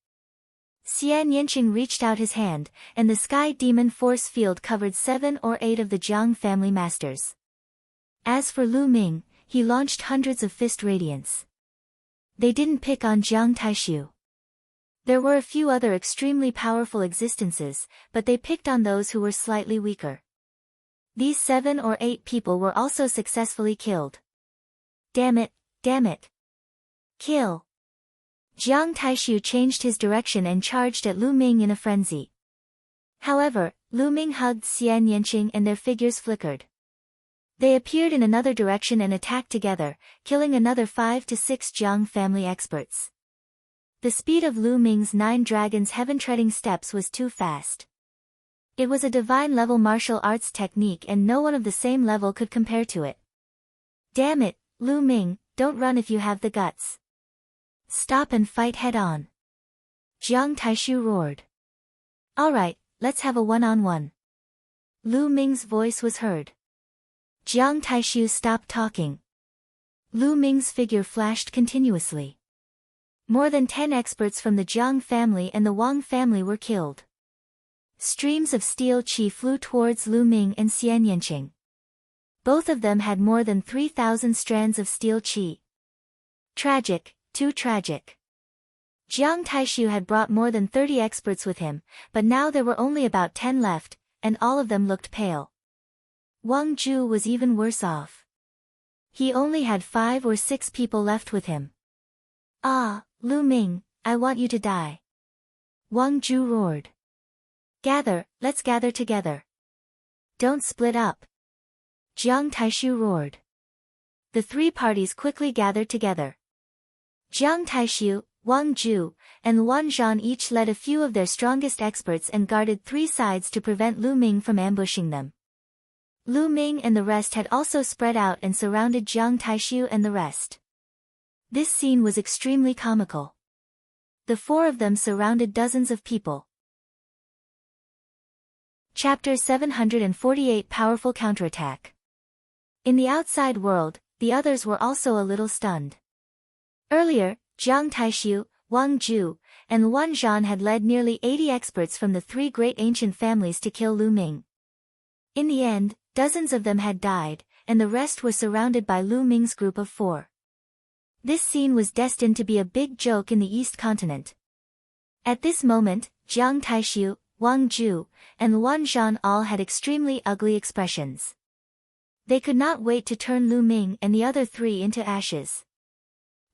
Xian Yanqing reached out his hand, and the sky demon force field covered 7 or 8 of the Jiang family masters. As for Lu Ming, he launched hundreds of fist radiance. They didn't pick on Jiang Taishu. There were a few other extremely powerful existences, but they picked on those who were slightly weaker. These 7 or 8 people were also successfully killed. Damn it, damn it. Kill. Jiang Taishu changed his direction and charged at Lu Ming in a frenzy. However, Lu Ming hugged Xian Yanqing and their figures flickered. They appeared in another direction and attacked together, killing another 5 to 6 Jiang family experts. The speed of Lu Ming's 9 dragons' heaven-treading steps was too fast. It was a divine-level martial arts technique and no one of the same level could compare to it. Damn it, Lu Ming, don't run if you have the guts. Stop and fight head-on. Jiang Taishu roared. Alright, let's have a one-on-one. Lu Ming's voice was heard. Jiang Taishu stopped talking. Lu Ming's figure flashed continuously. More than 10 experts from the Jiang family and the Wang family were killed. Streams of steel qi flew towards Lu Ming and Xian Yanqing. Both of them had more than 3,000 strands of steel qi. Tragic, too tragic. Jiang Taishu had brought more than 30 experts with him, but now there were only about 10 left, and all of them looked pale. Wang Zhu was even worse off. He only had 5 or 6 people left with him. Ah, Lu Ming, I want you to die. Wang Zhu roared. Gather, let's gather together. Don't split up. Jiang Taishu roared. The 3 parties quickly gathered together. Jiang Taishu, Wang Zhu, and Wan Zhan each led a few of their strongest experts and guarded 3 sides to prevent Lu Ming from ambushing them. Lu Ming and the rest had also spread out and surrounded Jiang Taishu and the rest. This scene was extremely comical. The 4 of them surrounded dozens of people. Chapter 748 Powerful Counterattack. In the outside world, the others were also a little stunned. Earlier, Jiang Taishu, Wang Zhu, and Wan Zhan had led nearly 80 experts from the 3 great ancient families to kill Lu Ming. In the end, dozens of them had died, and the rest were surrounded by Lu Ming's group of 4. This scene was destined to be a big joke in the East Continent. At this moment, Jiang Taishu, Wang Zhu, and Wan Zhan all had extremely ugly expressions. They could not wait to turn Lu Ming and the other 3 into ashes.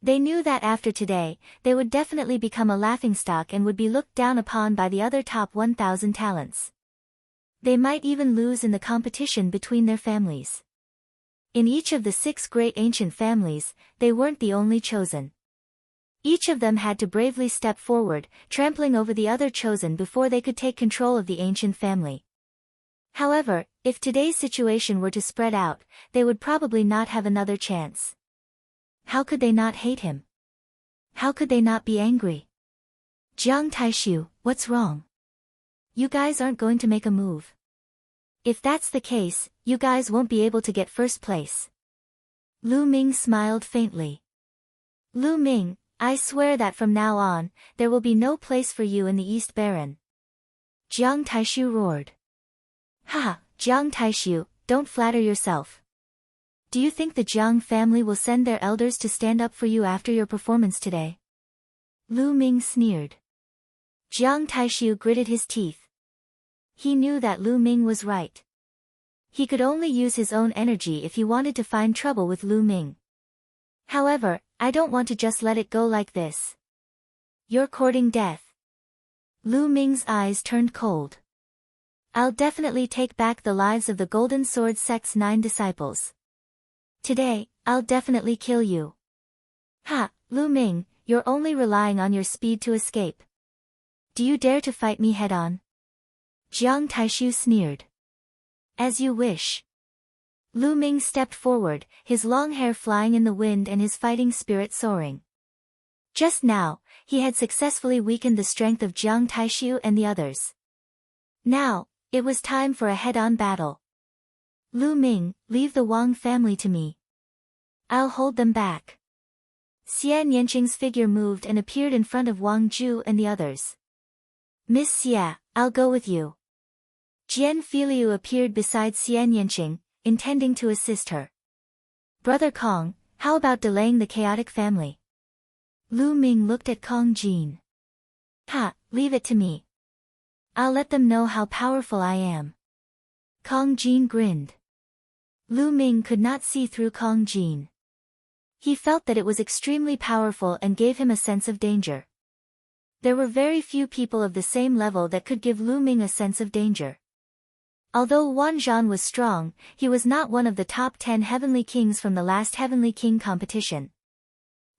They knew that after today, they would definitely become a laughingstock and would be looked down upon by the other top 1,000 talents. They might even lose in the competition between their families. In each of the 6 great ancient families, they weren't the only chosen. Each of them had to bravely step forward, trampling over the other chosen before they could take control of the ancient family. However, if today's situation were to spread out, they would probably not have another chance. How could they not hate him? How could they not be angry? Jiang Taishu, what's wrong? You guys aren't going to make a move. If that's the case, you guys won't be able to get first place. Lu Ming smiled faintly. Lu Ming, I swear that from now on, there will be no place for you in the East Baron. Jiang Taishu roared. Ha, Jiang Taishu, don't flatter yourself. Do you think the Jiang family will send their elders to stand up for you after your performance today? Lu Ming sneered. Jiang Taishu gritted his teeth. He knew that Lu Ming was right. He could only use his own energy if he wanted to find trouble with Lu Ming. However, I don't want to just let it go like this. You're courting death. Lu Ming's eyes turned cold. I'll definitely take back the lives of the Golden Sword Sect's 9 disciples. Today, I'll definitely kill you. Ha, Lu Ming, you're only relying on your speed to escape. Do you dare to fight me head-on? Jiang Taishu sneered. As you wish. Lu Ming stepped forward, his long hair flying in the wind and his fighting spirit soaring. Just now, he had successfully weakened the strength of Jiang Taishu and the others. Now, it was time for a head-on battle. Lu Ming, leave the Wang family to me. I'll hold them back. Xian Yanqing's figure moved and appeared in front of Wang Zhu and the others. Miss Xia, I'll go with you. Jian Filiu appeared beside Xian Yanqing, intending to assist her. Brother Kong, how about delaying the chaotic family? Lu Ming looked at Kong Jin. Ha, leave it to me. I'll let them know how powerful I am. Kong Jin grinned. Lu Ming could not see through Kong Jin. He felt that it was extremely powerful and gave him a sense of danger. There were very few people of the same level that could give Lu Ming a sense of danger. Although Wan Zhan was strong, he was not one of the top 10 Heavenly Kings from the last Heavenly King competition.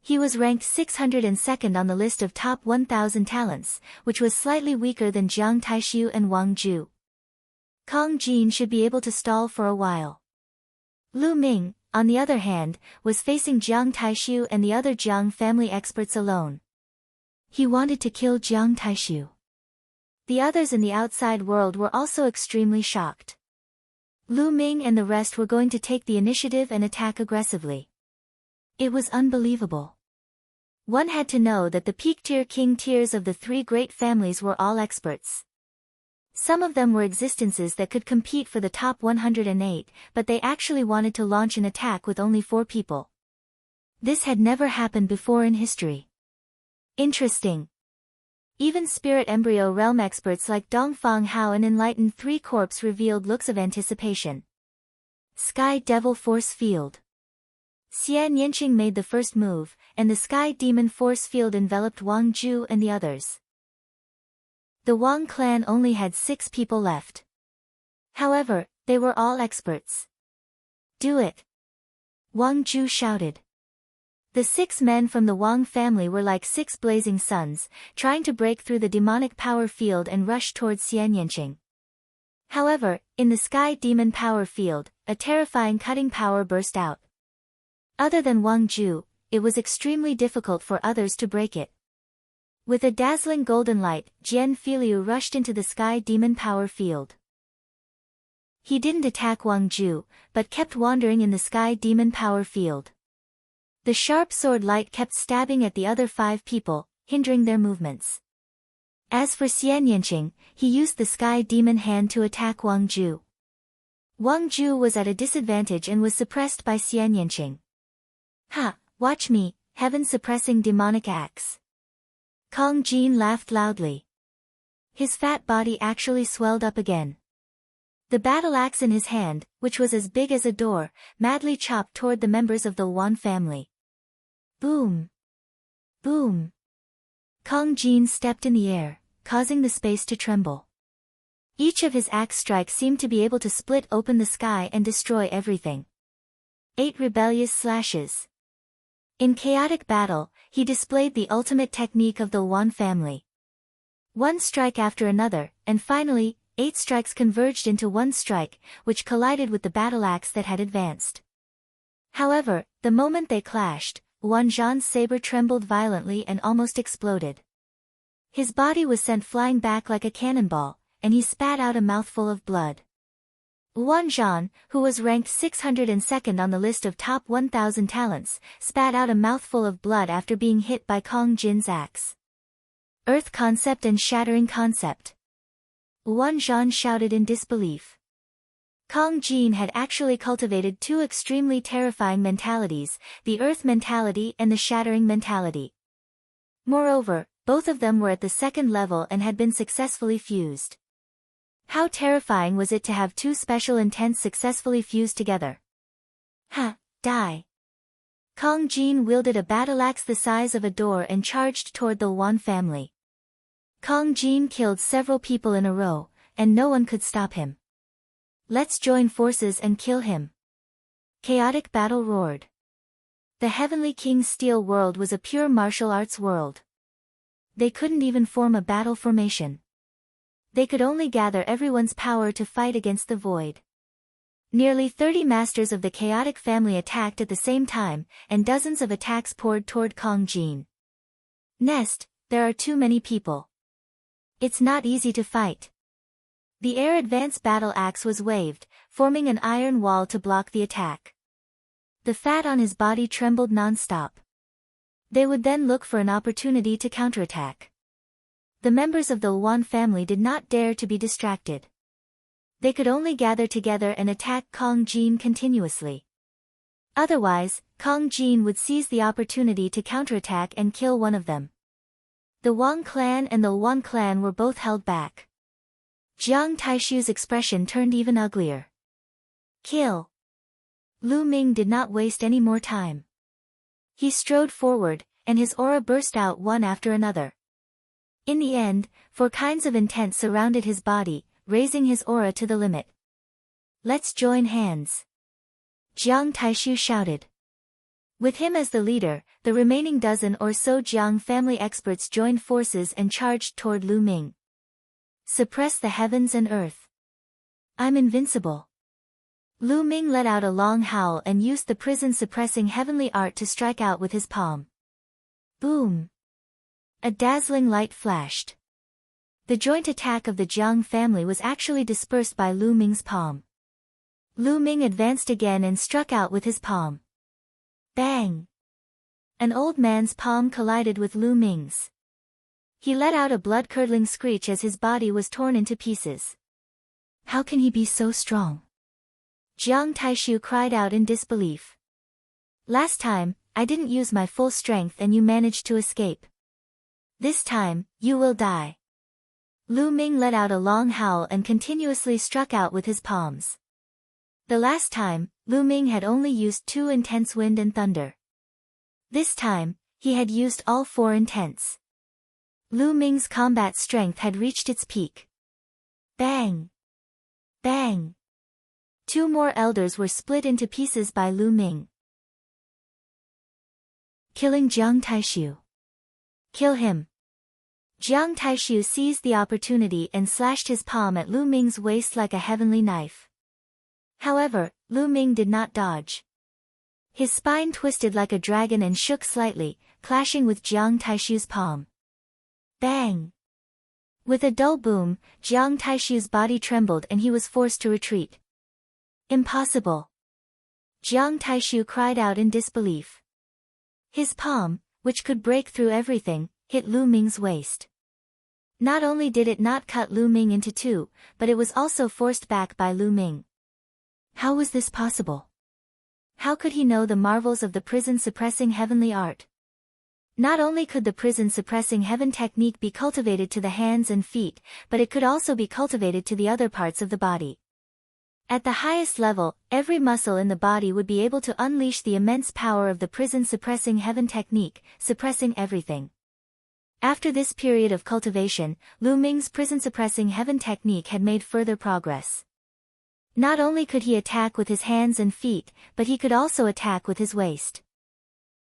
He was ranked 602nd on the list of top 1,000 talents, which was slightly weaker than Jiang Taishu and Wang Zhu. Kong Jin should be able to stall for a while. Lu Ming, on the other hand, was facing Jiang Taishu and the other Jiang family experts alone. He wanted to kill Jiang Taishu. The others in the outside world were also extremely shocked. Lu Ming and the rest were going to take the initiative and attack aggressively. It was unbelievable. One had to know that the peak-tier king tiers of the three great families were all experts. Some of them were existences that could compete for the top 108, but they actually wanted to launch an attack with only 4 people. This had never happened before in history. Interesting. Even spirit embryo realm experts like Dongfang Hao and Enlightened 3 Corpse revealed looks of anticipation. Sky Devil Force Field. Xian Yanqing made the first move, and the Sky Demon Force Field enveloped Wang Zhu and the others. The Wang clan only had 6 people left. However, they were all experts. Do it! Wang Zhu shouted. The 6 men from the Wang family were like 6 blazing suns, trying to break through the demonic power field and rush towards Xian Yanqing. However, in the Sky Demon power field, a terrifying cutting power burst out. Other than Wang Zhu, it was extremely difficult for others to break it. With a dazzling golden light, Jian Filiu rushed into the Sky Demon power field. He didn't attack Wang Zhu, but kept wandering in the Sky Demon power field. The sharp sword light kept stabbing at the other 5 people, hindering their movements. As for Xian Yanqing, he used the Sky Demon hand to attack Wang Zhu. Wang Zhu was at a disadvantage and was suppressed by Xian Yanqing. Ha, watch me, heaven-suppressing demonic axe. Kong Jin laughed loudly. His fat body actually swelled up again. The battle axe in his hand, which was as big as a door, madly chopped toward the members of the Wan family. Boom! Boom! Kong Jin stepped in the air, causing the space to tremble. Each of his axe strikes seemed to be able to split open the sky and destroy everything. 8 rebellious slashes. In chaotic battle, he displayed the ultimate technique of the Wan family. One strike after another, and finally, 8 strikes converged into one strike, which collided with the battle axe that had advanced. However, the moment they clashed, Wan Zhan's saber trembled violently and almost exploded. His body was sent flying back like a cannonball, and he spat out a mouthful of blood. Wan Zhan, who was ranked 602nd on the list of top 1,000 talents, spat out a mouthful of blood after being hit by Kong Jin's axe. Earth concept and shattering concept. Wan Zhan shouted in disbelief. Kong Jin had actually cultivated 2 extremely terrifying mentalities, the Earth mentality and the shattering mentality. Moreover, both of them were at the 2nd level and had been successfully fused. How terrifying was it to have 2 special intents successfully fused together? Ha, die! Kong Jin wielded a battle axe the size of a door and charged toward the Wan family. Kong Jin killed several people in a row, and no one could stop him. Let's join forces and kill him. Chaotic battle roared. The Heavenly King's Steel world was a pure martial arts world. They couldn't even form a battle formation. They could only gather everyone's power to fight against the void. Nearly 30 masters of the chaotic family attacked at the same time, and dozens of attacks poured toward Kong Jin. Nest, there are too many people. It's not easy to fight. The air advance battle axe was waved, forming an iron wall to block the attack. The fat on his body trembled non-stop. They would then look for an opportunity to counterattack. The members of the Wan family did not dare to be distracted. They could only gather together and attack Kong Jin continuously. Otherwise, Kong Jin would seize the opportunity to counterattack and kill one of them. The Wang clan and the Wan clan were both held back. Jiang Taishu's expression turned even uglier. Kill! Lu Ming did not waste any more time. He strode forward, and his aura burst out one after another. In the end, 4 kinds of intent surrounded his body, raising his aura to the limit. Let's join hands. Jiang Taishu shouted. With him as the leader, the remaining dozen or so Jiang family experts joined forces and charged toward Lu Ming. Suppress the heavens and earth. I'm invincible. Lu Ming let out a long howl and used the prison-suppressing heavenly art to strike out with his palm. Boom! A dazzling light flashed. The joint attack of the Jiang family was actually dispersed by Lu Ming's palm. Lu Ming advanced again and struck out with his palm. Bang! An old man's palm collided with Lu Ming's. He let out a blood-curdling screech as his body was torn into pieces. How can he be so strong? Jiang Taishu cried out in disbelief. Last time, I didn't use my full strength and you managed to escape. This time, you will die. Lu Ming let out a long howl and continuously struck out with his palms. The last time, Lu Ming had only used 2 intense wind and thunder. This time, he had used all 4 intense. Lu Ming's combat strength had reached its peak. Bang! Bang! 2 more elders were split into pieces by Lu Ming. Killing Jiang Taishu. Kill him. Jiang Taishu seized the opportunity and slashed his palm at Lu Ming's waist like a heavenly knife. However, Lu Ming did not dodge. His spine twisted like a dragon and shook slightly, clashing with Jiang Taishu's palm. Bang! With a dull boom, Jiang Taishu's body trembled and he was forced to retreat. Impossible! Jiang Taishu cried out in disbelief. His palm, which could break through everything, hit Lu Ming's waist. Not only did it not cut Lu Ming into 2, but it was also forced back by Lu Ming. How was this possible? How could he know the marvels of the prison-suppressing heavenly art? Not only could the prison-suppressing heaven technique be cultivated to the hands and feet, but it could also be cultivated to the other parts of the body. At the highest level, every muscle in the body would be able to unleash the immense power of the prison-suppressing heaven technique, suppressing everything. After this period of cultivation, Lu Ming's prison-suppressing heaven technique had made further progress. Not only could he attack with his hands and feet, but he could also attack with his waist.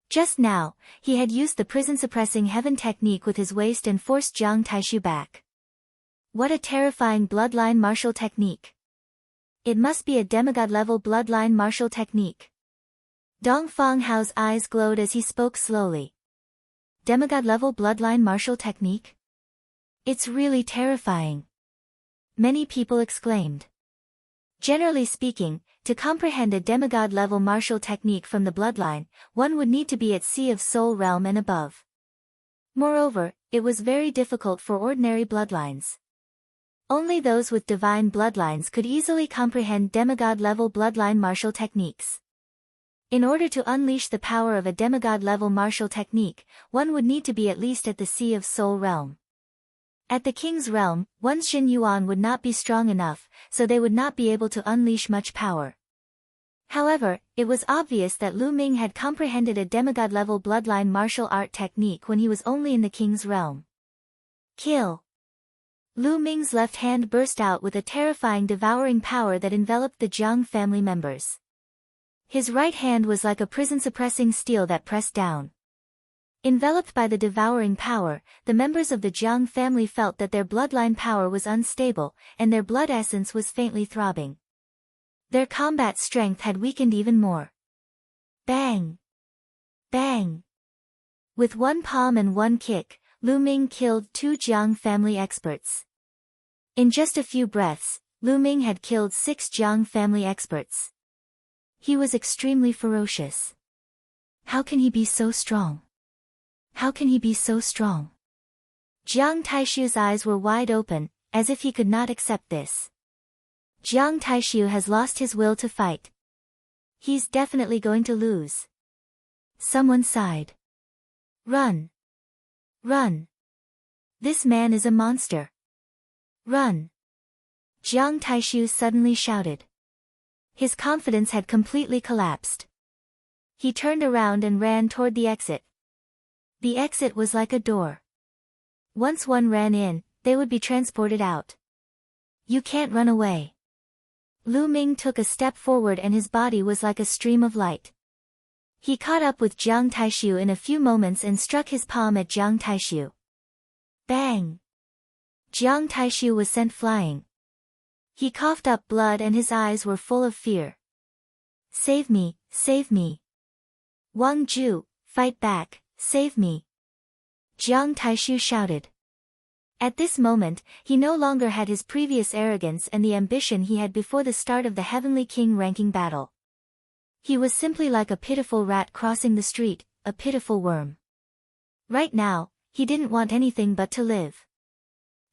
Just now, he had used the prison-suppressing heaven technique with his waist and forced Jiang Taishu back. What a terrifying bloodline martial technique! It must be a demigod-level bloodline martial technique. Dong Fanghao's eyes glowed as he spoke slowly. Demigod-level bloodline martial technique? It's really terrifying. Many people exclaimed. Generally speaking, to comprehend a demigod-level martial technique from the bloodline, one would need to be at Sea of Soul realm and above. Moreover, it was very difficult for ordinary bloodlines. Only those with divine bloodlines could easily comprehend demigod-level bloodline martial techniques. In order to unleash the power of a demigod-level martial technique, one would need to be at least at the Sea of Soul realm. At the king's realm, one's Xin Yuan would not be strong enough, so they would not be able to unleash much power. However, it was obvious that Lu Ming had comprehended a demigod-level bloodline martial art technique when he was only in the king's realm. Kill! Lu Ming's left hand burst out with a terrifying devouring power that enveloped the Jiang family members. His right hand was like a prison-suppressing steel that pressed down. Enveloped by the devouring power, the members of the Jiang family felt that their bloodline power was unstable, and their blood essence was faintly throbbing. Their combat strength had weakened even more. Bang! Bang! With one palm and one kick, Lu Ming killed 2 Jiang family experts. In just a few breaths, Lu Ming had killed 6 Jiang family experts. He was extremely ferocious. How can he be so strong? How can he be so strong? Jiang Taishu's eyes were wide open, as if he could not accept this. Jiang Taishu has lost his will to fight. He's definitely going to lose. Someone sighed. Run! Run! This man is a monster. Run! Jiang Taishu suddenly shouted. His confidence had completely collapsed. He turned around and ran toward the exit. The exit was like a door. Once one ran in, they would be transported out. You can't run away. Lu Ming took a step forward and his body was like a stream of light. He caught up with Jiang Taishu in a few moments and struck his palm at Jiang Taishu. Bang! Jiang Taishu was sent flying. He coughed up blood and his eyes were full of fear. Save me, save me. Wang Ju, fight back, save me. Jiang Taishu shouted. At this moment, he no longer had his previous arrogance and the ambition he had before the start of the Heavenly King ranking battle. He was simply like a pitiful rat crossing the street, a pitiful worm. Right now, he didn't want anything but to live.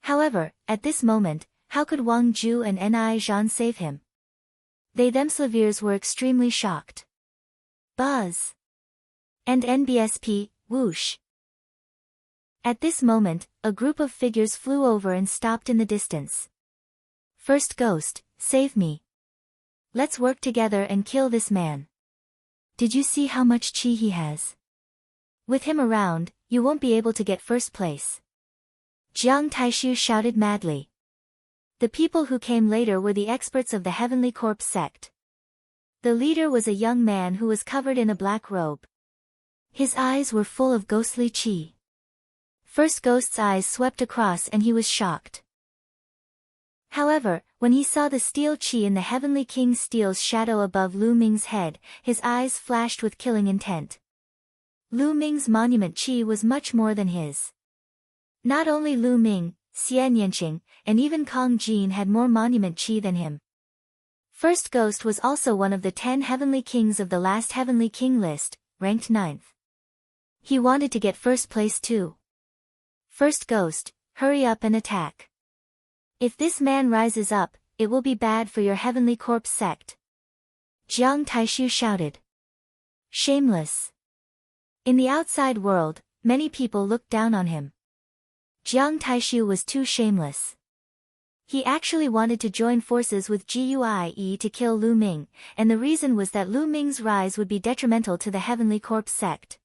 However, at this moment, how could Wang Ju and Ni Zhan save him? They themselves were extremely shocked. Buzz. And NBSP, whoosh. At this moment, a group of figures flew over and stopped in the distance. First Ghost, save me. Let's work together and kill this man. Did you see how much chi he has? With him around, you won't be able to get first place. Jiang Taishu shouted madly. The people who came later were the experts of the Heavenly Corpse sect. The leader was a young man who was covered in a black robe. His eyes were full of ghostly chi. First Ghost's eyes swept across and he was shocked. However, when he saw the steel chi in the Heavenly King's steel's shadow above Lu Ming's head, his eyes flashed with killing intent. Lu Ming's monument chi was much more than his. Not only Lu Ming, Xian Yanqing, and even Kong Jin had more monument chi than him. First Ghost was also one of the 10 Heavenly Kings of the last Heavenly King list, ranked 9th. He wanted to get first place too. First Ghost, hurry up and attack. If this man rises up, it will be bad for your Heavenly Corpse sect. Jiang Taishu shouted. Shameless. In the outside world, many people looked down on him. Jiang Taishu was too shameless. He actually wanted to join forces with GUIE to kill Lu Ming, and the reason was that Lu Ming's rise would be detrimental to the Heavenly Corpse sect.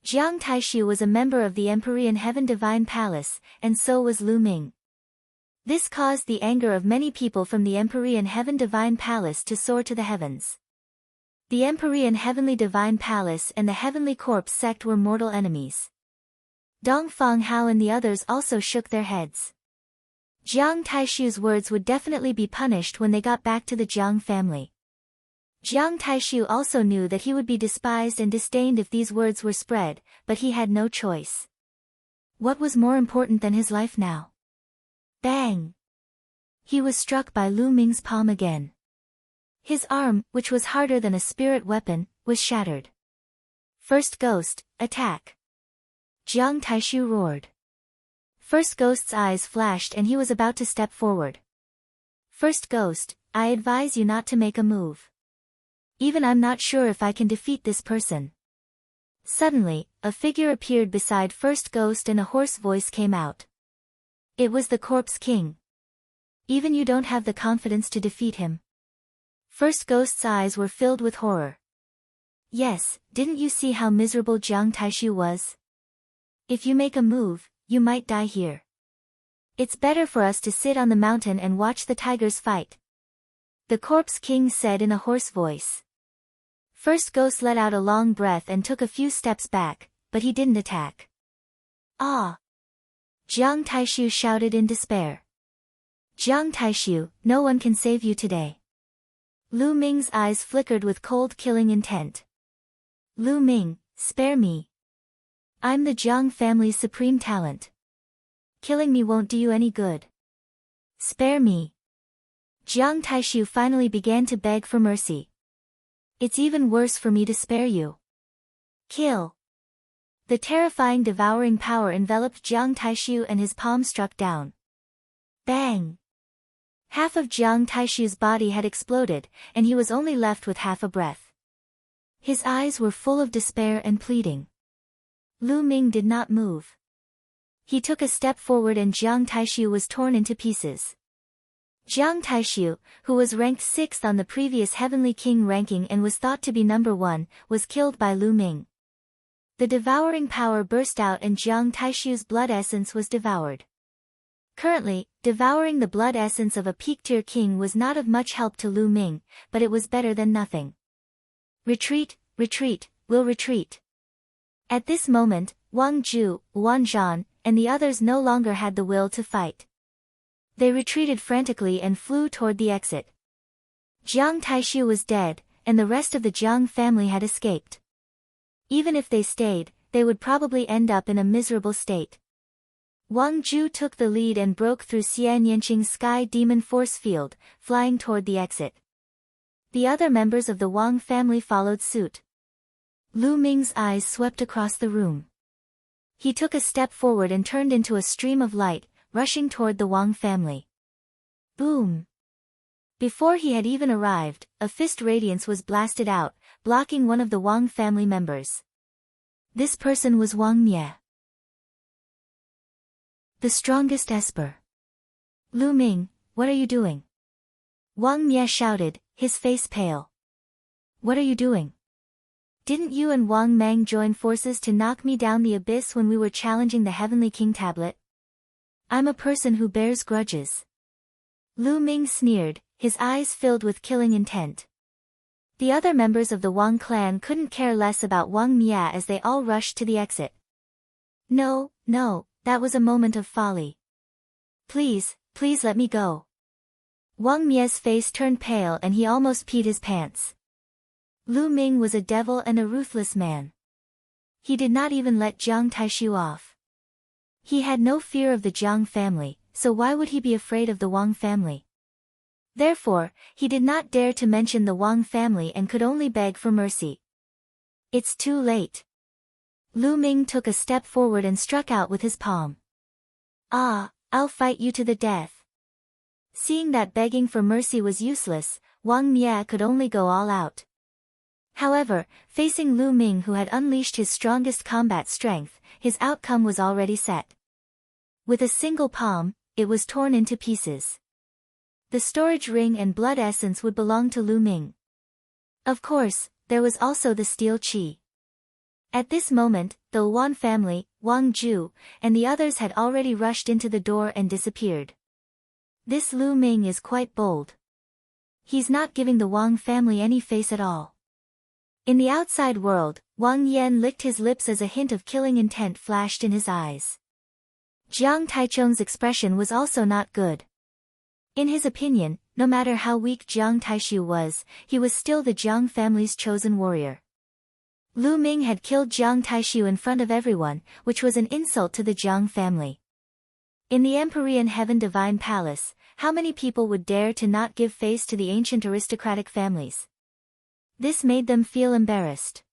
Jiang Taishu was a member of the Empyrean Heaven Divine Palace, and so was Lu Ming. This caused the anger of many people from the Empyrean Heaven Divine Palace to soar to the heavens. The Empyrean Heavenly Divine Palace and the Heavenly Corpse sect were mortal enemies. Dong Feng Hao and the others also shook their heads. Jiang Taishu's words would definitely be punished when they got back to the Jiang family. Jiang Taishu also knew that he would be despised and disdained if these words were spread, but he had no choice. What was more important than his life now? Bang! He was struck by Lu Ming's palm again. His arm, which was harder than a spirit weapon, was shattered. First Ghost, attack! Jiang Taishu roared. First Ghost's eyes flashed and he was about to step forward. First Ghost, I advise you not to make a move. Even I'm not sure if I can defeat this person. Suddenly, a figure appeared beside First Ghost and a hoarse voice came out. It was the Corpse King. Even you don't have the confidence to defeat him. First Ghost's eyes were filled with horror. Yes, didn't you see how miserable Jiang Taishu was? If you make a move, you might die here. It's better for us to sit on the mountain and watch the tigers fight. The Corpse King said in a hoarse voice. First Ghost let out a long breath and took a few steps back, but he didn't attack. Ah! Jiang Taishu shouted in despair. Jiang Taishu, no one can save you today. Lu Ming's eyes flickered with cold killing intent. Lu Ming, spare me. I'm the Jiang family's supreme talent. Killing me won't do you any good. Spare me. Jiang Taishu finally began to beg for mercy. It's even worse for me to spare you. Kill. The terrifying devouring power enveloped Jiang Taishu and his palm struck down. Bang! Half of Jiang Taishu's body had exploded, and he was only left with half a breath. His eyes were full of despair and pleading. Lu Ming did not move. He took a step forward and Jiang Taishu was torn into pieces. Jiang Taishu, who was ranked 6th on the previous Heavenly King ranking and was thought to be number 1, was killed by Lu Ming. The devouring power burst out and Jiang Taishu's blood essence was devoured. Currently, devouring the blood essence of a peak-tier king was not of much help to Lu Ming, but it was better than nothing. Retreat, retreat, we'll retreat. At this moment, Wang Ju, Wan Zhan, and the others no longer had the will to fight. They retreated frantically and flew toward the exit. Jiang Taishu was dead, and the rest of the Jiang family had escaped. Even if they stayed, they would probably end up in a miserable state. Wang Ju took the lead and broke through Xian Yanqing's sky demon force field, flying toward the exit. The other members of the Wang family followed suit. Lu Ming's eyes swept across the room. He took a step forward and turned into a stream of light, rushing toward the Wang family. Boom! Before he had even arrived, a fist radiance was blasted out, blocking one of the Wang family members. This person was Wang Mie, the strongest esper. Lu Ming, what are you doing? Wang Mie shouted, his face pale. What are you doing? Didn't you and Wang Mang join forces to knock me down the abyss when we were challenging the Heavenly King tablet? I'm a person who bears grudges. Lu Ming sneered, his eyes filled with killing intent. The other members of the Wang clan couldn't care less about Wang Mie as they all rushed to the exit. No, that was a moment of folly. Please let me go. Wang Mie's face turned pale and he almost peed his pants. Lu Ming was a devil and a ruthless man. He did not even let Jiang Taishu off. He had no fear of the Jiang family, so why would he be afraid of the Wang family? Therefore, he did not dare to mention the Wang family and could only beg for mercy. It's too late. Lu Ming took a step forward and struck out with his palm. I'll fight you to the death. Seeing that begging for mercy was useless, Wang Mie could only go all out. However, facing Lu Ming who had unleashed his strongest combat strength, his outcome was already set. With a single palm, it was torn into pieces. The storage ring and blood essence would belong to Lu Ming. Of course, there was also the steel chi. At this moment, the Wan family, Wang Ju, and the others had already rushed into the door and disappeared. This Lu Ming is quite bold. He's not giving the Wang family any face at all. In the outside world, Wang Yan licked his lips as a hint of killing intent flashed in his eyes. Jiang Taichung's expression was also not good. In his opinion, no matter how weak Jiang Taishu was, he was still the Jiang family's chosen warrior. Lu Ming had killed Jiang Taishu in front of everyone, which was an insult to the Jiang family. In the Empyrean Heaven Divine Palace, how many people would dare to not give face to the ancient aristocratic families? This made them feel embarrassed.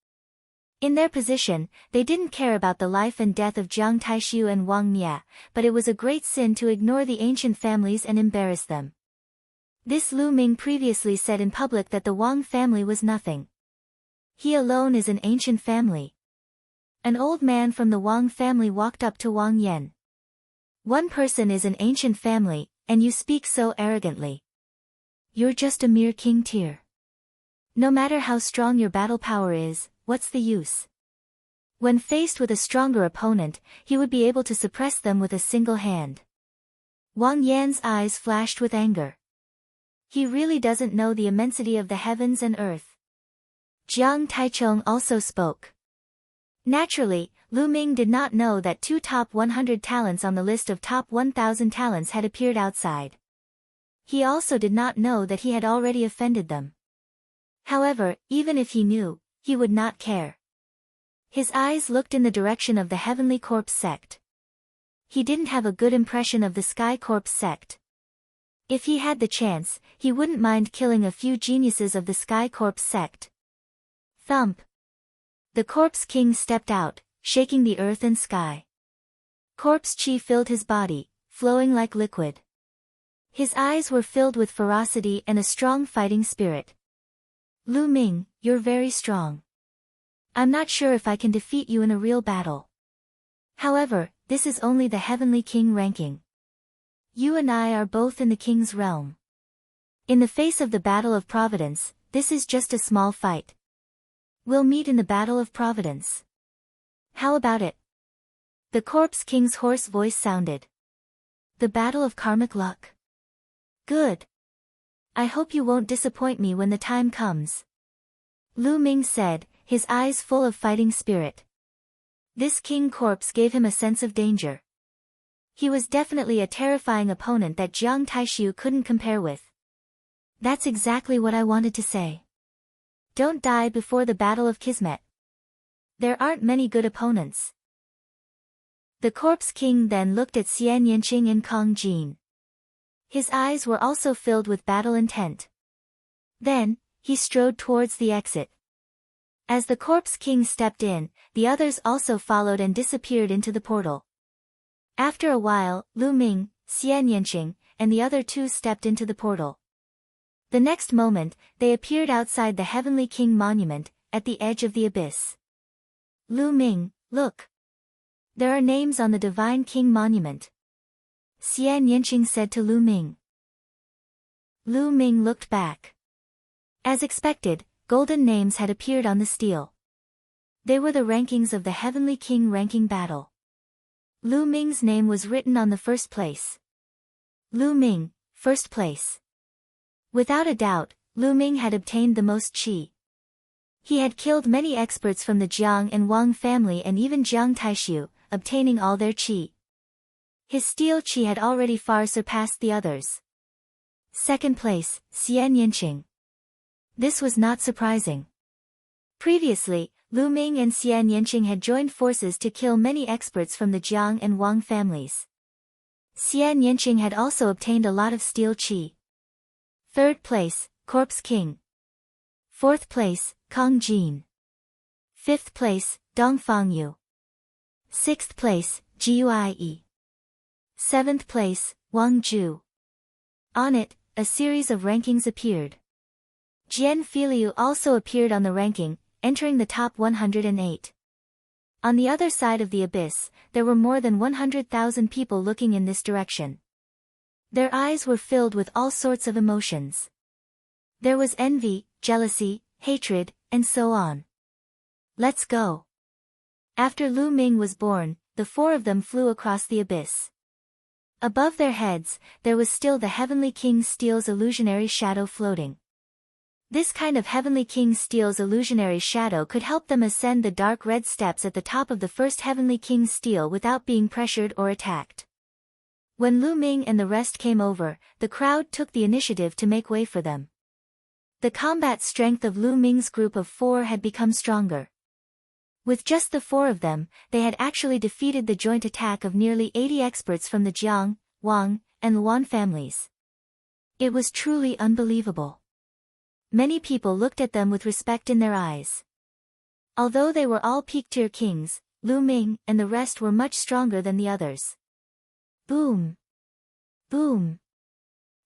In their position, they didn't care about the life and death of Jiang Taishu and Wang Mie, but it was a great sin to ignore the ancient families and embarrass them. This Lu Ming previously said in public that the Wang family was nothing. He alone is an ancient family. An old man from the Wang family walked up to Wang Yan. One person is an ancient family, and you speak so arrogantly. You're just a mere king tier. No matter how strong your battle power is, what's the use? When faced with a stronger opponent, he would be able to suppress them with a single hand. Wang Yan's eyes flashed with anger. He really doesn't know the immensity of the heavens and earth. Jiang Taichung also spoke. Naturally, Lu Ming did not know that 2 top 100 talents on the list of top 1,000 talents had appeared outside. He also did not know that he had already offended them. However, even if he knew, he would not care. His eyes looked in the direction of the Heavenly Corpse sect. He didn't have a good impression of the Sky Corpse sect. If he had the chance, he wouldn't mind killing a few geniuses of the Sky Corpse sect. Thump! The Corpse King stepped out, shaking the earth and sky. Corpse chi filled his body, flowing like liquid. His eyes were filled with ferocity and a strong fighting spirit. Lu Ming, you're very strong. I'm not sure if I can defeat you in a real battle. However, this is only the Heavenly King ranking. You and I are both in the King's realm. In the face of the Battle of Providence, this is just a small fight. We'll meet in the Battle of Providence. How about it? The Corpse King's hoarse voice sounded. The Battle of Karmic Luck. Good. I hope you won't disappoint me when the time comes. Lu Ming said, his eyes full of fighting spirit. This King Corpse gave him a sense of danger. He was definitely a terrifying opponent that Jiang Taishu couldn't compare with. That's exactly what I wanted to say. Don't die before the Battle of Kismet. There aren't many good opponents. The Corpse King then looked at Xian Yinqing and Kong Jin. His eyes were also filled with battle intent. Then, he strode towards the exit. As the Corpse King stepped in, the others also followed and disappeared into the portal. After a while, Lu Ming, Xian Yinqing, and the other two stepped into the portal. The next moment, they appeared outside the Heavenly King monument, at the edge of the abyss. Lu Ming, look. There are names on the Divine King monument. Xian Yinqing said to Lu Ming. Lu Ming looked back. As expected, golden names had appeared on the steel. They were the rankings of the Heavenly King ranking battle. Lu Ming's name was written on the first place. Lu Ming, first place. Without a doubt, Lu Ming had obtained the most qi. He had killed many experts from the Jiang and Wang family and even Jiang Taishu, obtaining all their qi. His steel qi had already far surpassed the others. Second place, Xian Yinqing. This was not surprising. Previously, Lu Ming and Xian Yinqing had joined forces to kill many experts from the Jiang and Wang families. Xian Yinqing had also obtained a lot of steel qi. Third place, Corpse King. Fourth place, Kong Jin. Fifth place, Dongfang Yu. Sixth place, Jiuye. Seventh place, Wang Zhu. On it, a series of rankings appeared. Jian Filiu also appeared on the ranking, entering the top 108. On the other side of the abyss, there were more than 100,000 people looking in this direction. Their eyes were filled with all sorts of emotions. There was envy, jealousy, hatred, and so on. Let's go. After Lu Ming was born, the four of them flew across the abyss. Above their heads, there was still the Heavenly King Steel's illusionary shadow floating. This kind of Heavenly King Steel's illusionary shadow could help them ascend the dark red steps at the top of the first Heavenly King Steel without being pressured or attacked. When Lu Ming and the rest came over, the crowd took the initiative to make way for them. The combat strength of Lu Ming's group of four had become stronger. With just the four of them, they had actually defeated the joint attack of nearly 80 experts from the Jiang, Wang, and Luan families. It was truly unbelievable. Many people looked at them with respect in their eyes. Although they were all peak-tier kings, Lu Ming and the rest were much stronger than the others. Boom! Boom!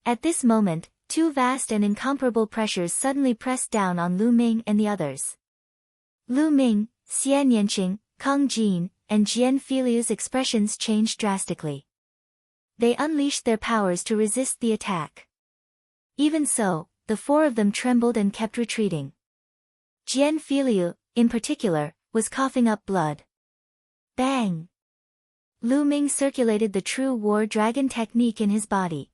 At this moment, two vast and incomparable pressures suddenly pressed down on Lu Ming and the others. Lu Ming, Xian Yinqing, Kong Jin, and Jian Filiu's expressions changed drastically. They unleashed their powers to resist the attack. Even so, the four of them trembled and kept retreating. Jian Filiu, in particular, was coughing up blood. Bang! Lu Ming circulated the true war dragon technique in his body.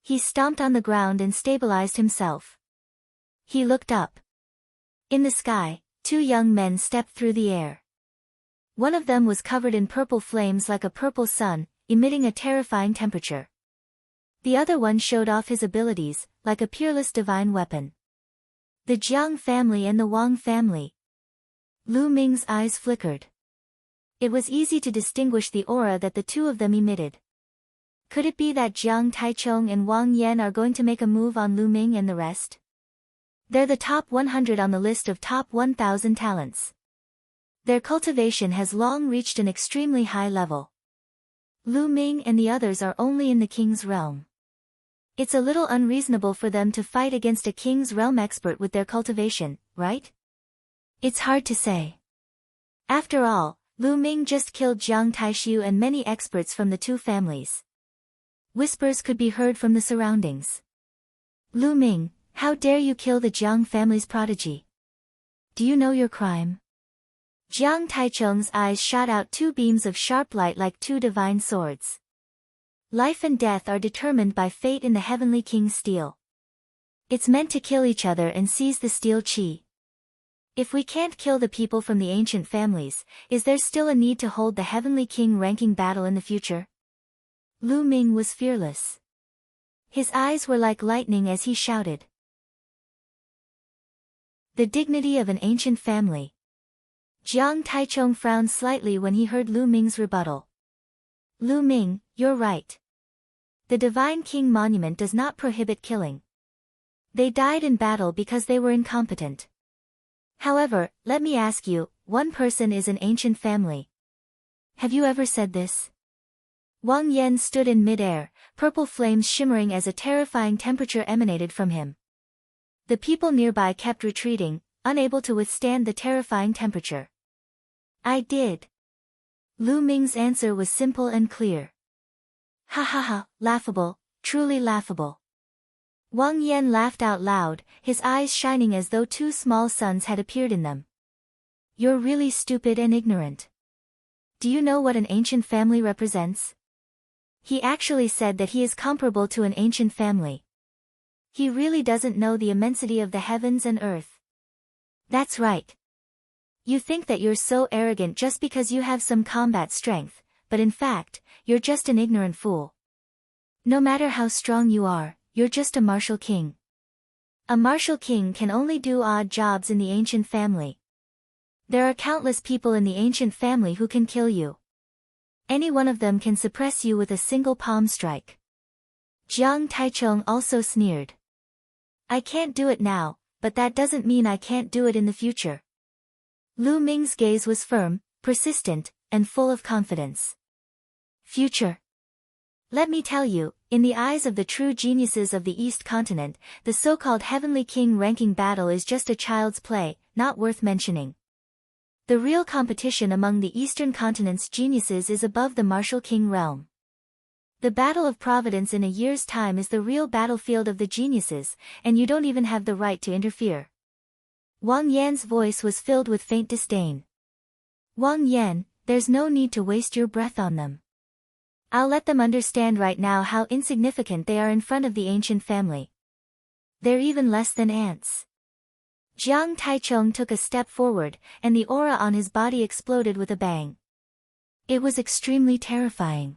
He stomped on the ground and stabilized himself. He looked up. In the sky, two young men stepped through the air. One of them was covered in purple flames like a purple sun, emitting a terrifying temperature. The other one showed off his abilities, like a peerless divine weapon. The Jiang family and the Wang family. Lu Ming's eyes flickered. It was easy to distinguish the aura that the two of them emitted. Could it be that Jiang Taichong and Wang Yan are going to make a move on Lu Ming and the rest? They're the top 100 on the list of top 1,000 talents. Their cultivation has long reached an extremely high level. Lu Ming and the others are only in the king's realm. It's a little unreasonable for them to fight against a king's realm expert with their cultivation, right? It's hard to say. After all, Lu Ming just killed Jiang Taishu and many experts from the two families. Whispers could be heard from the surroundings. Lu Ming, how dare you kill the Jiang family's prodigy? Do you know your crime? Jiang Taichung's eyes shot out two beams of sharp light like two divine swords. Life and death are determined by fate in the Heavenly King's steel. It's meant to kill each other and seize the steel qi. If we can't kill the people from the ancient families, is there still a need to hold the Heavenly King ranking battle in the future? Lu Ming was fearless. His eyes were like lightning as he shouted. The dignity of an ancient family. Jiang Taichung frowned slightly when he heard Lu Ming's rebuttal. Lu Ming, you're right. The Divine King Monument does not prohibit killing. They died in battle because they were incompetent. However, let me ask you, one person is an ancient family. Have you ever said this? Wang Yan stood in mid-air, purple flames shimmering as a terrifying temperature emanated from him. The people nearby kept retreating, unable to withstand the terrifying temperature. I did. Lu Ming's answer was simple and clear. Ha ha ha, laughable, truly laughable. Wang Yan laughed out loud, his eyes shining as though two small suns had appeared in them. You're really stupid and ignorant. Do you know what an ancient family represents? He actually said that he is comparable to an ancient family. He really doesn't know the immensity of the heavens and earth. That's right. You think that you're so arrogant just because you have some combat strength, but in fact, you're just an ignorant fool. No matter how strong you are, you're just a martial king. A martial king can only do odd jobs in the ancient family. There are countless people in the ancient family who can kill you. Any one of them can suppress you with a single palm strike. Jiang Taichung also sneered. I can't do it now, but that doesn't mean I can't do it in the future. Lu Ming's gaze was firm, persistent, and full of confidence. Future. Let me tell you, in the eyes of the true geniuses of the East Continent, the so-called Heavenly King ranking battle is just a child's play, not worth mentioning. The real competition among the Eastern Continent's geniuses is above the martial king realm. The Battle of Providence in a year's time is the real battlefield of the geniuses, and you don't even have the right to interfere. Wang Yan's voice was filled with faint disdain. Wang Yan, there's no need to waste your breath on them. I'll let them understand right now how insignificant they are in front of the ancient family. They're even less than ants. Jiang Taichung took a step forward, and the aura on his body exploded with a bang. It was extremely terrifying.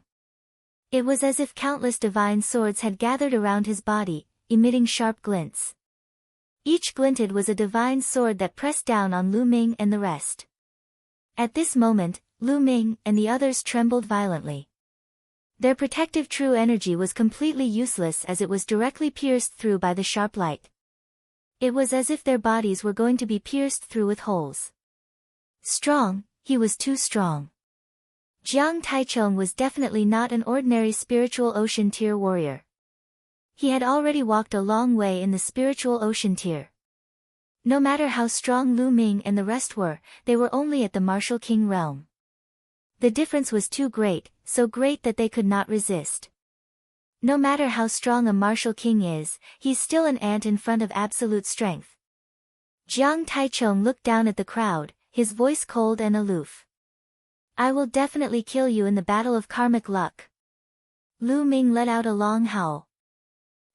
It was as if countless divine swords had gathered around his body, emitting sharp glints. Each glinted was a divine sword that pressed down on Lu Ming and the rest. At this moment, Lu Ming and the others trembled violently. Their protective true energy was completely useless as it was directly pierced through by the sharp light. It was as if their bodies were going to be pierced through with holes. Strong, he was too strong. Jiang Taichung was definitely not an ordinary spiritual ocean tier warrior. He had already walked a long way in the spiritual ocean tier. No matter how strong Lu Ming and the rest were, they were only at the martial king realm. The difference was too great, so great that they could not resist. No matter how strong a martial king is, he's still an ant in front of absolute strength. Jiang Taichung looked down at the crowd, his voice cold and aloof. I will definitely kill you in the battle of karmic luck. Lu Ming let out a long howl.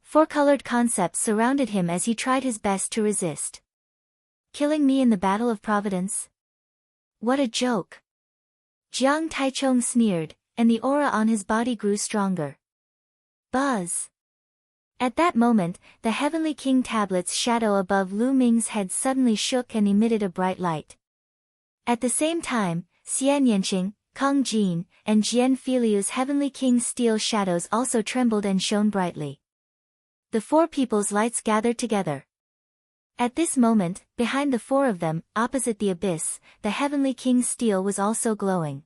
Four-colored concepts surrounded him as he tried his best to resist. Killing me in the battle of Providence? What a joke. Jiang Taichung sneered, and the aura on his body grew stronger. Buzz. At that moment, the Heavenly King tablet's shadow above Lu Ming's head suddenly shook and emitted a bright light. At the same time, Xian Yanqing, Kong Jin, and Jian Filiu's Heavenly King's steel shadows also trembled and shone brightly. The four people's lights gathered together. At this moment, behind the four of them, opposite the abyss, the Heavenly King's steel was also glowing.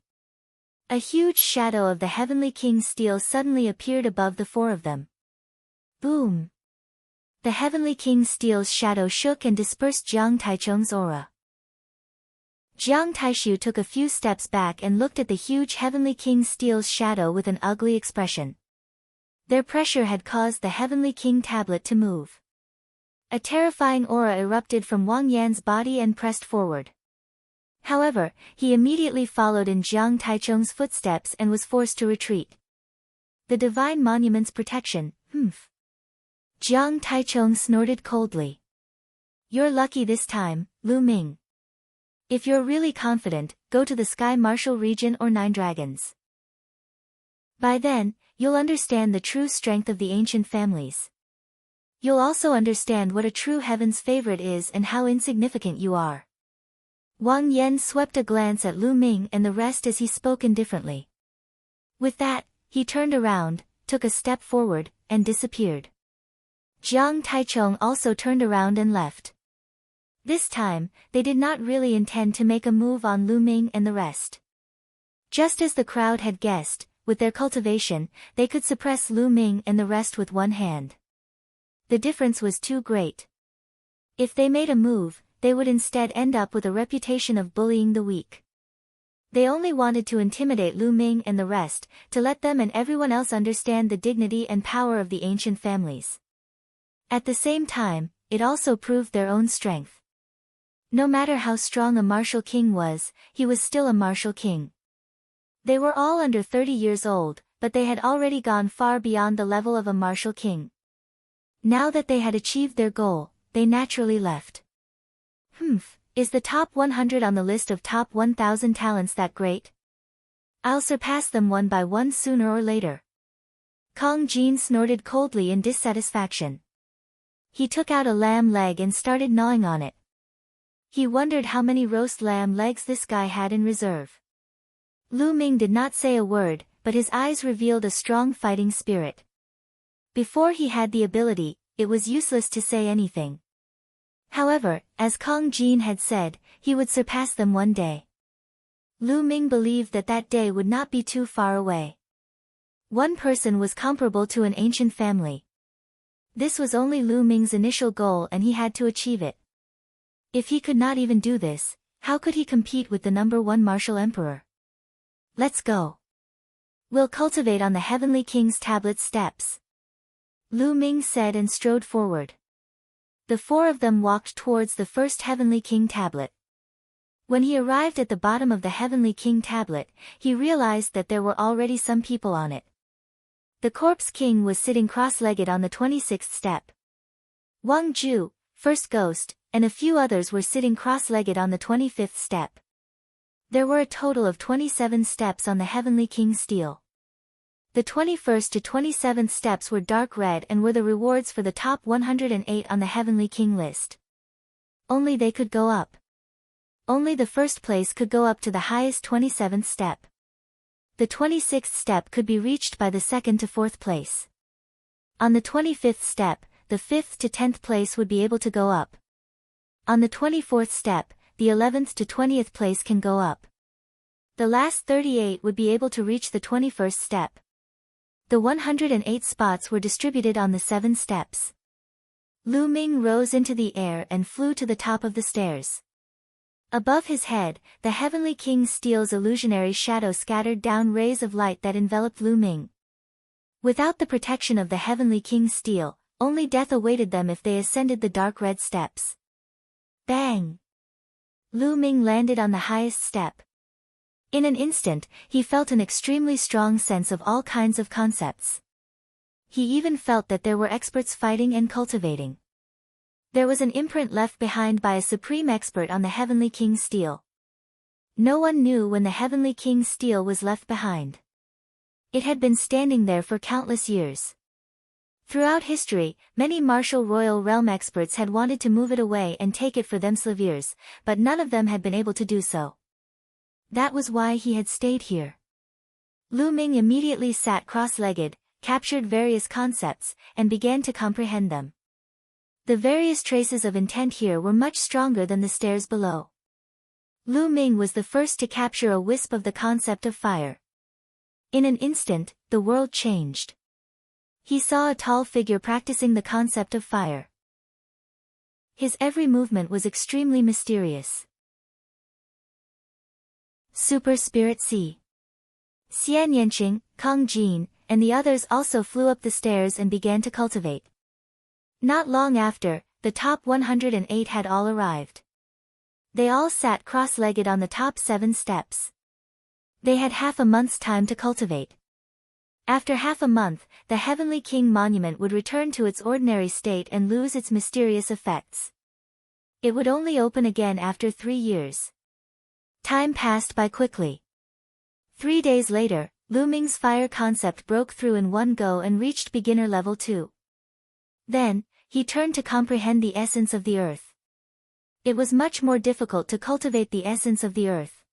A huge shadow of the Heavenly King's steel suddenly appeared above the four of them. Boom! The Heavenly King's steel's shadow shook and dispersed Jiang Taichung's aura. Jiang Taishu took a few steps back and looked at the huge Heavenly King's steel's shadow with an ugly expression. Their pressure had caused the Heavenly King tablet to move. A terrifying aura erupted from Wang Yan's body and pressed forward. However, he immediately followed in Jiang Taichung's footsteps and was forced to retreat. The Divine Monument's protection, Jiang Taichung snorted coldly. You're lucky this time, Lu Ming. If you're really confident, go to the Sky Martial region or Nine Dragons. By then, you'll understand the true strength of the ancient families. You'll also understand what a true heaven's favorite is and how insignificant you are. Wang Yan swept a glance at Lu Ming and the rest as he spoke indifferently. With that, he turned around, took a step forward, and disappeared. Jiang Taichung also turned around and left. This time, they did not really intend to make a move on Lu Ming and the rest. Just as the crowd had guessed, with their cultivation, they could suppress Lu Ming and the rest with one hand. The difference was too great. If they made a move, they would instead end up with a reputation of bullying the weak. They only wanted to intimidate Lu Ming and the rest, to let them and everyone else understand the dignity and power of the ancient families. At the same time, it also proved their own strength. No matter how strong a martial king was, he was still a martial king. They were all under 30 years old, but they had already gone far beyond the level of a martial king. Now that they had achieved their goal, they naturally left. Is the top 100 on the list of top 1,000 talents that great? I'll surpass them one by one sooner or later. Kong Jin snorted coldly in dissatisfaction. He took out a lamb leg and started gnawing on it. He wondered how many roast lamb legs this guy had in reserve. Lu Ming did not say a word, but his eyes revealed a strong fighting spirit. Before he had the ability, it was useless to say anything. However, as Kong Jin had said, he would surpass them one day. Lu Ming believed that that day would not be too far away. One person was comparable to an ancient family. This was only Lu Ming's initial goal and he had to achieve it. If he could not even do this, how could he compete with the #1 martial emperor? Let's go. We'll cultivate on the Heavenly King's tablet steps. Lu Ming said and strode forward. The four of them walked towards the first Heavenly King tablet. When he arrived at the bottom of the Heavenly King tablet, he realized that there were already some people on it. The Corpse King was sitting cross-legged on the 26th step. Wang Ju, First Ghost, and a few others were sitting cross-legged on the 25th step. There were a total of 27 steps on the Heavenly King's stele. The 21st to 27th steps were dark red and were the rewards for the top 108 on the Heavenly King list. Only they could go up. Only the first place could go up to the highest 27th step. The 26th step could be reached by the 2nd to 4th place. On the 25th step, the 5th to 10th place would be able to go up. On the 24th step, the 11th to 20th place can go up. The last 38 would be able to reach the 21st step. The 108 spots were distributed on the 7 steps. Lu Ming rose into the air and flew to the top of the stairs. Above his head, the Heavenly King's steel's illusionary shadow scattered down rays of light that enveloped Lu Ming. Without the protection of the Heavenly King's steel, only death awaited them if they ascended the dark red steps. Bang! Lu Ming landed on the highest step. In an instant, he felt an extremely strong sense of all kinds of concepts. He even felt that there were experts fighting and cultivating. There was an imprint left behind by a supreme expert on the Heavenly King's stele. No one knew when the Heavenly King's stele was left behind. It had been standing there for countless years. Throughout history, many martial royal realm experts had wanted to move it away and take it for themselves, but none of them had been able to do so. That was why he had stayed here. Lu Ming immediately sat cross-legged, captured various concepts, and began to comprehend them. The various traces of intent here were much stronger than the stairs below. Lu Ming was the first to capture a wisp of the concept of fire. In an instant, the world changed. He saw a tall figure practicing the concept of fire. His every movement was extremely mysterious. Super Spirit C. Xian Yanqing, Kong Jin, and the others also flew up the stairs and began to cultivate. Not long after, the top 108 had all arrived. They all sat cross-legged on the top 7 steps. They had half a month's time to cultivate. After half a month, the Heavenly King monument would return to its ordinary state and lose its mysterious effects. It would only open again after 3 years. Time passed by quickly. 3 days later, Lu Ming's fire concept broke through in one go and reached beginner level 2. Then, he turned to comprehend the essence of the earth. It was much more difficult to cultivate the essence of the earth.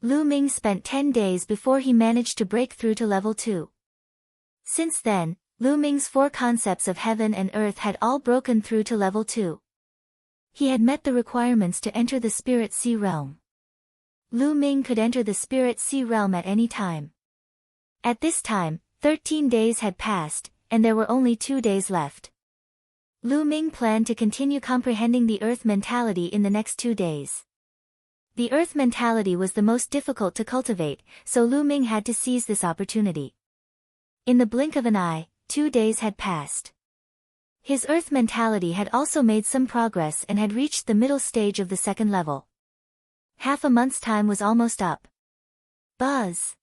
Lu Ming spent 10 days before he managed to break through to level 2. Since then, Lu Ming's 4 concepts of heaven and earth had all broken through to level 2. He had met the requirements to enter the Spirit Sea realm. Lu Ming could enter the Spirit Sea realm at any time. At this time, 13 days had passed, and there were only 2 days left. Lu Ming planned to continue comprehending the earth mentality in the next 2 days. The earth mentality was the most difficult to cultivate, so Lu Ming had to seize this opportunity. In the blink of an eye, 2 days had passed. His earth mentality had also made some progress and had reached the middle stage of the 2nd level. Half a month's time was almost up. Buzz!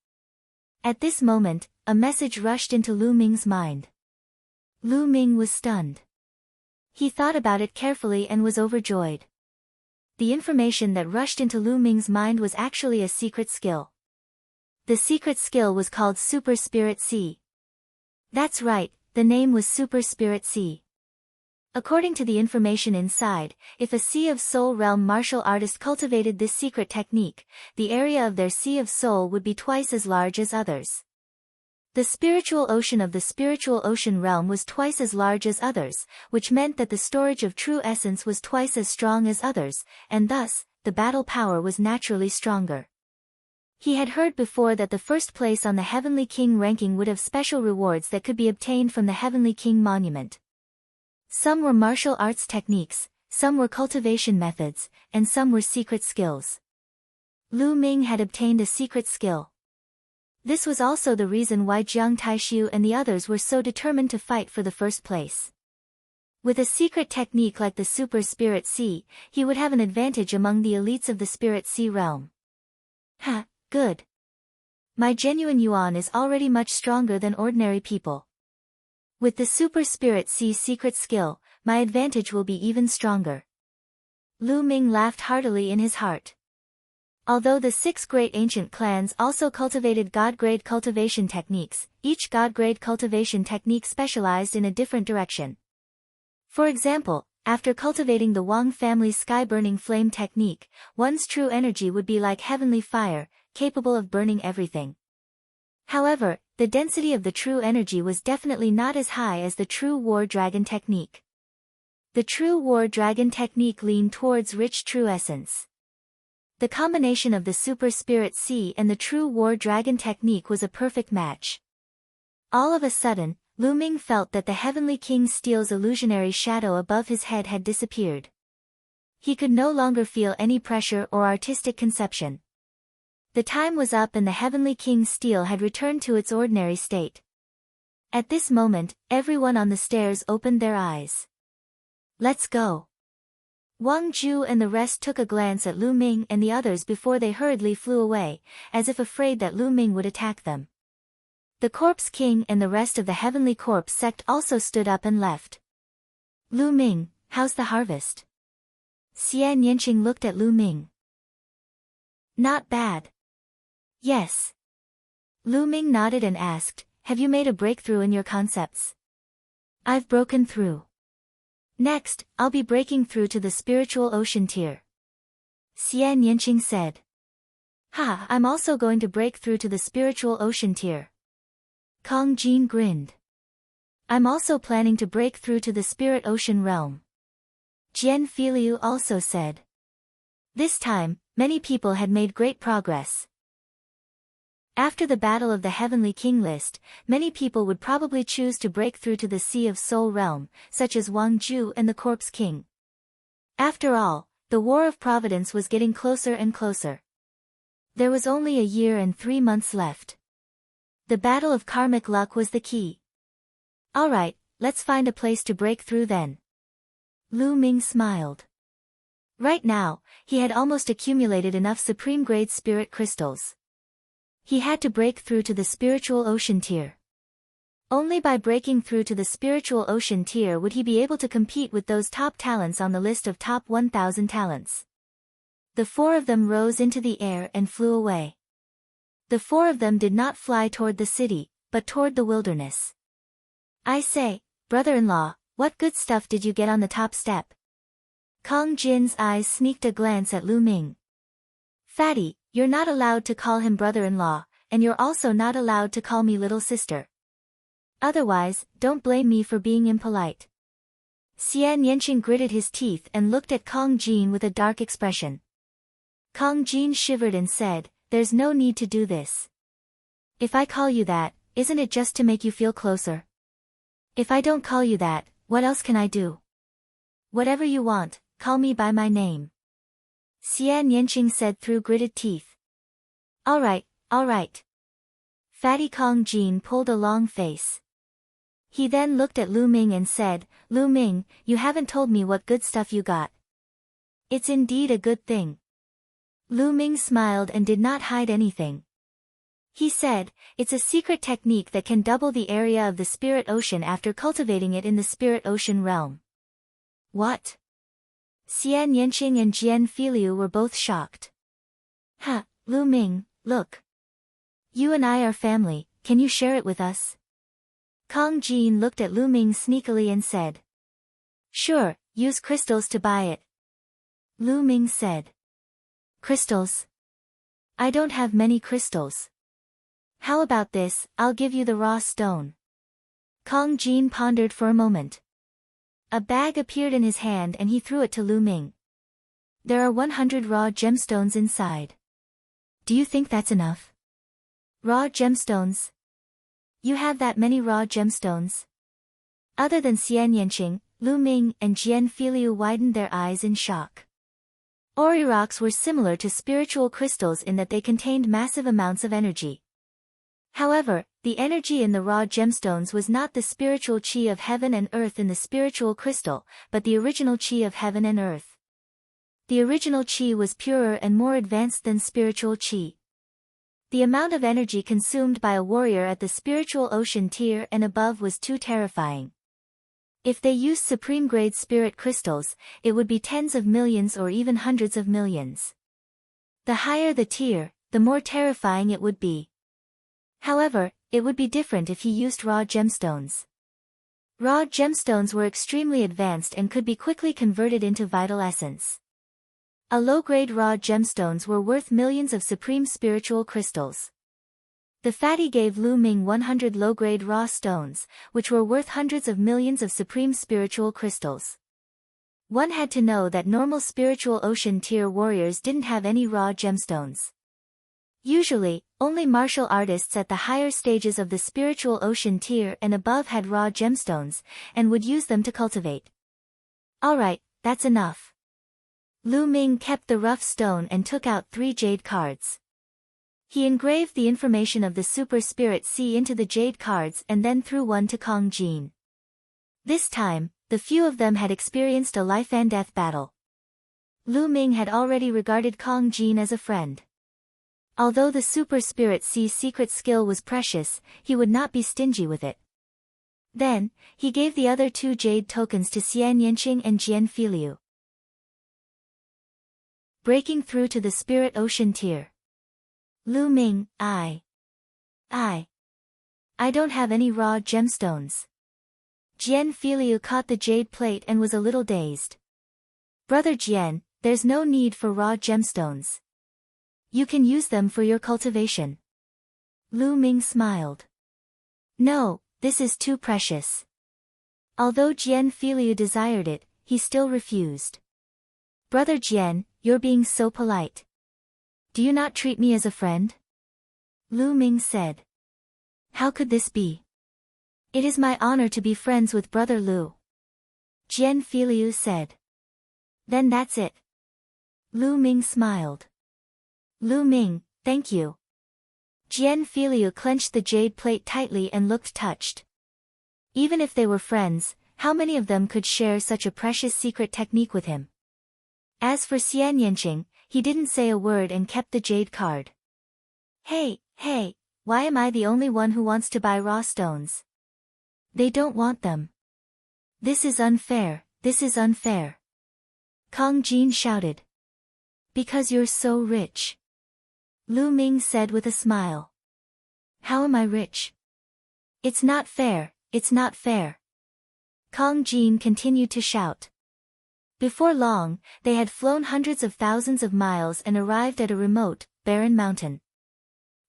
At this moment, a message rushed into Lu Ming's mind. Lu Ming was stunned. He thought about it carefully and was overjoyed. The information that rushed into Lu Ming's mind was actually a secret skill. The secret skill was called Super Spirit Sea. That's right, the name was Super Spirit Sea. According to the information inside, if a Sea of Soul realm martial artist cultivated this secret technique, the area of their Sea of Soul would be twice as large as others. The spiritual ocean of the spiritual ocean realm was twice as large as others, which meant that the storage of true essence was twice as strong as others, and thus, the battle power was naturally stronger. He had heard before that the first place on the Heavenly King ranking would have special rewards that could be obtained from the Heavenly King monument. Some were martial arts techniques, some were cultivation methods, and some were secret skills. Lu Ming had obtained a secret skill. This was also the reason why Jiang Taishu and the others were so determined to fight for the first place. With a secret technique like the Super Spirit Sea, he would have an advantage among the elites of the Spirit Sea realm. Ha, good. My genuine yuan is already much stronger than ordinary people. With the Super Spirit Sea secret skill, my advantage will be even stronger. Lu Ming laughed heartily in his heart. Although the 6 great ancient clans also cultivated God-grade cultivation techniques, each God-grade cultivation technique specialized in a different direction. For example, after cultivating the Wang family's sky-burning flame technique, one's true energy would be like heavenly fire, capable of burning everything. However, the density of the true energy was definitely not as high as the true War Dragon technique. The true War Dragon technique leaned towards rich true essence. The combination of the Super Spirit Sea and the true War Dragon technique was a perfect match. All of a sudden, Lu Ming felt that the Heavenly King Steel's illusionary shadow above his head had disappeared. He could no longer feel any pressure or artistic conception. The time was up and the Heavenly King Steel had returned to its ordinary state. At this moment, everyone on the stairs opened their eyes. Let's go. Wang Ju and the rest took a glance at Lu Ming and the others before they hurriedly flew away, as if afraid that Lu Ming would attack them. The Corpse King and the rest of the Heavenly Corpse sect also stood up and left. Lu Ming, how's the harvest? Xian Yanqing looked at Lu Ming. Not bad. Yes. Lu Ming nodded and asked, have you made a breakthrough in your concepts? I've broken through. Next, I'll be breaking through to the spiritual ocean tier. Xian Yanqing said. Ha, I'm also going to break through to the spiritual ocean tier. Kong Jin grinned. I'm also planning to break through to the spirit ocean realm. Jian Filiu also said. This time, many people had made great progress. After the Battle of the Heavenly King list, many people would probably choose to break through to the Sea of Soul realm, such as Wang Ju and the Corpse King. After all, the War of Providence was getting closer and closer. There was only a year and 3 months left. The Battle of Karmic Luck was the key. Alright, let's find a place to break through then. Lu Ming smiled. Right now, he had almost accumulated enough supreme-grade spirit crystals. He had to break through to the spiritual ocean tier. Only by breaking through to the spiritual ocean tier would he be able to compete with those top talents on the list of top 1,000 talents. The 4 of them rose into the air and flew away. The 4 of them did not fly toward the city, but toward the wilderness. I say, brother-in-law, what good stuff did you get on the top step? Kong Jin's eyes sneaked a glance at Lu Ming. Fatty, you're not allowed to call him brother-in-law, and you're also not allowed to call me little sister. Otherwise, don't blame me for being impolite. Xian Yanqing gritted his teeth and looked at Kong Jin with a dark expression. Kong Jin shivered and said, there's no need to do this. If I call you that, isn't it just to make you feel closer? If I don't call you that, what else can I do? Whatever you want, call me by my name. Xian Yanqing said through gritted teeth. All right. Fatty Kong Jin pulled a long face. He then looked at Lu Ming and said, Lu Ming, you haven't told me what good stuff you got. It's indeed a good thing. Lu Ming smiled and did not hide anything. He said, it's a secret technique that can double the area of the spirit ocean after cultivating it in the spirit ocean realm. What? Xian Yanqing and Jian Filiu were both shocked. Ha, Lu Ming, look. You and I are family, can you share it with us? Kong Jin looked at Lu Ming sneakily and said. Sure, use crystals to buy it. Lu Ming said. Crystals? I don't have many crystals. How about this, I'll give you the raw stone. Kong Jin pondered for a moment. A bag appeared in his hand and he threw it to Lu Ming. There are 100 raw gemstones inside. Do you think that's enough? Raw gemstones? You have that many raw gemstones? Other than Xian Yanqing, Lu Ming and Jian Filiu widened their eyes in shock. Ori rocks were similar to spiritual crystals in that they contained massive amounts of energy. However, the energy in the raw gemstones was not the spiritual chi of heaven and earth in the spiritual crystal, but the original chi of heaven and earth. The original chi was purer and more advanced than spiritual chi. The amount of energy consumed by a warrior at the spiritual ocean tier and above was too terrifying. If they used supreme-grade spirit crystals, it would be tens of millions or even hundreds of millions. The higher the tier, the more terrifying it would be. However, it would be different if he used raw gemstones. Raw gemstones were extremely advanced and could be quickly converted into vital essence. A low-grade raw gemstones were worth millions of supreme spiritual crystals. The fatty gave Lu Ming 100 low-grade raw stones, which were worth hundreds of millions of supreme spiritual crystals. One had to know that normal spiritual ocean tier warriors didn't have any raw gemstones. Usually, only martial artists at the higher stages of the spiritual ocean tier and above had raw gemstones, and would use them to cultivate. Alright, that's enough. Lu Ming kept the rough stone and took out 3 jade cards. He engraved the information of the Super Spirit Sea into the jade cards and then threw one to Kong Jin. This time, the few of them had experienced a life-and-death battle. Lu Ming had already regarded Kong Jin as a friend. Although the Super Spirit Sea's secret skill was precious, he would not be stingy with it. Then, he gave the other 2 jade tokens to Xian Yanqing and Jian Filiu. Breaking through to the Spirit Ocean tier. Lu Ming, I don't have any raw gemstones. Jian Filiu caught the jade plate and was a little dazed. Brother Jian, there's no need for raw gemstones. You can use them for your cultivation. Lu Ming smiled. No, this is too precious. Although Jian Filiu desired it, he still refused. Brother Jian, you're being so polite. Do you not treat me as a friend? Lu Ming said. How could this be? It is my honor to be friends with Brother Lu. Jian Filiu said. Then that's it. Lu Ming smiled. Lu Ming, thank you. Jian Filiu clenched the jade plate tightly and looked touched. Even if they were friends, how many of them could share such a precious secret technique with him? As for Xian Yanqing, he didn't say a word and kept the jade card. Hey, why am I the only one who wants to buy raw stones? They don't want them. This is unfair, this is unfair. Kong Jin shouted. Because you're so rich. Lu Ming said with a smile. How am I rich? It's not fair, it's not fair. Kong Jin continued to shout. Before long, they had flown hundreds of thousands of miles and arrived at a remote, barren mountain.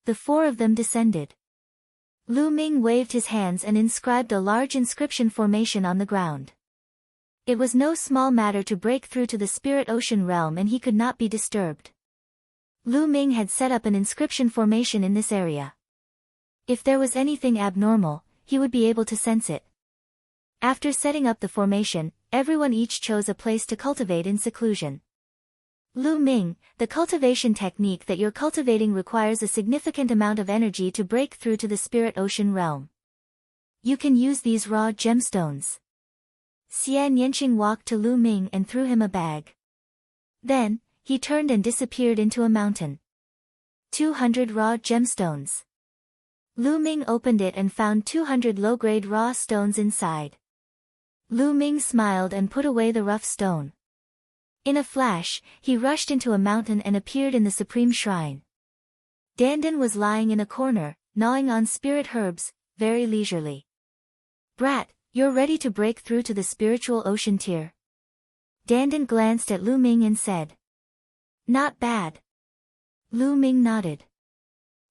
The four of them descended. Lu Ming waved his hands and inscribed a large inscription formation on the ground. It was no small matter to break through to the spirit ocean realm, and he could not be disturbed. Lu Ming had set up an inscription formation in this area. If there was anything abnormal, he would be able to sense it. After setting up the formation, everyone each chose a place to cultivate in seclusion. Lu Ming, the cultivation technique that you're cultivating requires a significant amount of energy to break through to the spirit ocean realm. You can use these raw gemstones. Xian Yanqing walked to Lu Ming and threw him a bag. Then, he turned and disappeared into a mountain. 200 raw gemstones. Lu Ming opened it and found 200 low-grade raw stones inside. Lu Ming smiled and put away the rough stone. In a flash, he rushed into a mountain and appeared in the supreme shrine. Dandan was lying in a corner, gnawing on spirit herbs, very leisurely. "Brat, you're ready to break through to the spiritual ocean tier?" Dandan glanced at Lu Ming and said. "Not bad." Lu Ming nodded.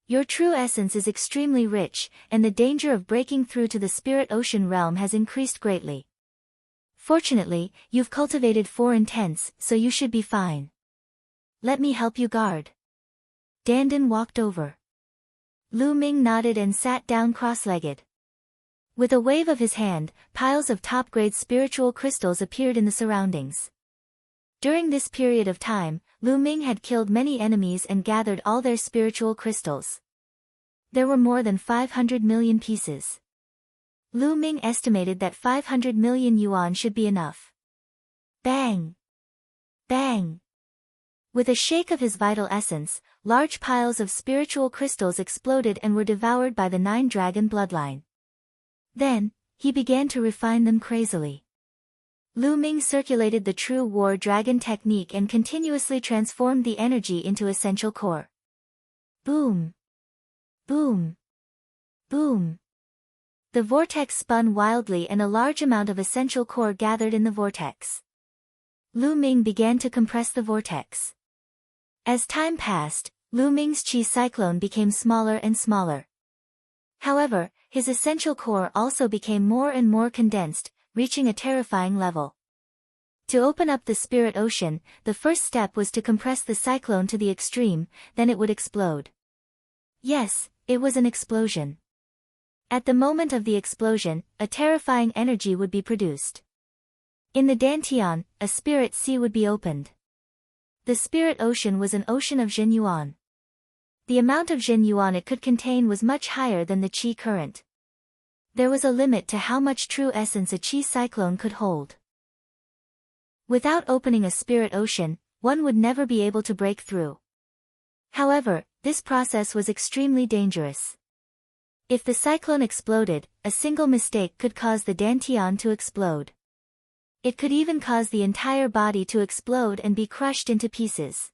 "Your true essence is extremely rich, and the danger of breaking through to the spirit ocean realm has increased greatly. Fortunately, you've cultivated 4 intents, so you should be fine. Let me help you guard." Dandan walked over. Lu Ming nodded and sat down cross-legged. With a wave of his hand, piles of top-grade spiritual crystals appeared in the surroundings. During this period of time, Lu Ming had killed many enemies and gathered all their spiritual crystals. There were more than 500 million pieces. Lu Ming estimated that 500 million yuan should be enough. Bang! Bang! With a shake of his vital essence, large piles of spiritual crystals exploded and were devoured by the 9-dragon bloodline. Then, he began to refine them crazily. Lu Ming circulated the true war dragon technique and continuously transformed the energy into essential core. Boom! Boom! Boom! The vortex spun wildly and a large amount of essential core gathered in the vortex. Lu Ming began to compress the vortex. As time passed, Lu Ming's chi cyclone became smaller and smaller. However, his essential core also became more and more condensed, reaching a terrifying level. To open up the spirit ocean, the first step was to compress the cyclone to the extreme, then it would explode. Yes, it was an explosion. At the moment of the explosion, a terrifying energy would be produced. In the Dantian, a spirit sea would be opened. The spirit ocean was an ocean of Zhen Yuan. The amount of Zhen Yuan it could contain was much higher than the qi current. There was a limit to how much true essence a qi cyclone could hold. Without opening a spirit ocean, one would never be able to break through. However, this process was extremely dangerous. If the cyclone exploded, a single mistake could cause the Dantian to explode. It could even cause the entire body to explode and be crushed into pieces.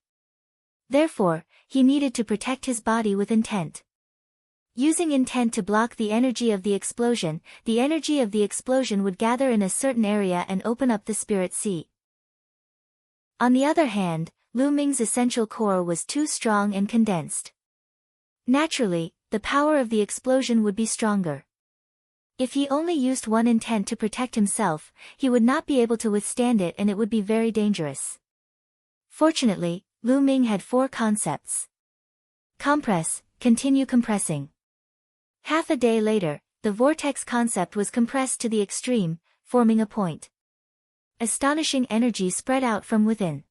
Therefore, he needed to protect his body with intent. Using intent to block the energy of the explosion would gather in a certain area and open up the spirit sea. On the other hand, Lu Ming's essential core was too strong and condensed. Naturally, the power of the explosion would be stronger. If he only used one intent to protect himself, he would not be able to withstand it and it would be very dangerous. Fortunately, Lu Ming had 4 concepts. Compress, continue compressing. Half a day later, the vortex concept was compressed to the extreme, forming a point. Astonishing energy spread out from within.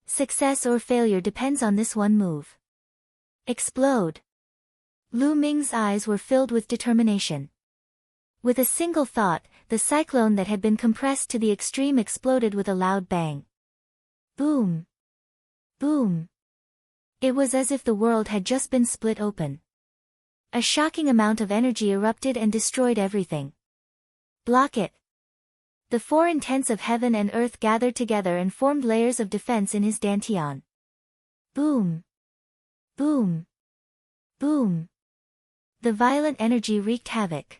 Success or failure depends on this one move. Explode. Lu Ming's eyes were filled with determination. With a single thought, the cyclone that had been compressed to the extreme exploded with a loud bang. Boom! Boom! It was as if the world had just been split open. A shocking amount of energy erupted and destroyed everything. Block it! The 4 intents of heaven and earth gathered together and formed layers of defense in his Dantian. Boom! Boom! Boom! The violent energy wreaked havoc.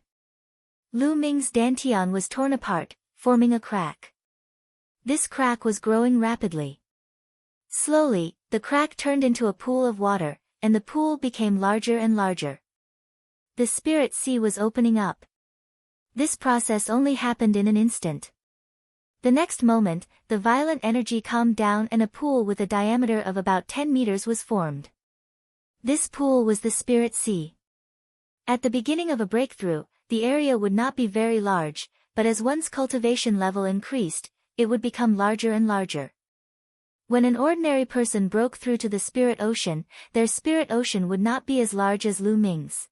Lu Ming's Dantian was torn apart, forming a crack. This crack was growing rapidly. Slowly, the crack turned into a pool of water, and the pool became larger and larger. The spirit sea was opening up. This process only happened in an instant. The next moment, the violent energy calmed down and a pool with a diameter of about 10 meters was formed. This pool was the spirit sea. At the beginning of a breakthrough, the area would not be very large, but as one's cultivation level increased, it would become larger and larger. When an ordinary person broke through to the spirit ocean, their spirit ocean would not be as large as Lu Ming's.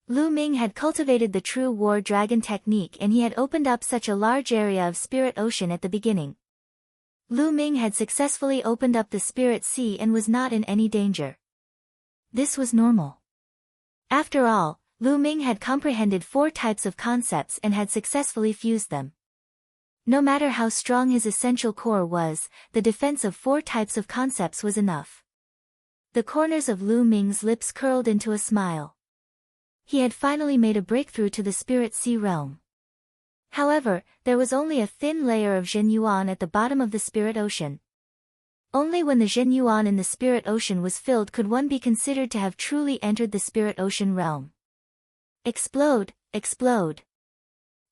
Lu Ming had cultivated the true war dragon technique and he had opened up such a large area of spirit ocean at the beginning. Lu Ming had successfully opened up the spirit sea and was not in any danger. This was normal. After all, Lu Ming had comprehended 4 types of concepts and had successfully fused them. No matter how strong his essential core was, the defense of 4 types of concepts was enough. The corners of Lu Ming's lips curled into a smile. He had finally made a breakthrough to the spirit sea realm. However, there was only a thin layer of Zhenyuan at the bottom of the spirit ocean. Only when the Zhenyuan in the spirit ocean was filled could one be considered to have truly entered the spirit ocean realm. Explode, explode.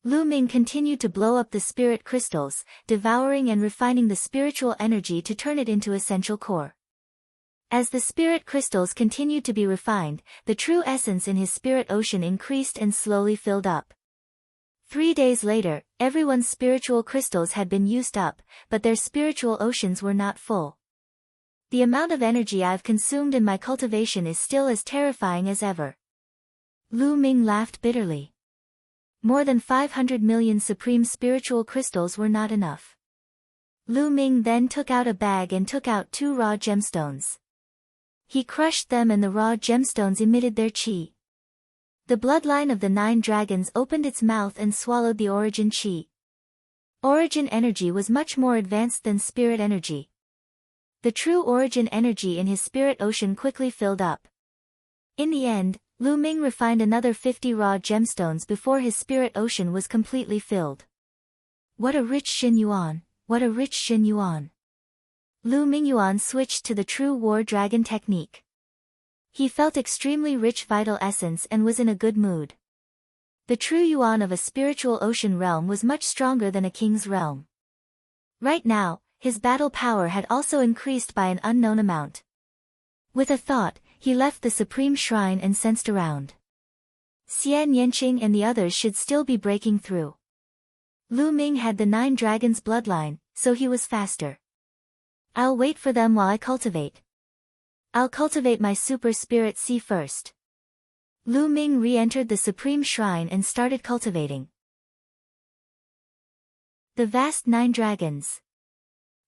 Lu Ming continued to blow up the spirit crystals, devouring and refining the spiritual energy to turn it into essential core. As the spirit crystals continued to be refined, the true essence in his spirit ocean increased and slowly filled up. 3 days later, everyone's spiritual crystals had been used up, but their spiritual oceans were not full. The amount of energy I've consumed in my cultivation is still as terrifying as ever. Lu Ming laughed bitterly. More than 500 million supreme spiritual crystals were not enough. Lu Ming then took out a bag and took out 2 raw gemstones. He crushed them and the raw gemstones emitted their qi. The bloodline of the 9 dragons opened its mouth and swallowed the origin qi. Origin energy was much more advanced than spirit energy. The true origin energy in his spirit ocean quickly filled up. In the end, Lu Ming refined another 50 raw gemstones before his spirit ocean was completely filled. What a rich Xinyuan, what a rich Xinyuan. Lu Mingyuan switched to the true war dragon technique. He felt extremely rich vital essence and was in a good mood. The true yuan of a spiritual ocean realm was much stronger than a king's realm. Right now, his battle power had also increased by an unknown amount. With a thought, he left the supreme shrine and sensed around. Xian Yanqing and the others should still be breaking through. Lu Ming had the 9 dragons bloodline, so he was faster. I'll wait for them while I cultivate. I'll cultivate my super spirit sea first. Lu Ming re-entered the supreme shrine and started cultivating. The vast 9 dragons.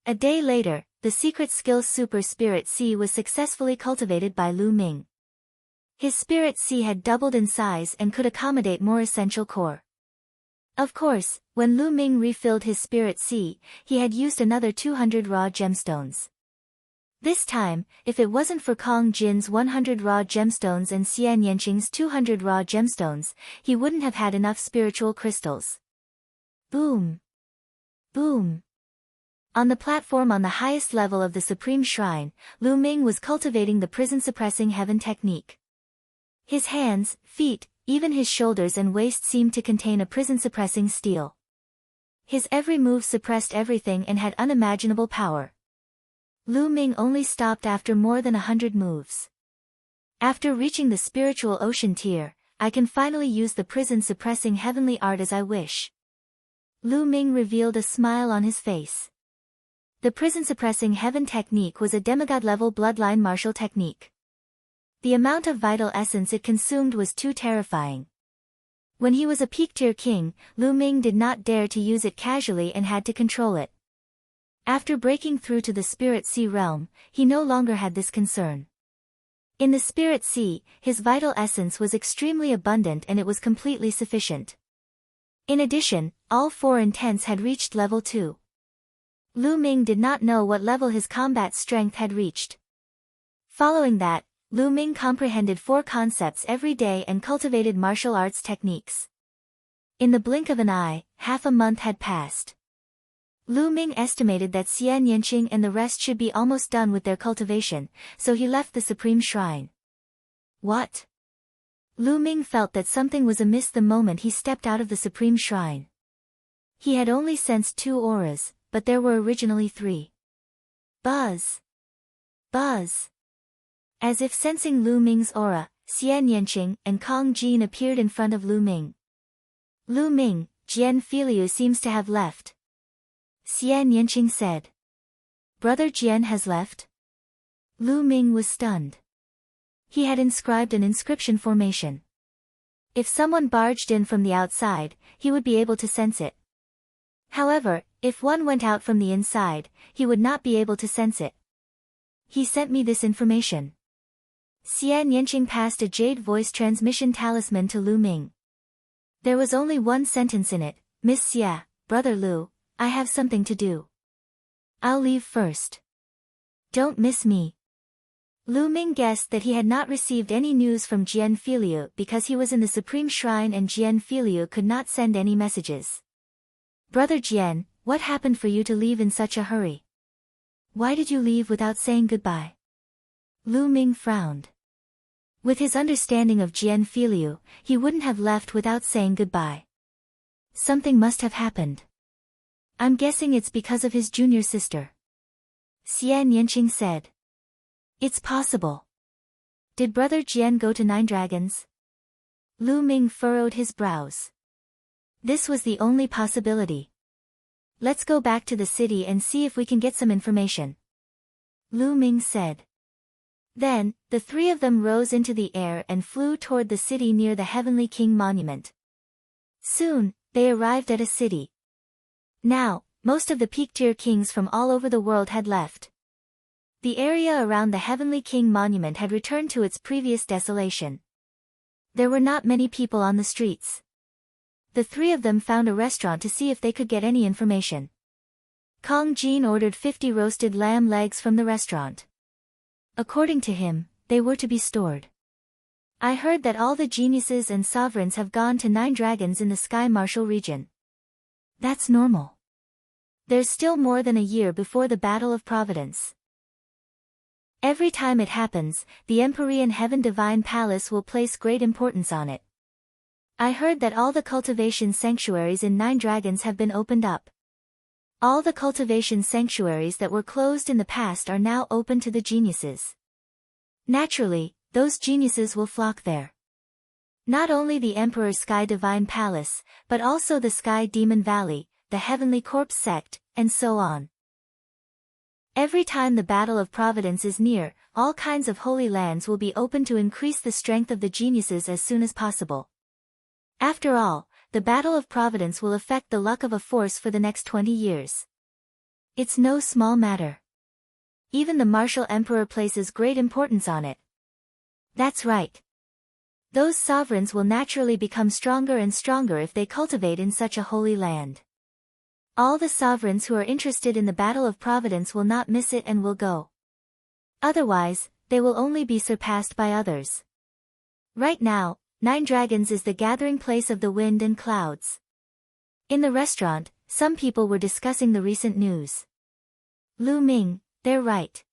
A day later, the secret skill super spirit sea was successfully cultivated by Lu Ming. His spirit sea had doubled in size and could accommodate more essential core. Of course, when Lu Ming refilled his spirit sea, he had used another 200 raw gemstones. This time, if it wasn't for Kong Jin's 100 raw gemstones and Xian Yanqing's 200 raw gemstones, he wouldn't have had enough spiritual crystals. Boom! Boom! On the platform on the highest level of the Supreme Shrine, Lu Ming was cultivating the prison-suppressing heaven technique. His hands, feet, even his shoulders and waist seemed to contain a prison-suppressing steel. His every move suppressed everything and had unimaginable power. Lu Ming only stopped after more than 100 moves. After reaching the spiritual ocean tier, I can finally use the prison-suppressing heavenly art as I wish. Lu Ming revealed a smile on his face. The prison-suppressing heaven technique was a demigod-level bloodline martial technique. The amount of vital essence it consumed was too terrifying. When he was a peak-tier king, Lu Ming did not dare to use it casually and had to control it. After breaking through to the Spirit Sea realm, he no longer had this concern. In the Spirit Sea, his vital essence was extremely abundant and it was completely sufficient. In addition, all 4 intents had reached level 2. Lu Ming did not know what level his combat strength had reached. Following that, Lu Ming comprehended 4 concepts every day and cultivated martial arts techniques. In the blink of an eye, half a month had passed. Lu Ming estimated that Xian Yanqing and the rest should be almost done with their cultivation, so he left the supreme shrine. What? Lu Ming felt that something was amiss the moment he stepped out of the supreme shrine. He had only sensed 2 auras, but there were originally 3. Buzz! Buzz! As if sensing Lu Ming's aura, Xian Yanqing and Kong Jin appeared in front of Lu Ming. Lu Ming, Jian Filiu seems to have left. Xian Yanqing said. Brother Jian has left? Lu Ming was stunned. He had inscribed an inscription formation. If someone barged in from the outside, he would be able to sense it. However, if one went out from the inside, he would not be able to sense it. He sent me this information. Xian Yanqing passed a jade voice transmission talisman to Lu Ming. There was only one sentence in it, Miss Xia, Brother Lu, I have something to do. I'll leave first. Don't miss me. Lu Ming guessed that he had not received any news from Jian Filiu because he was in the Supreme Shrine and Jian Filiu could not send any messages. Brother Jian, what happened for you to leave in such a hurry? Why did you leave without saying goodbye? Lu Ming frowned. With his understanding of Jian Filiu, he wouldn't have left without saying goodbye. Something must have happened. I'm guessing it's because of his junior sister. Xian Yanqing said. It's possible. Did Brother Jian go to 9 Dragons? Lu Ming furrowed his brows. This was the only possibility. Let's go back to the city and see if we can get some information. Lu Ming said. Then, the 3 of them rose into the air and flew toward the city near the Heavenly King Monument. Soon, they arrived at a city. Now, most of the peak-tier kings from all over the world had left. The area around the Heavenly King Monument had returned to its previous desolation. There were not many people on the streets. The 3 of them found a restaurant to see if they could get any information. Kong Jin ordered 50 roasted lamb legs from the restaurant. According to him, they were to be stored. I heard that all the geniuses and sovereigns have gone to 9 Dragons in the Sky Martial region. That's normal. There's still more than a year before the Battle of Providence. Every time it happens, the Empyrean Heaven Divine Palace will place great importance on it. I heard that all the cultivation sanctuaries in 9 Dragons have been opened up. All the cultivation sanctuaries that were closed in the past are now open to the geniuses. Naturally, those geniuses will flock there. Not only the Emperor's Sky Divine Palace, but also the Sky Demon Valley, the Heavenly Corpse Sect, and so on. Every time the Battle of Providence is near, all kinds of holy lands will be open to increase the strength of the geniuses as soon as possible. After all, the Battle of Providence will affect the luck of a force for the next 20 years. It's no small matter. Even the Martial Emperor places great importance on it. That's right. Those sovereigns will naturally become stronger and stronger if they cultivate in such a holy land. All the sovereigns who are interested in the Battle of Providence will not miss it and will go. Otherwise, they will only be surpassed by others. Right now, 9 Dragons is the gathering place of the wind and clouds. In the restaurant, some people were discussing the recent news. Lu Ming, they're right.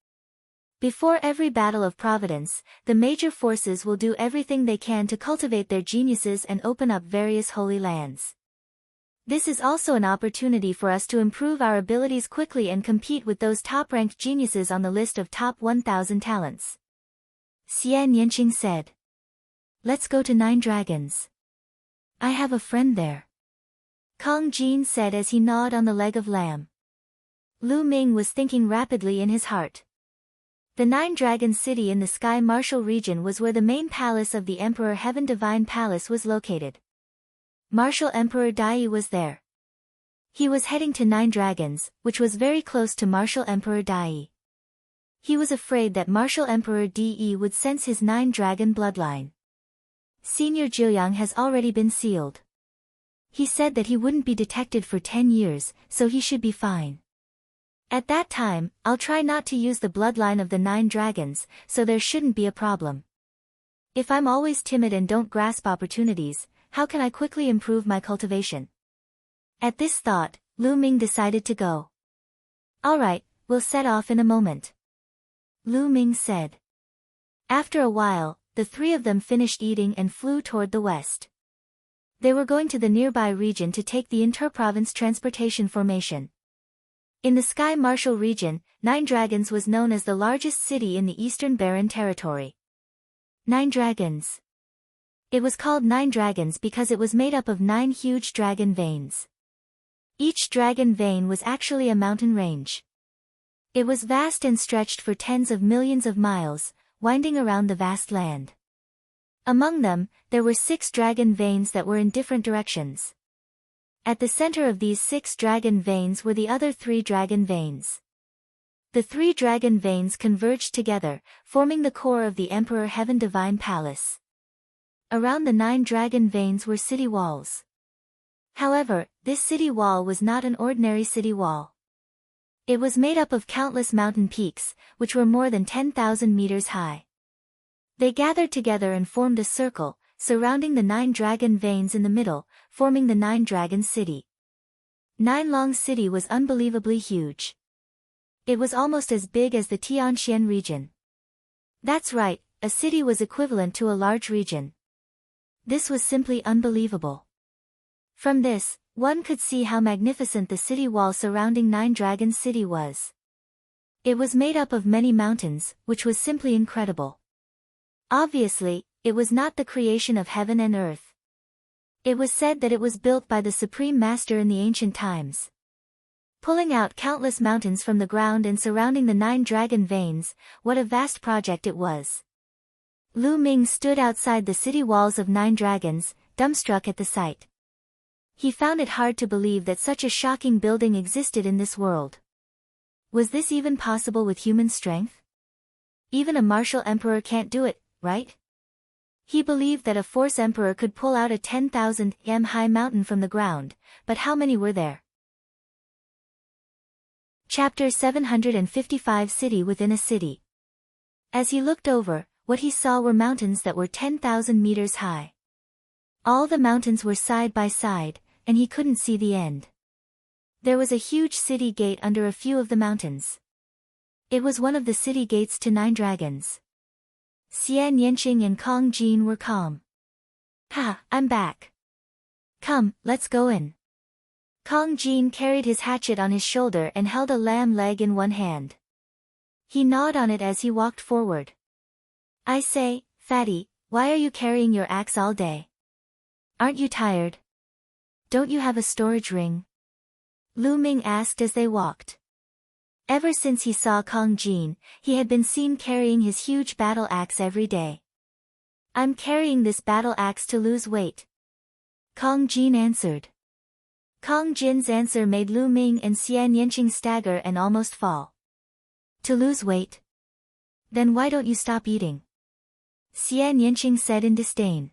Before every Battle of Providence, the major forces will do everything they can to cultivate their geniuses and open up various holy lands. This is also an opportunity for us to improve our abilities quickly and compete with those top-ranked geniuses on the list of top 1,000 talents. Xian Yanqing said. Let's go to 9 Dragons. I have a friend there. Kong Jin said as he gnawed on the leg of lamb. Lu Ming was thinking rapidly in his heart. The 9 Dragons city in the Sky Martial region was where the main palace of the Emperor Heaven Divine Palace was located. Martial Emperor Dai was there. He was heading to 9 Dragons, which was very close to Martial Emperor Dai. He was afraid that Martial Emperor De would sense his 9 Dragon bloodline. Senior Jiuyang has already been sealed. He said that he wouldn't be detected for 10 years, so he should be fine. At that time, I'll try not to use the bloodline of the 9 Dragons, so there shouldn't be a problem. If I'm always timid and don't grasp opportunities, how can I quickly improve my cultivation? At this thought, Lu Ming decided to go. Alright, we'll set off in a moment, Lu Ming said. After a while, the three of them finished eating and flew toward the west. They were going to the nearby region to take the inter-province transportation formation. In the Sky Marshal region, Nine Dragons was known as the largest city in the Eastern Barren Territory. Nine Dragons. It was called Nine Dragons because it was made up of 9 huge dragon veins. Each dragon vein was actually a mountain range. It was vast and stretched for tens of millions of miles, winding around the vast land. Among them, there were 6 dragon veins that were in different directions. At the center of these 6 dragon veins were the other 3 dragon veins. The 3 dragon veins converged together, forming the core of the Emperor Heaven Divine Palace. Around the 9 dragon veins were city walls. However, this city wall was not an ordinary city wall. It was made up of countless mountain peaks, which were more than 10,000 meters high. They gathered together and formed a circle, surrounding the 9 dragon veins in the middle, forming the 9 Dragon City. Nine Long City was unbelievably huge. It was almost as big as the Tianxian region. That's right, a city was equivalent to a large region. This was simply unbelievable. From this, one could see how magnificent the city wall surrounding Nine Dragon City was. It was made up of many mountains, which was simply incredible. Obviously, it was not the creation of heaven and earth. It was said that it was built by the Supreme Master in the ancient times. Pulling out countless mountains from the ground and surrounding the 9 dragon veins, what a vast project it was. Lu Ming stood outside the city walls of 9 dragons, dumbstruck at the sight. He found it hard to believe that such a shocking building existed in this world. Was this even possible with human strength? Even a martial emperor can't do it, right? He believed that a force emperor could pull out a 10,000 m high mountain from the ground, but how many were there? Chapter 755 City Within a City. As he looked over, what he saw were mountains that were 10,000 meters high. All the mountains were side by side, and he couldn't see the end. There was a huge city gate under a few of the mountains. It was one of the city gates to 9 dragons. Xian Yanqing and Kong Jin were calm. Ha, I'm back. Come, let's go in. Kong Jin carried his hatchet on his shoulder and held a lamb leg in one hand. He gnawed on it as he walked forward. I say, fatty, why are you carrying your axe all day? Aren't you tired? Don't you have a storage ring? Lu Ming asked as they walked. Ever since he saw Kong Jin, he had been seen carrying his huge battle axe every day. I'm carrying this battle axe to lose weight, Kong Jin answered. Kong Jin's answer made Lu Ming and Xian Yanqing stagger and almost fall. To lose weight? Then why don't you stop eating? Xian Yanqing said in disdain.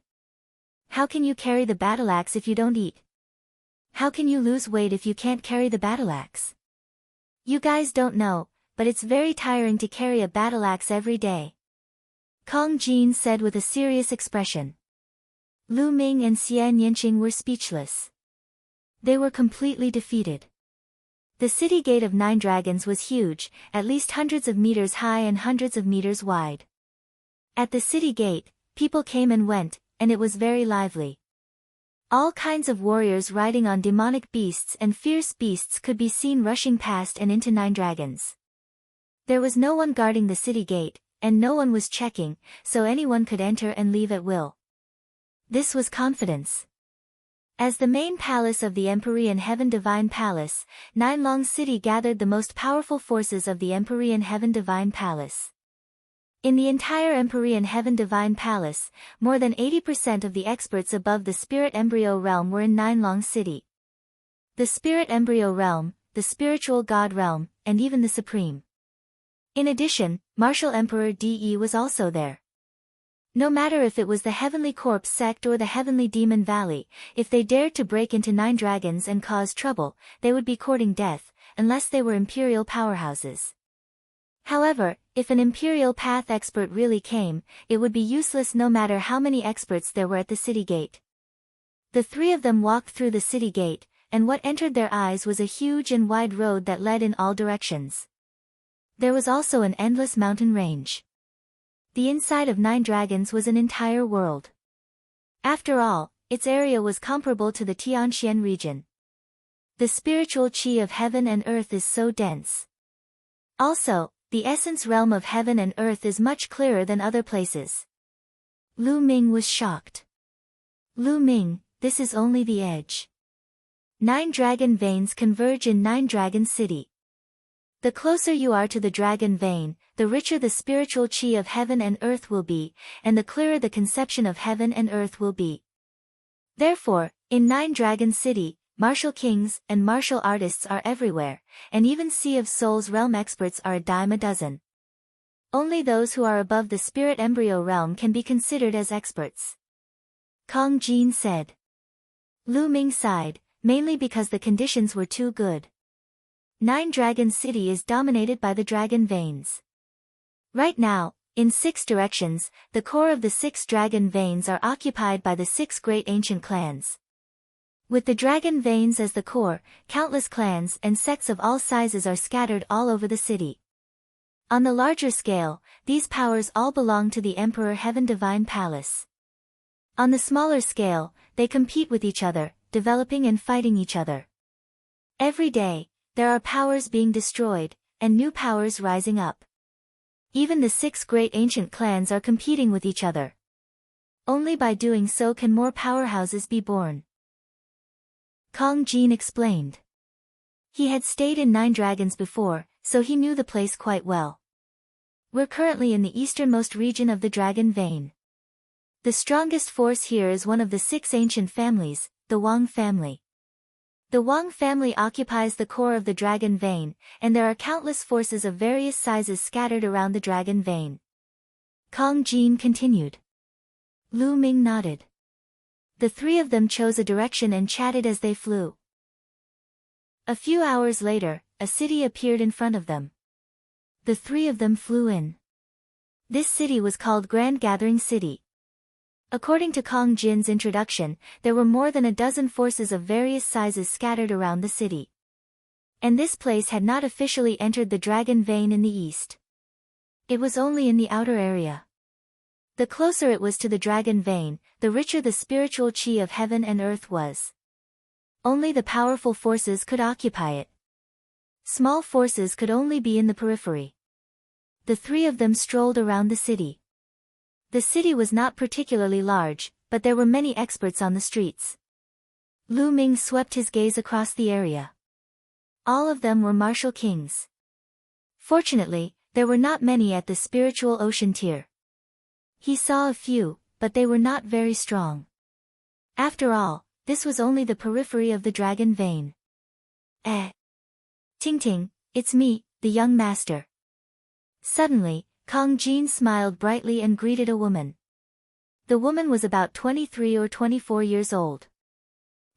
How can you carry the battle axe if you don't eat? How can you lose weight if you can't carry the battle axe? You guys don't know, but it's very tiring to carry a battle axe every day, Kong Jin said with a serious expression. Lu Ming and Xian Yanqing were speechless. They were completely defeated. The city gate of 9 dragons was huge, at least hundreds of meters high and hundreds of meters wide. At the city gate, people came and went, and it was very lively. All kinds of warriors riding on demonic beasts and fierce beasts could be seen rushing past and into 9 dragons. There was no one guarding the city gate, and no one was checking, so anyone could enter and leave at will. This was confidence. As the main palace of the Empyrean Heaven Divine Palace, 9 Long City gathered the most powerful forces of the Empyrean Heaven Divine Palace. In the entire Empyrean Heaven Divine Palace, more than 80% of the experts above the Spirit Embryo Realm were in 9 Long City. The Spirit Embryo Realm, the Spiritual God Realm, and even the Supreme. In addition, Martial Emperor De was also there. No matter if it was the Heavenly Corpse sect or the Heavenly Demon Valley, if they dared to break into 9 dragons and cause trouble, they would be courting death, unless they were imperial powerhouses. However, if an Imperial Path expert really came, it would be useless no matter how many experts there were at the city gate. The 3 of them walked through the city gate, and what entered their eyes was a huge and wide road that led in all directions. There was also an endless mountain range. The inside of 9 dragons was an entire world. After all, its area was comparable to the Tianxian region. The spiritual qi of heaven and earth is so dense. Also, the essence realm of heaven and earth is much clearer than other places. Lu Ming was shocked. Lu Ming, this is only the edge. 9 dragon veins converge in 9 Dragon City. The closer you are to the dragon vein, the richer the spiritual qi of heaven and earth will be, and the clearer the conception of heaven and earth will be. Therefore, in 9 Dragon City, martial kings and martial artists are everywhere, and even Sea of Souls realm experts are a dime a dozen. Only those who are above the spirit embryo realm can be considered as experts. Kong Jin said. Lu Ming sighed, mainly because the conditions were too good. 9 Dragon City is dominated by the dragon veins. Right now, in 6 directions, the core of the 6 dragon veins are occupied by the 6 great ancient clans. With the dragon veins as the core, countless clans and sects of all sizes are scattered all over the city. On the larger scale, these powers all belong to the Emperor Heaven Divine Palace. On the smaller scale, they compete with each other, developing and fighting each other. Every day, there are powers being destroyed, and new powers rising up. Even the 6 great ancient clans are competing with each other. Only by doing so can more powerhouses be born. Kong Jin explained. He had stayed in 9 Dragons before, so he knew the place quite well. We're currently in the easternmost region of the Dragon Vein. The strongest force here is one of the 6 ancient families, the Wang family. The Wang family occupies the core of the Dragon Vein, and there are countless forces of various sizes scattered around the Dragon Vein. Kong Jin continued. Lu Ming nodded. The 3 of them chose a direction and chatted as they flew. A few hours later, a city appeared in front of them. The 3 of them flew in. This city was called Grand Gathering City. According to Kong Jin's introduction, there were more than a dozen forces of various sizes scattered around the city. And this place had not officially entered the Dragon Vein in the east. It was only in the outer area. The closer it was to the Dragon Vein, the richer the spiritual qi of heaven and earth was. Only the powerful forces could occupy it. Small forces could only be in the periphery. The 3 of them strolled around the city. The city was not particularly large, but there were many experts on the streets. Lu Ming swept his gaze across the area. All of them were martial kings. Fortunately, there were not many at the spiritual ocean tier. He saw a few, but they were not very strong. After all, this was only the periphery of the Dragon Vein. Ting Ting, it's me, the young master. Suddenly, Kong Jin smiled brightly and greeted a woman. The woman was about 23 or 24 years old.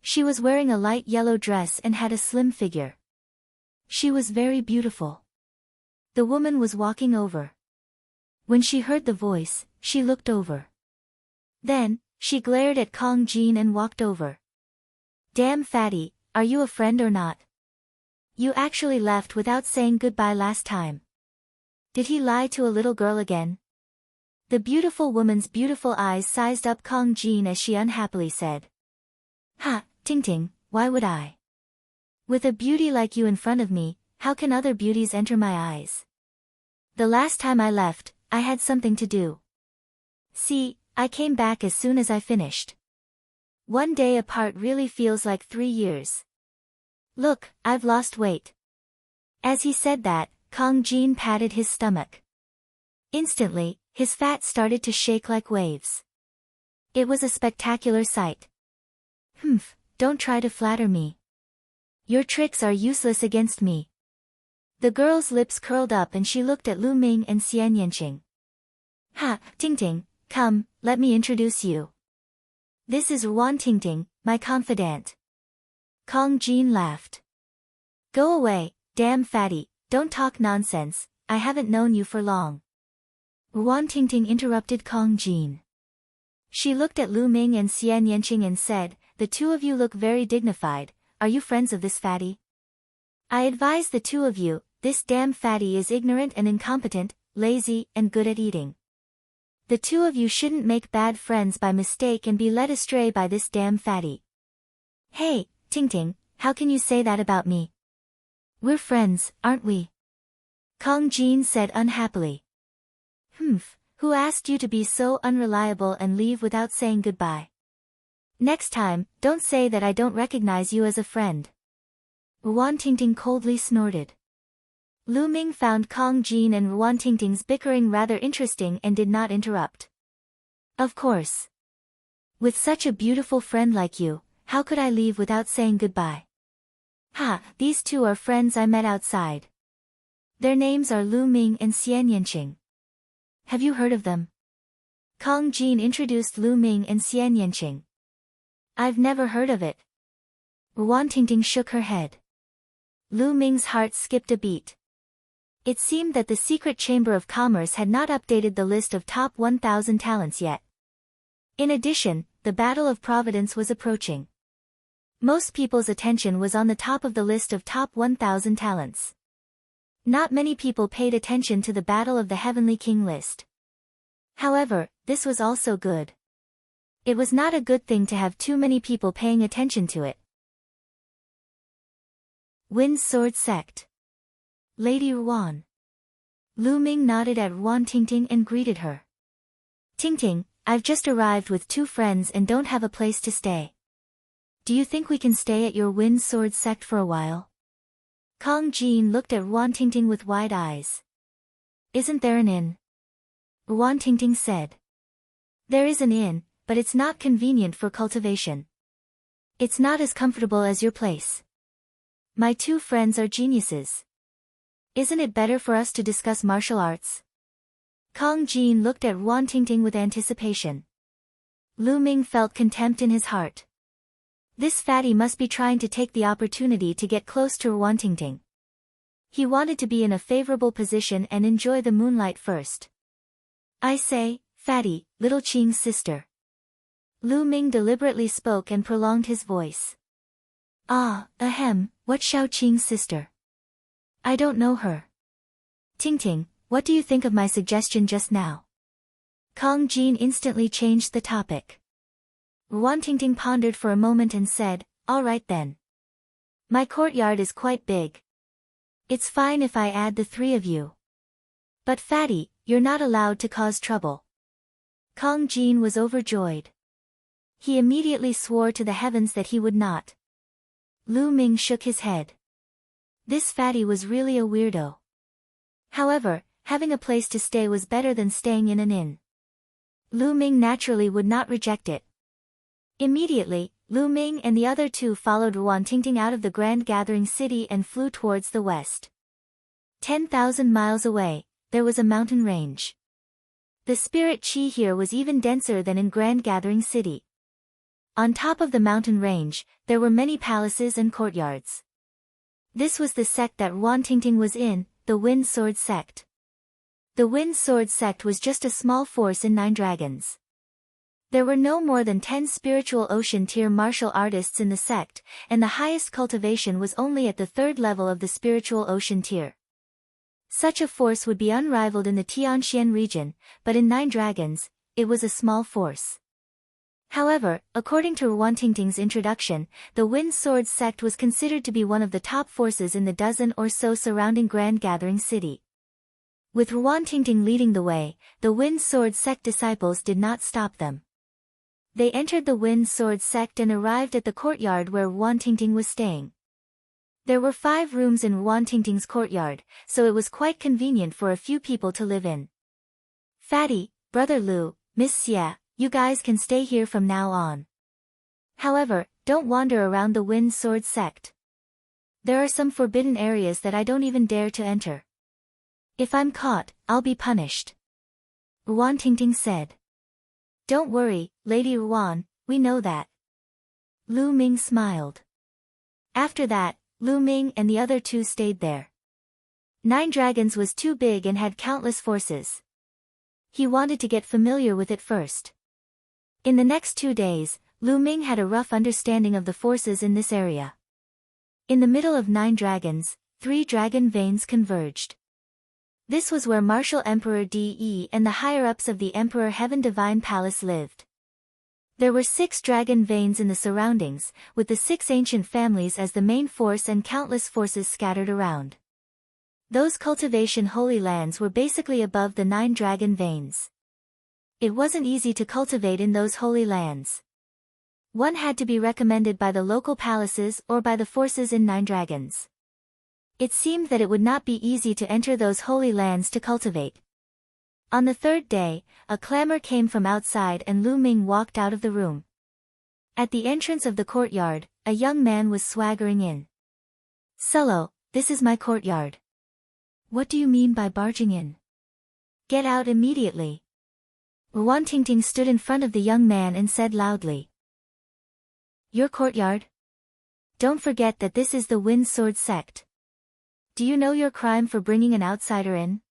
She was wearing a light yellow dress and had a slim figure. She was very beautiful. The woman was walking over. When she heard the voice, she looked over. Then, she glared at Kong Jin and walked over. Damn fatty, are you a friend or not? You actually left without saying goodbye last time. Did he lie to a little girl again? The beautiful woman's beautiful eyes sized up Kong Jin as she unhappily said. Ha, Ting Ting, why would I? With a beauty like you in front of me, how can other beauties enter my eyes? The last time I left, I had something to do. See, I came back as soon as I finished. One day apart really feels like 3 years. Look, I've lost weight. As he said that, Kong Jin patted his stomach. Instantly, his fat started to shake like waves. It was a spectacular sight. Humph, don't try to flatter me. Your tricks are useless against me. The girl's lips curled up and she looked at Lu Ming and Xian Yanqing. Ha, Ting Ting, come, let me introduce you. This is Ruan Ting Ting, my confidant. Kong Jin laughed. Go away, damn fatty, don't talk nonsense, I haven't known you for long. Ruan Ting Ting interrupted Kong Jin. She looked at Lu Ming and Xian Yanqing and said, the 2 of you look very dignified, are you friends of this fatty? I advise the two of you, this damn fatty is ignorant and incompetent, lazy, and good at eating. The two of you shouldn't make bad friends by mistake and be led astray by this damn fatty. Hey, Ting Ting, how can you say that about me? We're friends, aren't we? Kong Jin said unhappily. Humph, who asked you to be so unreliable and leave without saying goodbye? Next time, don't say that I don't recognize you as a friend. Ruan Tingting coldly snorted. Lu Ming found Kong Jin and Ruan Tingting's bickering rather interesting and did not interrupt. Of course. With such a beautiful friend like you, how could I leave without saying goodbye? Ha, these two are friends I met outside. Their names are Lu Ming and Xian Yanqing. Have you heard of them? Kong Jin introduced Lu Ming and Xian Yanqing. I've never heard of it. Ruan Tingting shook her head. Lu Ming's heart skipped a beat. It seemed that the Secret Chamber of Commerce had not updated the list of top 1,000 talents yet. In addition, the Battle of Providence was approaching. Most people's attention was on the top of the list of top 1,000 talents. Not many people paid attention to the Battle of the Heavenly King list. However, this was also good. It was not a good thing to have too many people paying attention to it. Wind Sword Sect. Lady Ruan. Lu Ming nodded at Ruan Tingting and greeted her. Tingting, I've just arrived with two friends and don't have a place to stay. Do you think we can stay at your Wind Sword Sect for a while? Kong Jin looked at Ruan Tingting with wide eyes. Isn't there an inn? Ruan Tingting said. There is an inn, but it's not convenient for cultivation. It's not as comfortable as your place. My two friends are geniuses. Isn't it better for us to discuss martial arts? Kong Jin looked at Ruan Tingting with anticipation. Lu Ming felt contempt in his heart. This fatty must be trying to take the opportunity to get close to Ruan Tingting. He wanted to be in a favorable position and enjoy the moonlight first. I say, fatty, little Qing's sister. Lu Ming deliberately spoke and prolonged his voice. Ah, ahem, what's Xiao Qing's sister? I don't know her. Tingting, what do you think of my suggestion just now? Kong Jin instantly changed the topic. Ruan Tingting pondered for a moment and said, all right then. My courtyard is quite big. It's fine if I add the three of you. But fatty, you're not allowed to cause trouble. Kong Jin was overjoyed. He immediately swore to the heavens that he would not. Lu Ming shook his head. This fatty was really a weirdo. However, having a place to stay was better than staying in an inn. Lu Ming naturally would not reject it. Immediately, Lu Ming and the other two followed Ruan Tingting out of the Grand Gathering City and flew towards the west. 10,000 miles away, there was a mountain range. The spirit chi here was even denser than in Grand Gathering City. On top of the mountain range, there were many palaces and courtyards. This was the sect that Ruan Tingting was in, the Wind Sword Sect. The Wind Sword Sect was just a small force in 9 dragons. There were no more than 10 spiritual ocean tier martial artists in the sect, and the highest cultivation was only at the 3rd level of the spiritual ocean tier. Such a force would be unrivaled in the Tianxian region, but in 9 dragons, it was a small force. However, according to Ruan Tingting's introduction, the Wind Sword Sect was considered to be one of the top forces in the dozen or so surrounding Grand Gathering City. With Ruan Tingting leading the way, the Wind Sword Sect disciples did not stop them. They entered the Wind Sword Sect and arrived at the courtyard where Ruan Tingting was staying. There were 5 rooms in Ruan Tingting's courtyard, so it was quite convenient for a few people to live in. Fatty, Brother Lu, Miss Xia, you guys can stay here from now on. However, don't wander around the Wind Sword Sect. There are some forbidden areas that I don't even dare to enter. If I'm caught, I'll be punished. Ruan Tingting said. Don't worry, Lady Ruan, we know that. Lu Ming smiled. After that, Lu Ming and the other two stayed there. 9 dragons was too big and had countless forces. He wanted to get familiar with it first. In the next 2 days, Lu Ming had a rough understanding of the forces in this area. In the middle of 9 dragons, 3 dragon veins converged. This was where Martial Emperor De and the higher-ups of the Emperor Heaven Divine Palace lived. There were 6 dragon veins in the surroundings, with the 6 ancient families as the main force and countless forces scattered around. Those cultivation holy lands were basically above the 9 dragon veins. It wasn't easy to cultivate in those holy lands. One had to be recommended by the local palaces or by the forces in 9 dragons. It seemed that it would not be easy to enter those holy lands to cultivate. On the 3rd day, a clamor came from outside and Lu Ming walked out of the room. At the entrance of the courtyard, a young man was swaggering in. "Sullo, this is my courtyard." "What do you mean by barging in?" "Get out immediately." Ruan Tingting stood in front of the young man and said loudly. "Your courtyard? Don't forget that this is the Wind Sword sect. Do you know your crime for bringing an outsider in?"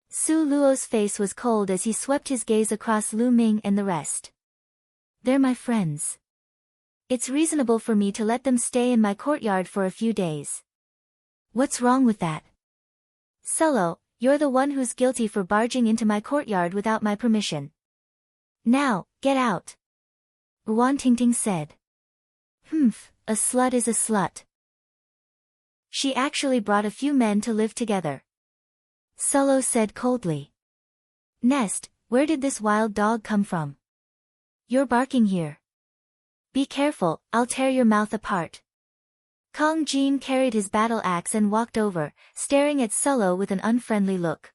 Su Luo's face was cold as he swept his gaze across Lu Ming and the rest. "They're my friends. It's reasonable for me to let them stay in my courtyard for a few days. What's wrong with that?" "Sullo, you're the one who's guilty for barging into my courtyard without my permission. Now, get out," Ruan Tingting said. "Humph, a slut is a slut." "She actually brought a few men to live together," Sullo said coldly. "Nest, where did this wild dog come from? You're barking here. Be careful, I'll tear your mouth apart." Kong Jin carried his battle axe and walked over, staring at Sullo with an unfriendly look.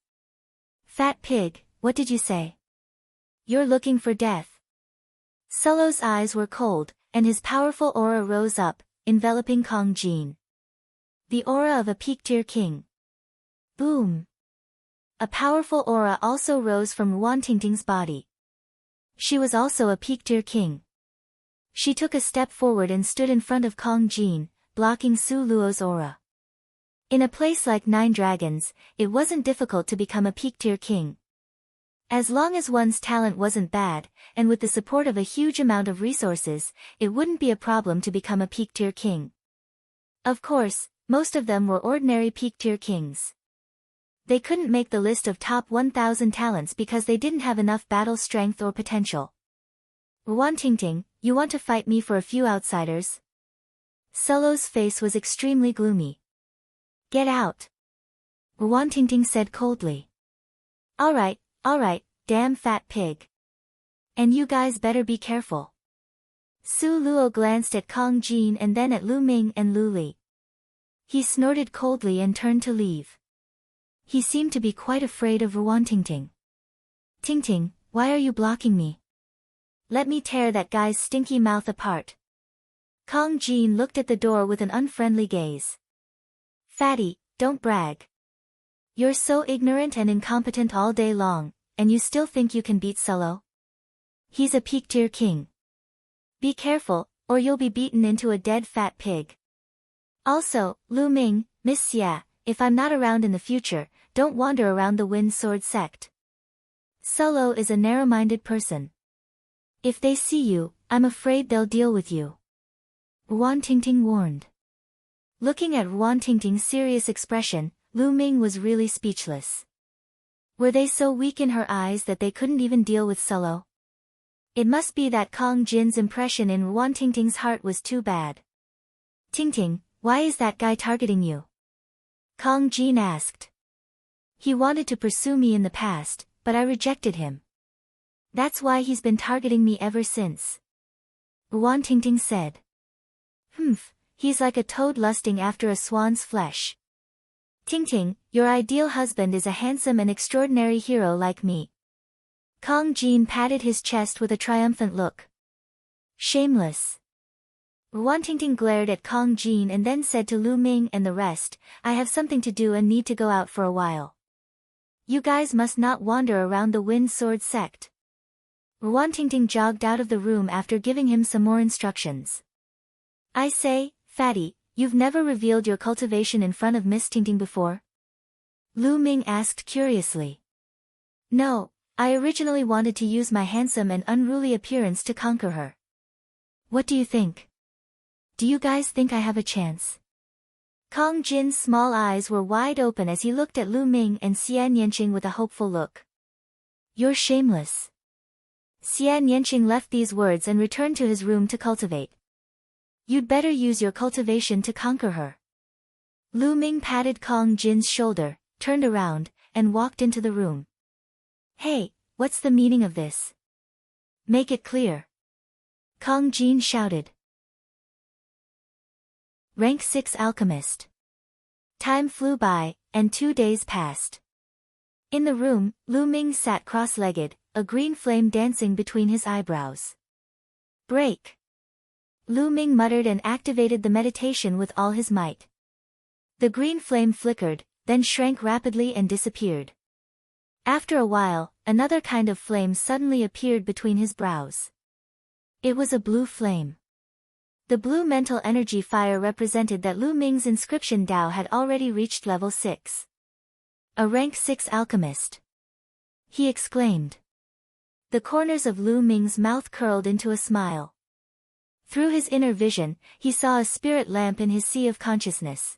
"Fat pig, what did you say? You're looking for death." Sullo's eyes were cold, and his powerful aura rose up, enveloping Kong Jin. The aura of a peak-tier king. Boom! A powerful aura also rose from Ruan Tingting's body. She was also a peak-tier king. She took a step forward and stood in front of Kong Jin, blocking Su Luo's aura. In a place like 9 dragons, it wasn't difficult to become a peak-tier king. As long as one's talent wasn't bad, and with the support of a huge amount of resources, it wouldn't be a problem to become a peak-tier king. Of course, most of them were ordinary peak-tier kings. They couldn't make the list of top 1,000 talents because they didn't have enough battle strength or potential. "Ruan Tingting, you want to fight me for a few outsiders?" Sullo's face was extremely gloomy. "Get out," Ruan Tingting said coldly. Alright, damn fat pig. And you guys better be careful." Su Luo glanced at Kong Jin and then at Lu Ming and Lu Li. He snorted coldly and turned to leave. He seemed to be quite afraid of Ruan Tingting. "Tingting, why are you blocking me? Let me tear that guy's stinky mouth apart." Kong Jin looked at the door with an unfriendly gaze. "Fatty, don't brag. You're so ignorant and incompetent all day long, and you still think you can beat Sullo? He's a peak-tier king. Be careful, or you'll be beaten into a dead fat pig. Also, Lu Ming, Miss Xia, if I'm not around in the future, don't wander around the Wind Sword sect. Sullo is a narrow-minded person. If they see you, I'm afraid they'll deal with you," Ruan Tingting warned. Looking at Ruan Tingting's serious expression, Lu Ming was really speechless. Were they so weak in her eyes that they couldn't even deal with Sullo? It must be that Kong Jin's impression in Ruan Tingting's heart was too bad. "Tingting, why is that guy targeting you?" Kong Jin asked. "He wanted to pursue me in the past, but I rejected him. That's why he's been targeting me ever since," Ruan Tingting said. "Humph, he's like a toad lusting after a swan's flesh. Tingting, your ideal husband is a handsome and extraordinary hero like me." Kong Jin patted his chest with a triumphant look. "Shameless." Ruan Tingting glared at Kong Jin and then said to Lu Ming and the rest, "I have something to do and need to go out for a while. You guys must not wander around the Wind Sword sect." Ruan Tingting jogged out of the room after giving him some more instructions. "I say, Fatty, you've never revealed your cultivation in front of Miss Tingting before?" Lu Ming asked curiously. "No, I originally wanted to use my handsome and unruly appearance to conquer her. What do you think? Do you guys think I have a chance?" Kong Jin's small eyes were wide open as he looked at Lu Ming and Xian Yanqing with a hopeful look. You're shameless. Xian Yanqing left these words and returned to his room to cultivate. You'd better use your cultivation to conquer her. Lu Ming patted Kong Jin's shoulder, turned around, and walked into the room. Hey, what's the meaning of this? Make it clear. Kong Jin shouted. Rank 6 Alchemist. Time flew by, and 2 days passed. In the room, Lu Ming sat cross-legged, a green flame dancing between his eyebrows. Break. Lu Ming muttered and activated the meditation with all his might. The green flame flickered, then shrank rapidly and disappeared. After a while, another kind of flame suddenly appeared between his brows. It was a blue flame. The blue mental energy fire represented that Lu Ming's inscription Dao had already reached level 6. A rank 6 alchemist. He exclaimed. The corners of Lu Ming's mouth curled into a smile. Through his inner vision, he saw a spirit lamp in his sea of consciousness.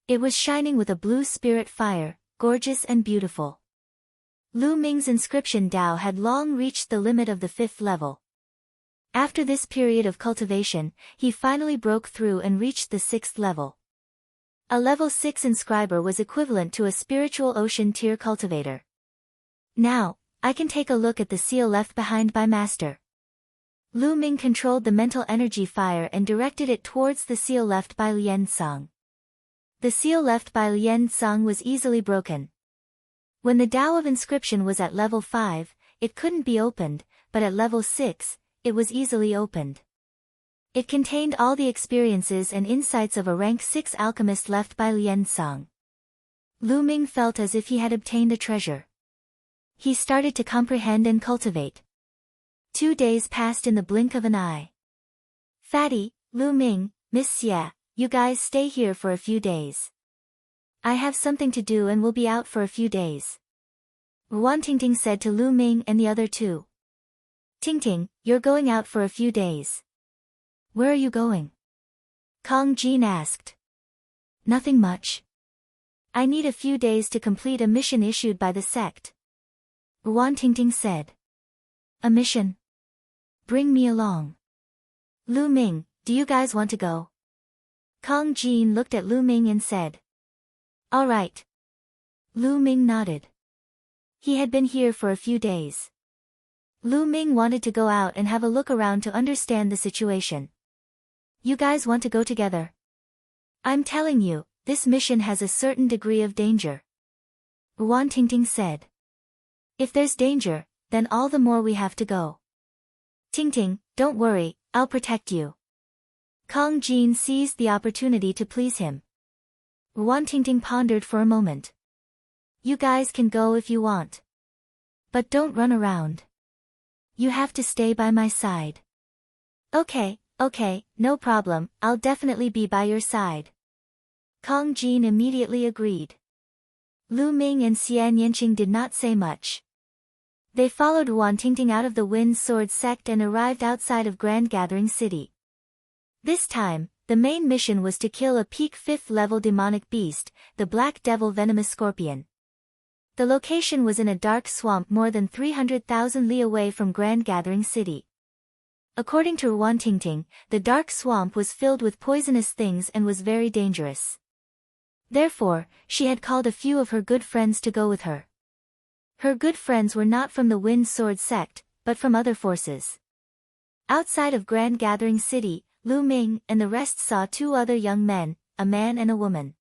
It was shining with a blue spirit fire, gorgeous and beautiful. Lu Ming's inscription Dao had long reached the limit of the 5th level. After this period of cultivation, he finally broke through and reached the 6th level. A level 6 inscriber was equivalent to a spiritual ocean tier cultivator. Now, I can take a look at the seal left behind by Master. Lu Ming controlled the mental energy fire and directed it towards the seal left by Lian Song. The seal left by Lian Song was easily broken. When the Dao of inscription was at level 5, it couldn't be opened, but at level 6, it was easily opened. It contained all the experiences and insights of a rank 6 alchemist left by Lian Song. Lu Ming felt as if he had obtained a treasure. He started to comprehend and cultivate. 2 days passed in the blink of an eye. Fatty, Lu Ming, Miss Xia, you guys stay here for a few days. I have something to do and will be out for a few days. Ruan Tingting said to Lu Ming and the other two. Tingting, you're going out for a few days. Where are you going? Kong Jin asked. Nothing much. I need a few days to complete a mission issued by the sect. Ruan Tingting said. A mission? Bring me along. Lu Ming, do you guys want to go? Kong Jin looked at Lu Ming and said. All right. Lu Ming nodded. He had been here for a few days. Lu Ming wanted to go out and have a look around to understand the situation. You guys want to go together? I'm telling you, this mission has a certain degree of danger. Ruan Tingting said. If there's danger, then all the more we have to go. Tingting, don't worry, I'll protect you. Kong Jin seized the opportunity to please him. Ruan Tingting pondered for a moment. You guys can go if you want. But don't run around. You have to stay by my side. Okay, no problem, I'll definitely be by your side. Kong Jin immediately agreed. Lu Ming and Xian Yanqing did not say much. They followed Ruan Tingting out of the Wind Sword sect and arrived outside of Grand Gathering City. This time, the main mission was to kill a peak 5th level demonic beast, the Black Devil Venomous Scorpion. The location was in a dark swamp more than 300,000 li away from Grand Gathering City. According to Ruan Tingting, the dark swamp was filled with poisonous things and was very dangerous. Therefore, she had called a few of her good friends to go with her. Her good friends were not from the Wind Sword sect, but from other forces. Outside of Grand Gathering City, Lu Ming and the rest saw 2 other young men, a man and a woman.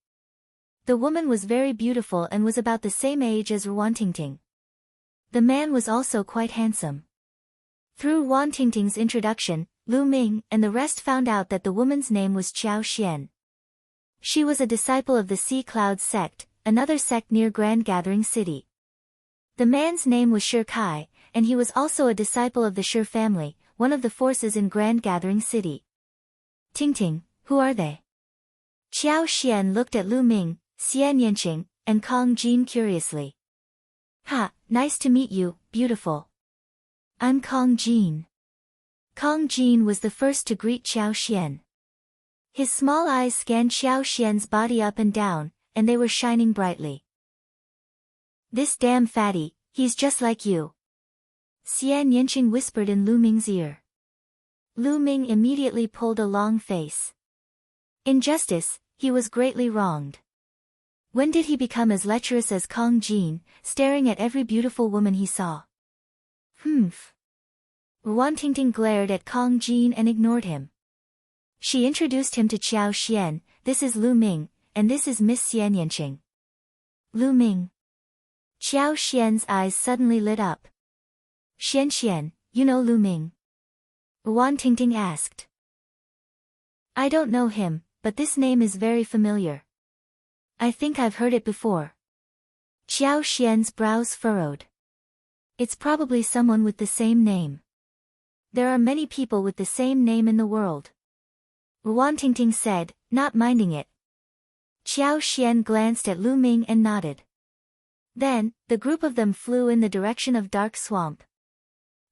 The woman was very beautiful and was about the same age as Ruan Tingting. The man was also quite handsome. Through Ruan Tingting's introduction, Lu Ming and the rest found out that the woman's name was Qiao Xian. She was a disciple of the Sea Cloud sect, another sect near Grand Gathering City. The man's name was Shi Kai, and he was also a disciple of the Shi family, one of the forces in Grand Gathering City. Tingting, who are they? Qiao Xian looked at Lu Ming, Xian Yanqing, and Kong Jin curiously. Ha, nice to meet you, beautiful. I'm Kong Jin. Kong Jin was the first to greet Qiao Xian. His small eyes scanned Xiao Xian's body up and down, and they were shining brightly. "This damn fatty, he's just like you," Xian Yanqing whispered in Lu Ming's ear. Lu Ming immediately pulled a long face. In justice, he was greatly wronged. When did he become as lecherous as Kong Jin, staring at every beautiful woman he saw? Humph. Ruan Tingting glared at Kong Jin and ignored him. She introduced him to Xiao Xian. "This is Lu Ming, and this is Miss Xian Yanqing." Lu Ming. Xiao Xian's eyes suddenly lit up. "Xian, you know Lu Ming?" Ruan Tingting asked. "I don't know him, but this name is very familiar. I think I've heard it before." Xiao Xian's brows furrowed. "It's probably someone with the same name. There are many people with the same name in the world," Ruan Tingting said, not minding it. Xiao Xian glanced at Lu Ming and nodded. Then, the group of them flew in the direction of Dark Swamp.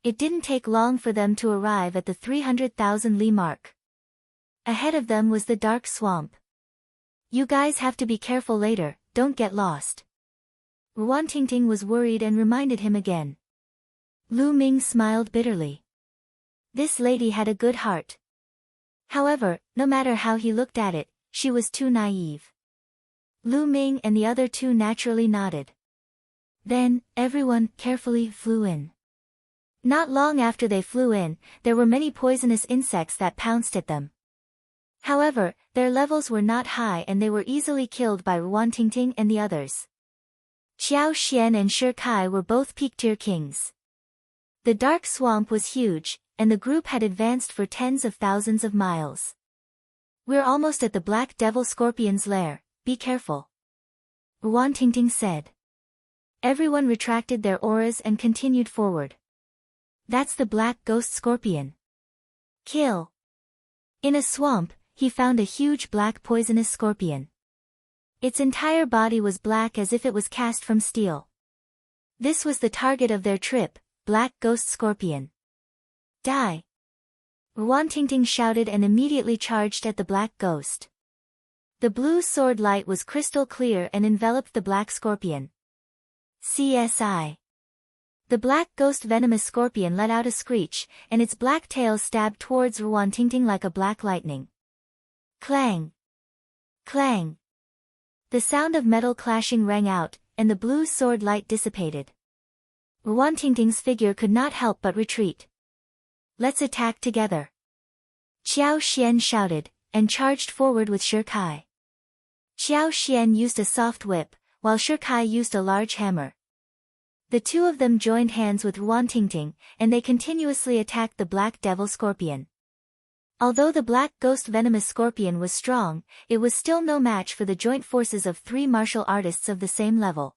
It didn't take long for them to arrive at the 300,000 li mark. Ahead of them was the Dark Swamp. "You guys have to be careful later, don't get lost." Ruan Tingting was worried and reminded him again. Lu Ming smiled bitterly. This lady had a good heart. However, no matter how he looked at it, she was too naive. Lu Ming and the other two naturally nodded. Then, everyone carefully flew in. Not long after they flew in, there were many poisonous insects that pounced at them. However, their levels were not high and they were easily killed by Ruan Tingting and the others. Xiao Xian and Shi Kai were both peak-tier kings. The Dark Swamp was huge, and the group had advanced for tens of thousands of miles. "We're almost at the Black Devil Scorpion's lair, be careful," Ruan Tingting said. Everyone retracted their auras and continued forward. "That's the Black Ghost Scorpion. Kill." In a swamp, he found a huge black poisonous scorpion. Its entire body was black as if it was cast from steel. This was the target of their trip, Black Ghost Scorpion. "Die!" Ruan Tingting shouted and immediately charged at the black ghost. The blue sword light was crystal clear and enveloped the black scorpion. CSI. The black ghost venomous scorpion let out a screech, and its black tail stabbed towards Ruan Tingting like a black lightning. Clang! Clang! The sound of metal clashing rang out, and the blue sword light dissipated. Ruan Tingting's figure could not help but retreat. "Let's attack together!" Xiao Xian shouted, and charged forward with Shi Kai. Xiao Xian used a soft whip, while Shi Kai used a large hammer. The two of them joined hands with Ruan Tingting, and they continuously attacked the Black Devil Scorpion. Although the Black Ghost Venomous Scorpion was strong, it was still no match for the joint forces of three martial artists of the same level.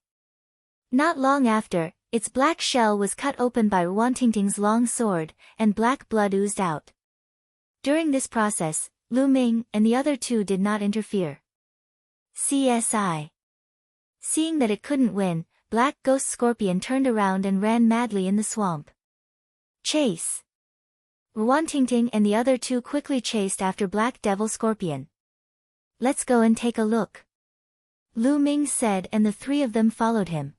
Not long after, its black shell was cut open by Ruan Tingting's long sword, and black blood oozed out. During this process, Lu Ming and the other two did not interfere. CSI. Seeing that it couldn't win, Black Ghost Scorpion turned around and ran madly in the swamp. Chase! Ruan Tingting and the other two quickly chased after Black Devil Scorpion. "Let's go and take a look," Lu Ming said, and the three of them followed him.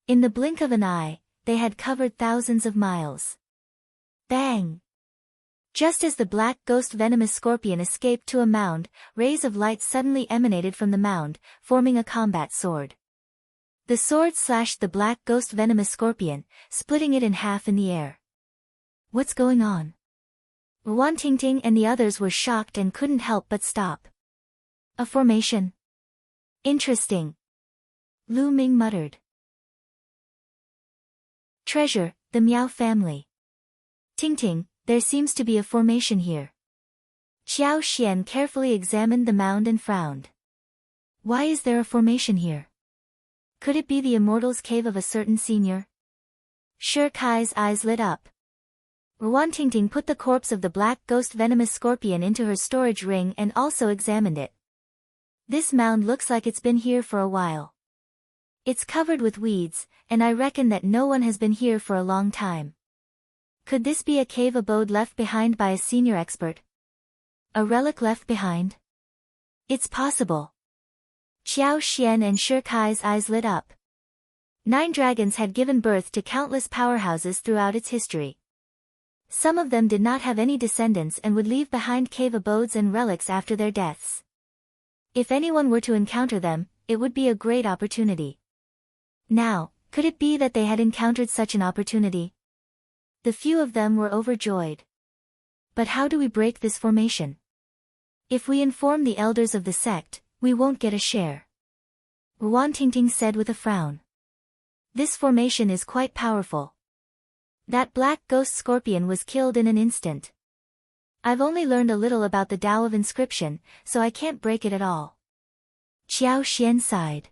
In the blink of an eye, they had covered thousands of miles. Bang! Just as the Black Ghost Venomous Scorpion escaped to a mound, rays of light suddenly emanated from the mound, forming a combat sword. The sword slashed the Black Ghost Venomous Scorpion, splitting it in half in the air. What's going on? Ruan Tingting and the others were shocked and couldn't help but stop. A formation. Interesting. Lu Ming muttered. Treasure, the Miao family. Tingting, there seems to be a formation here. Xiao Xian carefully examined the mound and frowned. Why is there a formation here? Could it be the Immortal's Cave of a certain senior? Shi Kai's eyes lit up. Ruan Tingting put the corpse of the Black Ghost Venomous Scorpion into her storage ring and also examined it. This mound looks like it's been here for a while. It's covered with weeds, and I reckon that no one has been here for a long time. Could this be a cave abode left behind by a senior expert? A relic left behind? It's possible. Qiao Xian and Shi Kai's eyes lit up. 9 dragons had given birth to countless powerhouses throughout its history. Some of them did not have any descendants and would leave behind cave abodes and relics after their deaths. If anyone were to encounter them, it would be a great opportunity. Now, could it be that they had encountered such an opportunity? The few of them were overjoyed. But how do we break this formation? If we inform the elders of the sect, we won't get a share. Ruan Tingting said with a frown. This formation is quite powerful. That black ghost scorpion was killed in an instant. I've only learned a little about the Tao of inscription, so I can't break it at all. Qiao Xian sighed.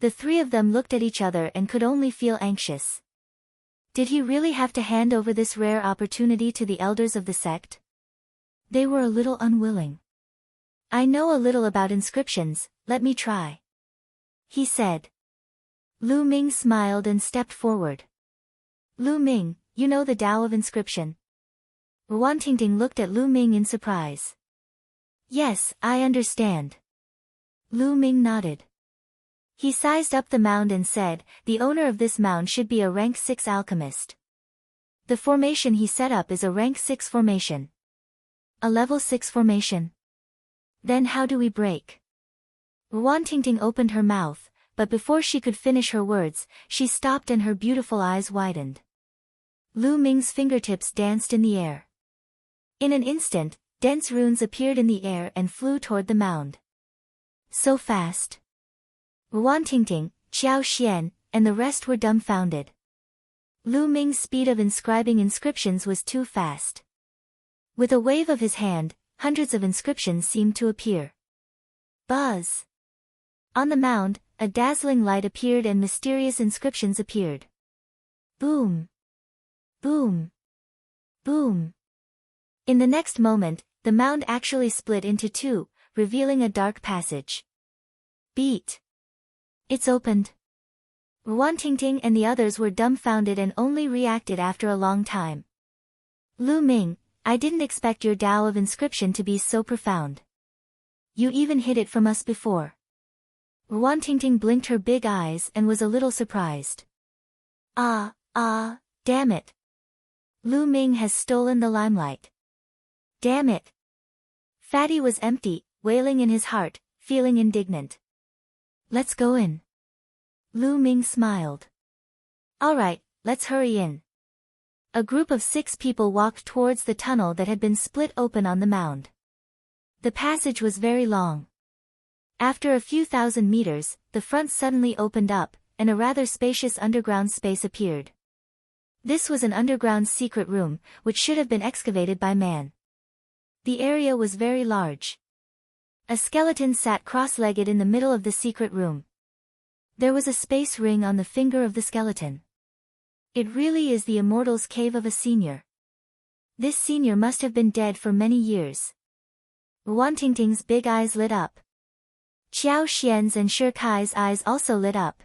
The 3 of them looked at each other and could only feel anxious. Did he really have to hand over this rare opportunity to the elders of the sect? They were a little unwilling. I know a little about inscriptions, let me try. He said. Lu Ming smiled and stepped forward. Lu Ming, you know the Tao of inscription? Ruan Tingting looked at Lu Ming in surprise. Yes, I understand. Lu Ming nodded. He sized up the mound and said, the owner of this mound should be a rank 6 alchemist. The formation he set up is a rank 6 formation. A level 6 formation. Then how do we break? Ruan Tingting opened her mouth, but before she could finish her words, she stopped and her beautiful eyes widened. Lu Ming's fingertips danced in the air. In an instant, dense runes appeared in the air and flew toward the mound. So fast. Ruan Tingting, Qiao Xian, and the rest were dumbfounded. Lu Ming's speed of inscribing inscriptions was too fast. With a wave of his hand, hundreds of inscriptions seemed to appear. Buzz! On the mound, a dazzling light appeared and mysterious inscriptions appeared. Boom! Boom! Boom! In the next moment, the mound actually split into 2, revealing a dark passage. Beat! It's opened. Ruan Tingting and the others were dumbfounded and only reacted after a long time. Lu Ming, I didn't expect your Tao of inscription to be so profound. You even hid it from us before. Ruan Tingting blinked her big eyes and was a little surprised. Damn it. Lu Ming has stolen the limelight. Damn it. Fatty was empty, wailing in his heart, feeling indignant. Let's go in. Lu Ming smiled. Alright, let's hurry in. A group of 6 people walked towards the tunnel that had been split open on the mound. The passage was very long. After a few thousand meters, the front suddenly opened up, and a rather spacious underground space appeared. This was an underground secret room, which should have been excavated by man. The area was very large. A skeleton sat cross-legged in the middle of the secret room. There was a space ring on the finger of the skeleton. It really is the immortal's cave of a senior. This senior must have been dead for many years. Ruan Tingting's big eyes lit up. Qiao Xian's and Shi Kai's eyes also lit up.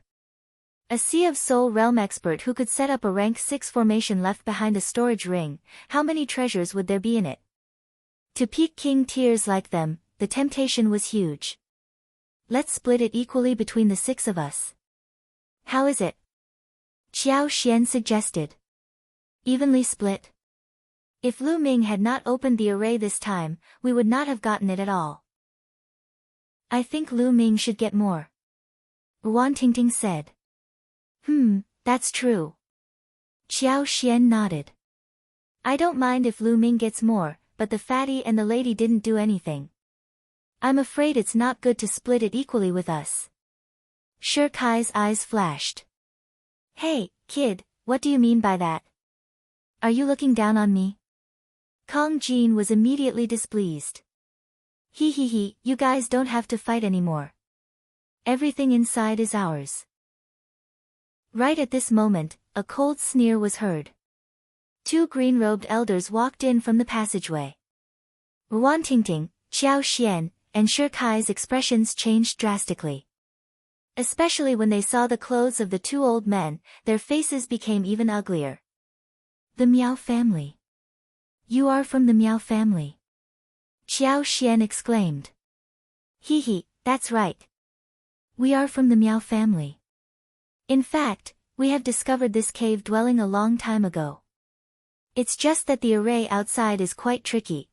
A Sea of Soul realm expert who could set up a rank 6 formation left behind a storage ring, how many treasures would there be in it? To peak king tiers like them, the temptation was huge. Let's split it equally between the 6 of us. How is it? Qiao Xian suggested. Evenly split. If Lu Ming had not opened the array this time, we would not have gotten it at all. I think Lu Ming should get more. Ruan Tingting said. That's true. Qiao Xian nodded. I don't mind if Lu Ming gets more, but the fatty and the lady didn't do anything. I'm afraid it's not good to split it equally with us. Shi Kai's eyes flashed. Hey, kid, what do you mean by that? Are you looking down on me? Kong Jin was immediately displeased. He, you guys don't have to fight anymore. Everything inside is ours. Right at this moment, a cold sneer was heard. 2 green-robed elders walked in from the passageway. Ruan Tingting, Qiao Xian, and Shi Kai's expressions changed drastically. Especially when they saw the clothes of the 2 old men, their faces became even uglier. The Miao family. You are from the Miao family. Xiao Xian exclaimed. Hee, that's right. We are from the Miao family. In fact, we have discovered this cave dwelling a long time ago. It's just that the array outside is quite tricky.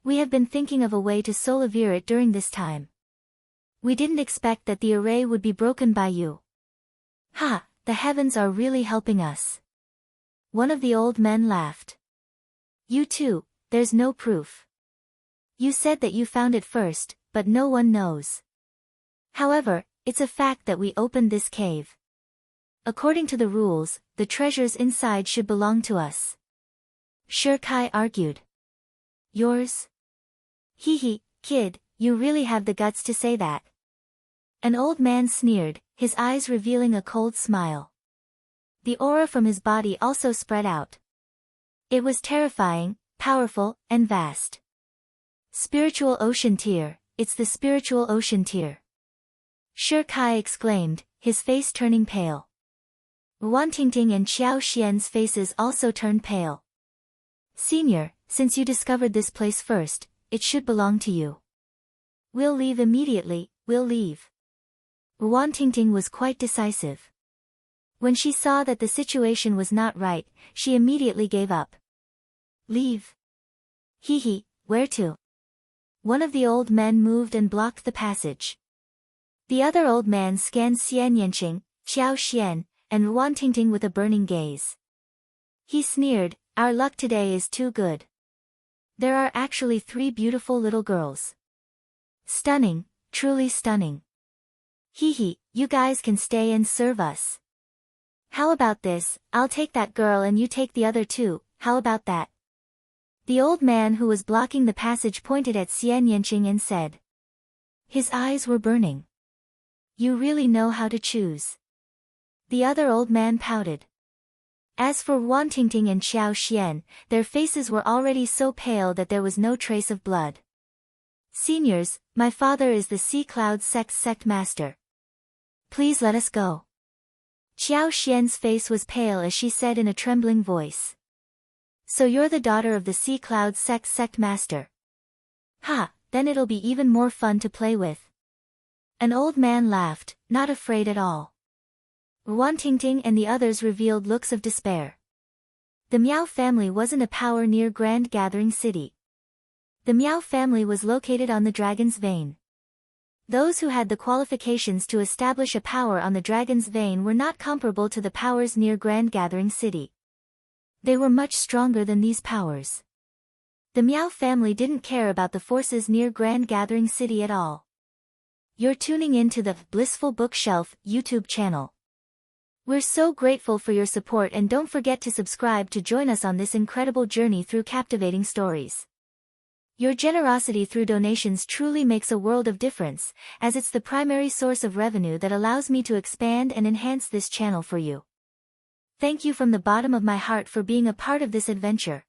We have been thinking of a way to solver it during this time. We didn't expect that the array would be broken by you. Ha, the heavens are really helping us. One of the old men laughed. You too, there's no proof. You said that you found it first, but no one knows. However, it's a fact that we opened this cave. According to the rules, the treasures inside should belong to us. Shi Kai argued. Yours? Hee, kid, you really have the guts to say that. An old man sneered, his eyes revealing a cold smile. The aura from his body also spread out. It was terrifying, powerful, and vast. Spiritual ocean tier, it's the spiritual ocean tier. Shi Kai exclaimed, his face turning pale. Wantingting and Xiao Xian's faces also turned pale. Senior, since you discovered this place first, it should belong to you. We'll leave immediately, we'll leave. Wantingting was quite decisive. When she saw that the situation was not right, she immediately gave up. Leave. Hee, where to? One of the old men moved and blocked the passage. The other old man scanned Xian Yanqing, Xiao Xian, and Wantingting with a burning gaze. He sneered, our luck today is too good. There are actually 3 beautiful little girls. Stunning, truly stunning. Hee, you guys can stay and serve us. How about this, I'll take that girl and you take the other 2, how about that? The old man who was blocking the passage pointed at Xian Yanqing and said. His eyes were burning. You really know how to choose. The other old man pouted. As for Wantingting and Xiao Xian, their faces were already so pale that there was no trace of blood. Seniors, my father is the Sea Cloud sect master. Please let us go. Xiao Xian's face was pale as she said in a trembling voice. So you're the daughter of the Sea Cloud sect master. Ha, then it'll be even more fun to play with. An old man laughed, not afraid at all. Wantingting and the others revealed looks of despair. The Miao family wasn't a power near Grand Gathering City. The Miao family was located on the Dragon's Vein. Those who had the qualifications to establish a power on the Dragon's Vein were not comparable to the powers near Grand Gathering City. They were much stronger than these powers. The Miao family didn't care about the forces near Grand Gathering City at all. You're tuning in to the Blissful Bookshelf YouTube channel. We're so grateful for your support and don't forget to subscribe to join us on this incredible journey through captivating stories. Your generosity through donations truly makes a world of difference, as it's the primary source of revenue that allows me to expand and enhance this channel for you. Thank you from the bottom of my heart for being a part of this adventure.